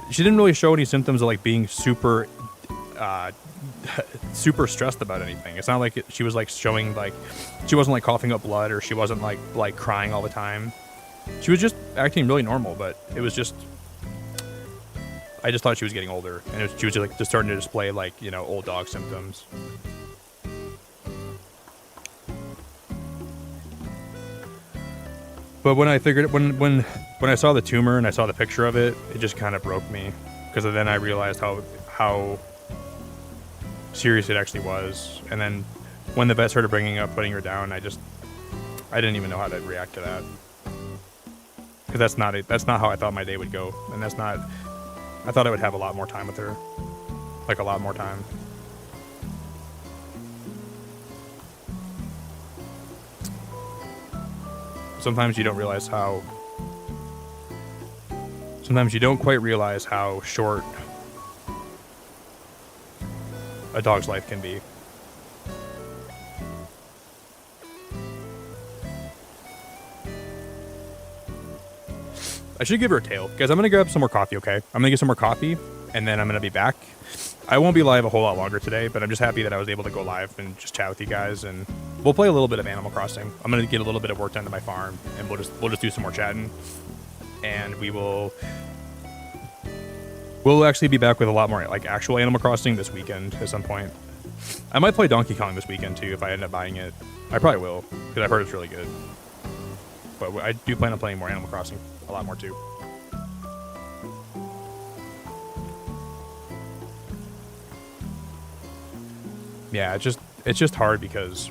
Speaker 1: She didn't really show any symptoms of like being super stressed about anything. It's not like she was like showing like she wasn't like coughing up blood, or she wasn't like crying all the time. She was just acting really normal, but it was just. I just thought she was getting older, and she was just starting to display like old dog symptoms. But when I figured when I saw the tumor and I saw the picture of it, it just kind of broke me, because then I realized how serious it actually was. And then when the vet started bringing up putting her down, I didn't even know how to react to that. because that's not how I thought my day would go, and that's not. I thought I would have a lot more time with her, like a lot more time. Sometimes you don't realize how. Sometimes you don't quite realize how short a dog's life can be. I should give her a tail. Guys, I'm going to grab some more coffee, okay? I'm going to get some more coffee, and then I'm going to be back. I won't be live a whole lot longer today, but I'm just happy that I was able to go live and just chat with you guys, and we'll play a little bit of Animal Crossing. I'm going to get a little bit of work done to my farm, and we'll just do some more chatting. And we'll actually be back with a lot more, like, actual Animal Crossing this weekend at some point. I might play Donkey Kong this weekend, too, if I end up buying it. I probably will, because I've heard it's really good. But I do plan on playing more Animal Crossing. A lot more too. Yeah, it's just hard because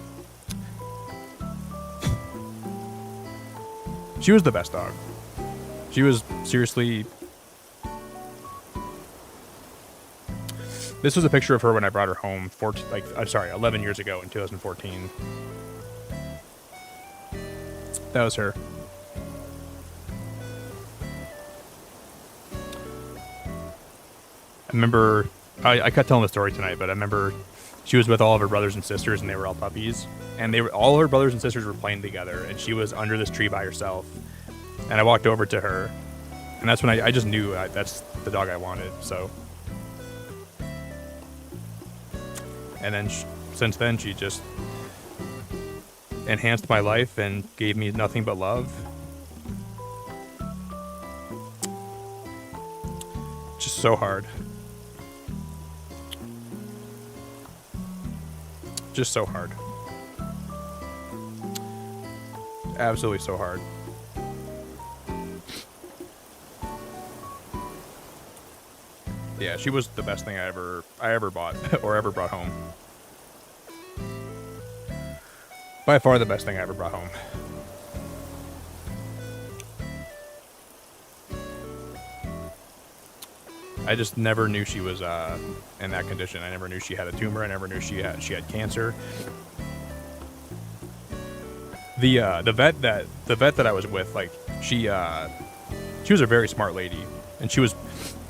Speaker 1: she was the best dog. She was seriously. This was a picture of her when I brought her home 11 years ago in 2014. That was her. I remember, I kept telling the story tonight, but I remember she was with all of her brothers and sisters, and they were all puppies. And all her brothers and sisters were playing together, and she was under this tree by herself. And I walked over to her, and that's when I just knew that's the dog I wanted. So, and then since then, she just enhanced my life and gave me nothing but love. Just so hard. Just so hard. Absolutely so hard. Yeah, she was the best thing I ever bought or ever brought home. By far the best thing I ever brought home. I just never knew she was in that condition. I never knew she had a tumor. I never knew she had cancer. The vet that I was with, like, she was a very smart lady, and she was.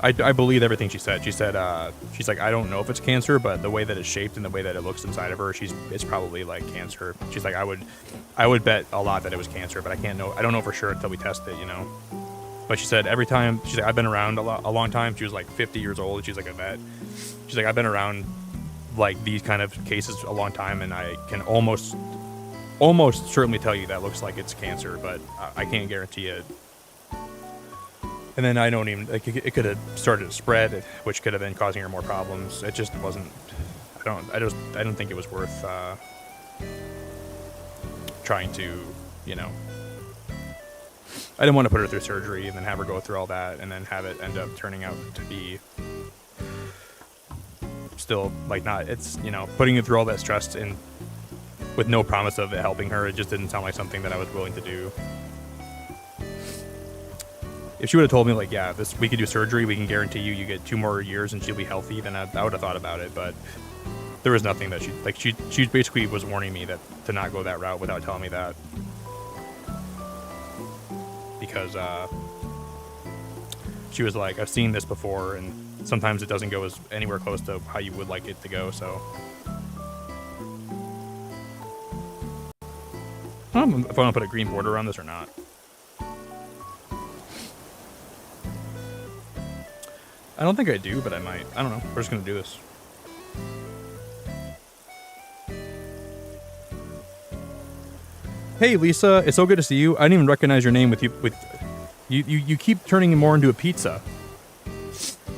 Speaker 1: I believe everything she said. She said she's like, I don't know if it's cancer, but the way that it's shaped and the way that it looks inside of her, it's probably like cancer. She's like, I would bet a lot that it was cancer, but I don't know for sure until we test it, you know. But she said every time, she's like, I've been around a long time. She was like 50 years old. She's like a vet. She's like, I've been around like these kind of cases a long time, and I can almost certainly tell you that looks like it's cancer, but I can't guarantee it. And then I don't even, like, it could have started to spread, which could have been causing her more problems. It just wasn't, I don't think it was worth trying to, you know. I didn't want to put her through surgery and then have her go through all that and then have it end up turning out to be still, like, not, it's, you know, putting her through all that stress and with no promise of it helping her. It just didn't sound like something that I was willing to do. If she would have told me, like, yeah, we could do surgery, we can guarantee you get 2 more years and she'll be healthy, then I would have thought about it. But there was nothing that she basically was warning me that to not go that route without telling me that. Because she was like, I've seen this before, and sometimes it doesn't go anywhere close to how you would like it to go, so. I don't know if I want to put a green border around this or not. I don't think I do, but I might. I don't know. We're just going to do this. Hey, Lisa. It's so good to see you. I didn't even recognize your name you keep turning more into a pizza.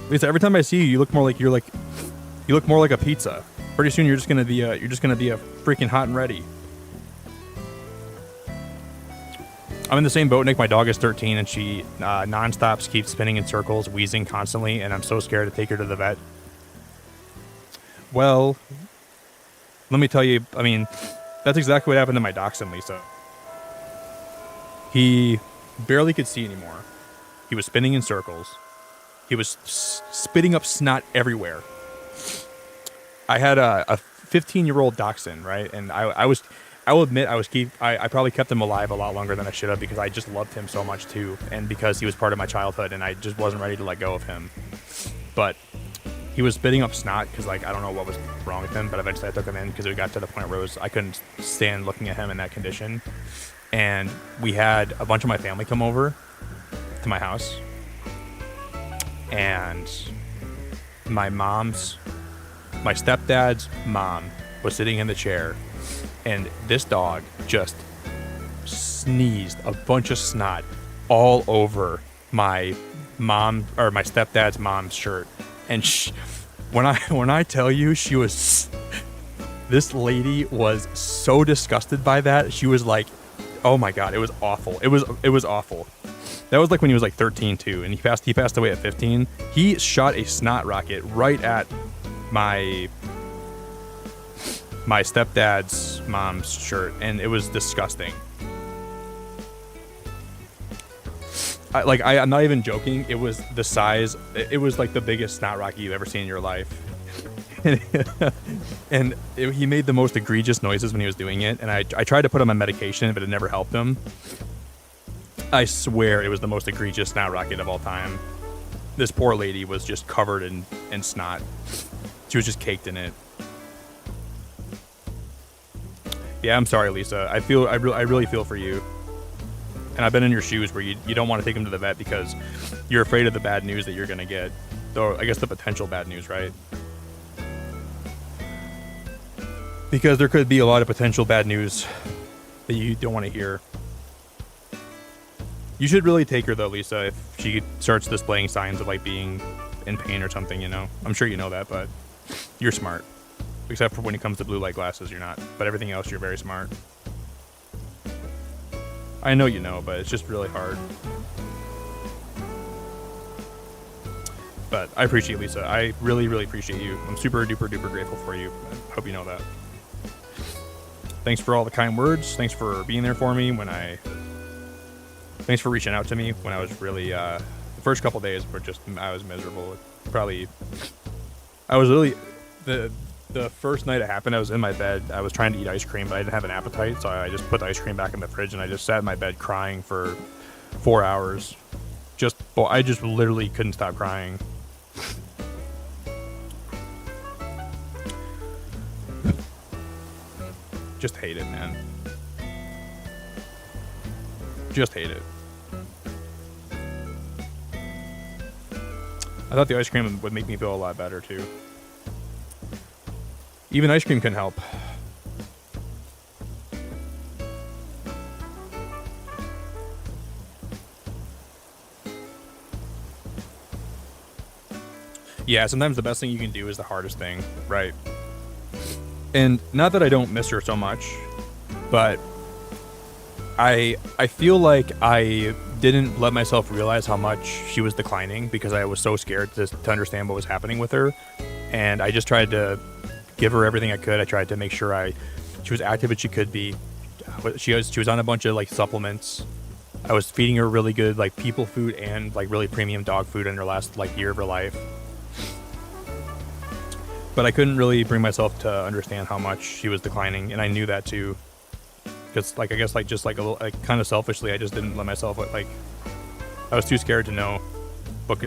Speaker 1: Lisa, every time I see you, you look more like you look more like a pizza. Pretty soon you're just going to be a freaking hot and ready. I'm in the same boat, Nick. My dog is 13, and she nonstop keeps spinning in circles, wheezing constantly, and I'm so scared to take her to the vet. Well, let me tell you, I mean, that's exactly what happened to my dachshund, Lisa. He Barely could see anymore. He was spinning in circles. He was spitting up snot everywhere. I had a 15-year-old dachshund, right? And I will admit I probably kept him alive a lot longer than I should have because I just loved him so much too, and because he was part of my childhood, and I just wasn't ready to let go of him. But he was spitting up snot because, like, I don't know what was wrong with him, but eventually I took him in because it got to the point where I couldn't stand looking at him in that condition. And we had a bunch of my family come over to my house, and my stepdad's mom was sitting in the chair, and this dog just sneezed a bunch of snot all over my stepdad's mom's shirt. And when I tell you, this lady was so disgusted by that. She was like, "Oh my god, it was awful. It was awful." That was like when he was like 13 too, and he passed away at 15. He shot a snot rocket right at my stepdad's mom's shirt, and it was disgusting. I'm not even joking. It was the size. It was like the biggest snot rocket you've ever seen in your life. And he made the most egregious noises when he was doing it. And I tried to put him on medication, but it never helped him. I swear it was the most egregious snot rocket of all time. This poor lady was just covered in snot. She was just caked in it. Yeah, I'm sorry, Lisa. I really feel for you. And I've been in your shoes where you don't want to take him to the vet because you're afraid of the bad news that you're going to get. Or I guess the potential bad news, right? Because there could be a lot of potential bad news that you don't want to hear. You should really take her though, Lisa, if she starts displaying signs of like being in pain or something, you know. I'm sure you know that, but you're smart. Except for when it comes to blue light glasses, you're not. But everything else, you're very smart. I know you know, but it's just really hard. But I appreciate you, Lisa. I really, really appreciate you. I'm super duper duper grateful for you. I hope you know that. Thanks for all the kind words. Thanks for being there for me thanks for reaching out to me when I was really, the first couple days were just, I was miserable. I was really, the first night it happened, I was in my bed. I was trying to eat ice cream, but I didn't have an appetite, so I just put the ice cream back in the fridge, and I just sat in my bed crying for 4 hours. I just literally couldn't stop crying. Just hate it, man. Just hate it. I thought the ice cream would make me feel a lot better, too. Even ice cream can help. Yeah, sometimes the best thing you can do is the hardest thing, right? And not that I don't miss her so much, but I feel like I didn't let myself realize how much she was declining because I was so scared to understand what was happening with her. And I just tried to give her everything I could. I tried to make sure she was active as she could be. She was on a bunch of like supplements. I was feeding her really good like people food and like really premium dog food in her last like year of her life. But I couldn't really bring myself to understand how much she was declining, and I knew that too. Because like I guess like just like a little like kind of selfishly, I just didn't let myself like I was too scared to know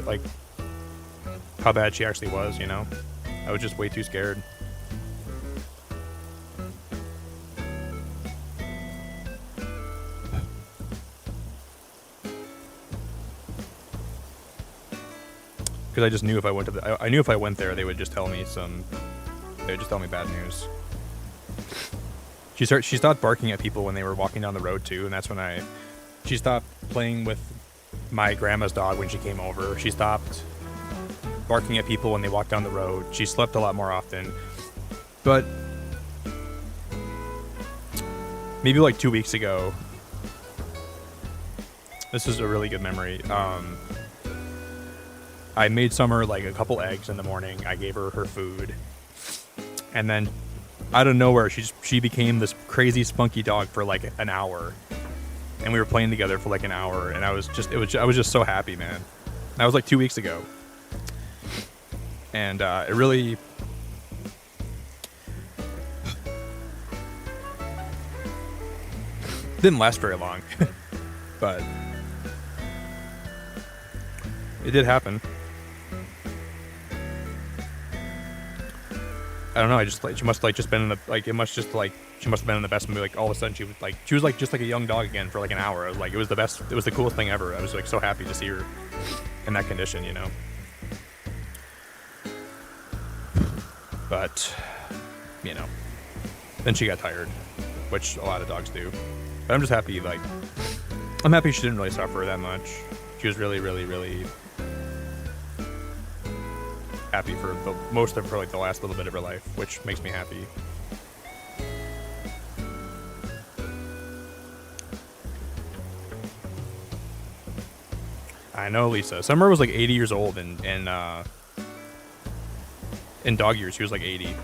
Speaker 1: like how bad she actually was, you know. I was just way too scared. Because I just knew if I went to I knew if I went there, they would just tell me bad news. She stopped barking at people when they were walking down the road too, and that's when she stopped playing with my grandma's dog when she came over. She stopped barking at people when they walked down the road. She slept a lot more often. But maybe like 2 weeks ago, this is a really good memory. I made Summer like a couple eggs in the morning. I gave her food. And then out of nowhere, she became this crazy spunky dog for like an hour. and we were playing together for like an hour, and I was just so happy, man. That was like 2 weeks ago, and it really didn't last very long, but it did happen. I don't know. I just like she must like just been in the like it must just like she must have been in the best mood. Like all of a sudden she was like just like a young dog again for like an hour. I was like it was the best. It was the coolest thing ever. I was like so happy to see her in that condition, you know. But you know, then she got tired, which a lot of dogs do. But I'm just happy. Like I'm happy she didn't really suffer that much. She was really, really, really happy for the most of her, like the last little bit of her life, which makes me happy. I know, Lisa. Summer was like 80 years old, and in dog years, she was like 80.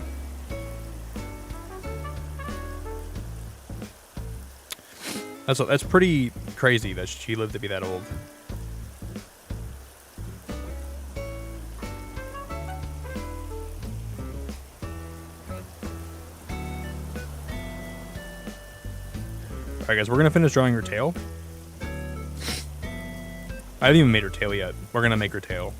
Speaker 1: That's pretty crazy that she lived to be that old. Alright guys, we're gonna finish drawing her tail. I haven't even made her tail yet. We're gonna make her tail.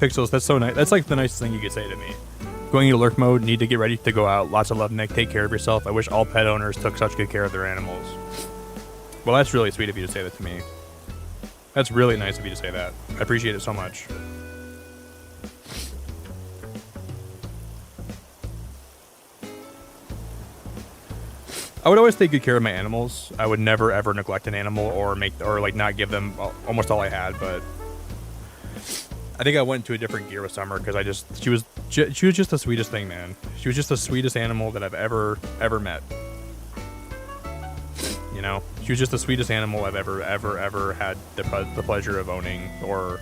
Speaker 1: Pixels, that's so nice. That's like the nicest thing you could say to me. Going into lurk mode, need to get ready to go out. Lots of love, Nick. Take care of yourself. I wish all pet owners took such good care of their animals. Well, that's really sweet of you to say that to me. That's really nice of you to say that. I appreciate it so much. I would always take good care of my animals. I would never ever neglect an animal or like not give them almost all I had, but I think I went into a different gear with Summer because she was just the sweetest thing, man. She was just the sweetest animal that I've ever met. You know, she was just the sweetest animal I've ever had the pleasure of owning. Or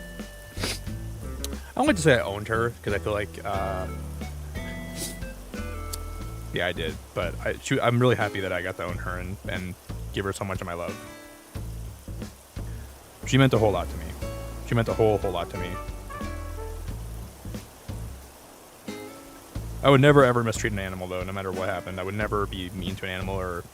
Speaker 1: I don't like to say I owned her because I feel like, yeah, I did. But I'm really happy that I got to own her and give her so much of my love. She meant a whole lot to me. She meant a whole lot to me. I would never ever mistreat an animal though, no matter what happened. I would never be mean to an animal or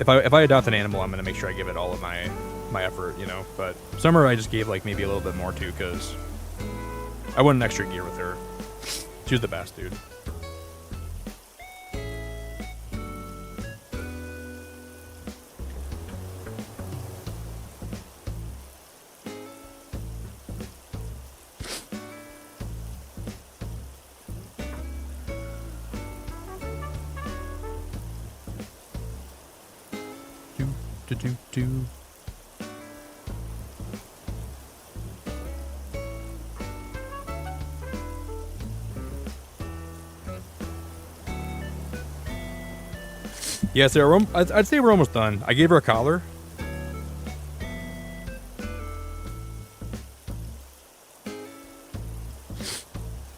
Speaker 1: if I adopt an animal, I'm gonna make sure I give it all of my effort, you know. But Summer, I just gave like maybe a little bit more to because I went an extra gear with her. She was the best, dude. Do. Yeah, so I'd say we're almost done. I gave her a collar.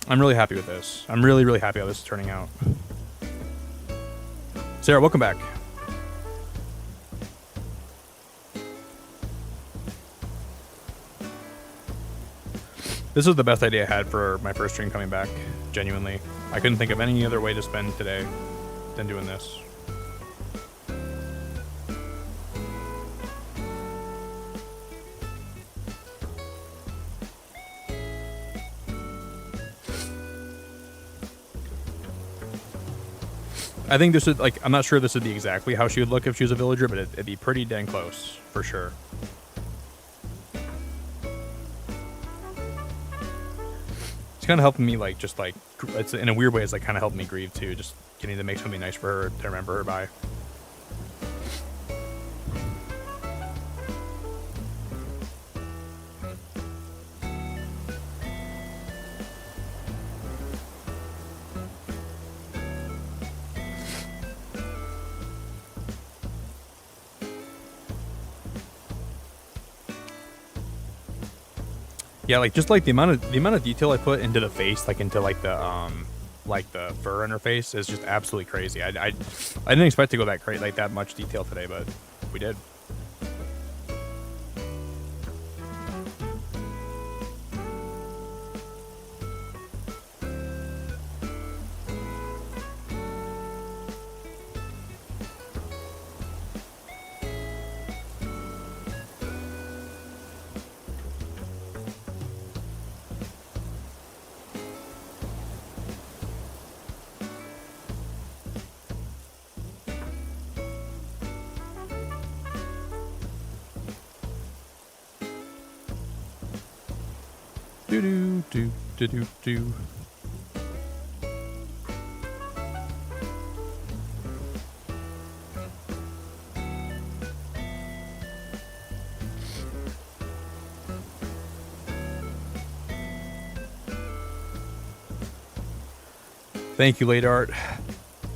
Speaker 1: I'm really happy with this. I'm really, really happy how this is turning out. Sarah, welcome back. This was the best idea I had for my first stream coming back, genuinely. I couldn't think of any other way to spend today than doing this. I think this would, like, I'm not sure this would be exactly how she would look if she was a villager, but it'd be pretty dang close, for sure. It's kind of helping me, like, just, like, it's in a weird way, it's, like, kind of helping me grieve, too, just getting to make something nice for her, to remember her by. Yeah, like just like the amount of detail I put into the face, like into like the fur on her face is just absolutely crazy. I didn't expect to go that like that much detail today, but we did. Do do do do do do. Thank you, Late Art.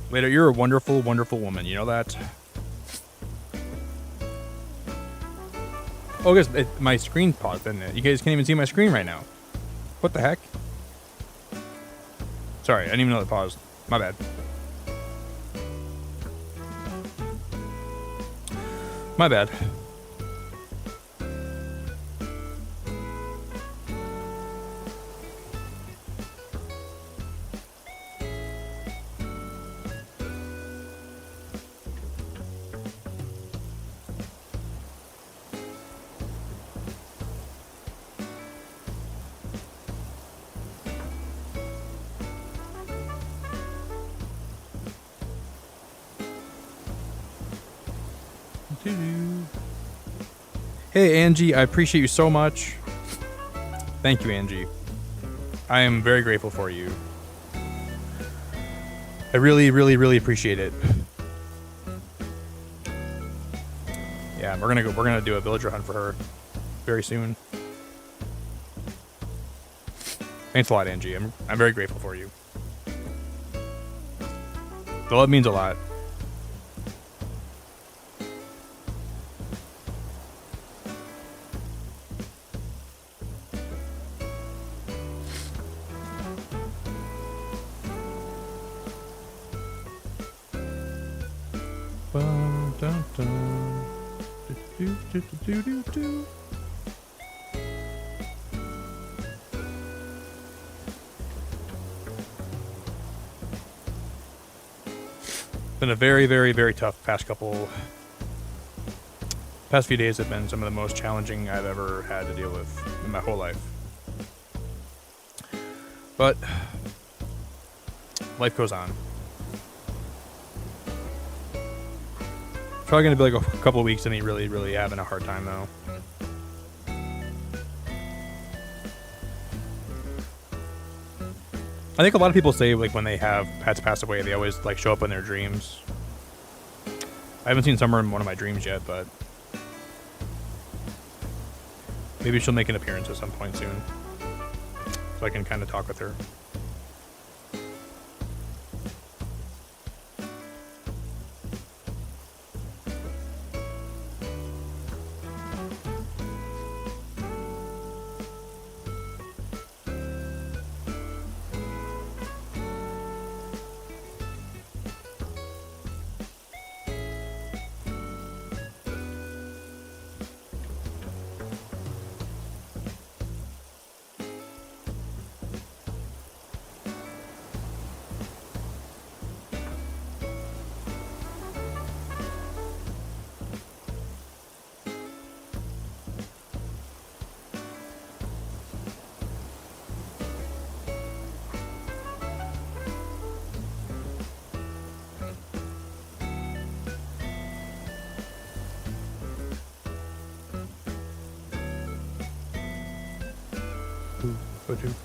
Speaker 1: Late Art, you're a wonderful, wonderful woman. You know that? Oh, I guess my screen paused, didn't it? You guys can't even see my screen right now. What the heck? Sorry, I didn't even know it paused. My bad. My bad. Hey, Angie, I appreciate you so much. Thank you, Angie. I am very grateful for you. I really, really, really appreciate it. Yeah, we're gonna do a villager hunt for her very soon. Thanks a lot, Angie. I'm very grateful for you. The love means a lot. Been a very, very, very tough past few days have been some of the most challenging I've ever had to deal with in my whole life. But life goes on. Probably gonna be like a couple of weeks and he really, really having a hard time though. I think a lot of people say like when they have pets pass away, they always like show up in their dreams. I haven't seen Summer in one of my dreams yet, but maybe she'll make an appearance at some point soon, so I can kind of talk with her.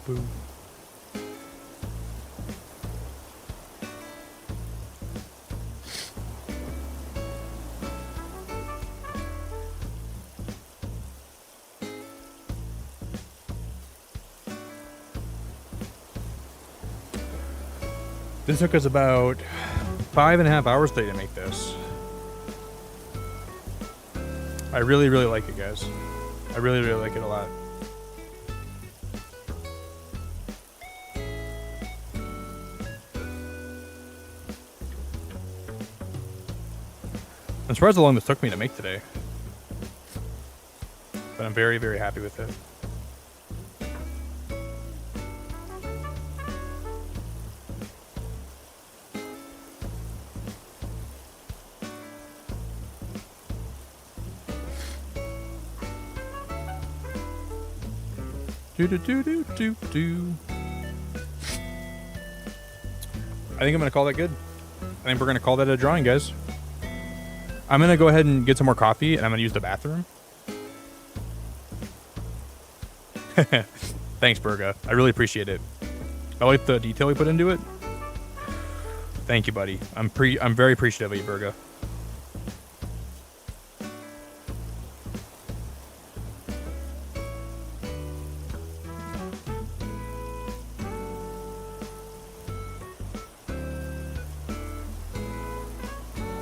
Speaker 1: Boo. This took us about 5.5 hours today to make this. I really, really like it, guys. I really, really like it a lot. I'm surprised how long this took me to make today. But I'm very, very happy with it. Do do do do do do. I think I'm gonna call that good. I think we're gonna call that a drawing, guys. I'm gonna go ahead and get some more coffee, and I'm gonna use the bathroom. Thanks, Burga. I really appreciate it. I like the detail we put into it. Thank you, buddy. I'm very appreciative of you, Burga.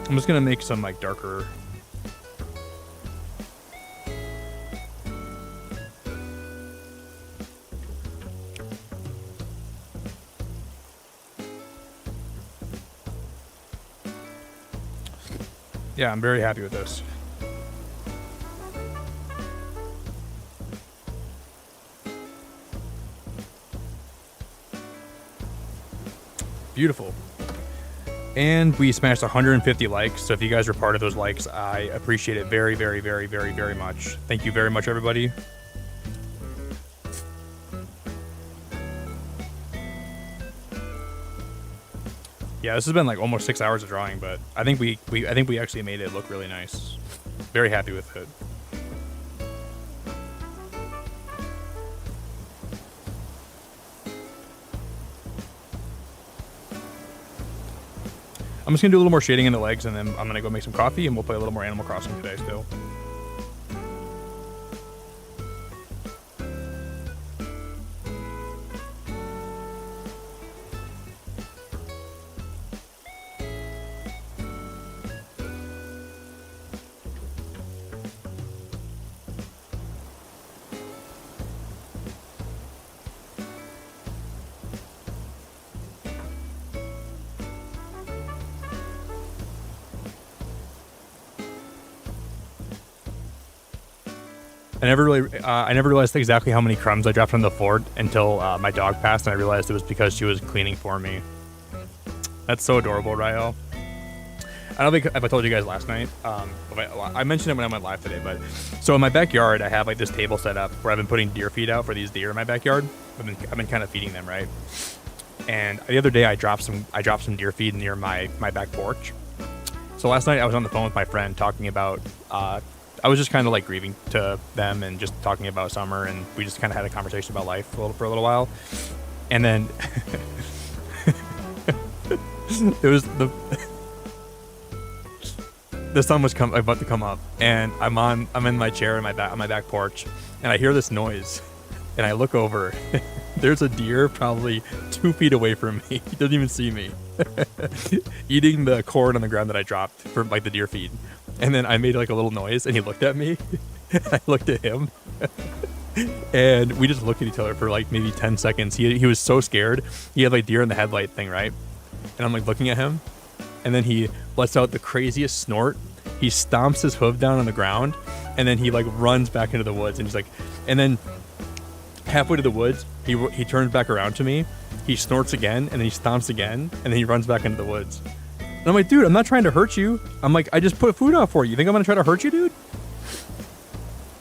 Speaker 1: I'm just gonna make some like darker. Yeah, I'm very happy with this. Beautiful. And we smashed 150 likes, so if you guys are part of those likes, I appreciate it very, very, very, very, very much. Thank you very much, everybody. Yeah, this has been like almost 6 hours of drawing, but I think we actually made it look really nice. Very happy with it. I'm just gonna do a little more shading in the legs, and then I'm gonna go make some coffee, and we'll play a little more Animal Crossing today still. I never realized exactly how many crumbs I dropped on the floor until my dog passed, and I realized it was because she was cleaning for me. That's so adorable, Rael. I don't think if I told you guys last night. I mentioned it when I went live today, but so in my backyard, I have like this table set up where I've been putting deer feed out for these deer in my backyard. I've been kind of feeding them, right? And the other day, I dropped some deer feed near my back porch. So last night, I was on the phone with my friend talking about. I was just kind of like grieving to them and just talking about summer, and we just kind of had a conversation about life for a little while. And then it was the sun was about to come up, and I'm in my chair on my back porch, and I hear this noise, and I look over. There's a deer probably 2 feet away from me. He doesn't even see me. Eating the corn on the ground that I dropped for like the deer feed. And then I made like a little noise, and he looked at me. I looked at him. And we just looked at each other for like maybe 10 seconds. He was so scared. He had like deer in the headlight thing, right? And I'm like looking at him. And then he lets out the craziest snort. He stomps his hoof down on the ground. And then he like runs back into the woods. And he's like, and then halfway to the woods, he turns back around to me. He snorts again, and then he stomps again. And then he runs back into the woods. And I'm like, dude, I'm not trying to hurt you. I'm like, I just put food out for you. You think I'm going to try to hurt you, dude?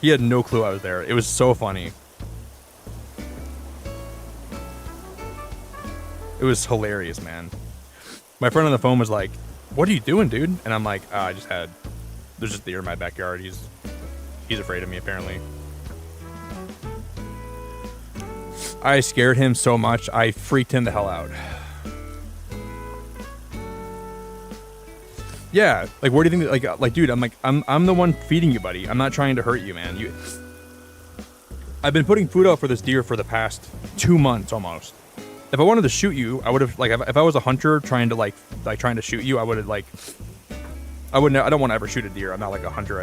Speaker 1: He had no clue I was there. It was so funny. It was hilarious, man. My friend on the phone was like, what are you doing, dude? And I'm like, there's just deer in my backyard. He's afraid of me, apparently. I scared him so much, I freaked him the hell out. Yeah, like where do you think like dude, I'm the one feeding you, buddy. I'm not trying to hurt you, man. I've been putting food out for this deer for the past 2 months almost. If I wanted to shoot you, I would have like if I was a hunter trying to shoot you, I would have like I don't want to ever shoot a deer. I'm not like a hunter.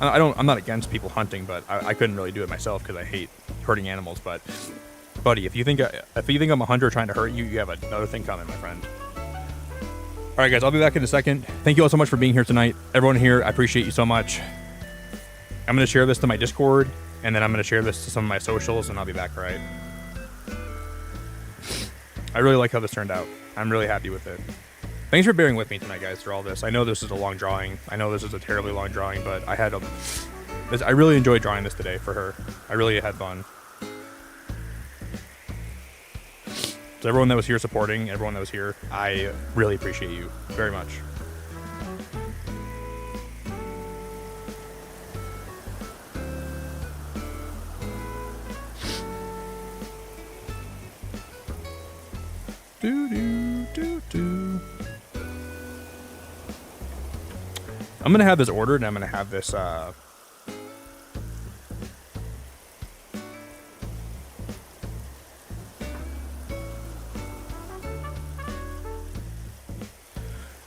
Speaker 1: I'm not against people hunting, but I couldn't really do it myself because I hate hurting animals. But buddy, if you think I'm a hunter trying to hurt you, you have another thing coming, my friend. All right, guys, I'll be back in a second. Thank you all so much for being here tonight. Everyone here, I appreciate you so much. I'm going to share this to my Discord, and then I'm going to share this to some of my socials, and I'll be back, all right? I really like how this turned out. I'm really happy with it. Thanks for bearing with me tonight, guys, through all this. I know this is a long drawing. I know this is a terribly long drawing, but I really enjoyed drawing this today for her. I really had fun. So everyone that was here supporting, everyone that was here, I really appreciate you very much. I'm gonna have this ordered, and I'm gonna have this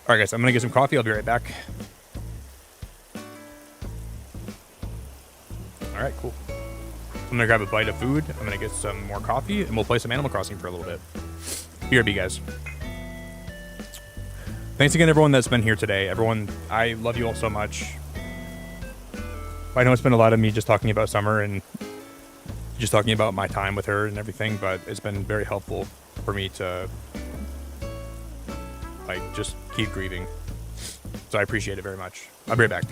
Speaker 1: Alright guys, I'm gonna get some coffee, I'll be right back. Alright, cool. I'm gonna grab a bite of food, I'm gonna get some more coffee, and we'll play some Animal Crossing for a little bit. BRB, guys. Thanks again, everyone that's been here today. Everyone, I love you all so much. I know it's been a lot of me just talking about Summer and just talking about my time with her and everything, but it's been very helpful for me to just keep grieving. So I appreciate it very much. I'll be right back.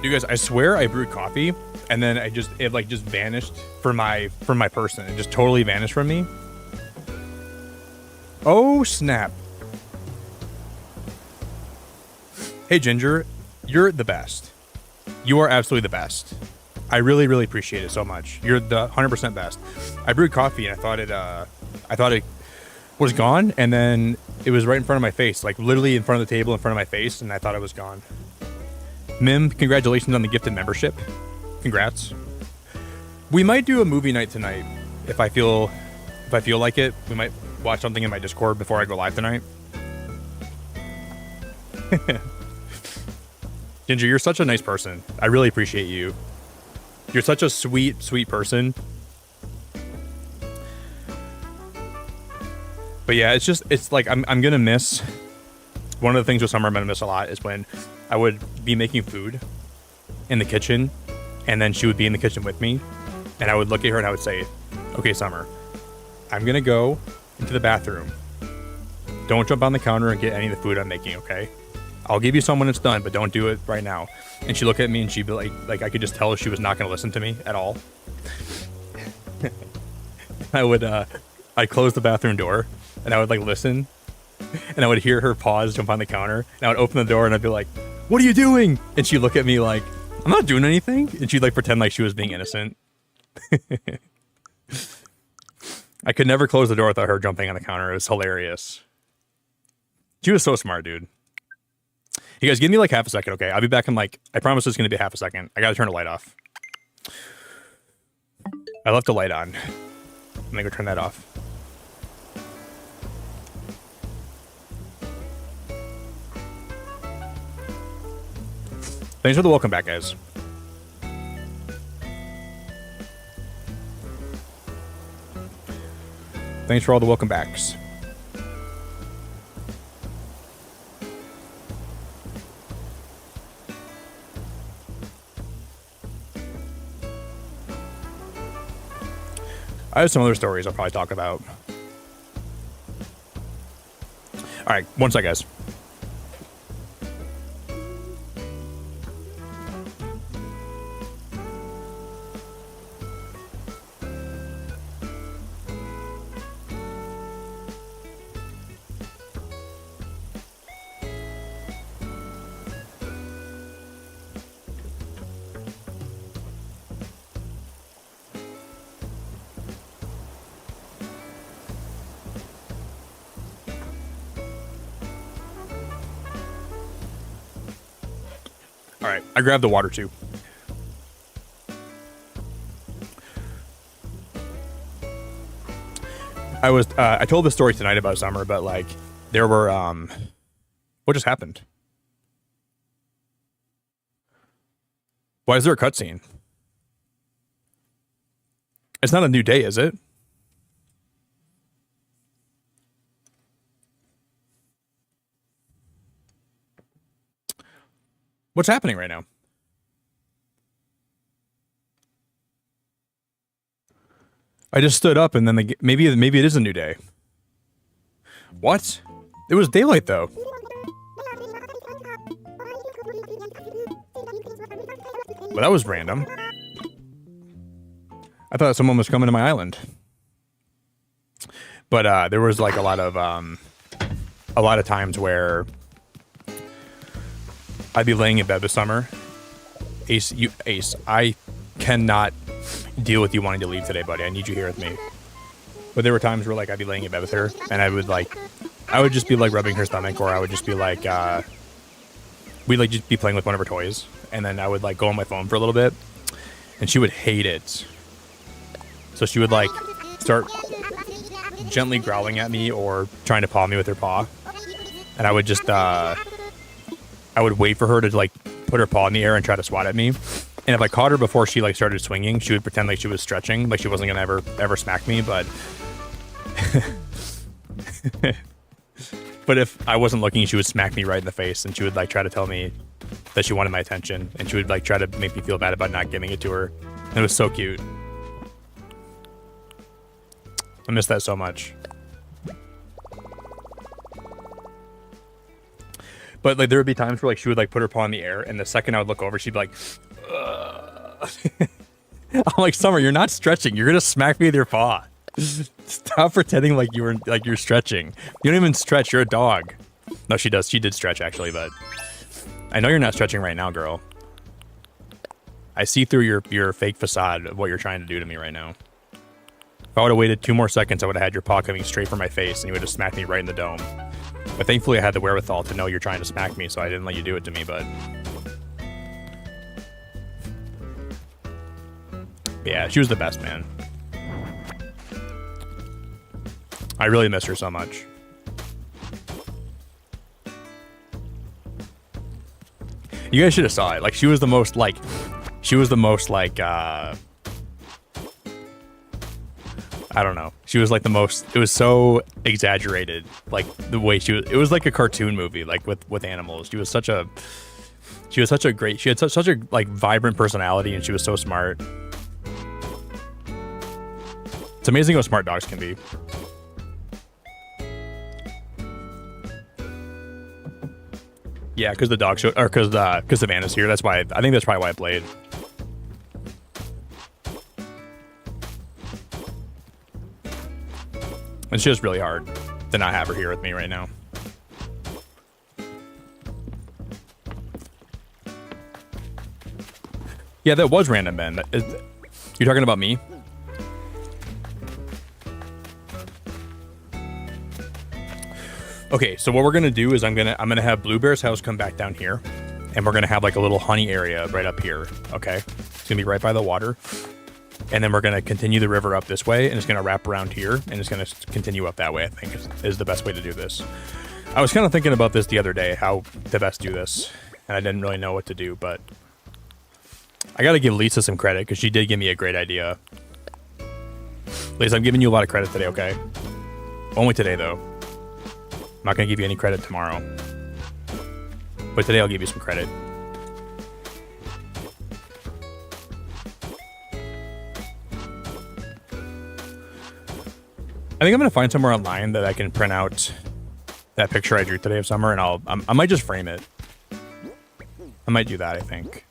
Speaker 1: You guys, I swear I brewed coffee and then it like just vanished from my person. It just totally vanished from me. Oh snap. Hey Ginger, you're the best. You are absolutely the best. I really, really appreciate it so much. You're the 100% best. I brewed coffee and I thought it was gone, and then it was right in front of my face, like literally in front of the table in front of my face, and I thought it was gone. Mim, congratulations on the gifted membership. Congrats. We might do a movie night tonight if I feel like it. We might watch something in my Discord before I go live tonight. Ginger, you're such a nice person. I really appreciate you. You're such a sweet, sweet person. But yeah, it's like I'm gonna miss. One of the things with Summer I'm gonna miss a lot is when I would be making food in the kitchen, and then she would be in the kitchen with me, and I would look at her and I would say, "Okay, Summer, I'm gonna go into the bathroom. Don't jump on the counter and get any of the food I'm making, okay? I'll give you some when it's done, but don't do it right now." And she'd look at me and she'd be like I could just tell she was not gonna listen to me at all. I'd close the bathroom door and I would like listen, and I would hear her pause, jump on the counter, and I would open the door and I'd be like, "What are you doing?" And she'd look at me like, "I'm not doing anything." And she'd like pretend like she was being innocent. I could never close the door without her jumping on the counter. It was hilarious. She was so smart, dude. You guys, give me like half a second, okay? I'll be back in like, I promise it's going to be half a second. I got to turn the light off. I left the light on. I'm going to go turn that off. Thanks for the welcome back, guys. Thanks for all the welcome backs. I have some other stories I'll probably talk about. All right, one sec, guys. All right, I grabbed the water too. I told this story tonight about Summer, but like there were what just happened? Why is there a cutscene? It's not a new day, is it? What's happening right now? I just stood up and then maybe it is a new day. What? It was daylight though. Well, that was random. I thought someone was coming to my island. But there was like a lot of times where I'd be laying in bed with Summer. Ace, I cannot deal with you wanting to leave today, buddy. I need you here with me. But there were times where like I'd be laying in bed with her and I would just be like rubbing her stomach, or I would just be like we'd like just be playing with one of her toys, and then I would like go on my phone for a little bit, and she would hate it. So she would like start gently growling at me or trying to paw me with her paw, and I would just I would wait for her to like put her paw in the air and try to swat at me. And if I caught her before she like started swinging, she would pretend like she was stretching, like she wasn't gonna ever smack me. But but if I wasn't looking, she would smack me right in the face, and she would like try to tell me that she wanted my attention, and she would like try to make me feel bad about not giving it to her. And it was so cute. I miss that so much. But like there would be times where like she would like put her paw in the air, and the second I would look over, she'd be like, ugh. I'm like, Summer, you're not stretching. You're gonna smack me with your paw. Stop pretending like you're stretching. You don't even stretch. You're a dog. No, she does. She did stretch actually, but I know you're not stretching right now, girl. I see through your fake facade of what you're trying to do to me right now. If I would have waited 2 more seconds, I would have had your paw coming straight for my face, and you would have smacked me right in the dome. But thankfully, I had the wherewithal to know you're trying to smack me, so I didn't let you do it to me, but... Yeah, she was the best, man. I really miss her so much. You guys should have saw it. Like, she was the most, like... I don't know. She was like the most, it was so exaggerated. Like the way she was, it was like a cartoon movie, like with animals. She had such a like vibrant personality, and she was so smart. It's amazing how smart dogs can be. Yeah, because the dog show, or because Savannah's here. That's why, I think that's probably why I played. It's just really hard to not have her here with me right now. Yeah, that was random, Ben. You're talking about me? Okay, so what we're gonna do is I'm gonna have Bluebear's house come back down here, and we're gonna have like a little honey area right up here. Okay, it's gonna be right by the water. And then we're going to continue the river up this way, and it's going to wrap around here, and it's going to continue up that way, I think, is the best way to do this. I was kind of thinking about this the other day, how to best do this, and I didn't really know what to do, but I got to give Lisa some credit, because she did give me a great idea. Lisa, I'm giving you a lot of credit today, okay? Only today, though. I'm not going to give you any credit tomorrow. But today I'll give you some credit. I think I'm gonna find somewhere online that I can print out that picture I drew today of Summer, and I might just frame it. I might do that, I think.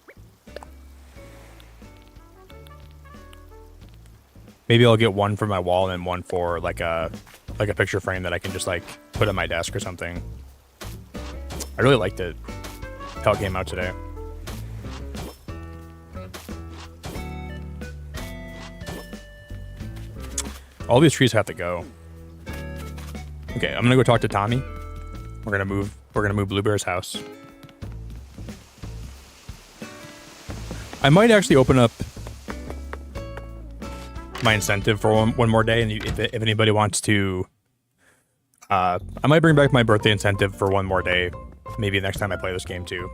Speaker 1: Maybe I'll get one for my wall and one for like a picture frame that I can just like put on my desk or something. I really liked it. How it came out today. All these trees have to go. Okay, I'm gonna go talk to Tommy. We're gonna move Bluebear's house. I might actually open up my incentive for one more day, and if anybody wants to, I might bring back my birthday incentive for one more day. Maybe next time I play this game too.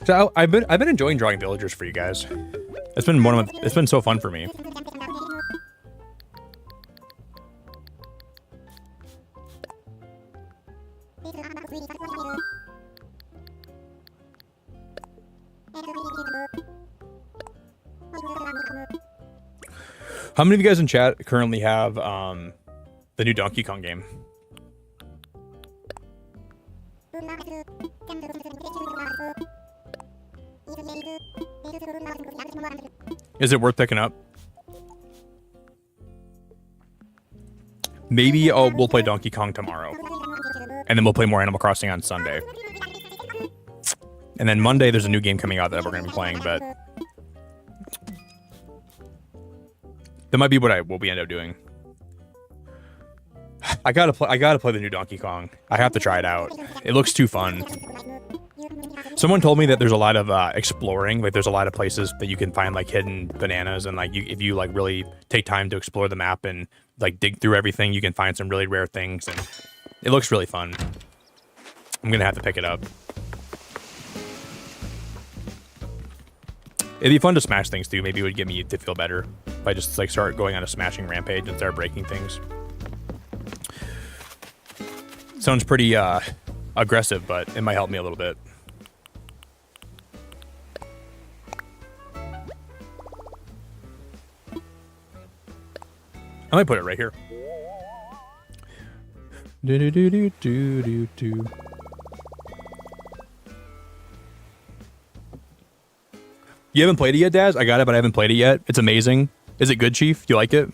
Speaker 1: So I've been enjoying drawing villagers for you guys. It's been so fun for me. How many of you guys in chat currently have the new Donkey Kong game? Is it worth picking up? Maybe we'll play Donkey Kong tomorrow, and then we'll play more Animal Crossing on Sunday. And then Monday there's a new game coming out that we're going to be playing, but that might be what we'll end up doing. I gotta play the new Donkey Kong. I have to try it out. It looks too fun. Someone told me that there's a lot of exploring. Like there's a lot of places that you can find like hidden bananas, and like if you like really take time to explore the map and like dig through everything, you can find some really rare things, and it looks really fun. I'm gonna have to pick it up. It'd be fun to smash things too. Maybe it would get me to feel better if I just like start going on a smashing rampage and start breaking things. Sounds pretty aggressive, but it might help me a little bit. I might put it right here. You haven't played it yet, Daz? I got it, but I haven't played it yet. It's amazing. Is it good, Chief? Do you like it?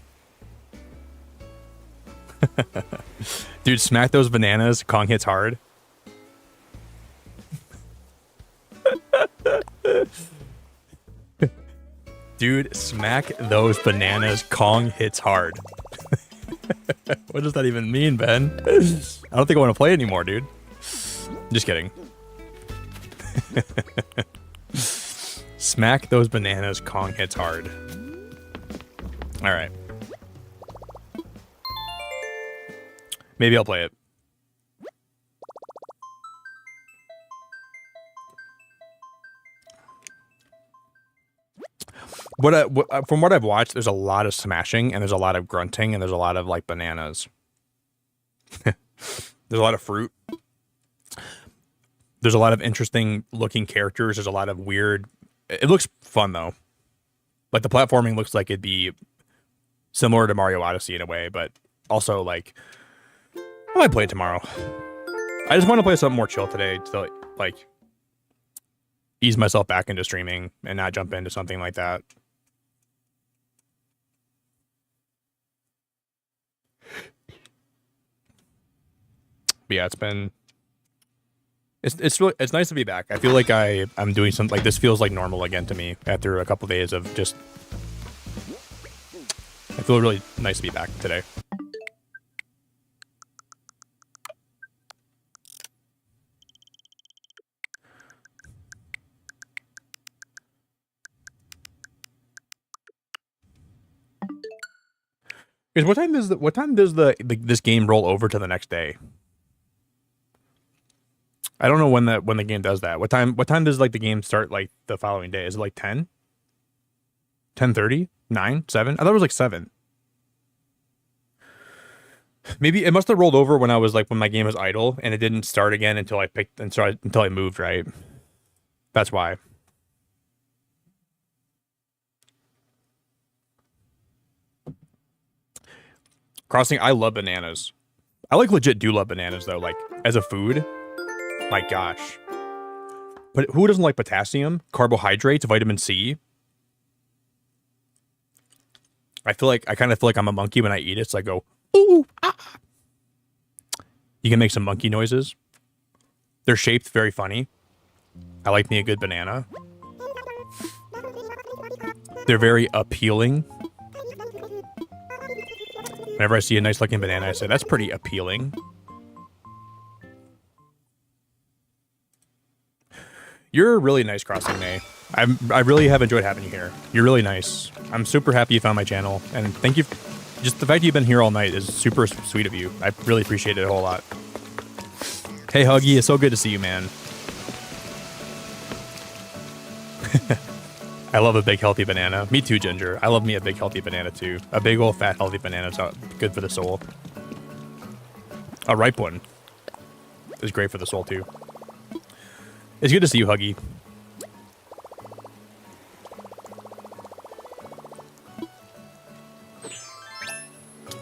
Speaker 1: Dude, smack those bananas. Kong hits hard. Dude, smack those bananas. Kong hits hard. What does that even mean, Ben? I don't think I want to play anymore, dude. Just kidding. Smack those bananas. Kong hits hard. All right. Maybe I'll play it. From what I've watched, there's a lot of smashing and there's a lot of grunting and there's a lot of like bananas. There's a lot of fruit. There's a lot of interesting looking characters. There's a lot of weird. It looks fun though. Like the platforming looks like it'd be similar to Mario Odyssey in a way, but also like I might play it tomorrow. I just want to play something more chill today to like ease myself back into streaming and not jump into something like that. But yeah, it's really, it's nice to be back. I feel like I'm doing something like this feels like normal again to me after a couple of days of just. I feel really nice to be back today. Because what time does this game roll over to the next day? I don't know when the game does that. What time does like the game start like the following day? Is it like 10? 10:30? 9? 7? I thought it was like 7. Maybe it must have rolled over when my game was idle and it didn't start again until I moved, right? That's why. Crossing, I love bananas. I like legit do love bananas though, like as a food. My gosh. But who doesn't like potassium, carbohydrates, vitamin C? I kind of feel like I'm a monkey when I eat it, so I go, ooh, ah. You can make some monkey noises. They're shaped very funny. I like me a good banana. They're very appealing. Whenever I see a nice looking banana, I say, that's pretty appealing. You're really nice, Crossing May. I really have enjoyed having you here. You're really nice. I'm super happy you found my channel. And thank you. Just the fact that you've been here all night is super sweet of you. I really appreciate it a whole lot. Hey, Huggy. It's so good to see you, man. I love a big, healthy banana. Me too, Ginger. I love me a big, healthy banana, too. A big, old, fat, healthy banana is good for the soul. A ripe one is great for the soul, too. It's good to see you, Huggy.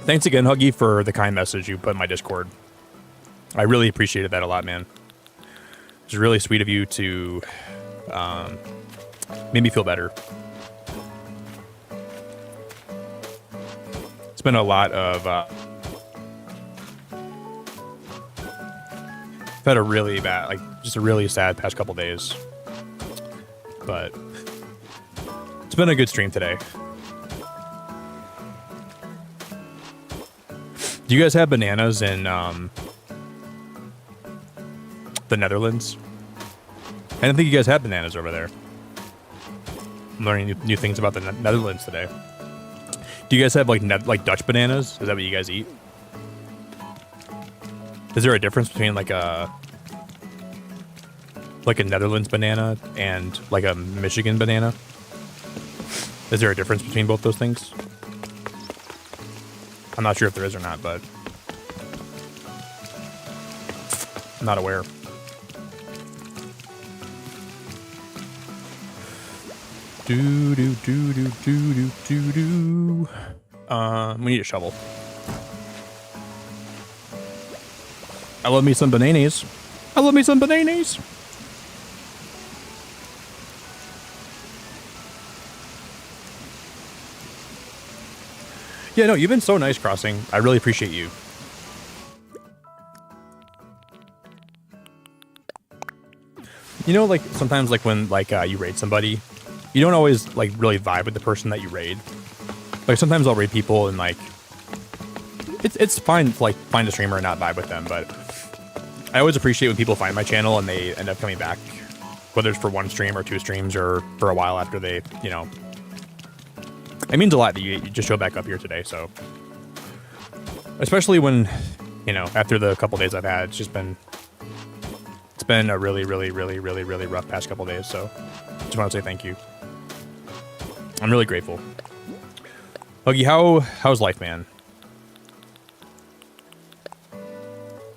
Speaker 1: Thanks again, Huggy, for the kind message you put in my Discord. I really appreciated that a lot, man. It was really sweet of you to make me feel better. It's been a lot of... I've had a really bad, just a really sad past couple days. But it's been a good stream today. Do you guys have bananas in the Netherlands? I didn't think you guys had bananas over there. I'm learning new things about the Netherlands today. Do you guys have like Dutch bananas? Is that what you guys eat? Is there a difference between like a Netherlands banana and like a Michigan banana? Is there a difference between both those things? I'm not sure if there is or not, but I'm not aware. We need a shovel. I love me some bananas. I love me some bananas. Yeah, no, you've been so nice, Crossing. I really appreciate you. You know, like, sometimes, like, when, like, you raid somebody, you don't always, like, really vibe with the person that you raid. Like, sometimes I'll raid people and, like, it's fine to, like, find a streamer and not vibe with them, but I always appreciate when people find my channel and they end up coming back, whether it's for one stream or two streams or for a while after they, you know. It means a lot that you just show back up here today, so. Especially when, you know, after the couple days I've had, it's been a really, really, really, really, really rough past couple days, so just want to say thank you. I'm really grateful. Huggy, how's life, man?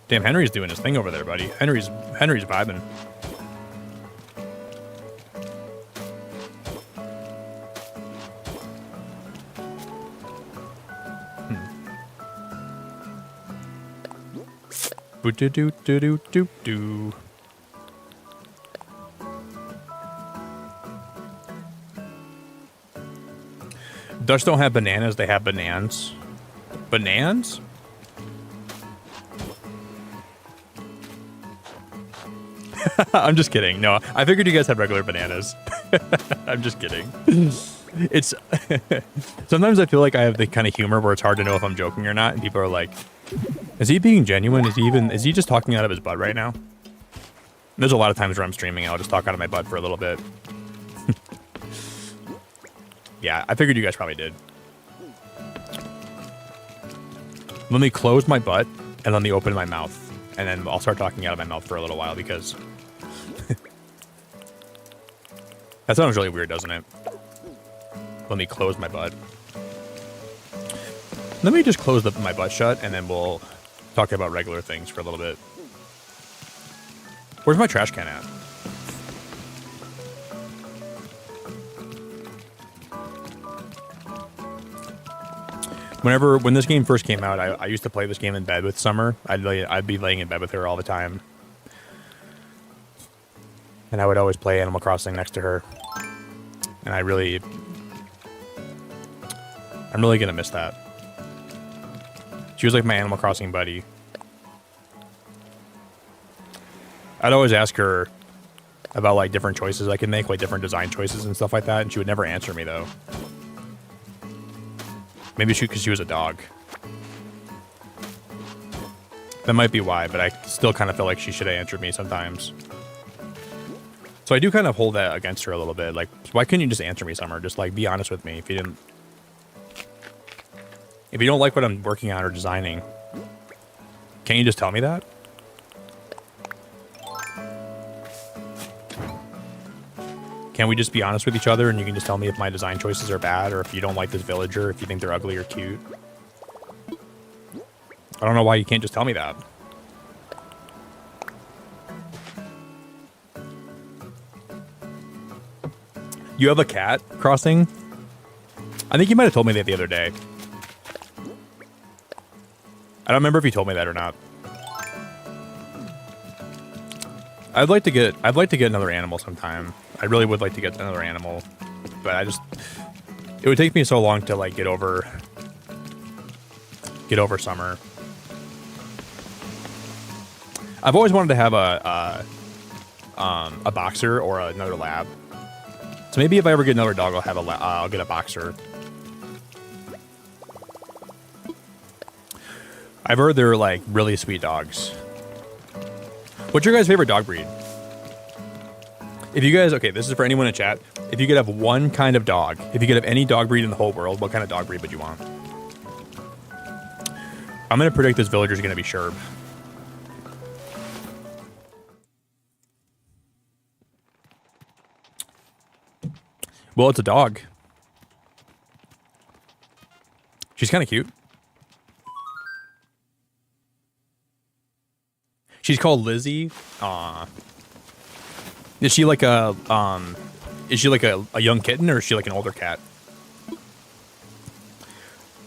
Speaker 1: Damn, Henry's doing his thing over there, buddy. Henry's vibing. Boo doo doo doo doo doo doo. Dutch don't have bananas, they have bananas. Bananas? I'm just kidding. No, I figured you guys had regular bananas. I'm just kidding. It's sometimes I feel like I have the kind of humor where it's hard to know if I'm joking or not, and people are like, is he being genuine? Is he just talking out of his butt right now? There's a lot of times where I'm streaming, I'll just talk out of my butt for a little bit. Yeah, I figured you guys probably did. Let me close my butt and let me open my mouth, and then I'll start talking out of my mouth for a little while because that sounds really weird, doesn't it? Let me close my butt. Let me just close my butt shut, and then we'll talk about regular things for a little bit. Where's my trash can at? When this game first came out, I used to play this game in bed with Summer. I'd be laying in bed with her all the time. And I would always play Animal Crossing next to her. And I'm really gonna miss that. She was like my Animal Crossing buddy. I'd always ask her about like different choices I could make, like different design choices and stuff like that, and she would never answer me though. Maybe because she was a dog. That might be why, but I still kind of feel like she should have answered me sometimes. So I do kind of hold that against her a little bit. Like, why couldn't you just answer me, Summer? Just like be honest with me. If you don't like what I'm working on or designing, can't you just tell me that? Can't we just be honest with each other and you can just tell me if my design choices are bad or if you don't like this villager, if you think they're ugly or cute? I don't know why you can't just tell me that. You have a cat, Crossing? I think you might have told me that the other day. I don't remember if you told me that or not. I'd like to get another animal sometime. I really would like to get another animal, but it would take me so long to like get over Summer. I've always wanted to have a boxer or another lab. So maybe if I ever get another dog, I'll get a boxer. I've heard they're like really sweet dogs. What's your guys' favorite dog breed? If you guys, okay, this is for anyone in chat. If you could have one kind of dog, if you could have any dog breed in the whole world, what kind of dog breed would you want? I'm going to predict this villager is going to be Sherb. Well, it's a dog. She's kind of cute. She's called Lizzie. Aw. Is she like a young kitten or is she like an older cat?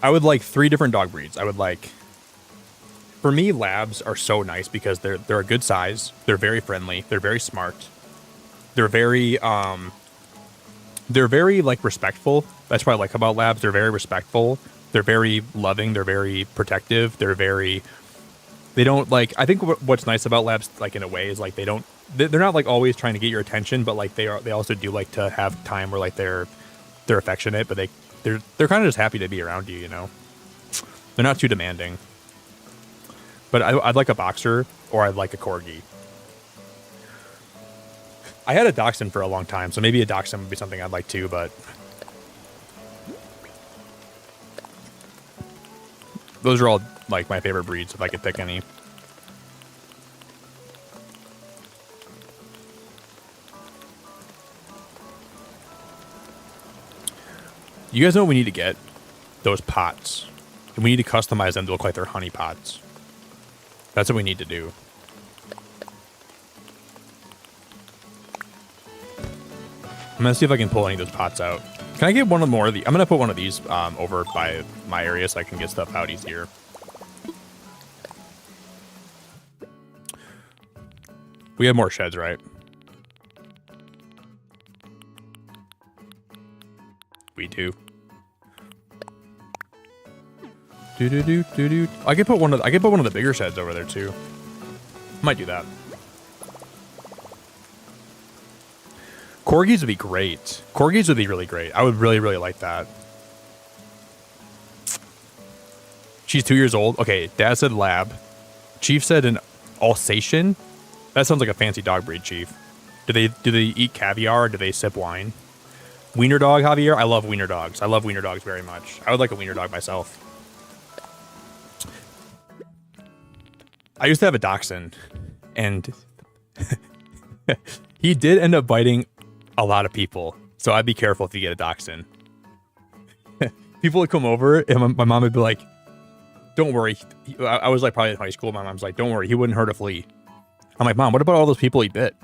Speaker 1: I would like 3 different dog breeds. I would like, for me, labs are so nice because they're a good size. They're very friendly. They're very smart. They're very like respectful. That's what I like about labs. They're very respectful. They're very loving. They're very protective. They don't like, I think what's nice about labs, like in a way, is like they're not like always trying to get your attention, but like they also do like to have time where like they're affectionate, but they're kind of just happy to be around you, you know? They're not too demanding. But I'd like a boxer, or I'd like a corgi. I had a dachshund for a long time, so maybe a dachshund would be something I'd like too, but those are all like my favorite breeds if I could pick any. You guys know what we need to get? Those pots. And we need to customize them to look like they're honey pots. That's what we need to do. I'm gonna see if I can pull any of those pots out. Can I get one more of these? I'm gonna put one of these over by my area so I can get stuff out easier. We have more sheds, right? We do. I could put one of the bigger sheds over there too. Might do that. Corgis would be great. Corgis would be really great. I would really, really like that. She's 2 years old. Okay, Dad said lab. Chief said an Alsatian. That sounds like a fancy dog breed, Chief. Do they eat caviar or do they sip wine? Wiener dog, Javier? I love wiener dogs. I love wiener dogs very much. I would like a wiener dog myself. I used to have a dachshund, and he did end up biting a lot of people. So I'd be careful if you get a dachshund. People would come over, and my mom would be like, don't worry. I was like probably in high school. My mom's like, don't worry. He wouldn't hurt a flea. I'm like, Mom, what about all those people he bit?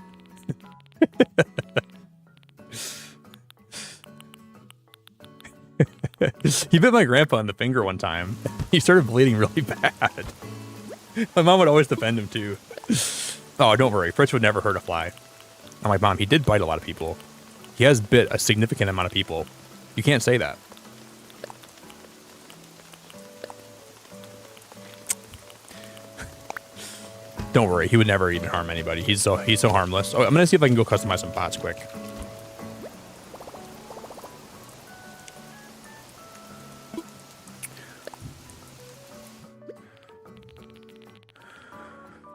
Speaker 1: He bit my grandpa in the finger one time. He started bleeding really bad. My mom would always defend him too. Oh, don't worry. Fritz would never hurt a fly. I'm like, Mom, he did bite a lot of people. He has bit a significant amount of people. You can't say that. Don't worry. He would never even harm anybody. He's so harmless. Oh, I'm going to see if I can go customize some pots quick.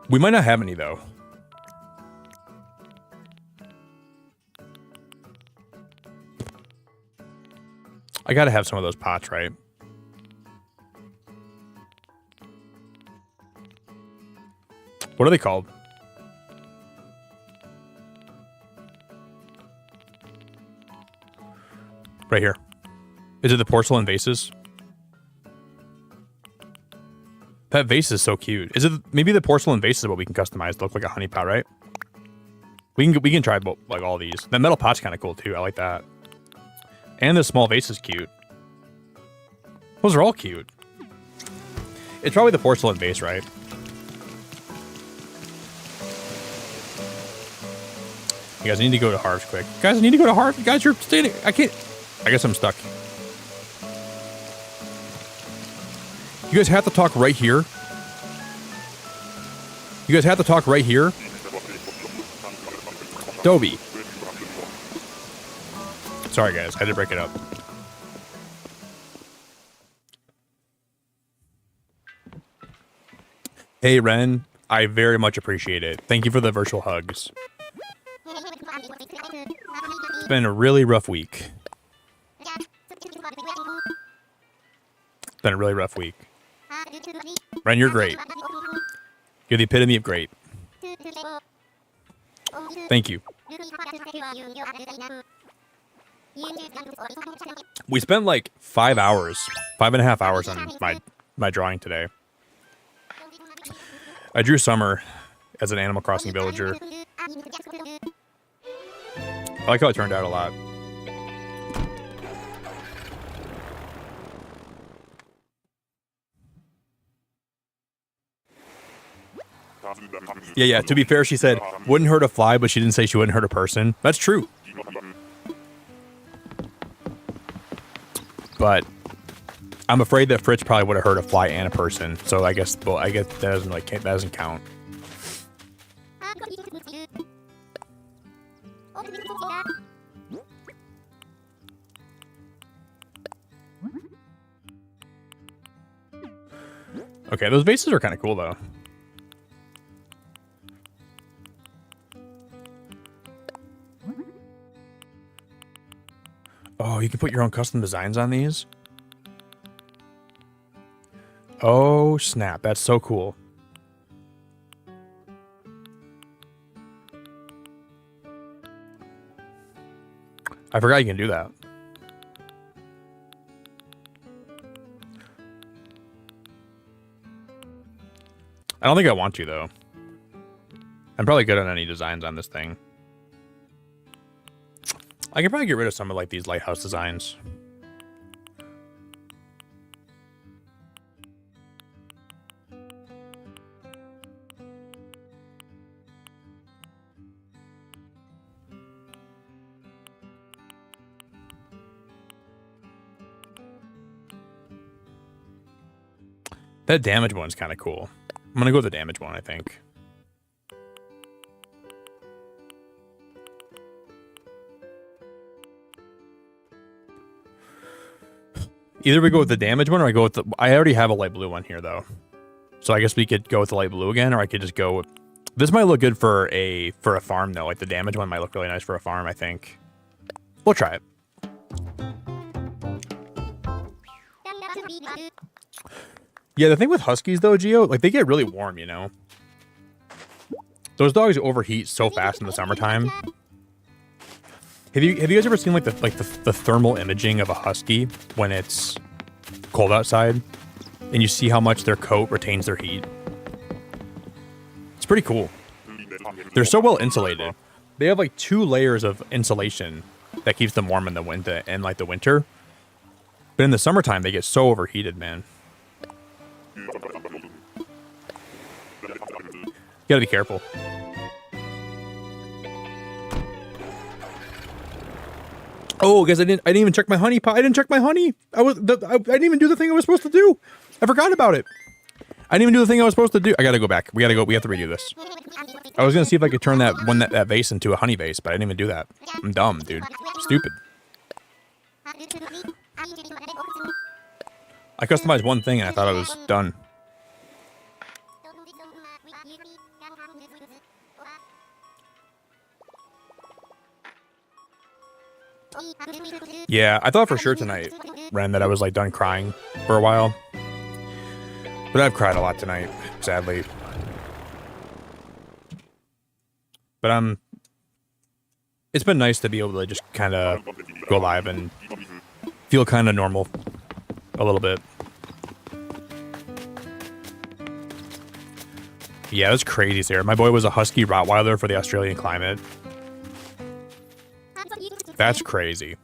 Speaker 1: We might not have any, though. I gotta have some of those pots, right? What are they called? Right here. Is it the porcelain vases? That vase is so cute. Is it maybe the porcelain vase is what we can customize to look like a honey pot, right? We can try like all these. That metal pot's kind of cool too. I like that. And the small vase is cute. Those are all cute. It's probably the porcelain vase, right? You guys need to go to Harv's quick. Guys, I need to go to Harv. You guys, you're standing. I can't. I guess I'm stuck. You guys have to talk right here. You guys have to talk right here. Dobie. Sorry, guys. I had to break it up. Hey, Ren. I very much appreciate it. Thank you for the virtual hugs. It's been a really rough week. It's been a really rough week. Ren, you're great. You're the epitome of great. Thank you. We spent like 5.5 hours on my drawing today. I drew Summer as an Animal Crossing villager. I like how it turned out a lot. Yeah, to be fair, she said, wouldn't hurt a fly, but she didn't say she wouldn't hurt a person. That's true. But I'm afraid that Fritz probably would have hurt a fly and a person. So I guess, well, I guess that doesn't like that doesn't count. Okay, those vases are kind of cool though. Oh, you can put your own custom designs on these? Oh, snap. That's so cool. I forgot you can do that. I don't think I want to, though. I'm probably good on any designs on this thing. I can probably get rid of some of like these lighthouse designs. That damage one's kind of cool. I'm gonna go with the damage one, I think. Either we go with the damage one or I go with the... I already have a light blue one here, though. So I guess we could go with the light blue again, or I could just go with... This might look good for a farm, though. Like, the damage one might look really nice for a farm, I think. We'll try it. Yeah, the thing with Huskies, though, Gio, like, they get really warm, you know? Those dogs overheat so fast in the summertime. Have you guys ever seen like the thermal imaging of a husky when it's cold outside, and you see how much their coat retains their heat? It's pretty cool. They're so well insulated. They have like 2 layers of insulation that keeps them warm in the winter and like the winter. But in the summertime, they get so overheated, man. You gotta be careful. Oh, guys, I didn't even check my honey pot. I didn't check my honey. I didn't even do the thing I was supposed to do. I forgot about it. I didn't even do the thing I was supposed to do. I gotta go back. We have to redo this. I was gonna see if I could turn that vase into a honey vase, but I didn't even do that. I'm dumb, dude. Stupid. I customized one thing and I thought I was done. Yeah, I thought for sure tonight, Ren, that I was like done crying for a while. But I've cried a lot tonight, sadly. But it's been nice to be able to just kind of go live and feel kind of normal a little bit. Yeah, that's crazy, Sarah. My boy was a Husky Rottweiler for the Australian climate. That's crazy.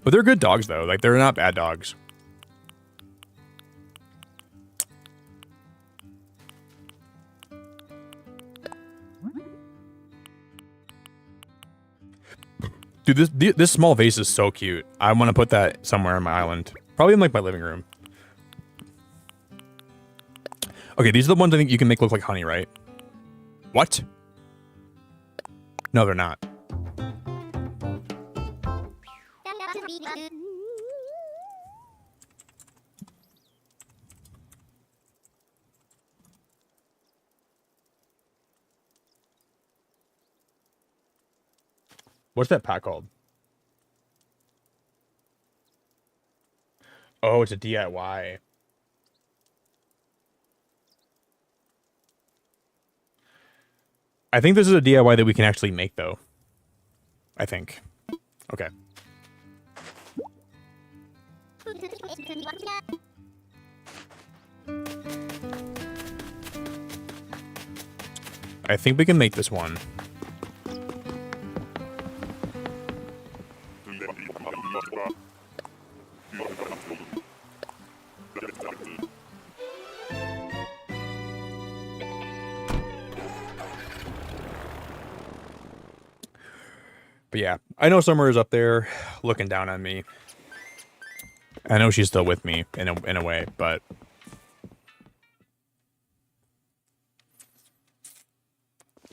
Speaker 1: But they're good dogs, though. Like, they're not bad dogs. Dude, this small vase is so cute. I want to put that somewhere on my island. Probably in, like, my living room. Okay, these are the ones I think you can make look like honey, right? What? No, they're not. What's that pack called? Oh, it's a DIY. I think this is a DIY that we can actually make, though. I think. Okay. I think we can make this one. But yeah, I know Summer is up there looking down on me. I know she's still with me in a way, but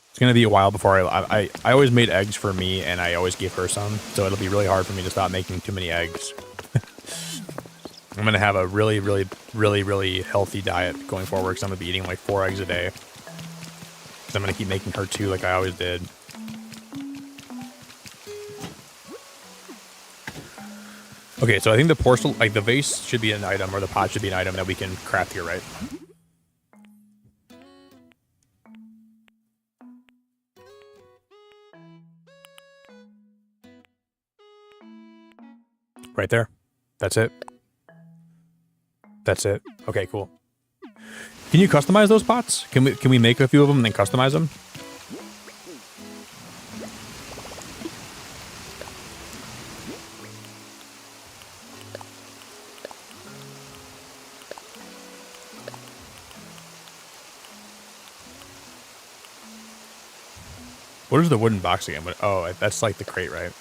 Speaker 1: it's gonna be a while before I always made eggs for me, and I always gave her some, so it'll be really hard for me to stop making too many eggs. I'm gonna have a really healthy diet going forward, because I'm gonna be eating like 4 eggs a day. So I'm gonna keep making her 2 like I always did. Okay, so I think the porcelain, like the vase should be an item, or the pot should be an item that we can craft here, right? Right there. That's it. That's it. Okay, cool. Can you customize those pots? Can we make a few of them and then customize them? What is the wooden box again? Oh, that's like the crate, right?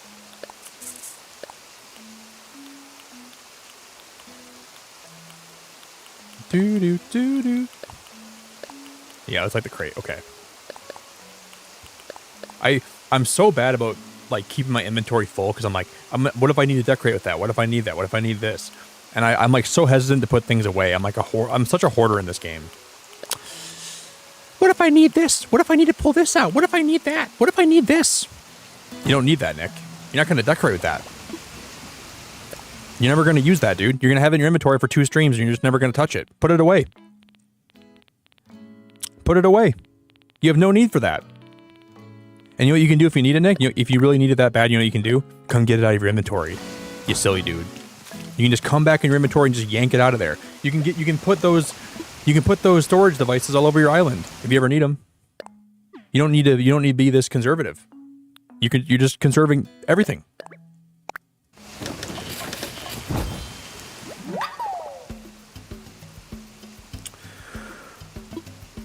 Speaker 1: Do. Yeah, it's like the crate. Okay. I'm so bad about like keeping my inventory full, because I'm like, what if I need to decorate with that? What if I need that? What if I need this? And I'm like so hesitant to put things away. I'm like I'm such a hoarder in this game. What if I need this? What if I need to pull this out? What if I need that? What if I need this? You don't need that, Nick. You're not going to decorate with that. You're never going to use that, dude. You're going to have it in your inventory for 2 streams, and you're just never going to touch it. Put it away. Put it away. You have no need for that. And you know what you can do if you need it, Nick? You know, if you really need it that bad, you know what you can do? Come get it out of your inventory. You silly dude. You can just come back in your inventory and just yank it out of there. You can put those storage devices all over your island if you ever need them. You don't need to be this conservative. You're just conserving everything.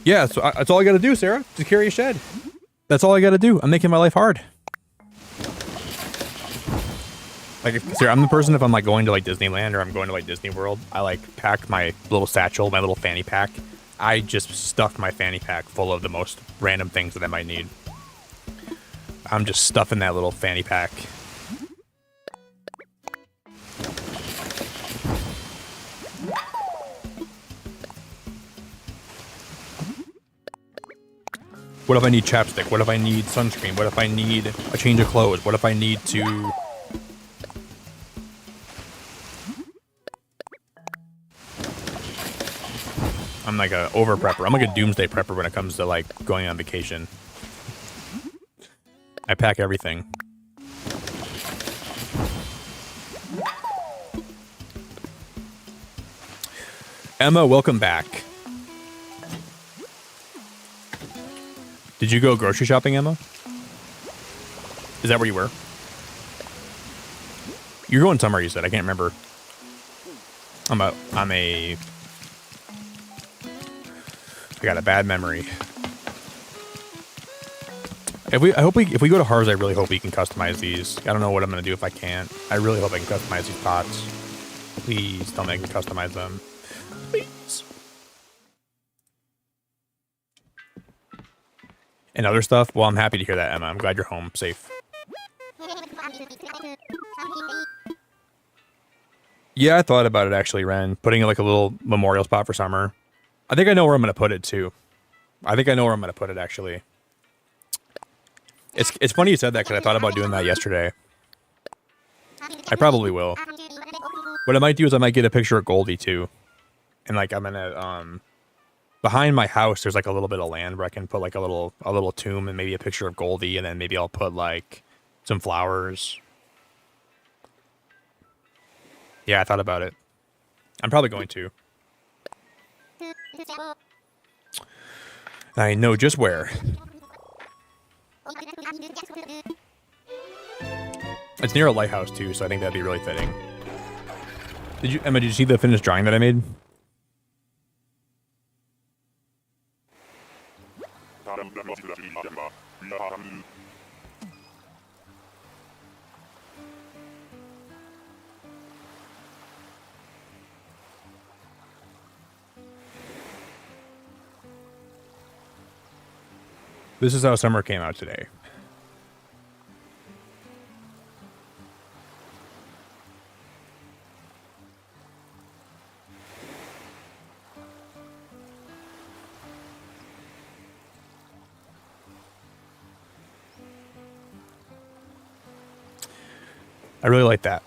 Speaker 1: Yeah, so that's all I got to do, Sarah. Just carry a shed. That's all I got to do. I'm making my life hard. Like, Sarah, I'm the person, if I'm like going to like Disneyland or I'm going to like Disney World, I like pack my little satchel, my little fanny pack. I just stuff my fanny pack full of the most random things that I might need. I'm just stuffing that little fanny pack. What if I need chapstick? What if I need sunscreen? What if I need a change of clothes? What if I need to... I'm like a over prepper. I'm like a doomsday prepper when it comes to like going on vacation. I pack everything. Emma, welcome back. Did you go grocery shopping, Emma? Is that where you were? You're going somewhere, you said. I can't remember. I got a bad memory. If we go to Harv's, I really hope we can customize these. I don't know what I'm gonna do if I can't. I really hope I can customize these pots. Please don't make me customize them. Please. And other stuff? Well, I'm happy to hear that, Emma. I'm glad you're home safe. Yeah, I thought about it actually, Ren. Putting like a little memorial spot for Summer. I think I know where I'm going to put it too. I think I know where I'm going to put it actually. It's funny you said that, because I thought about doing that yesterday. I probably will. What I might do is I might get a picture of Goldie too. And like I'm going to behind my house there's like a little bit of land where I can put like a little tomb and maybe a picture of Goldie, and then maybe I'll put like some flowers. Yeah, I thought about it. I'm probably going to. I know just where. It's near a lighthouse too, so I think that'd be really fitting. Emma, did you see the finished drawing that I made? This is how summer came out today. I really like that.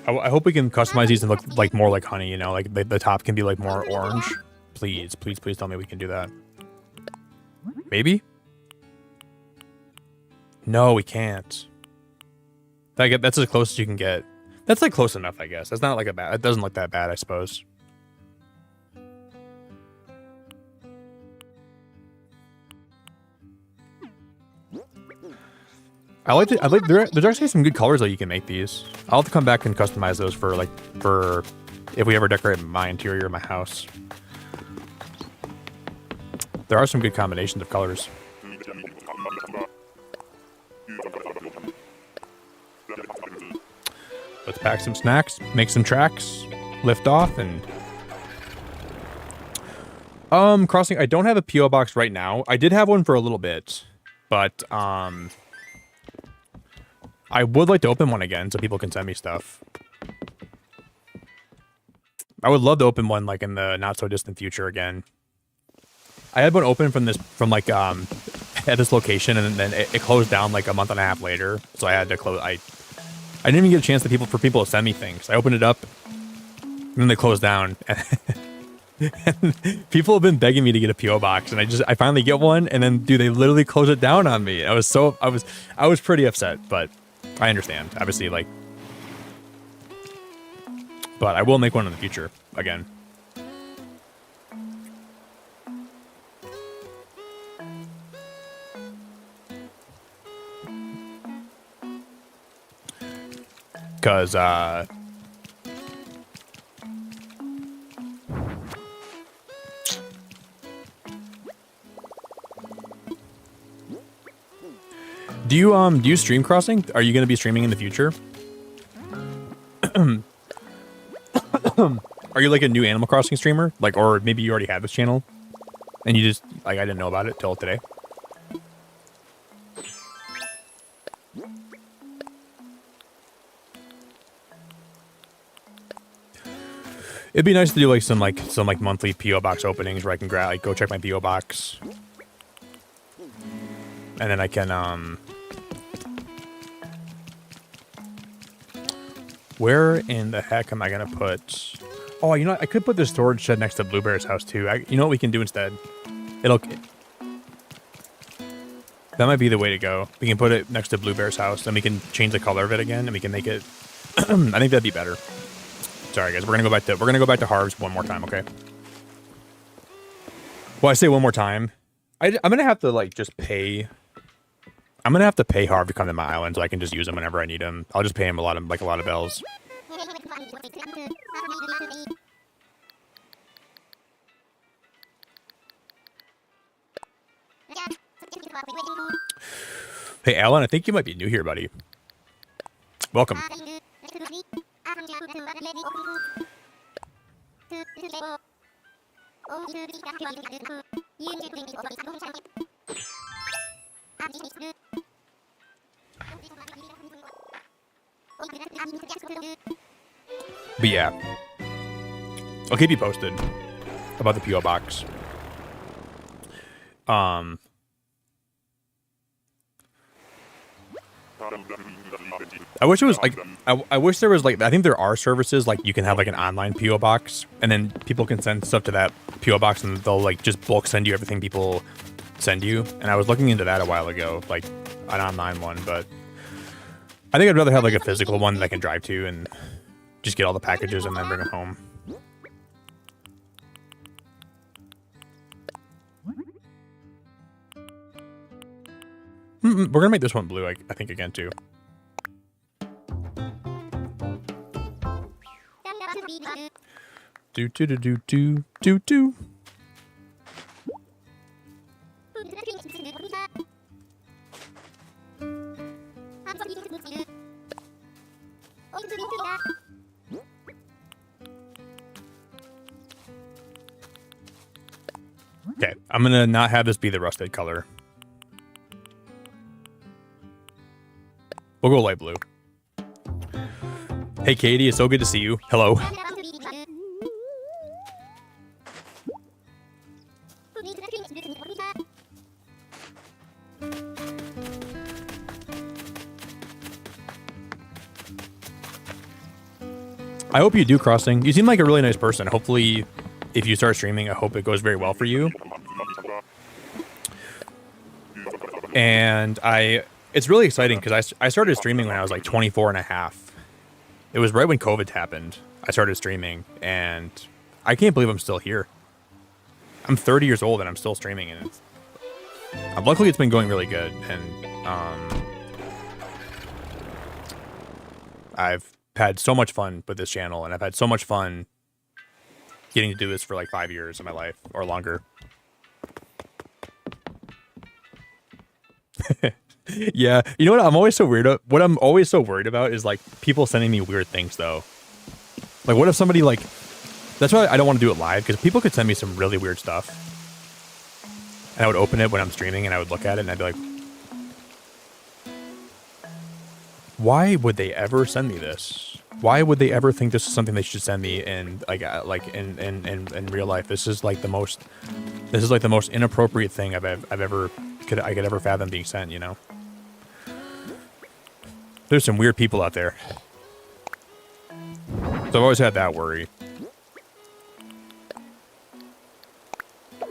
Speaker 1: I hope we can customize these and look like more like honey, you know, like the top can be like more orange. Please, please, please tell me we can do that. Maybe? No, we can't. That's as close as you can get. That's like close enough, I guess. That's not like a bad. It doesn't look that bad, I suppose. There's actually some good colors that you can make these. I'll have to come back and customize those for if we ever decorate my interior of my house. There are some good combinations of colors. Let's pack some snacks, make some tracks, lift off, and crossing. I don't have a PO box right now. I did have one for a little bit, but I would like to open one again so people can send me stuff. I would love to open one like in the not so distant future again. I had one open from at this location, and then it closed down like a month and a half later, so I had to close. I didn't even get a chance for people to send me things. I opened it up, and then they closed down. And people have been begging me to get a PO box, and I finally get one, and then dude, they literally close it down on me. I was pretty upset, but I understand, obviously, like, but I will make one in the future again. Because, do you stream Crossing? Are you going to be streaming in the future? Are you like a new Animal Crossing streamer? Like, or maybe you already have this channel and you just, like, I didn't know about it till today. It'd be nice to do some monthly PO box openings where I can go check my PO box, and then I can where in the heck am I gonna put? Oh, you know what? I could put the storage shed next to Bluebear's house too. You know what we can do instead? That might be the way to go. We can put it next to Bluebear's house, and we can change the color of it again, and we can make it. I think that'd be better. Sorry, guys. We're gonna go back to Harv's one more time, okay? Well, I say one more time. I'm gonna have to just pay. I'm gonna have to pay Harv to come to my island so I can just use him whenever I need him. I'll just pay him a lot of bells. Hey, Alan, I think you might be new here, buddy. Welcome. But yeah, I'll keep you posted about the PO box. I wish it was I wish there was I think there are services you can have an online PO box, and then people can send stuff to that PO box, and they'll just bulk send you everything people send you. And I was looking into that a while ago, an online one, but I think I'd rather have a physical one that I can drive to and just get all the packages and then bring them home. We're gonna make this one blue, I think, again too. Do. Okay, I'm gonna not have this be the rusted color. We'll go light blue. Hey Katie, it's so good to see you. Hello. I hope you do crossing. You seem like a really nice person. Hopefully, if you start streaming, I hope it goes very well for you. And it's really exciting because I started streaming when I was like 24 and a half. It was right when COVID happened. I started streaming, and I can't believe I'm still here. I'm 30 years old and I'm still streaming, and luckily it's been going really good. And I've had so much fun with this channel, and I've had so much fun getting to do this for like 5 years of my life or longer. Yeah, you know what I'm always so weird about? What I'm always so worried about is like people sending me weird things though. Like what if somebody like, that's why I don't want to do it live, because people could send me some really weird stuff. And I would open it when I'm streaming and I would look at it and I'd be like, why would they ever send me this? Why would they ever think this is something they should send me in like in real life? This is like the most inappropriate thing I could ever fathom being sent, you know? There's some weird people out there. So I've always had that worry. A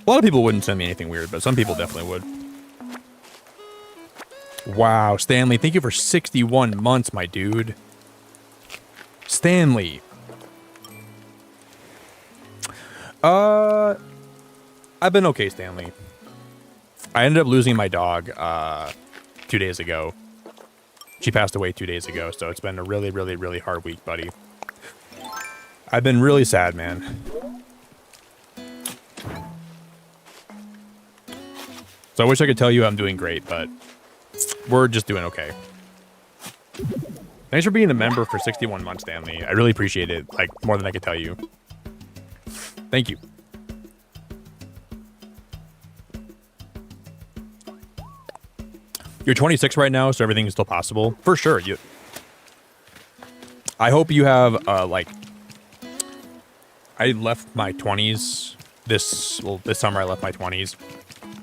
Speaker 1: lot of people wouldn't send me anything weird, but some people definitely would. Wow, Stanley, thank you for 61 months, my dude. Stanley. I've been okay, Stanley. I ended up losing my dog 2 days ago. She passed away 2 days ago, so it's been a really, really, really hard week, buddy. I've been really sad, man. So I wish I could tell you I'm doing great, but we're just doing okay. Thanks for being a member for 61 months, Stanley. I really appreciate it, like, more than I could tell you. Thank you. You're 26 right now, so everything is still possible. For sure. I hope you have, like... I left my 20s this summer. I left my 20s.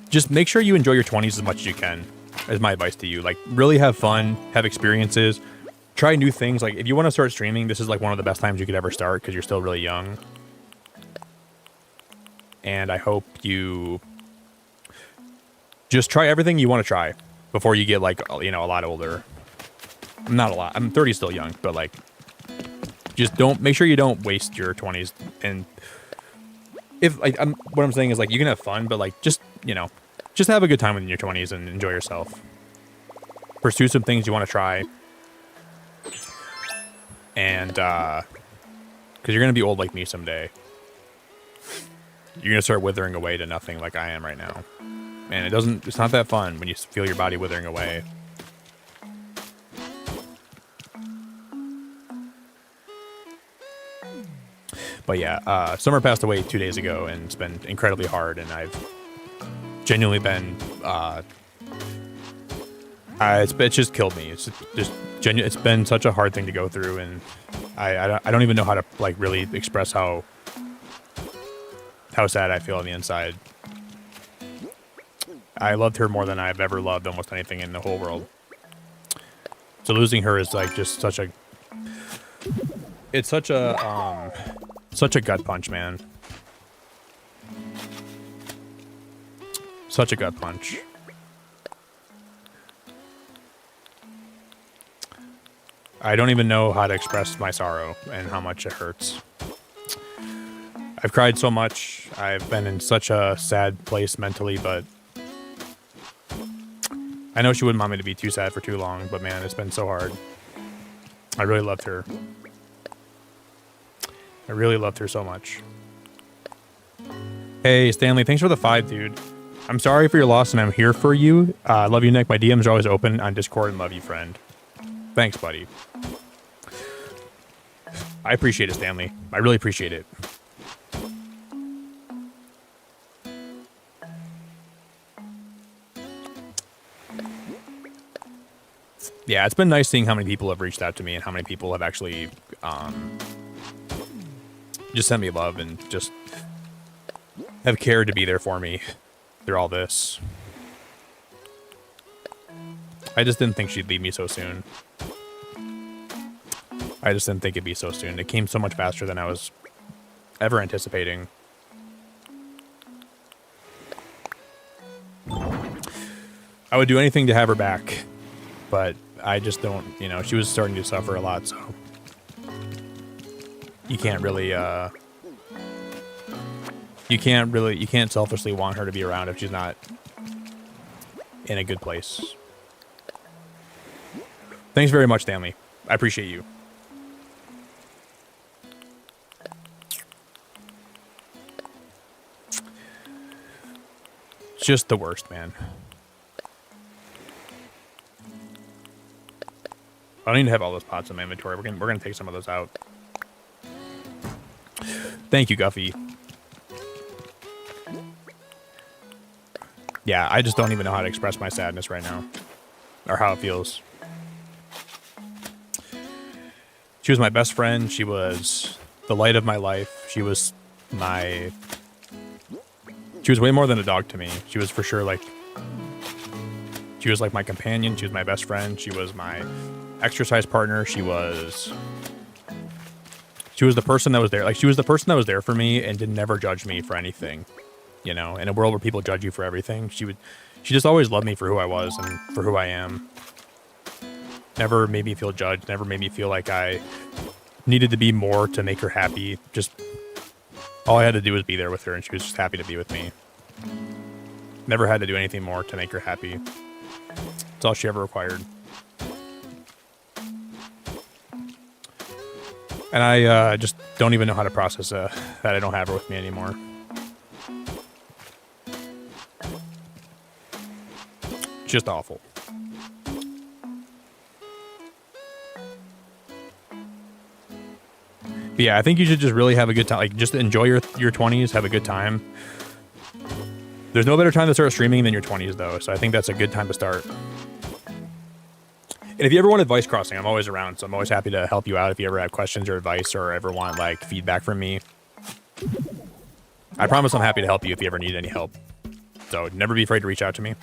Speaker 1: Just make sure you enjoy your 20s as much as you can, is my advice to you. Like, really have fun, have experiences, try new things. Like, if you want to start streaming, this is like one of the best times you could ever start because you're still really young. And I hope you just try everything you want to try before you get, like, you know, a lot older. Not a lot. I'm 30 still young, but like, just make sure you don't waste your 20s. And if like, what I'm saying is like, you can have fun, but like, just, you know, just have a good time in your 20s and enjoy yourself. Pursue some things you want to try. And, because you're going to be old like me someday. You're going to start withering away to nothing like I am right now. And it's not that fun when you feel your body withering away. But yeah, Summer passed away 2 days ago, and it's been incredibly hard, and I've genuinely been, it's just killed me. It's just it's been such a hard thing to go through, and I don't even know how to like really express how sad I feel on the inside. I loved her more than I've ever loved almost anything in the whole world. So losing her is like just such a gut punch, man. Such a gut punch. I don't even know how to express my sorrow and how much it hurts. I've cried so much. I've been in such a sad place mentally, but I know she wouldn't want me to be too sad for too long, but man, it's been so hard. I really loved her. I really loved her so much. Hey, Stanley, thanks for the 5, dude. I'm sorry for your loss, and I'm here for you. Love you, Nick. My DMs are always open on Discord, and love you, friend. Thanks, buddy. I appreciate it, Stanley. I really appreciate it. Yeah, it's been nice seeing how many people have reached out to me and how many people have actually just sent me love and just have cared to be there for me through all this. I just didn't think she'd leave me so soon. I just didn't think it'd be so soon. It came so much faster than I was ever anticipating. I would do anything to have her back, but I just don't, you know, she was starting to suffer a lot, so you can't really, you can't selfishly want her to be around if she's not in a good place. Thanks very much, Stanley. I appreciate you. It's just the worst, man. I don't need to have all those pots in my inventory. We're gonna take some of those out. Thank you, Guffy. Yeah, I just don't even know how to express my sadness right now, or how it feels. She was my best friend. She was the light of my life. She was way more than a dog to me. She was for sure like my companion. She was my best friend. She was my exercise partner. She was the person that was there. Like, she was the person that was there for me and did never judge me for anything. You know, in a world where people judge you for everything, she just always loved me for who I was and for who I am. Never made me feel judged. Never made me feel like I needed to be more to make her happy. Just all I had to do was be there with her, and she was just happy to be with me. Never had to do anything more to make her happy. That's all she ever required. And I just don't even know how to process that I don't have her with me anymore. Just awful. But yeah, I think you should just really have a good time. Like, just enjoy your 20s, have a good time. There's no better time to start streaming than your 20s, though, so I think that's a good time to start. And if you ever want advice crossing, I'm always around, so I'm always happy to help you out if you ever have questions or advice or ever want, like, feedback from me. I promise I'm happy to help you if you ever need any help. So never be afraid to reach out to me.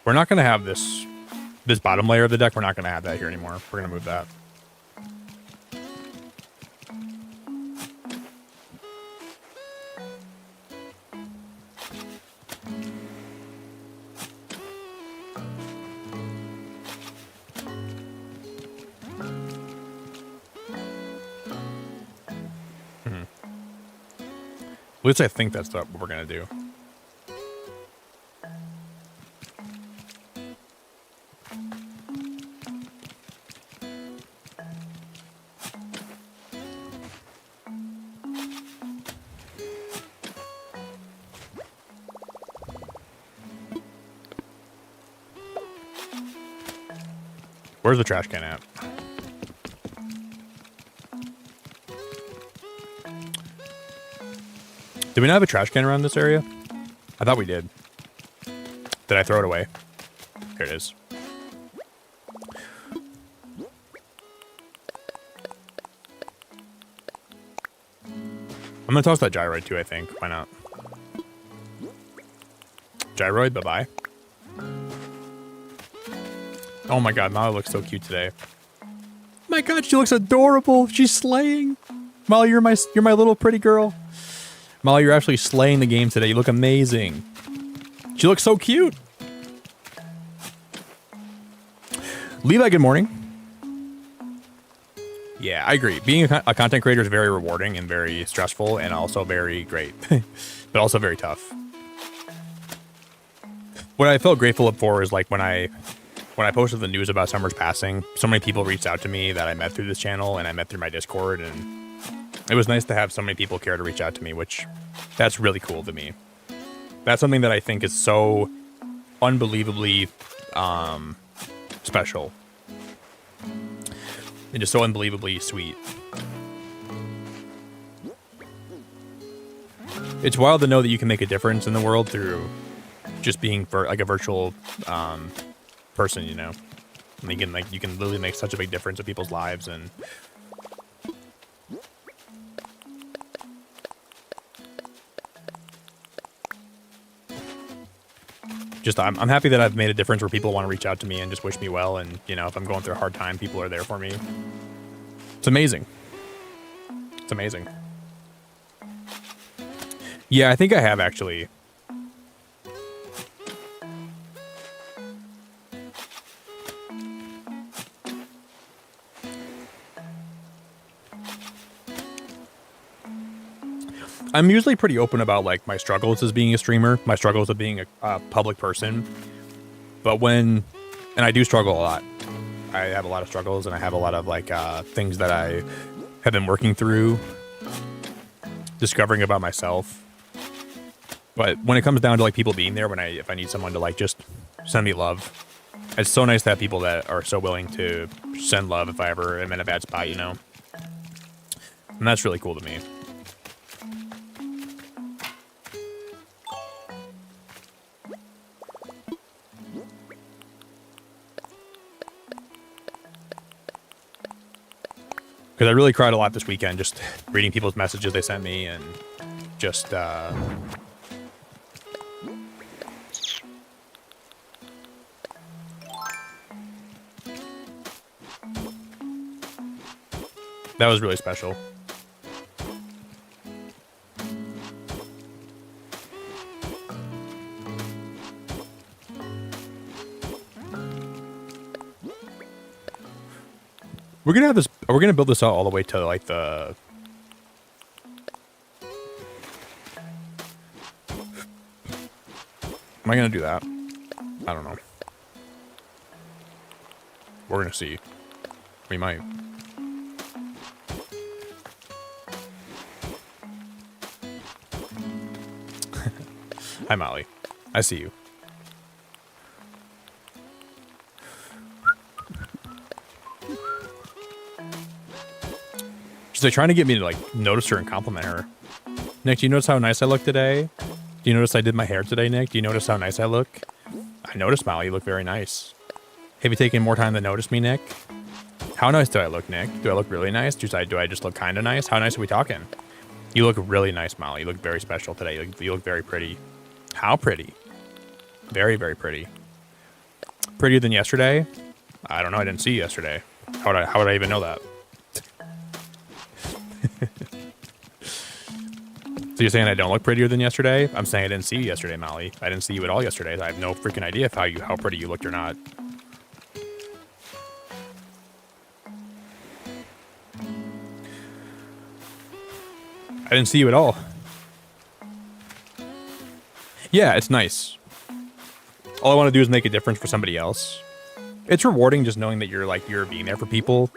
Speaker 1: We're not going to have this bottom layer of the deck. We're not going to have that here anymore. We're going to move that. At least I think that's what we're going to do. Where's the trash can at? Did we not have a trash can around this area? I thought we did. Did I throw it away? Here it is. I'm gonna toss that gyroid too, I think. Why not? Gyroid, bye-bye. Oh my god, Molly looks so cute today. My god, she looks adorable. She's slaying. Molly, you're my little pretty girl. Molly, you're actually slaying the game today. You look amazing. She looks so cute. Levi, good morning. Yeah, I agree. Being a content creator is very rewarding and very stressful and also very great, but also very tough. What I felt grateful for is like when I posted the news about Summer's passing, so many people reached out to me that I met through this channel and I met through my Discord, and it was nice to have so many people care to reach out to me, which that's really cool to me. That's something that I think is so unbelievably special and just so unbelievably sweet. It's wild to know that you can make a difference in the world through just being like a virtual person, you know. And you can literally make such a big difference in people's lives, and just I'm happy that I've made a difference where people want to reach out to me and just wish me well, and you know, if I'm going through a hard time, people are there for me. It's amazing. It's amazing. Yeah, I think I have actually. I'm usually pretty open about like my struggles as being a streamer, my struggles of being a public person. But and I do struggle a lot. I have a lot of struggles, and I have a lot of like things that I have been working through, discovering about myself. But when it comes down to like people being there, if I need someone to like just send me love, it's so nice to have people that are so willing to send love if I ever am in a bad spot, you know. And that's really cool to me. Because I really cried a lot this weekend, just reading people's messages they sent me, and just that was really special. We're gonna have this. We're gonna build this out all the way to like the. Am I gonna do that? I don't know. We're gonna see. We might. Hi, Molly. I see you. She's like trying to get me to like notice her and compliment her. Nick, do you notice how nice I look today? Do you notice I did my hair today, Nick? Do you notice how nice I look? I noticed, Molly. You look very nice. Have you taken more time to notice me, Nick? How nice do I look, Nick? Do I look really nice? Do I just look kind of nice? How nice are we talking? You look really nice, Molly. You look very special today. You look very pretty. How pretty? Very, very pretty. Prettier than yesterday? I don't know. I didn't see you yesterday. How would I even know that? So you're saying I don't look prettier than yesterday? I'm saying I didn't see you yesterday, Molly. I didn't see you at all yesterday. I have no freaking idea of how pretty you looked or not. I didn't see you at all. Yeah, it's nice. All I want to do is make a difference for somebody else. It's rewarding just knowing that you're being there for people.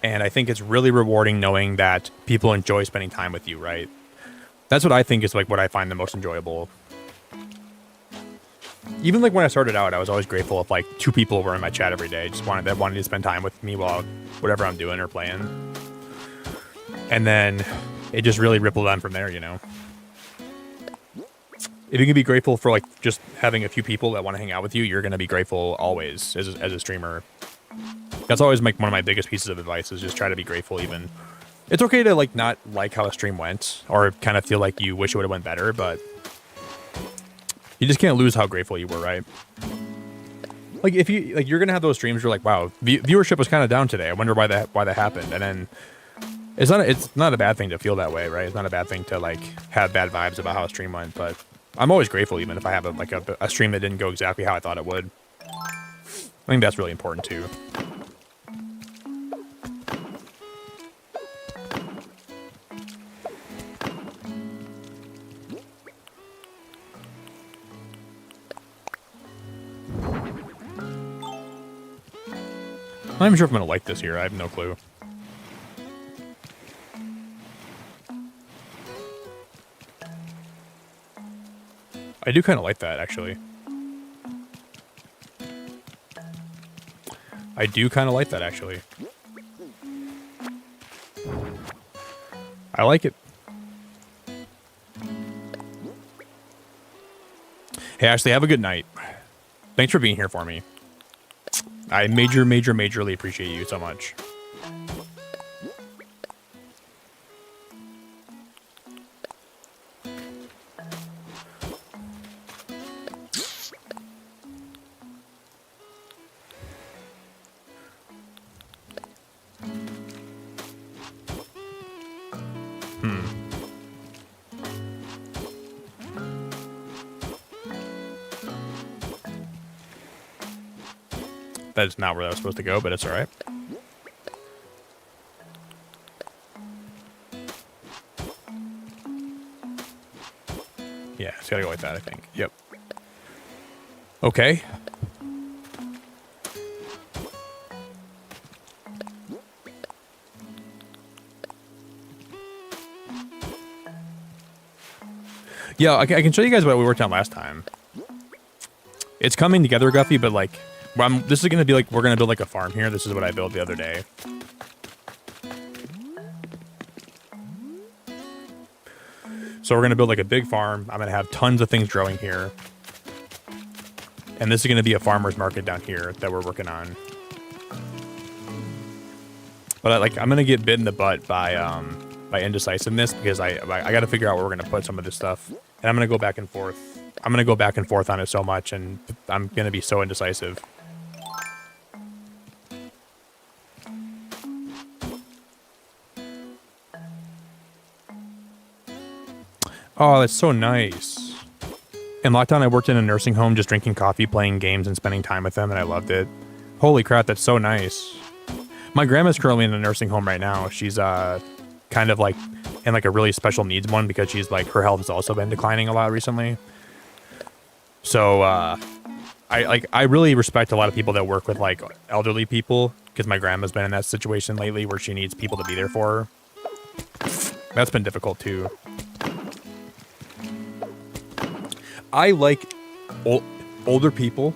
Speaker 1: And I think it's really rewarding knowing that people enjoy spending time with you, right? That's what I think is like what I find the most enjoyable. Even like when I started out, I was always grateful if like 2 people were in my chat every day, just wanted to spend time with me while whatever I'm doing or playing. And then it just really rippled on from there, you know? If you can be grateful for like just having a few people that want to hang out with you, you're going to be grateful always as a streamer. That's always like one of my biggest pieces of advice is just try to be grateful even. It's okay to like not like how a stream went or kind of feel like you wish it would have went better, but you just can't lose how grateful you were, right? Like if you're going to have those streams where you're like, wow, viewership was kind of down today. I wonder why that happened. And then it's not a bad thing to feel that way, right? It's not a bad thing to like have bad vibes about how a stream went, but I'm always grateful even if I have a stream that didn't go exactly how I thought it would. I think that's really important too. I'm not even sure if I'm gonna like this here. I have no clue. I do kind of like that, actually. I do kind of like that, actually. I like it. Hey, Ashley, have a good night. Thanks for being here for me. I majorly appreciate you so much. That is not where I was supposed to go, but it's all right. Yeah, it's gotta go like that, I think. Yep. Okay. Yeah, I can show you guys what we worked on last time. It's coming together, Guffy, but like, this is gonna be like, we're gonna build like a farm here. This is what I built the other day. So we're gonna build like a big farm. I'm gonna have tons of things growing here. And this is gonna be a farmer's market down here that we're working on. But I'm gonna get bit in the butt by indecisiveness because I gotta figure out where we're gonna put some of this stuff. And I'm gonna go back and forth. I'm gonna go back and forth on it so much, and I'm gonna be so indecisive. Oh, that's so nice. In lockdown, I worked in a nursing home just drinking coffee, playing games, and spending time with them, and I loved it. Holy crap, that's so nice. My grandma's currently in a nursing home right now. She's kind of like in like a really special needs one because she's like, her health has also been declining a lot recently. So I really respect a lot of people that work with like elderly people because my grandma's been in that situation lately where she needs people to be there for her. That's been difficult too. I like older people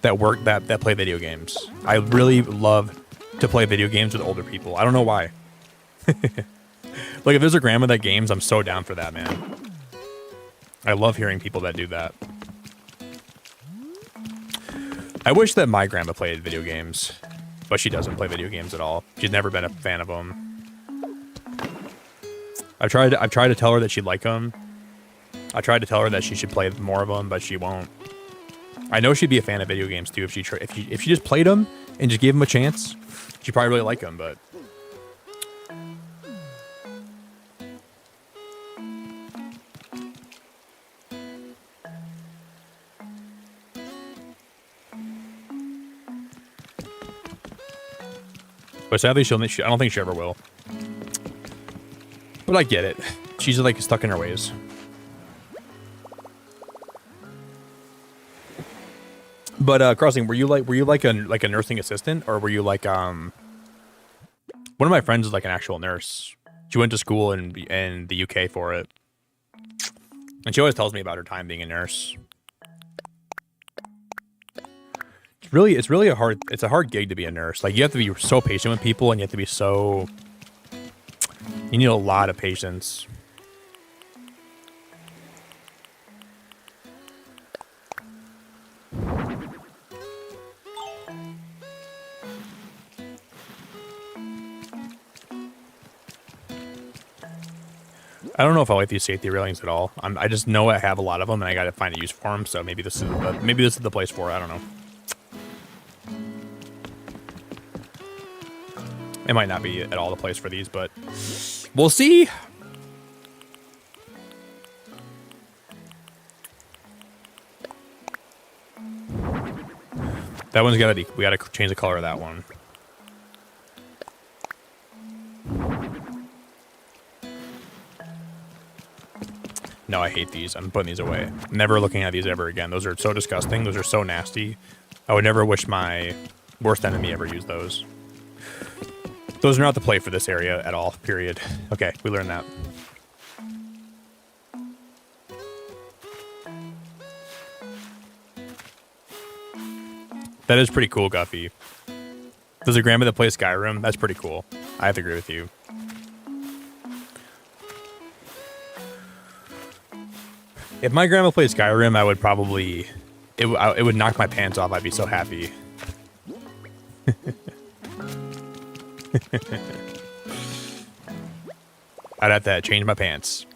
Speaker 1: that work that play video games. I really love to play video games with older people. I don't know why. Like if there's a grandma that games, I'm so down for that, man. I love hearing people that do that. I wish that my grandma played video games, but she doesn't play video games at all. She's never been a fan of them. I've tried to tell her that she'd like them. I tried to tell her that she should play more of them, but she won't. I know she'd be a fan of video games too if she just played them and just gave them a chance. She'd probably really like them, but sadly I don't think she ever will. But I get it. She's like stuck in her ways. But Crossing, were you like a nursing assistant, or were you like one of my friends is like an actual nurse. She went to school in the UK for it, and she always tells me about her time being a nurse. It's really a hard gig to be a nurse. Like you have to be so patient with people, and you have to be so, you need a lot of patience. I don't know if I like these safety railings at all. I just know I have a lot of them, and I gotta find a use for them. So maybe this is the place for it. I don't know. It might not be at all the place for these, but we'll see. That one's we gotta change the color of that one. No, I hate these. I'm putting these away. Never looking at these ever again. Those are so disgusting. Those are so nasty. I would never wish my worst enemy ever used those. Those are not the play for this area at all, period. Okay, we learned that. That is pretty cool, Guffy. There's a grandma that plays Skyrim. That's pretty cool. I have to agree with you. If my grandma played Skyrim, I would probably... It would knock my pants off. I'd be so happy. I'd have to change my pants.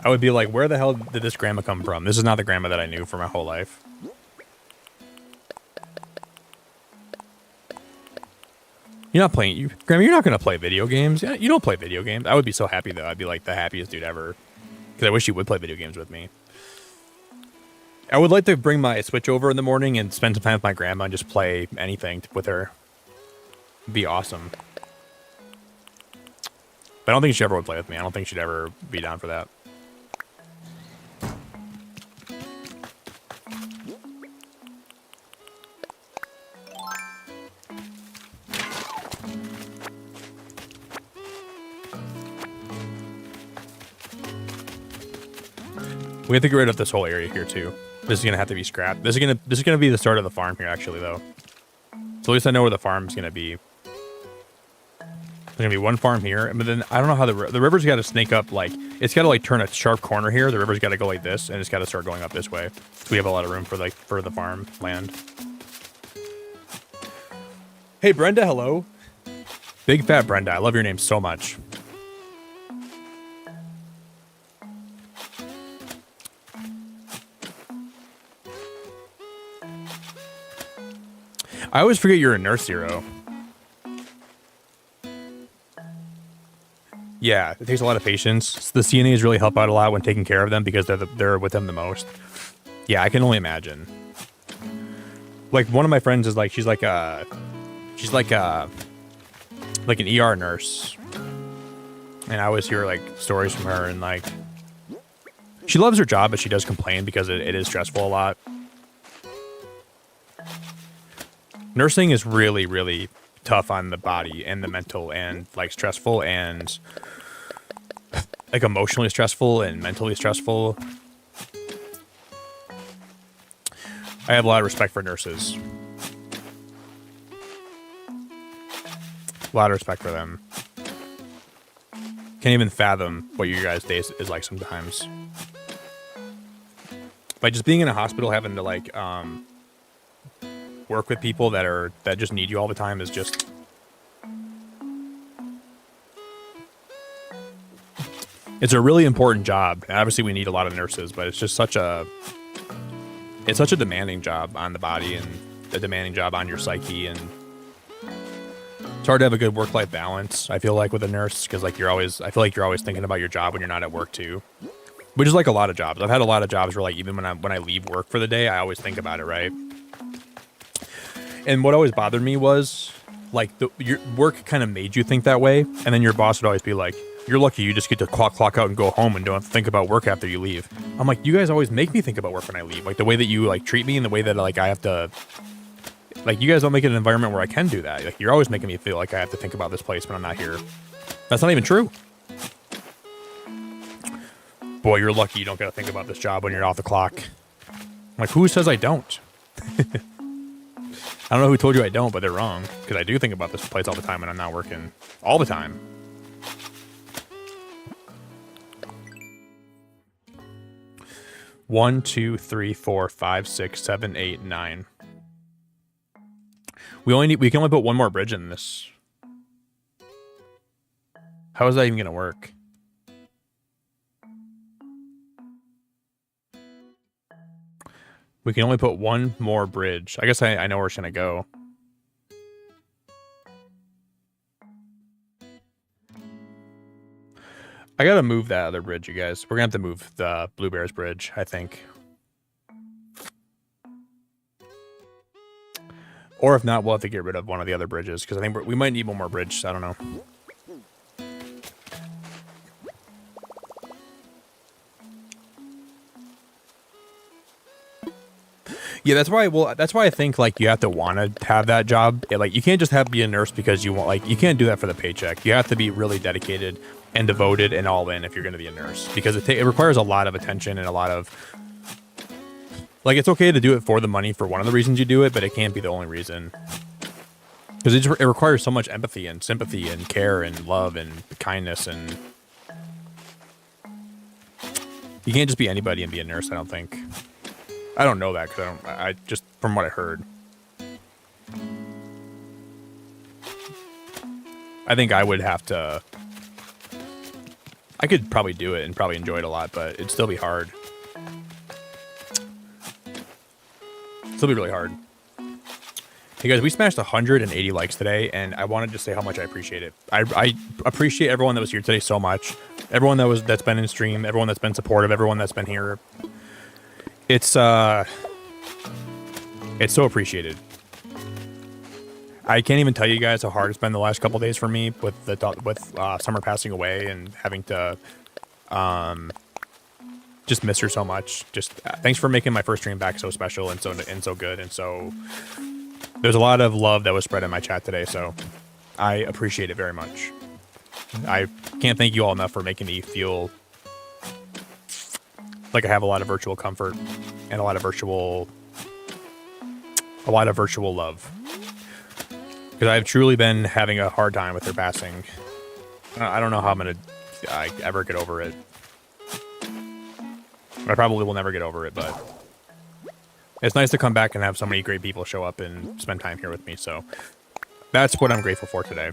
Speaker 1: I would be like, where the hell did this grandma come from? This is not the grandma that I knew for my whole life. You're not playing... Grandma, you're not going to play video games. Yeah, you don't play video games. I would be so happy, though. I'd be like the happiest dude ever. Because I wish you would play video games with me. I would like to bring my Switch over in the morning and spend some time with my grandma and just play anything with her. It'd be awesome. But I don't think she ever would play with me. I don't think she'd ever be down for that. We have to get rid of this whole area here too. This is gonna have to be scrapped. This is gonna be the start of the farm here, actually, though. So at least I know where the farm's gonna be. There's gonna be one farm here, but then I don't know how the river's got to snake up. Like it's got to like turn a sharp corner here. The river's got to go like this, and it's got to start going up this way. So we have a lot of room for the farm land. Hey Brenda, hello. Big fat Brenda, I love your name so much. I always forget you're a nurse, Zero. Yeah, it takes a lot of patience. The CNAs really help out a lot when taking care of them because they're with them the most. Yeah, I can only imagine. Like one of my friends is like she's like an ER nurse, and I always hear like stories from her, and like she loves her job, but she does complain because it is stressful a lot. Nursing is really, really tough on the body and the mental and like stressful and like emotionally stressful and mentally stressful. I have a lot of respect for nurses. A lot of respect for them. Can't even fathom what your guys' day is like sometimes. Like just being in a hospital, having to like work with people that just need you all the time is just it's a really important job. Obviously we need a lot of nurses, but it's just such a demanding job on the body and a demanding job on your psyche, and it's hard to have a good work-life balance, I feel like, with a nurse, because like I feel like you're always thinking about your job when you're not at work too, which is like a lot of jobs. I've had a lot of jobs where like even when I leave work for the day, I always think about it, right? And what always bothered me was, like, your work kind of made you think that way, and then your boss would always be like, you're lucky you just get to clock out and go home and don't have to think about work after you leave. I'm like, you guys always make me think about work when I leave. Like, the way that you, like, treat me and the way that, like, I have to... Like, you guys don't make it an environment where I can do that. Like, you're always making me feel like I have to think about this place when I'm not here. That's not even true. Boy, you're lucky you don't got to think about this job when you're off the clock. I'm like, who says I don't? I don't know who told you I don't, but they're wrong. Because I do think about this place all the time when I'm not working. All the time. One, two, three, four, five, six, seven, eight, nine. We can only put one more bridge in this. How is that even going to work? We can only put one more bridge. I guess I know where it's going to go. I got to move that other bridge, you guys. We're going to have to move the Blue Bears Bridge, I think. Or if not, we'll have to get rid of one of the other bridges, because I think we might need one more bridge. I don't know. Yeah, that's why. Well, that's why I think like you have to want to have that job. Like you can't just be a nurse because you want. Like you can't do that for the paycheck. You have to be really dedicated and devoted and all in if you're going to be a nurse because it requires a lot of attention and a lot of. Like it's okay to do it for the money for one of the reasons you do it, but it can't be the only reason. Because it requires so much empathy and sympathy and care and love and kindness and. You can't just be anybody and be a nurse. I don't think. I don't know that because I just from what I heard. I think I would have to. I could probably do it and probably enjoy it a lot, but it'd still be hard. Still be really hard. Hey guys, we smashed 180 likes today, and I wanted to say how much I appreciate it. I appreciate everyone that was here today so much. Everyone that's been in stream, everyone that's been supportive, everyone that's been here. It's so appreciated. I can't even tell you guys how hard it's been the last couple days for me with Summer passing away and having to just miss her so much. Just thanks for making my first stream back so special and so good and so. There's a lot of love that was spread in my chat today, so I appreciate it very much. I can't thank you all enough for making me feel like I have a lot of virtual comfort and a lot of virtual love. Because I've truly been having a hard time with her passing. I don't know how I'm going to ever get over it. I probably will never get over it, but it's nice to come back and have so many great people show up and spend time here with me. So that's what I'm grateful for today.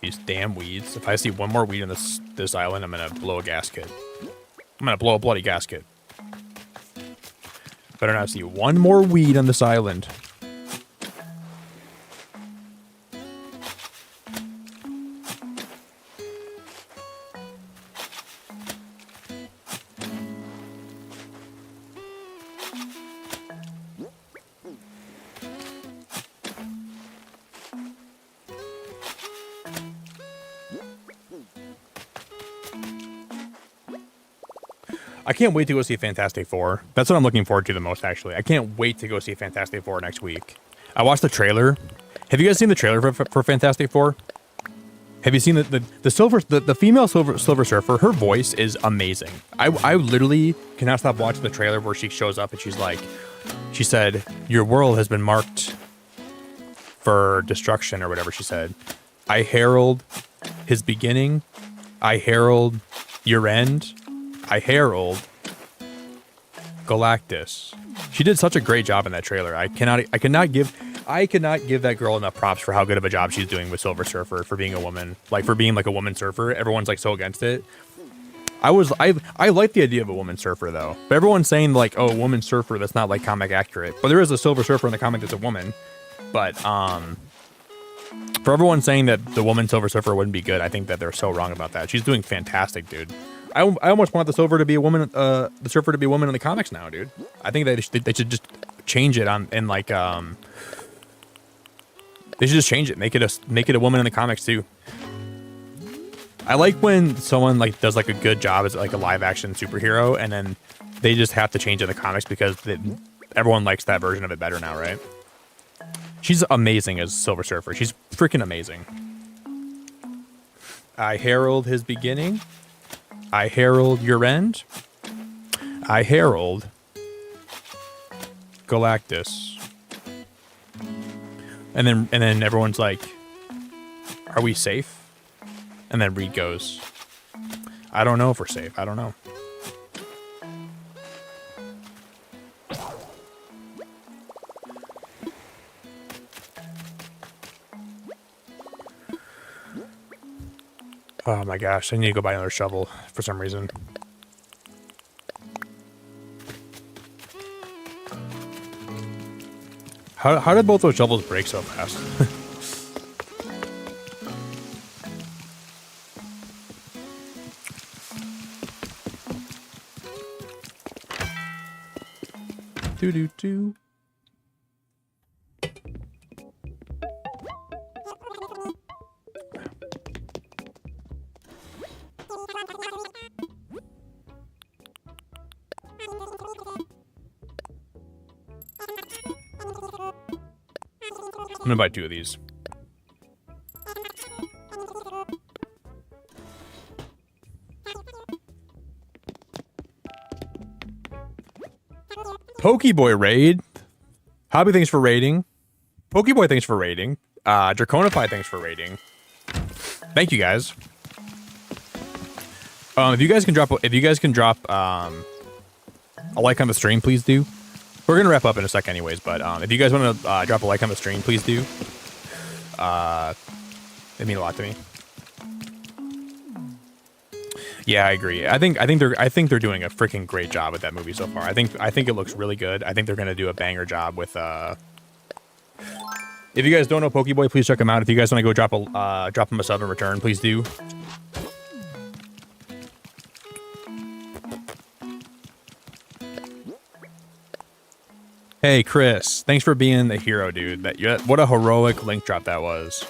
Speaker 1: These damn weeds. If I see one more weed on this island, I'm gonna blow a gasket. I'm gonna blow a bloody gasket. Better not see one more weed on this island. I can't wait to go see Fantastic Four. That's what I'm looking forward to the most, actually. I can't wait to go see Fantastic Four next week. I watched the trailer. Have you guys seen the trailer for Fantastic Four? Have you seen the female Silver Surfer? Her voice is amazing. I literally cannot stop watching the trailer where she shows up and she's like, she said, "Your world has been marked for destruction," or whatever she said. "I herald his beginning. I herald your end. I herald Galactus." She did such a great job in that trailer. I cannot give that girl enough props for how good of a job she's doing with Silver Surfer for being a woman, for being like a woman surfer. Everyone's like so against it. I like the idea of a woman surfer though, but everyone's saying like, "Oh, woman surfer, that's not like comic accurate." But there is a Silver Surfer in the comic that's a woman. But for everyone saying that the woman Silver Surfer wouldn't be good, I think that they're so wrong about that. She's doing fantastic, dude. I almost want the Silver to be a woman, the Surfer to be a woman in the comics now, dude. I think they should just change it they should just change it, make it a woman in the comics too. I like when someone like does like a good job as like a live action superhero, and then they just have to change it in the comics because everyone likes that version of it better now, right? She's amazing as Silver Surfer. She's freaking amazing. I herald his beginning. I herald your end. I herald Galactus. And then everyone's like, "Are we safe?" And then Reed goes, "I don't know if we're safe. I don't know." Oh my gosh, I need to go buy another shovel for some reason. How did both those shovels break so fast? Do. I'm gonna buy 2 of these. Pokeboy raid. Hobby, thanks for raiding. Pokeboy, thanks for raiding. Draconify, thanks for raiding. Thank you guys. If you guys can drop a like on the stream, please do. We're gonna wrap up in a sec anyways, but if you guys want to drop a like on the stream, please do. They mean a lot to me. Yeah, I agree. I think they're doing a freaking great job with that movie so far. I think it looks really good. I think they're gonna do a banger job with. If you guys don't know Pokeboy, please check him out. If you guys want to go drop him a sub in return, please do. Hey Chris, thanks for being the hero, dude. What a heroic link drop that was.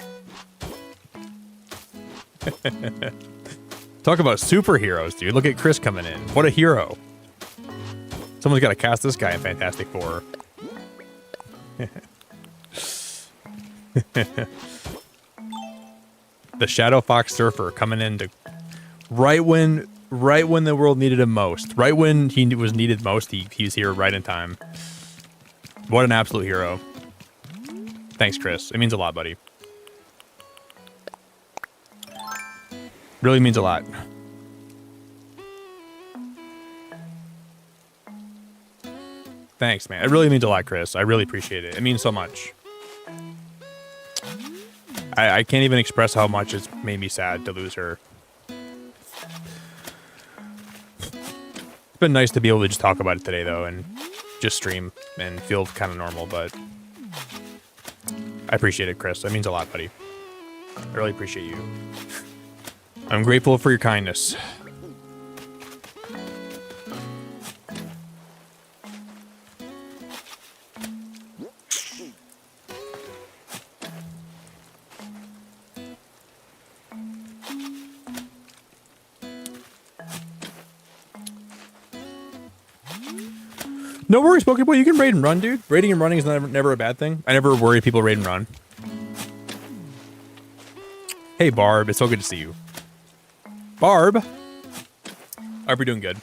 Speaker 1: Talk about superheroes, dude. Look at Chris coming in. What a hero. Someone's got to cast this guy in Fantastic Four. The Shadow Fox Surfer coming in to right when the world needed him most. Right when he was needed most, he's here right in time. What an absolute hero. Thanks, Chris. It means a lot, buddy. Really means a lot. Thanks, man. It really means a lot, Chris. I really appreciate it. It means so much. I can't even express how much it's made me sad to lose her. It's been nice to be able to just talk about it today, though, and just stream and feel kind of normal, but I appreciate it, Chris. That means a lot, buddy. I really appreciate you. I'm grateful for your kindness. No worries, Pokeboy. You can raid and run, dude. Raiding and running is never a bad thing. I never worry people raid and run. Hey, Barb. It's so good to see you. Barb. I hope you're doing good.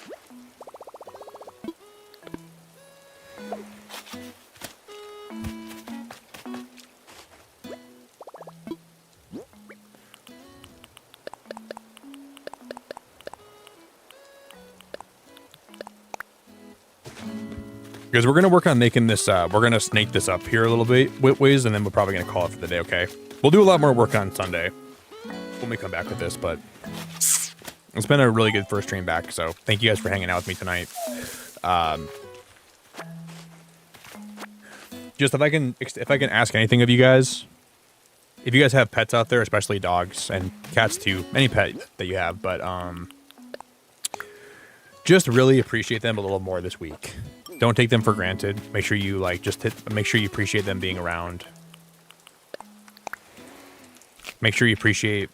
Speaker 1: Because we're going to work on making this, we're going to snake this up here a little bit ways, and then we're probably going to call it for the day, okay? We'll do a lot more work on Sunday when we come back with this, but it's been a really good first stream back, so thank you guys for hanging out with me tonight. Just if I can ask anything of you guys, if you guys have pets out there, especially dogs and cats too, any pet that you have, but just really appreciate them a little more this week. Don't take them for granted. Make sure you make sure you appreciate them being around. Make sure you appreciate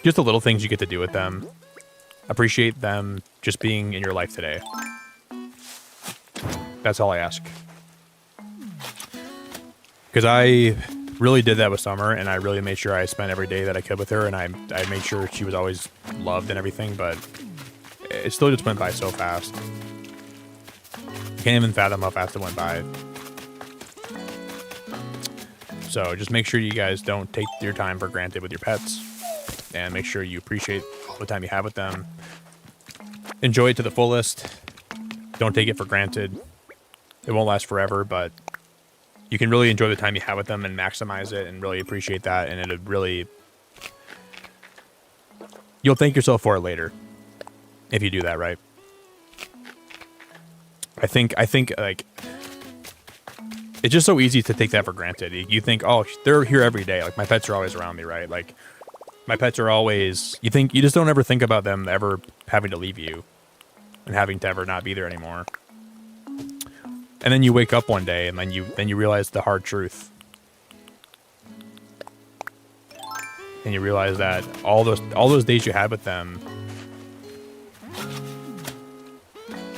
Speaker 1: just the little things you get to do with them. Appreciate them just being in your life today. That's all I ask. Because I really did that with Summer, and I really made sure I spent every day that I could with her, and I made sure she was always loved and everything, but it still just went by so fast. Can't even fathom how fast it went by. So just make sure you guys don't take your time for granted with your pets, and make sure you appreciate all the time you have with them. Enjoy it to the fullest. Don't take it for granted. It won't last forever, but you can really enjoy the time you have with them and maximize it and really appreciate that, and it'll really, you'll thank yourself for it later if you do that right. I think like it's just so easy to take that for granted. You think, oh, they're here every day. Like my pets are always around me, right? Like my pets are always, you just don't ever think about them ever having to leave you and having to ever not be there anymore. And then you wake up one day and then you realize the hard truth. And you realize that all those days you had with them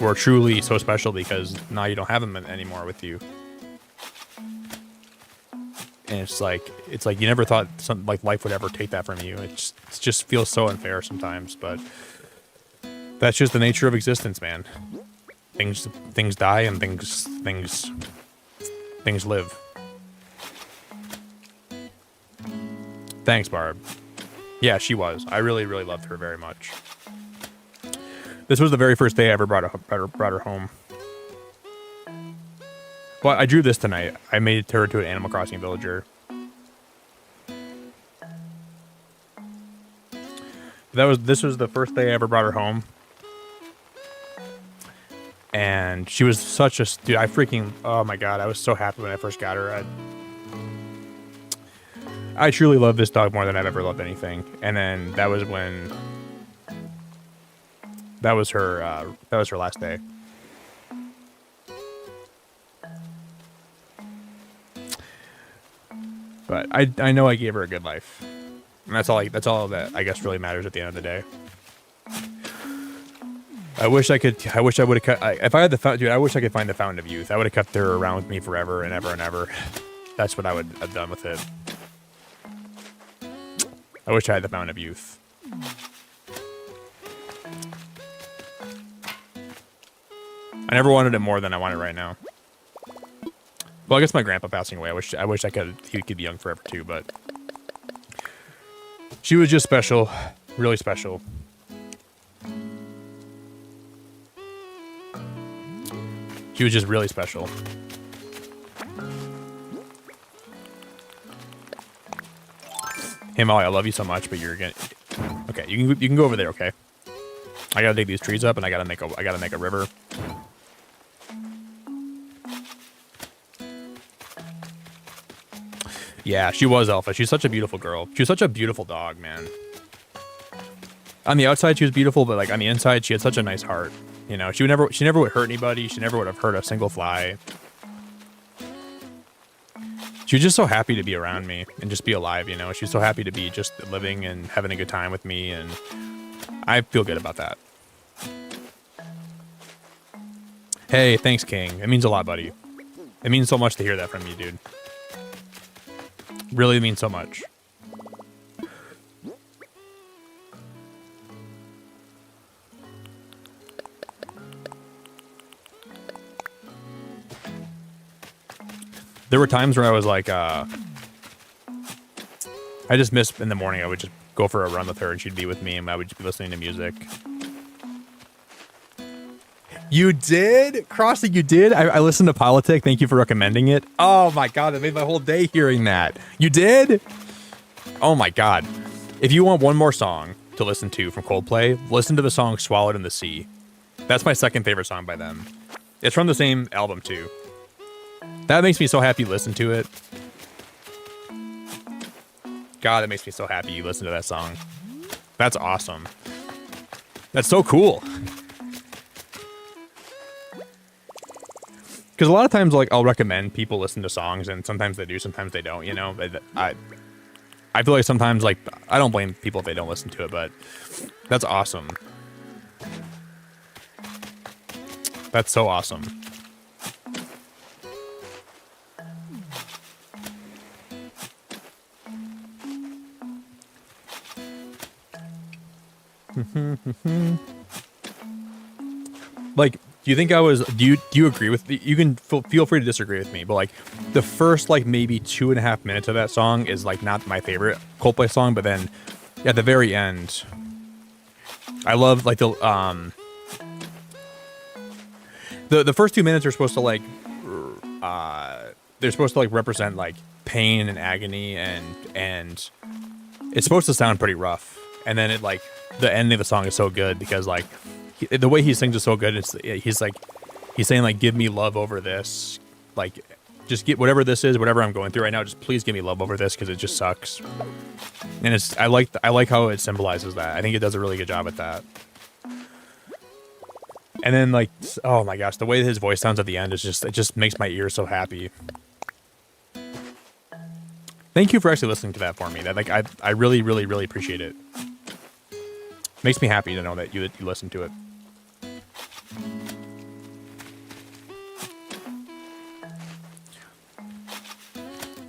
Speaker 1: were truly so special because now you don't have them anymore with you. And it's like you never thought something like life would ever take that from you. It just feels so unfair sometimes, but that's just the nature of existence, man. Things die and things live. Thanks, Barb. Yeah, she was. I really, really loved her very much. This was the very first day I ever brought her home. Well, I drew this tonight. I made her to an Animal Crossing villager. This was the first day I ever brought her home. And she was such a dude. Oh my god, I was so happy when I first got her. I truly love this dog more than I've ever loved anything. And then that was her last day. But I know I gave her a good life. And that's all that I guess really matters at the end of the day. I wish I would have cut. If I had the fountain, dude, I wish I could find the fountain of youth. I would have kept her around with me forever and ever and ever. That's what I would have done with it. I wish I had the fountain of youth. I never wanted it more than I want it right now. Well, I guess my grandpa passing away. I wish he could be young forever too, but she was just special, really special. She was just really special. Hey Molly, I love you so much, but you're gonna. Okay, you can go over there. Okay, I gotta dig these trees up, and I gotta make a river. Yeah, she was Alpha. She's such a beautiful girl. She was such a beautiful dog, man. On the outside, she was beautiful, but like on the inside, she had such a nice heart. You know, she never would hurt anybody. She never would have hurt a single fly. She was just so happy to be around me and just be alive, you know. She was so happy to be just living and having a good time with me, and I feel good about that. Hey, thanks, King. It means a lot, buddy. It means so much to hear that from you, dude. Really means so much. There were times where I was like, I just missed in the morning. I would just go for a run with her and she'd be with me and I would just be listening to music. You did? Crossy, you did? I listened to Politic. Thank you for recommending it. Oh my God, it made my whole day hearing that. You did? Oh my God. If you want one more song to listen to from Coldplay, listen to the song Swallowed in the Sea. That's my second favorite song by them. It's from the same album too. That makes me so happy to listen to it. God, it makes me so happy you listen to that song. That's awesome. That's so cool. Because a lot of times, like, I'll recommend people listen to songs, and sometimes they do, sometimes they don't, you know? I feel like sometimes, like, I don't blame people if they don't listen to it, but that's awesome. That's so awesome. Like, do you think I was, do you agree with me? You can feel free to disagree with me, but like the first like maybe 2.5 minutes of that song is like not my favorite Coldplay song, but then at the very end, I love like the first 2 minutes are supposed to like, they're supposed to like represent like pain and agony and it's supposed to sound pretty rough. And then it like, the ending of the song is so good because like, the way he sings is so good. He's saying like, give me love over this. Like, just get whatever this is, whatever I'm going through right now. Just please give me love over this because it just sucks. And I like how it symbolizes that. I think it does a really good job at that. And then like, oh my gosh, the way his voice sounds at the end is it just makes my ears so happy. Thank you for actually listening to that for me. That like, I really, really, really appreciate it. Makes me happy to know that you listened to it.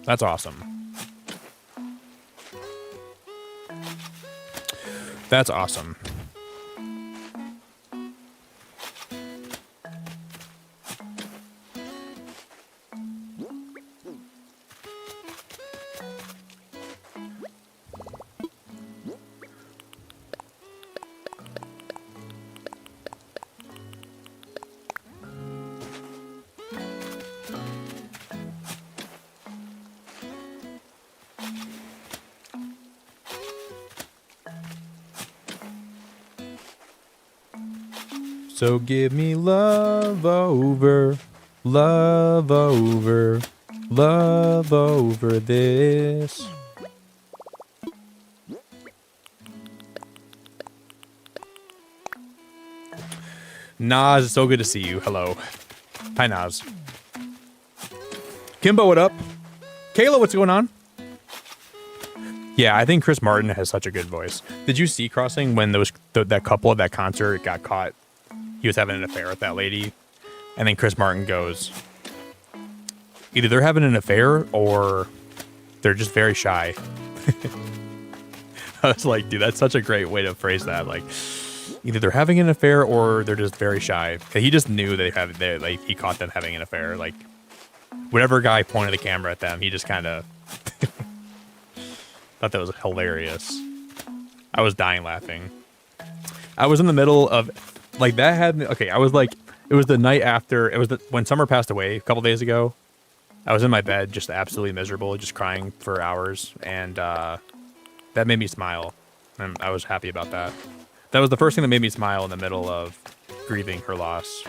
Speaker 1: That's awesome. That's awesome. So give me love over, love over, love over this. Nas, it's so good to see you. Hello. Hi, Nas. Kimbo, what up? Kayla, what's going on? Yeah, I think Chris Martin has such a good voice. Did you see Crossing when that couple at that concert got caught? He was having an affair with that lady. And then Chris Martin goes, either they're having an affair or they're just very shy. I was like, dude, that's such a great way to phrase that. Like, either they're having an affair or they're just very shy. He just knew like he caught them having an affair. Like, whatever guy pointed the camera at them, he just kind of thought that was hilarious. I was dying laughing. I was in the middle of, like, that had me, okay, I was like, it was the night after, when Summer passed away a couple days ago. I was in my bed, just absolutely miserable, just crying for hours, and that made me smile, and I was happy about that. That was the first thing that made me smile in the middle of grieving her loss.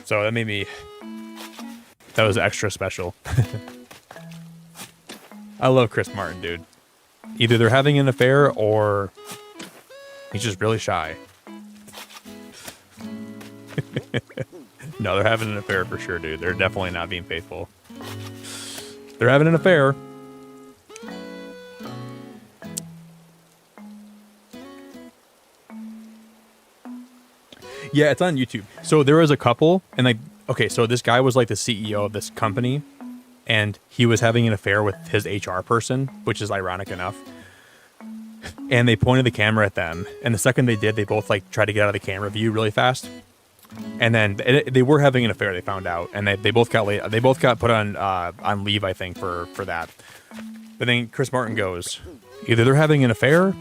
Speaker 1: So that was extra special. I love Chris Martin, dude. Either they're having an affair or he's just really shy. No, they're having an affair for sure, dude. They're definitely not being faithful. They're having an affair. Yeah, it's on YouTube. So there was a couple, and like, okay, so this guy was like the CEO of this company, and he was having an affair with his HR person, which is ironic enough. And they pointed the camera at them, and the second they did, they both like tried to get out of the camera view really fast. And then they were having an affair. They found out, and they both got put on leave, I think, for that. But then Chris Martin goes, either they're having an affair,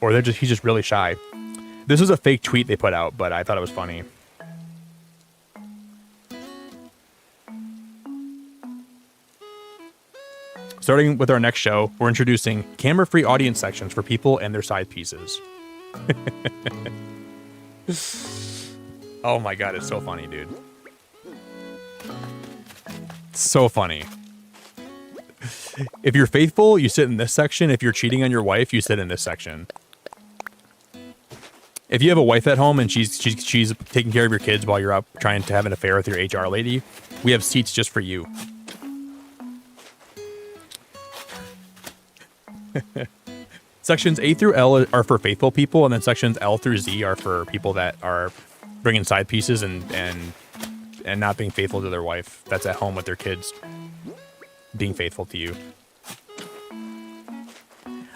Speaker 1: or he's just really shy. This is a fake tweet they put out, but I thought it was funny. Starting with our next show, we're introducing camera-free audience sections for people and their side pieces. Oh my god, it's so funny, dude. So funny. If you're faithful, you sit in this section. If you're cheating on your wife, you sit in this section. If you have a wife at home and she's taking care of your kids while you're up trying to have an affair with your HR lady, we have seats just for you. Sections A through L are for faithful people, and then sections L through Z are for people that are bringing side pieces and not being faithful to their wife that's at home with their kids being faithful to you.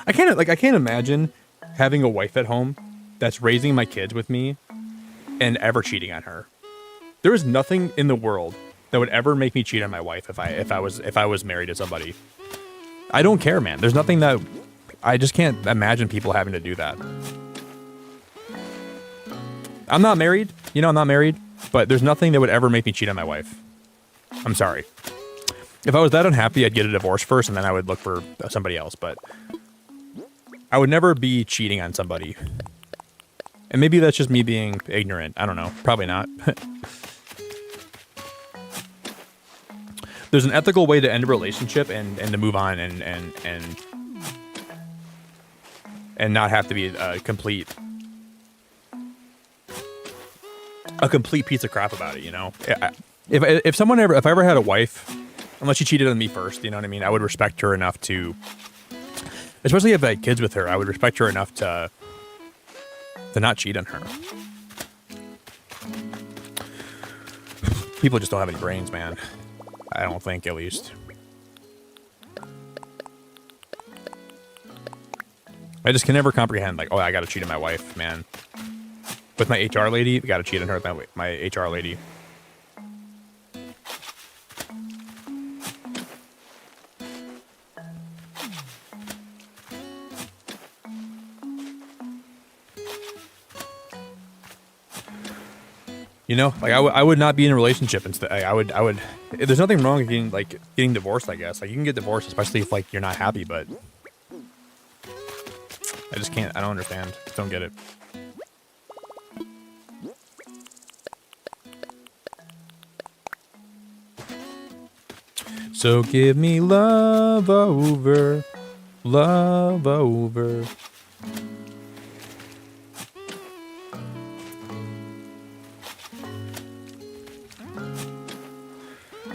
Speaker 1: I can't imagine having a wife at home that's raising my kids with me and ever cheating on her. There is nothing in the world that would ever make me cheat on my wife if I was married to somebody. I don't care, man. There's nothing that I just can't imagine people having to do that. I'm not married, I'm not married, but there's nothing that would ever make me cheat on my wife. I'm sorry. If I was that unhappy, I'd get a divorce first and then I would look for somebody else, but I would never be cheating on somebody. And maybe that's just me being ignorant. I don't know. Probably not. There's an ethical way to end a relationship and to move on and not have to be a complete piece of crap about it, If I ever had a wife, unless she cheated on me first, you know what I mean? I would respect her enough to, especially if I had kids with her, I would respect her enough to not cheat on her. People just don't have any brains, man. I don't think, at least. I just can never comprehend, like, oh, I gotta cheat on my wife, man. With my HR lady, we gotta cheat on her with my HR lady. You know, like I would not be in a relationship instead. I would. There's nothing wrong with getting divorced. I guess like you can get divorced, especially if like you're not happy. But I just can't. I don't understand. Just don't get it. So give me love over, love over.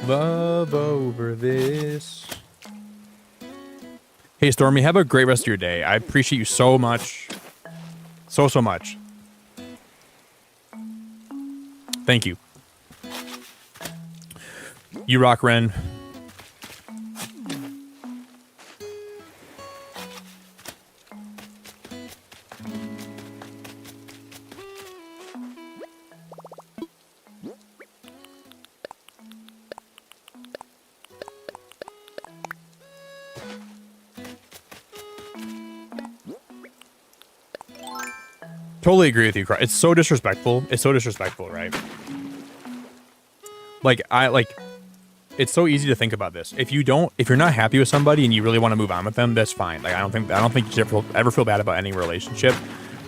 Speaker 1: Love over this. Hey, Stormy, have a great rest of your day. I appreciate you so much. So much. Thank you. You rock, Ren. Totally agree with you. It's so disrespectful. It's so disrespectful, right? Like it's so easy to think about this. If you're not happy with somebody and you really want to move on with them, that's fine. Like I don't think you should ever feel bad about any relationship,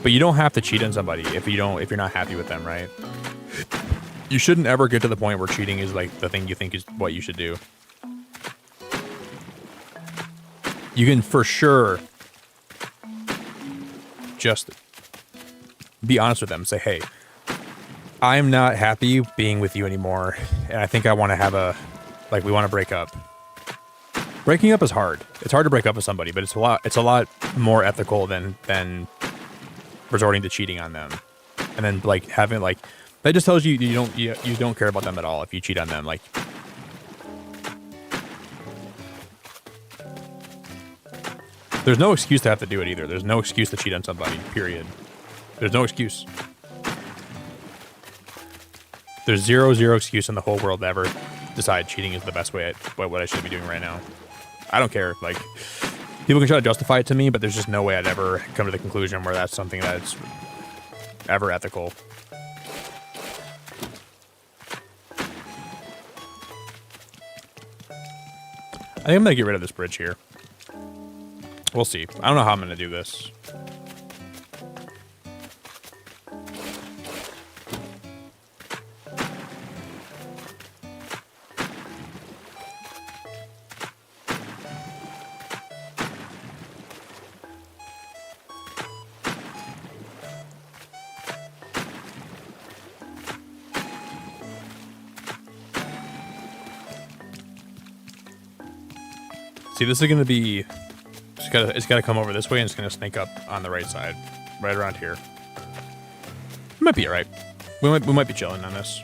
Speaker 1: but you don't have to cheat on somebody if you're not happy with them, right? You shouldn't ever get to the point where cheating is like the thing you think is what you should do. You can for sure just be honest with them. Say, hey, I'm not happy being with you anymore, and I think I want to we want to break up. Breaking up is hard. It's hard to break up with somebody, but it's a lot more ethical than resorting to cheating on them. And then like having like that just tells you you don't care about them at all if you cheat on them. Like there's no excuse to have to do it either. There's no excuse to cheat on somebody, period. There's no excuse. There's zero excuse in the whole world to ever decide cheating is the best way what I should be doing right now. I don't care. Like, people can try to justify it to me, but there's just no way I'd ever come to the conclusion where that's something that's ever ethical. I think I'm gonna get rid of this bridge here. We'll see. I don't know how I'm gonna do this. See, this is gonna be. It's gotta come over this way, and it's gonna snake up on the right side, right around here. It might be alright. We might be chilling on this.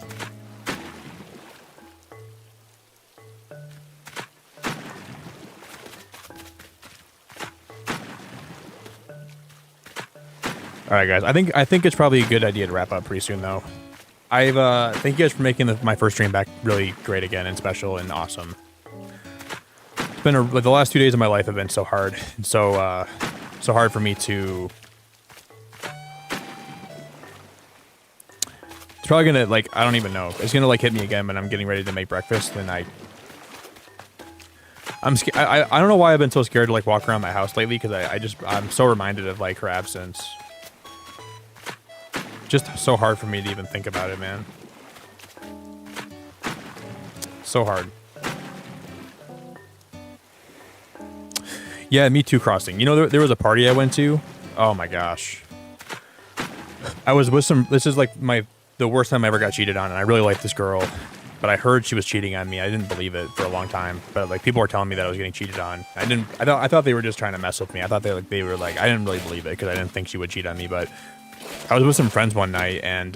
Speaker 1: All right, guys. I think it's probably a good idea to wrap up pretty soon, though. Thank you guys for making my first stream back really great again and special and awesome. The last 2 days of my life have been so hard, and so hard for me to. It's probably gonna I don't even know. It's gonna hit me again when I'm getting ready to make breakfast, and I'm scared. I don't know why I've been so scared to walk around my house lately, because I'm so reminded of her absence. Just so hard for me to even think about it, man. So hard. Yeah, Me Too crossing. You know, there was a party I went to. Oh my gosh. I was with some. This is the worst time I ever got cheated on, and I really liked this girl, but I heard she was cheating on me. I didn't believe it for a long time, but people were telling me that I was getting cheated on. I thought they were just trying to mess with me. I thought they were I didn't really believe it because I didn't think she would cheat on me. But I was with some friends one night, and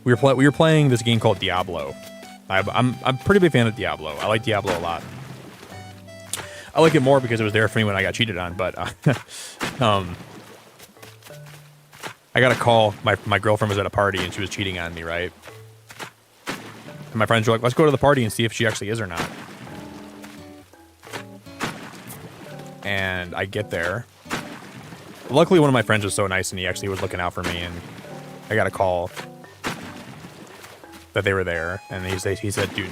Speaker 1: we were playing this game called Diablo. I'm a pretty big fan of Diablo. I like Diablo a lot. I like it more because it was there for me when I got cheated on, but I got a call. My girlfriend was at a party and she was cheating on me, right? And my friends were like, let's go to the party and see if she actually is or not. And I get there. Luckily, one of my friends was so nice and he actually was looking out for me, and I got a call that they were there, and he said, dude,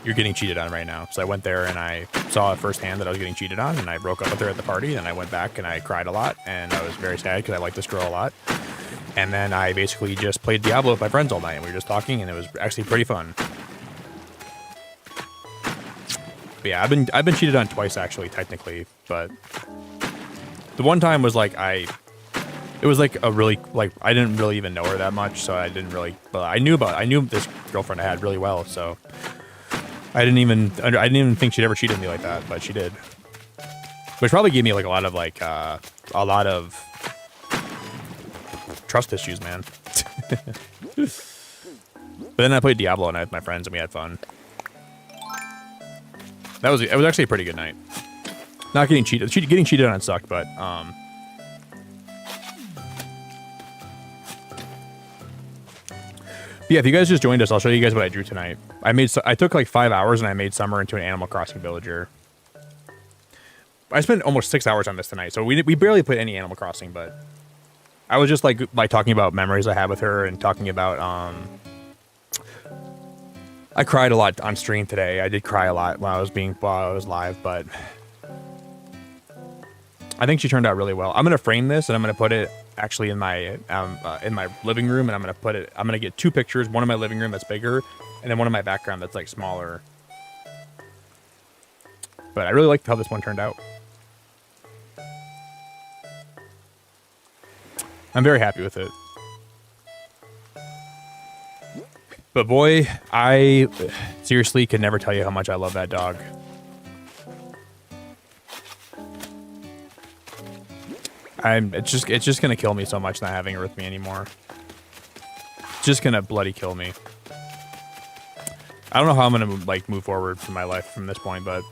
Speaker 1: you're getting cheated on right now. So I went there and I saw firsthand that I was getting cheated on, and I broke up with her at the party, and I went back and I cried a lot, and I was very sad because I like this girl a lot. And then I basically just played Diablo with my friends all night, and we were just talking, and it was actually pretty fun. But yeah, I've been cheated on twice actually, technically, but the one time was like it was like a really, like, I didn't really even know her that much, so I didn't really, but I knew this girlfriend I had really well, so I didn't even think she'd ever cheated on me like that, but she did. Which probably gave me like a lot of trust issues, man. But then I played Diablo and I with my friends and we had fun. It was actually a pretty good night. Not getting cheated. Getting cheated on sucked, but yeah, if you guys just joined us, I'll show you guys what I drew tonight. I took like 5 hours and I made Summer into an Animal Crossing villager. I spent almost 6 hours on this tonight, so we barely played any Animal Crossing, but I was just like talking about memories I had with her and talking about I cried a lot on stream today. I did cry a lot while I was live, but I think she turned out really well. I'm gonna frame this and I'm gonna put it actually in my living room, and I'm gonna get two pictures, one in my living room that's bigger, and then one in my background that's like smaller. But I really liked how this one turned out. I'm very happy with it. But boy, I seriously could never tell you how much I love that dog. It's just gonna kill me so much not having her with me anymore. It's just gonna bloody kill me. I don't know how I'm gonna like move forward from my life from this point, but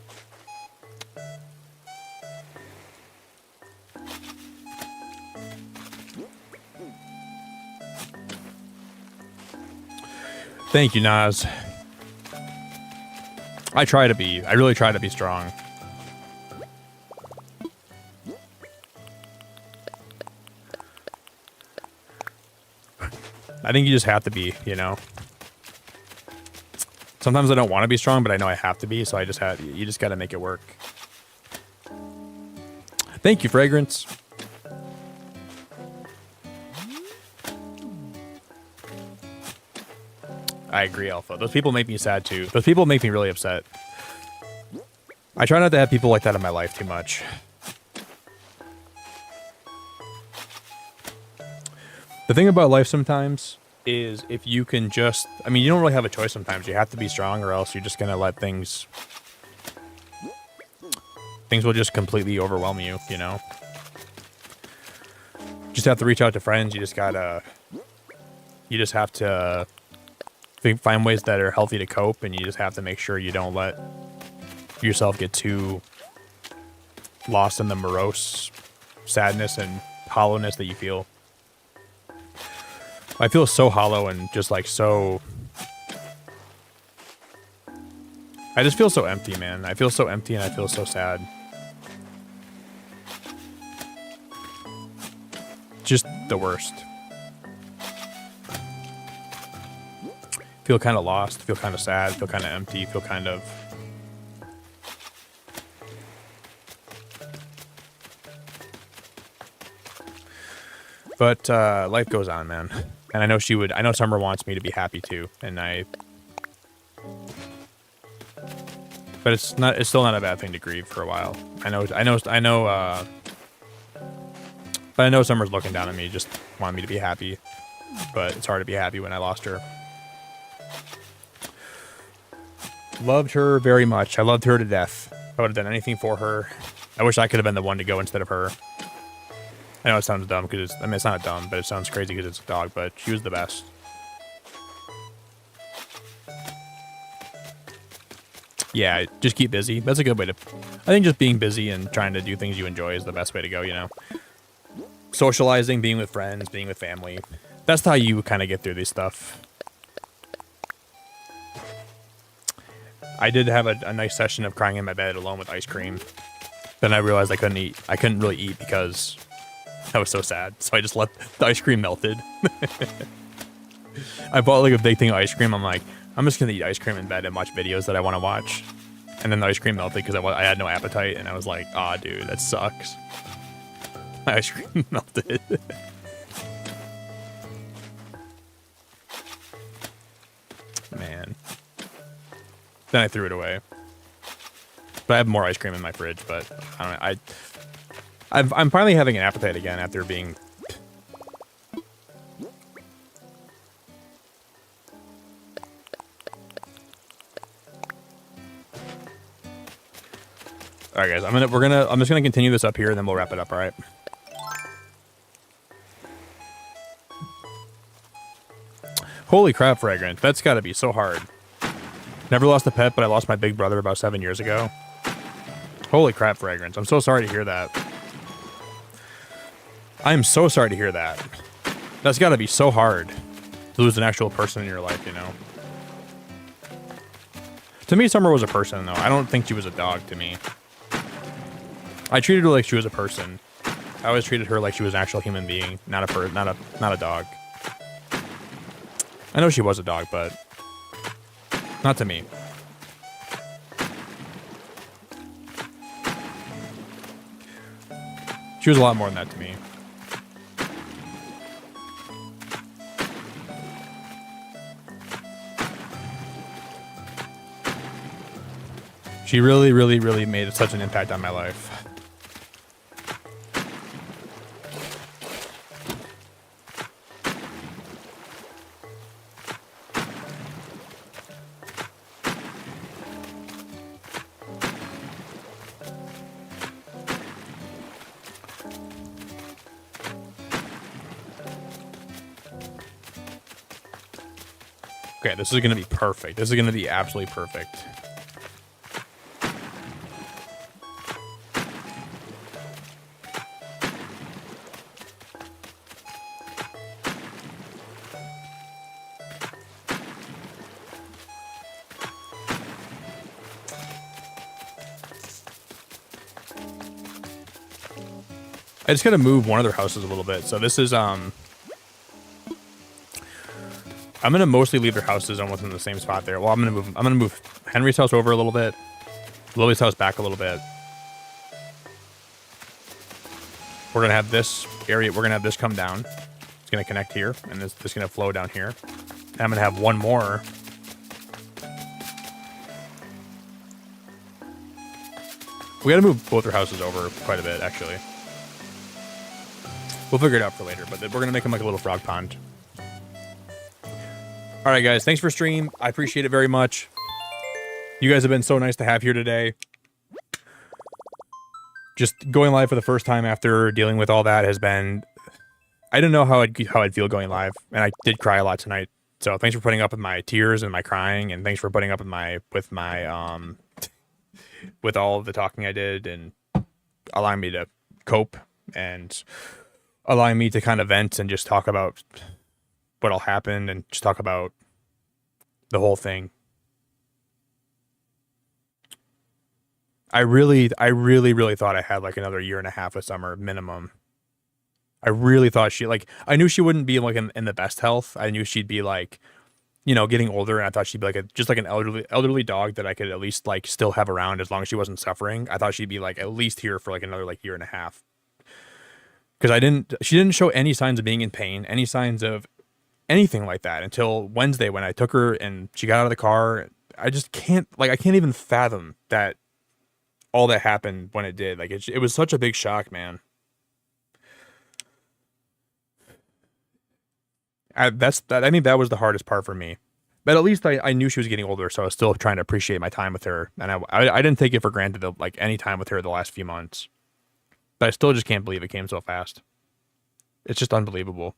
Speaker 1: thank you, Naz. I really try to be strong. I think you just have to be, you know. Sometimes I don't want to be strong, but I know I have to be, so you just got to make it work. Thank you, Fragrance. I agree, Alpha. Those people make me sad too. Those people make me really upset. I try not to have people like that in my life too much. The thing about life sometimes is if you can just, I mean, you don't really have a choice sometimes. You have to be strong or else you're just going to let things will just completely overwhelm you, you know? Just have to reach out to friends. You just have to find ways that are healthy to cope, and you just have to make sure you don't let yourself get too lost in the morose sadness and hollowness that you feel. I feel so hollow and just like so... I just feel so empty, man. I feel so empty and I feel so sad. Just the worst. Feel kind of lost, feel kind of sad, feel kind of empty, feel kind of... But life goes on, man. And I know Summer wants me to be happy too, but it's still not a bad thing to grieve for a while. But I know Summer's looking down at me, just wanting me to be happy. But it's hard to be happy when I lost her. Loved her very much. I loved her to death. I would have done anything for her. I wish I could have been the one to go instead of her. I know it sounds dumb because it's not dumb, but it sounds crazy because it's a dog, but she was the best. Yeah, just keep busy. That's a good way to... I think just being busy and trying to do things you enjoy is the best way to go, you know? Socializing, being with friends, being with family. That's how you kind of get through this stuff. I did have a nice session of crying in my bed alone with ice cream. Then I realized I couldn't eat. I couldn't really eat because I was so sad. So I just let the ice cream melted. I bought like a big thing of ice cream. I'm like, I'm just going to eat ice cream in bed and watch videos that I want to watch. And then the ice cream melted because I had no appetite. And I was like, aw, dude, that sucks. My ice cream melted. Man. Then I threw it away. But I have more ice cream in my fridge, but I don't know. I'm finally having an appetite again after being... Alright guys, I'm just gonna continue this up here and then we'll wrap it up, alright? Holy crap, Fragrant. That's gotta be so hard. Never lost a pet, but I lost my big brother about 7 years ago. Holy crap, Fragrance. I'm so sorry to hear that. I am so sorry to hear that. That's gotta be so hard to lose an actual person in your life, you know? To me, Summer was a person, though. I don't think she was a dog to me. I treated her like she was a person. I always treated her like she was an actual human being, not a dog. I know she was a dog, but not to me. She was a lot more than that to me. She really, really, really made such an impact on my life. Okay, this is going to be perfect. This is going to be absolutely perfect. I just got to move one of their houses a little bit. So this is, I'm going to mostly leave their houses on within the same spot there. Well, I'm going to move Henry's house over a little bit. Lily's house back a little bit. We're going to have this area, we're going to have this come down. It's going to connect here, and this is going to flow down here. And I'm going to have one more. We got to move both their houses over quite a bit, actually. We'll figure it out for later, but we're going to make them like a little frog pond. All right, guys, thanks for stream. I appreciate it very much. You guys have been so nice to have here today. Just going live for the first time after dealing with all that has been... I didn't know how I'd feel going live, and I did cry a lot tonight. So thanks for putting up with my tears and my crying, and thanks for putting up with with all of the talking I did and allowing me to cope and allowing me to kind of vent and just talk about what all happened and just talk about the whole thing. I really thought I had like another year and a half with Summer minimum. I really thought I knew she wouldn't be like in the best health. I knew she'd be like, you know, getting older, and I thought she'd be like just like an elderly dog that I could at least like still have around as long as she wasn't suffering. I thought she'd be like at least here for like another like year and a half. Because she didn't show any signs of being in pain, any signs of anything like that until Wednesday when I took her and she got out of the car. I just can't even fathom that all that happened when it did. Like it was such a big shock, man. I think that was the hardest part for me. But at least I knew she was getting older, so I was still trying to appreciate my time with her. And I didn't take it for granted that, like, any time with her the last few months. But I still just can't believe it came so fast. It's just unbelievable.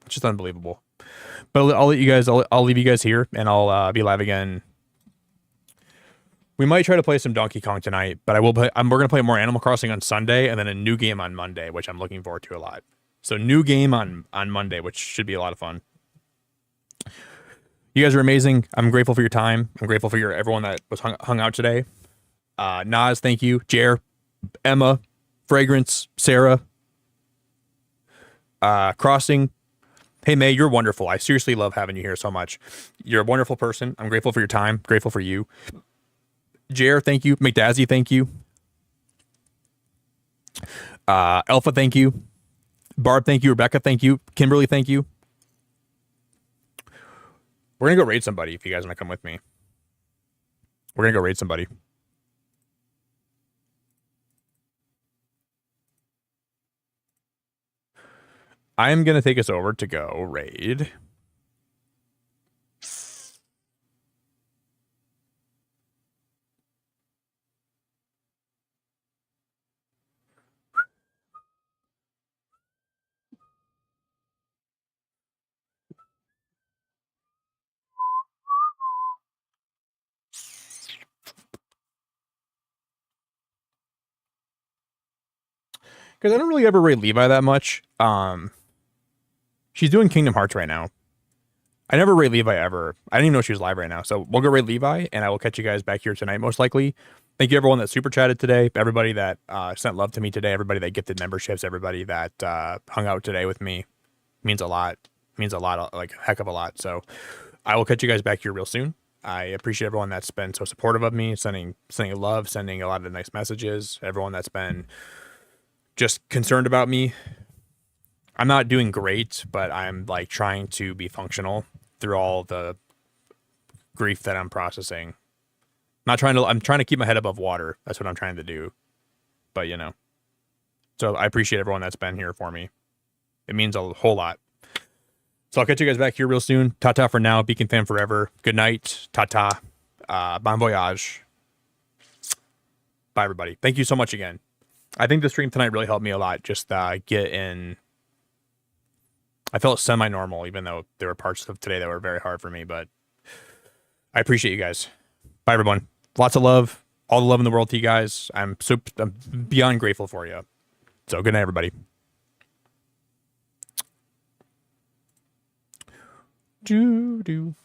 Speaker 1: It's just unbelievable. But I'll let you guys. I'll leave you guys here, and I'll be live again. We might try to play some Donkey Kong tonight, but I will play. We're gonna play more Animal Crossing on Sunday, and then a new game on Monday, which I'm looking forward to a lot. So new game on Monday, which should be a lot of fun. You guys are amazing. I'm grateful for your time. I'm grateful for everyone that was hung out today. Nas, thank you. Jer, Emma, Fragrance, Sarah, Crossing. Hey May, you're wonderful. I seriously love having you here so much. You're a wonderful person. I'm grateful for your time. Grateful for you. Jer, thank you. McDazzy, thank you. Alpha, thank you. Barb, thank you. Rebecca, thank you. Kimberly, thank you. We're gonna go raid somebody if you guys want to come with me. We're gonna go raid somebody. I am gonna take us over to go raid. Because I don't really ever raid Levi that much. She's doing Kingdom Hearts right now. I never raid Levi ever. I didn't even know she was live right now. So we'll go raid Levi, and I will catch you guys back here tonight, most likely. Thank you, everyone that super chatted today. Everybody that sent love to me today. Everybody that gifted memberships. Everybody that hung out today with me. Means a lot. Means a lot, like a heck of a lot. So I will catch you guys back here real soon. I appreciate everyone that's been so supportive of me, sending love, sending a lot of nice messages. Everyone that's been just concerned about me. I'm not doing great, but I'm like trying to be functional through all the grief that I'm processing. I'm trying to keep my head above water. That's what I'm trying to do. But you know. So I appreciate everyone that's been here for me. It means a whole lot. So I'll catch you guys back here real soon. Ta-ta for now. Beacon fan forever. Good night. Ta-ta. Bon voyage. Bye, everybody. Thank you so much again. I think the stream tonight really helped me a lot. Just get in. I felt semi-normal, even though there were parts of today that were very hard for me. But I appreciate you guys. Bye, everyone. Lots of love. All the love in the world to you guys. I'm beyond grateful for you. So good night, everybody. Do.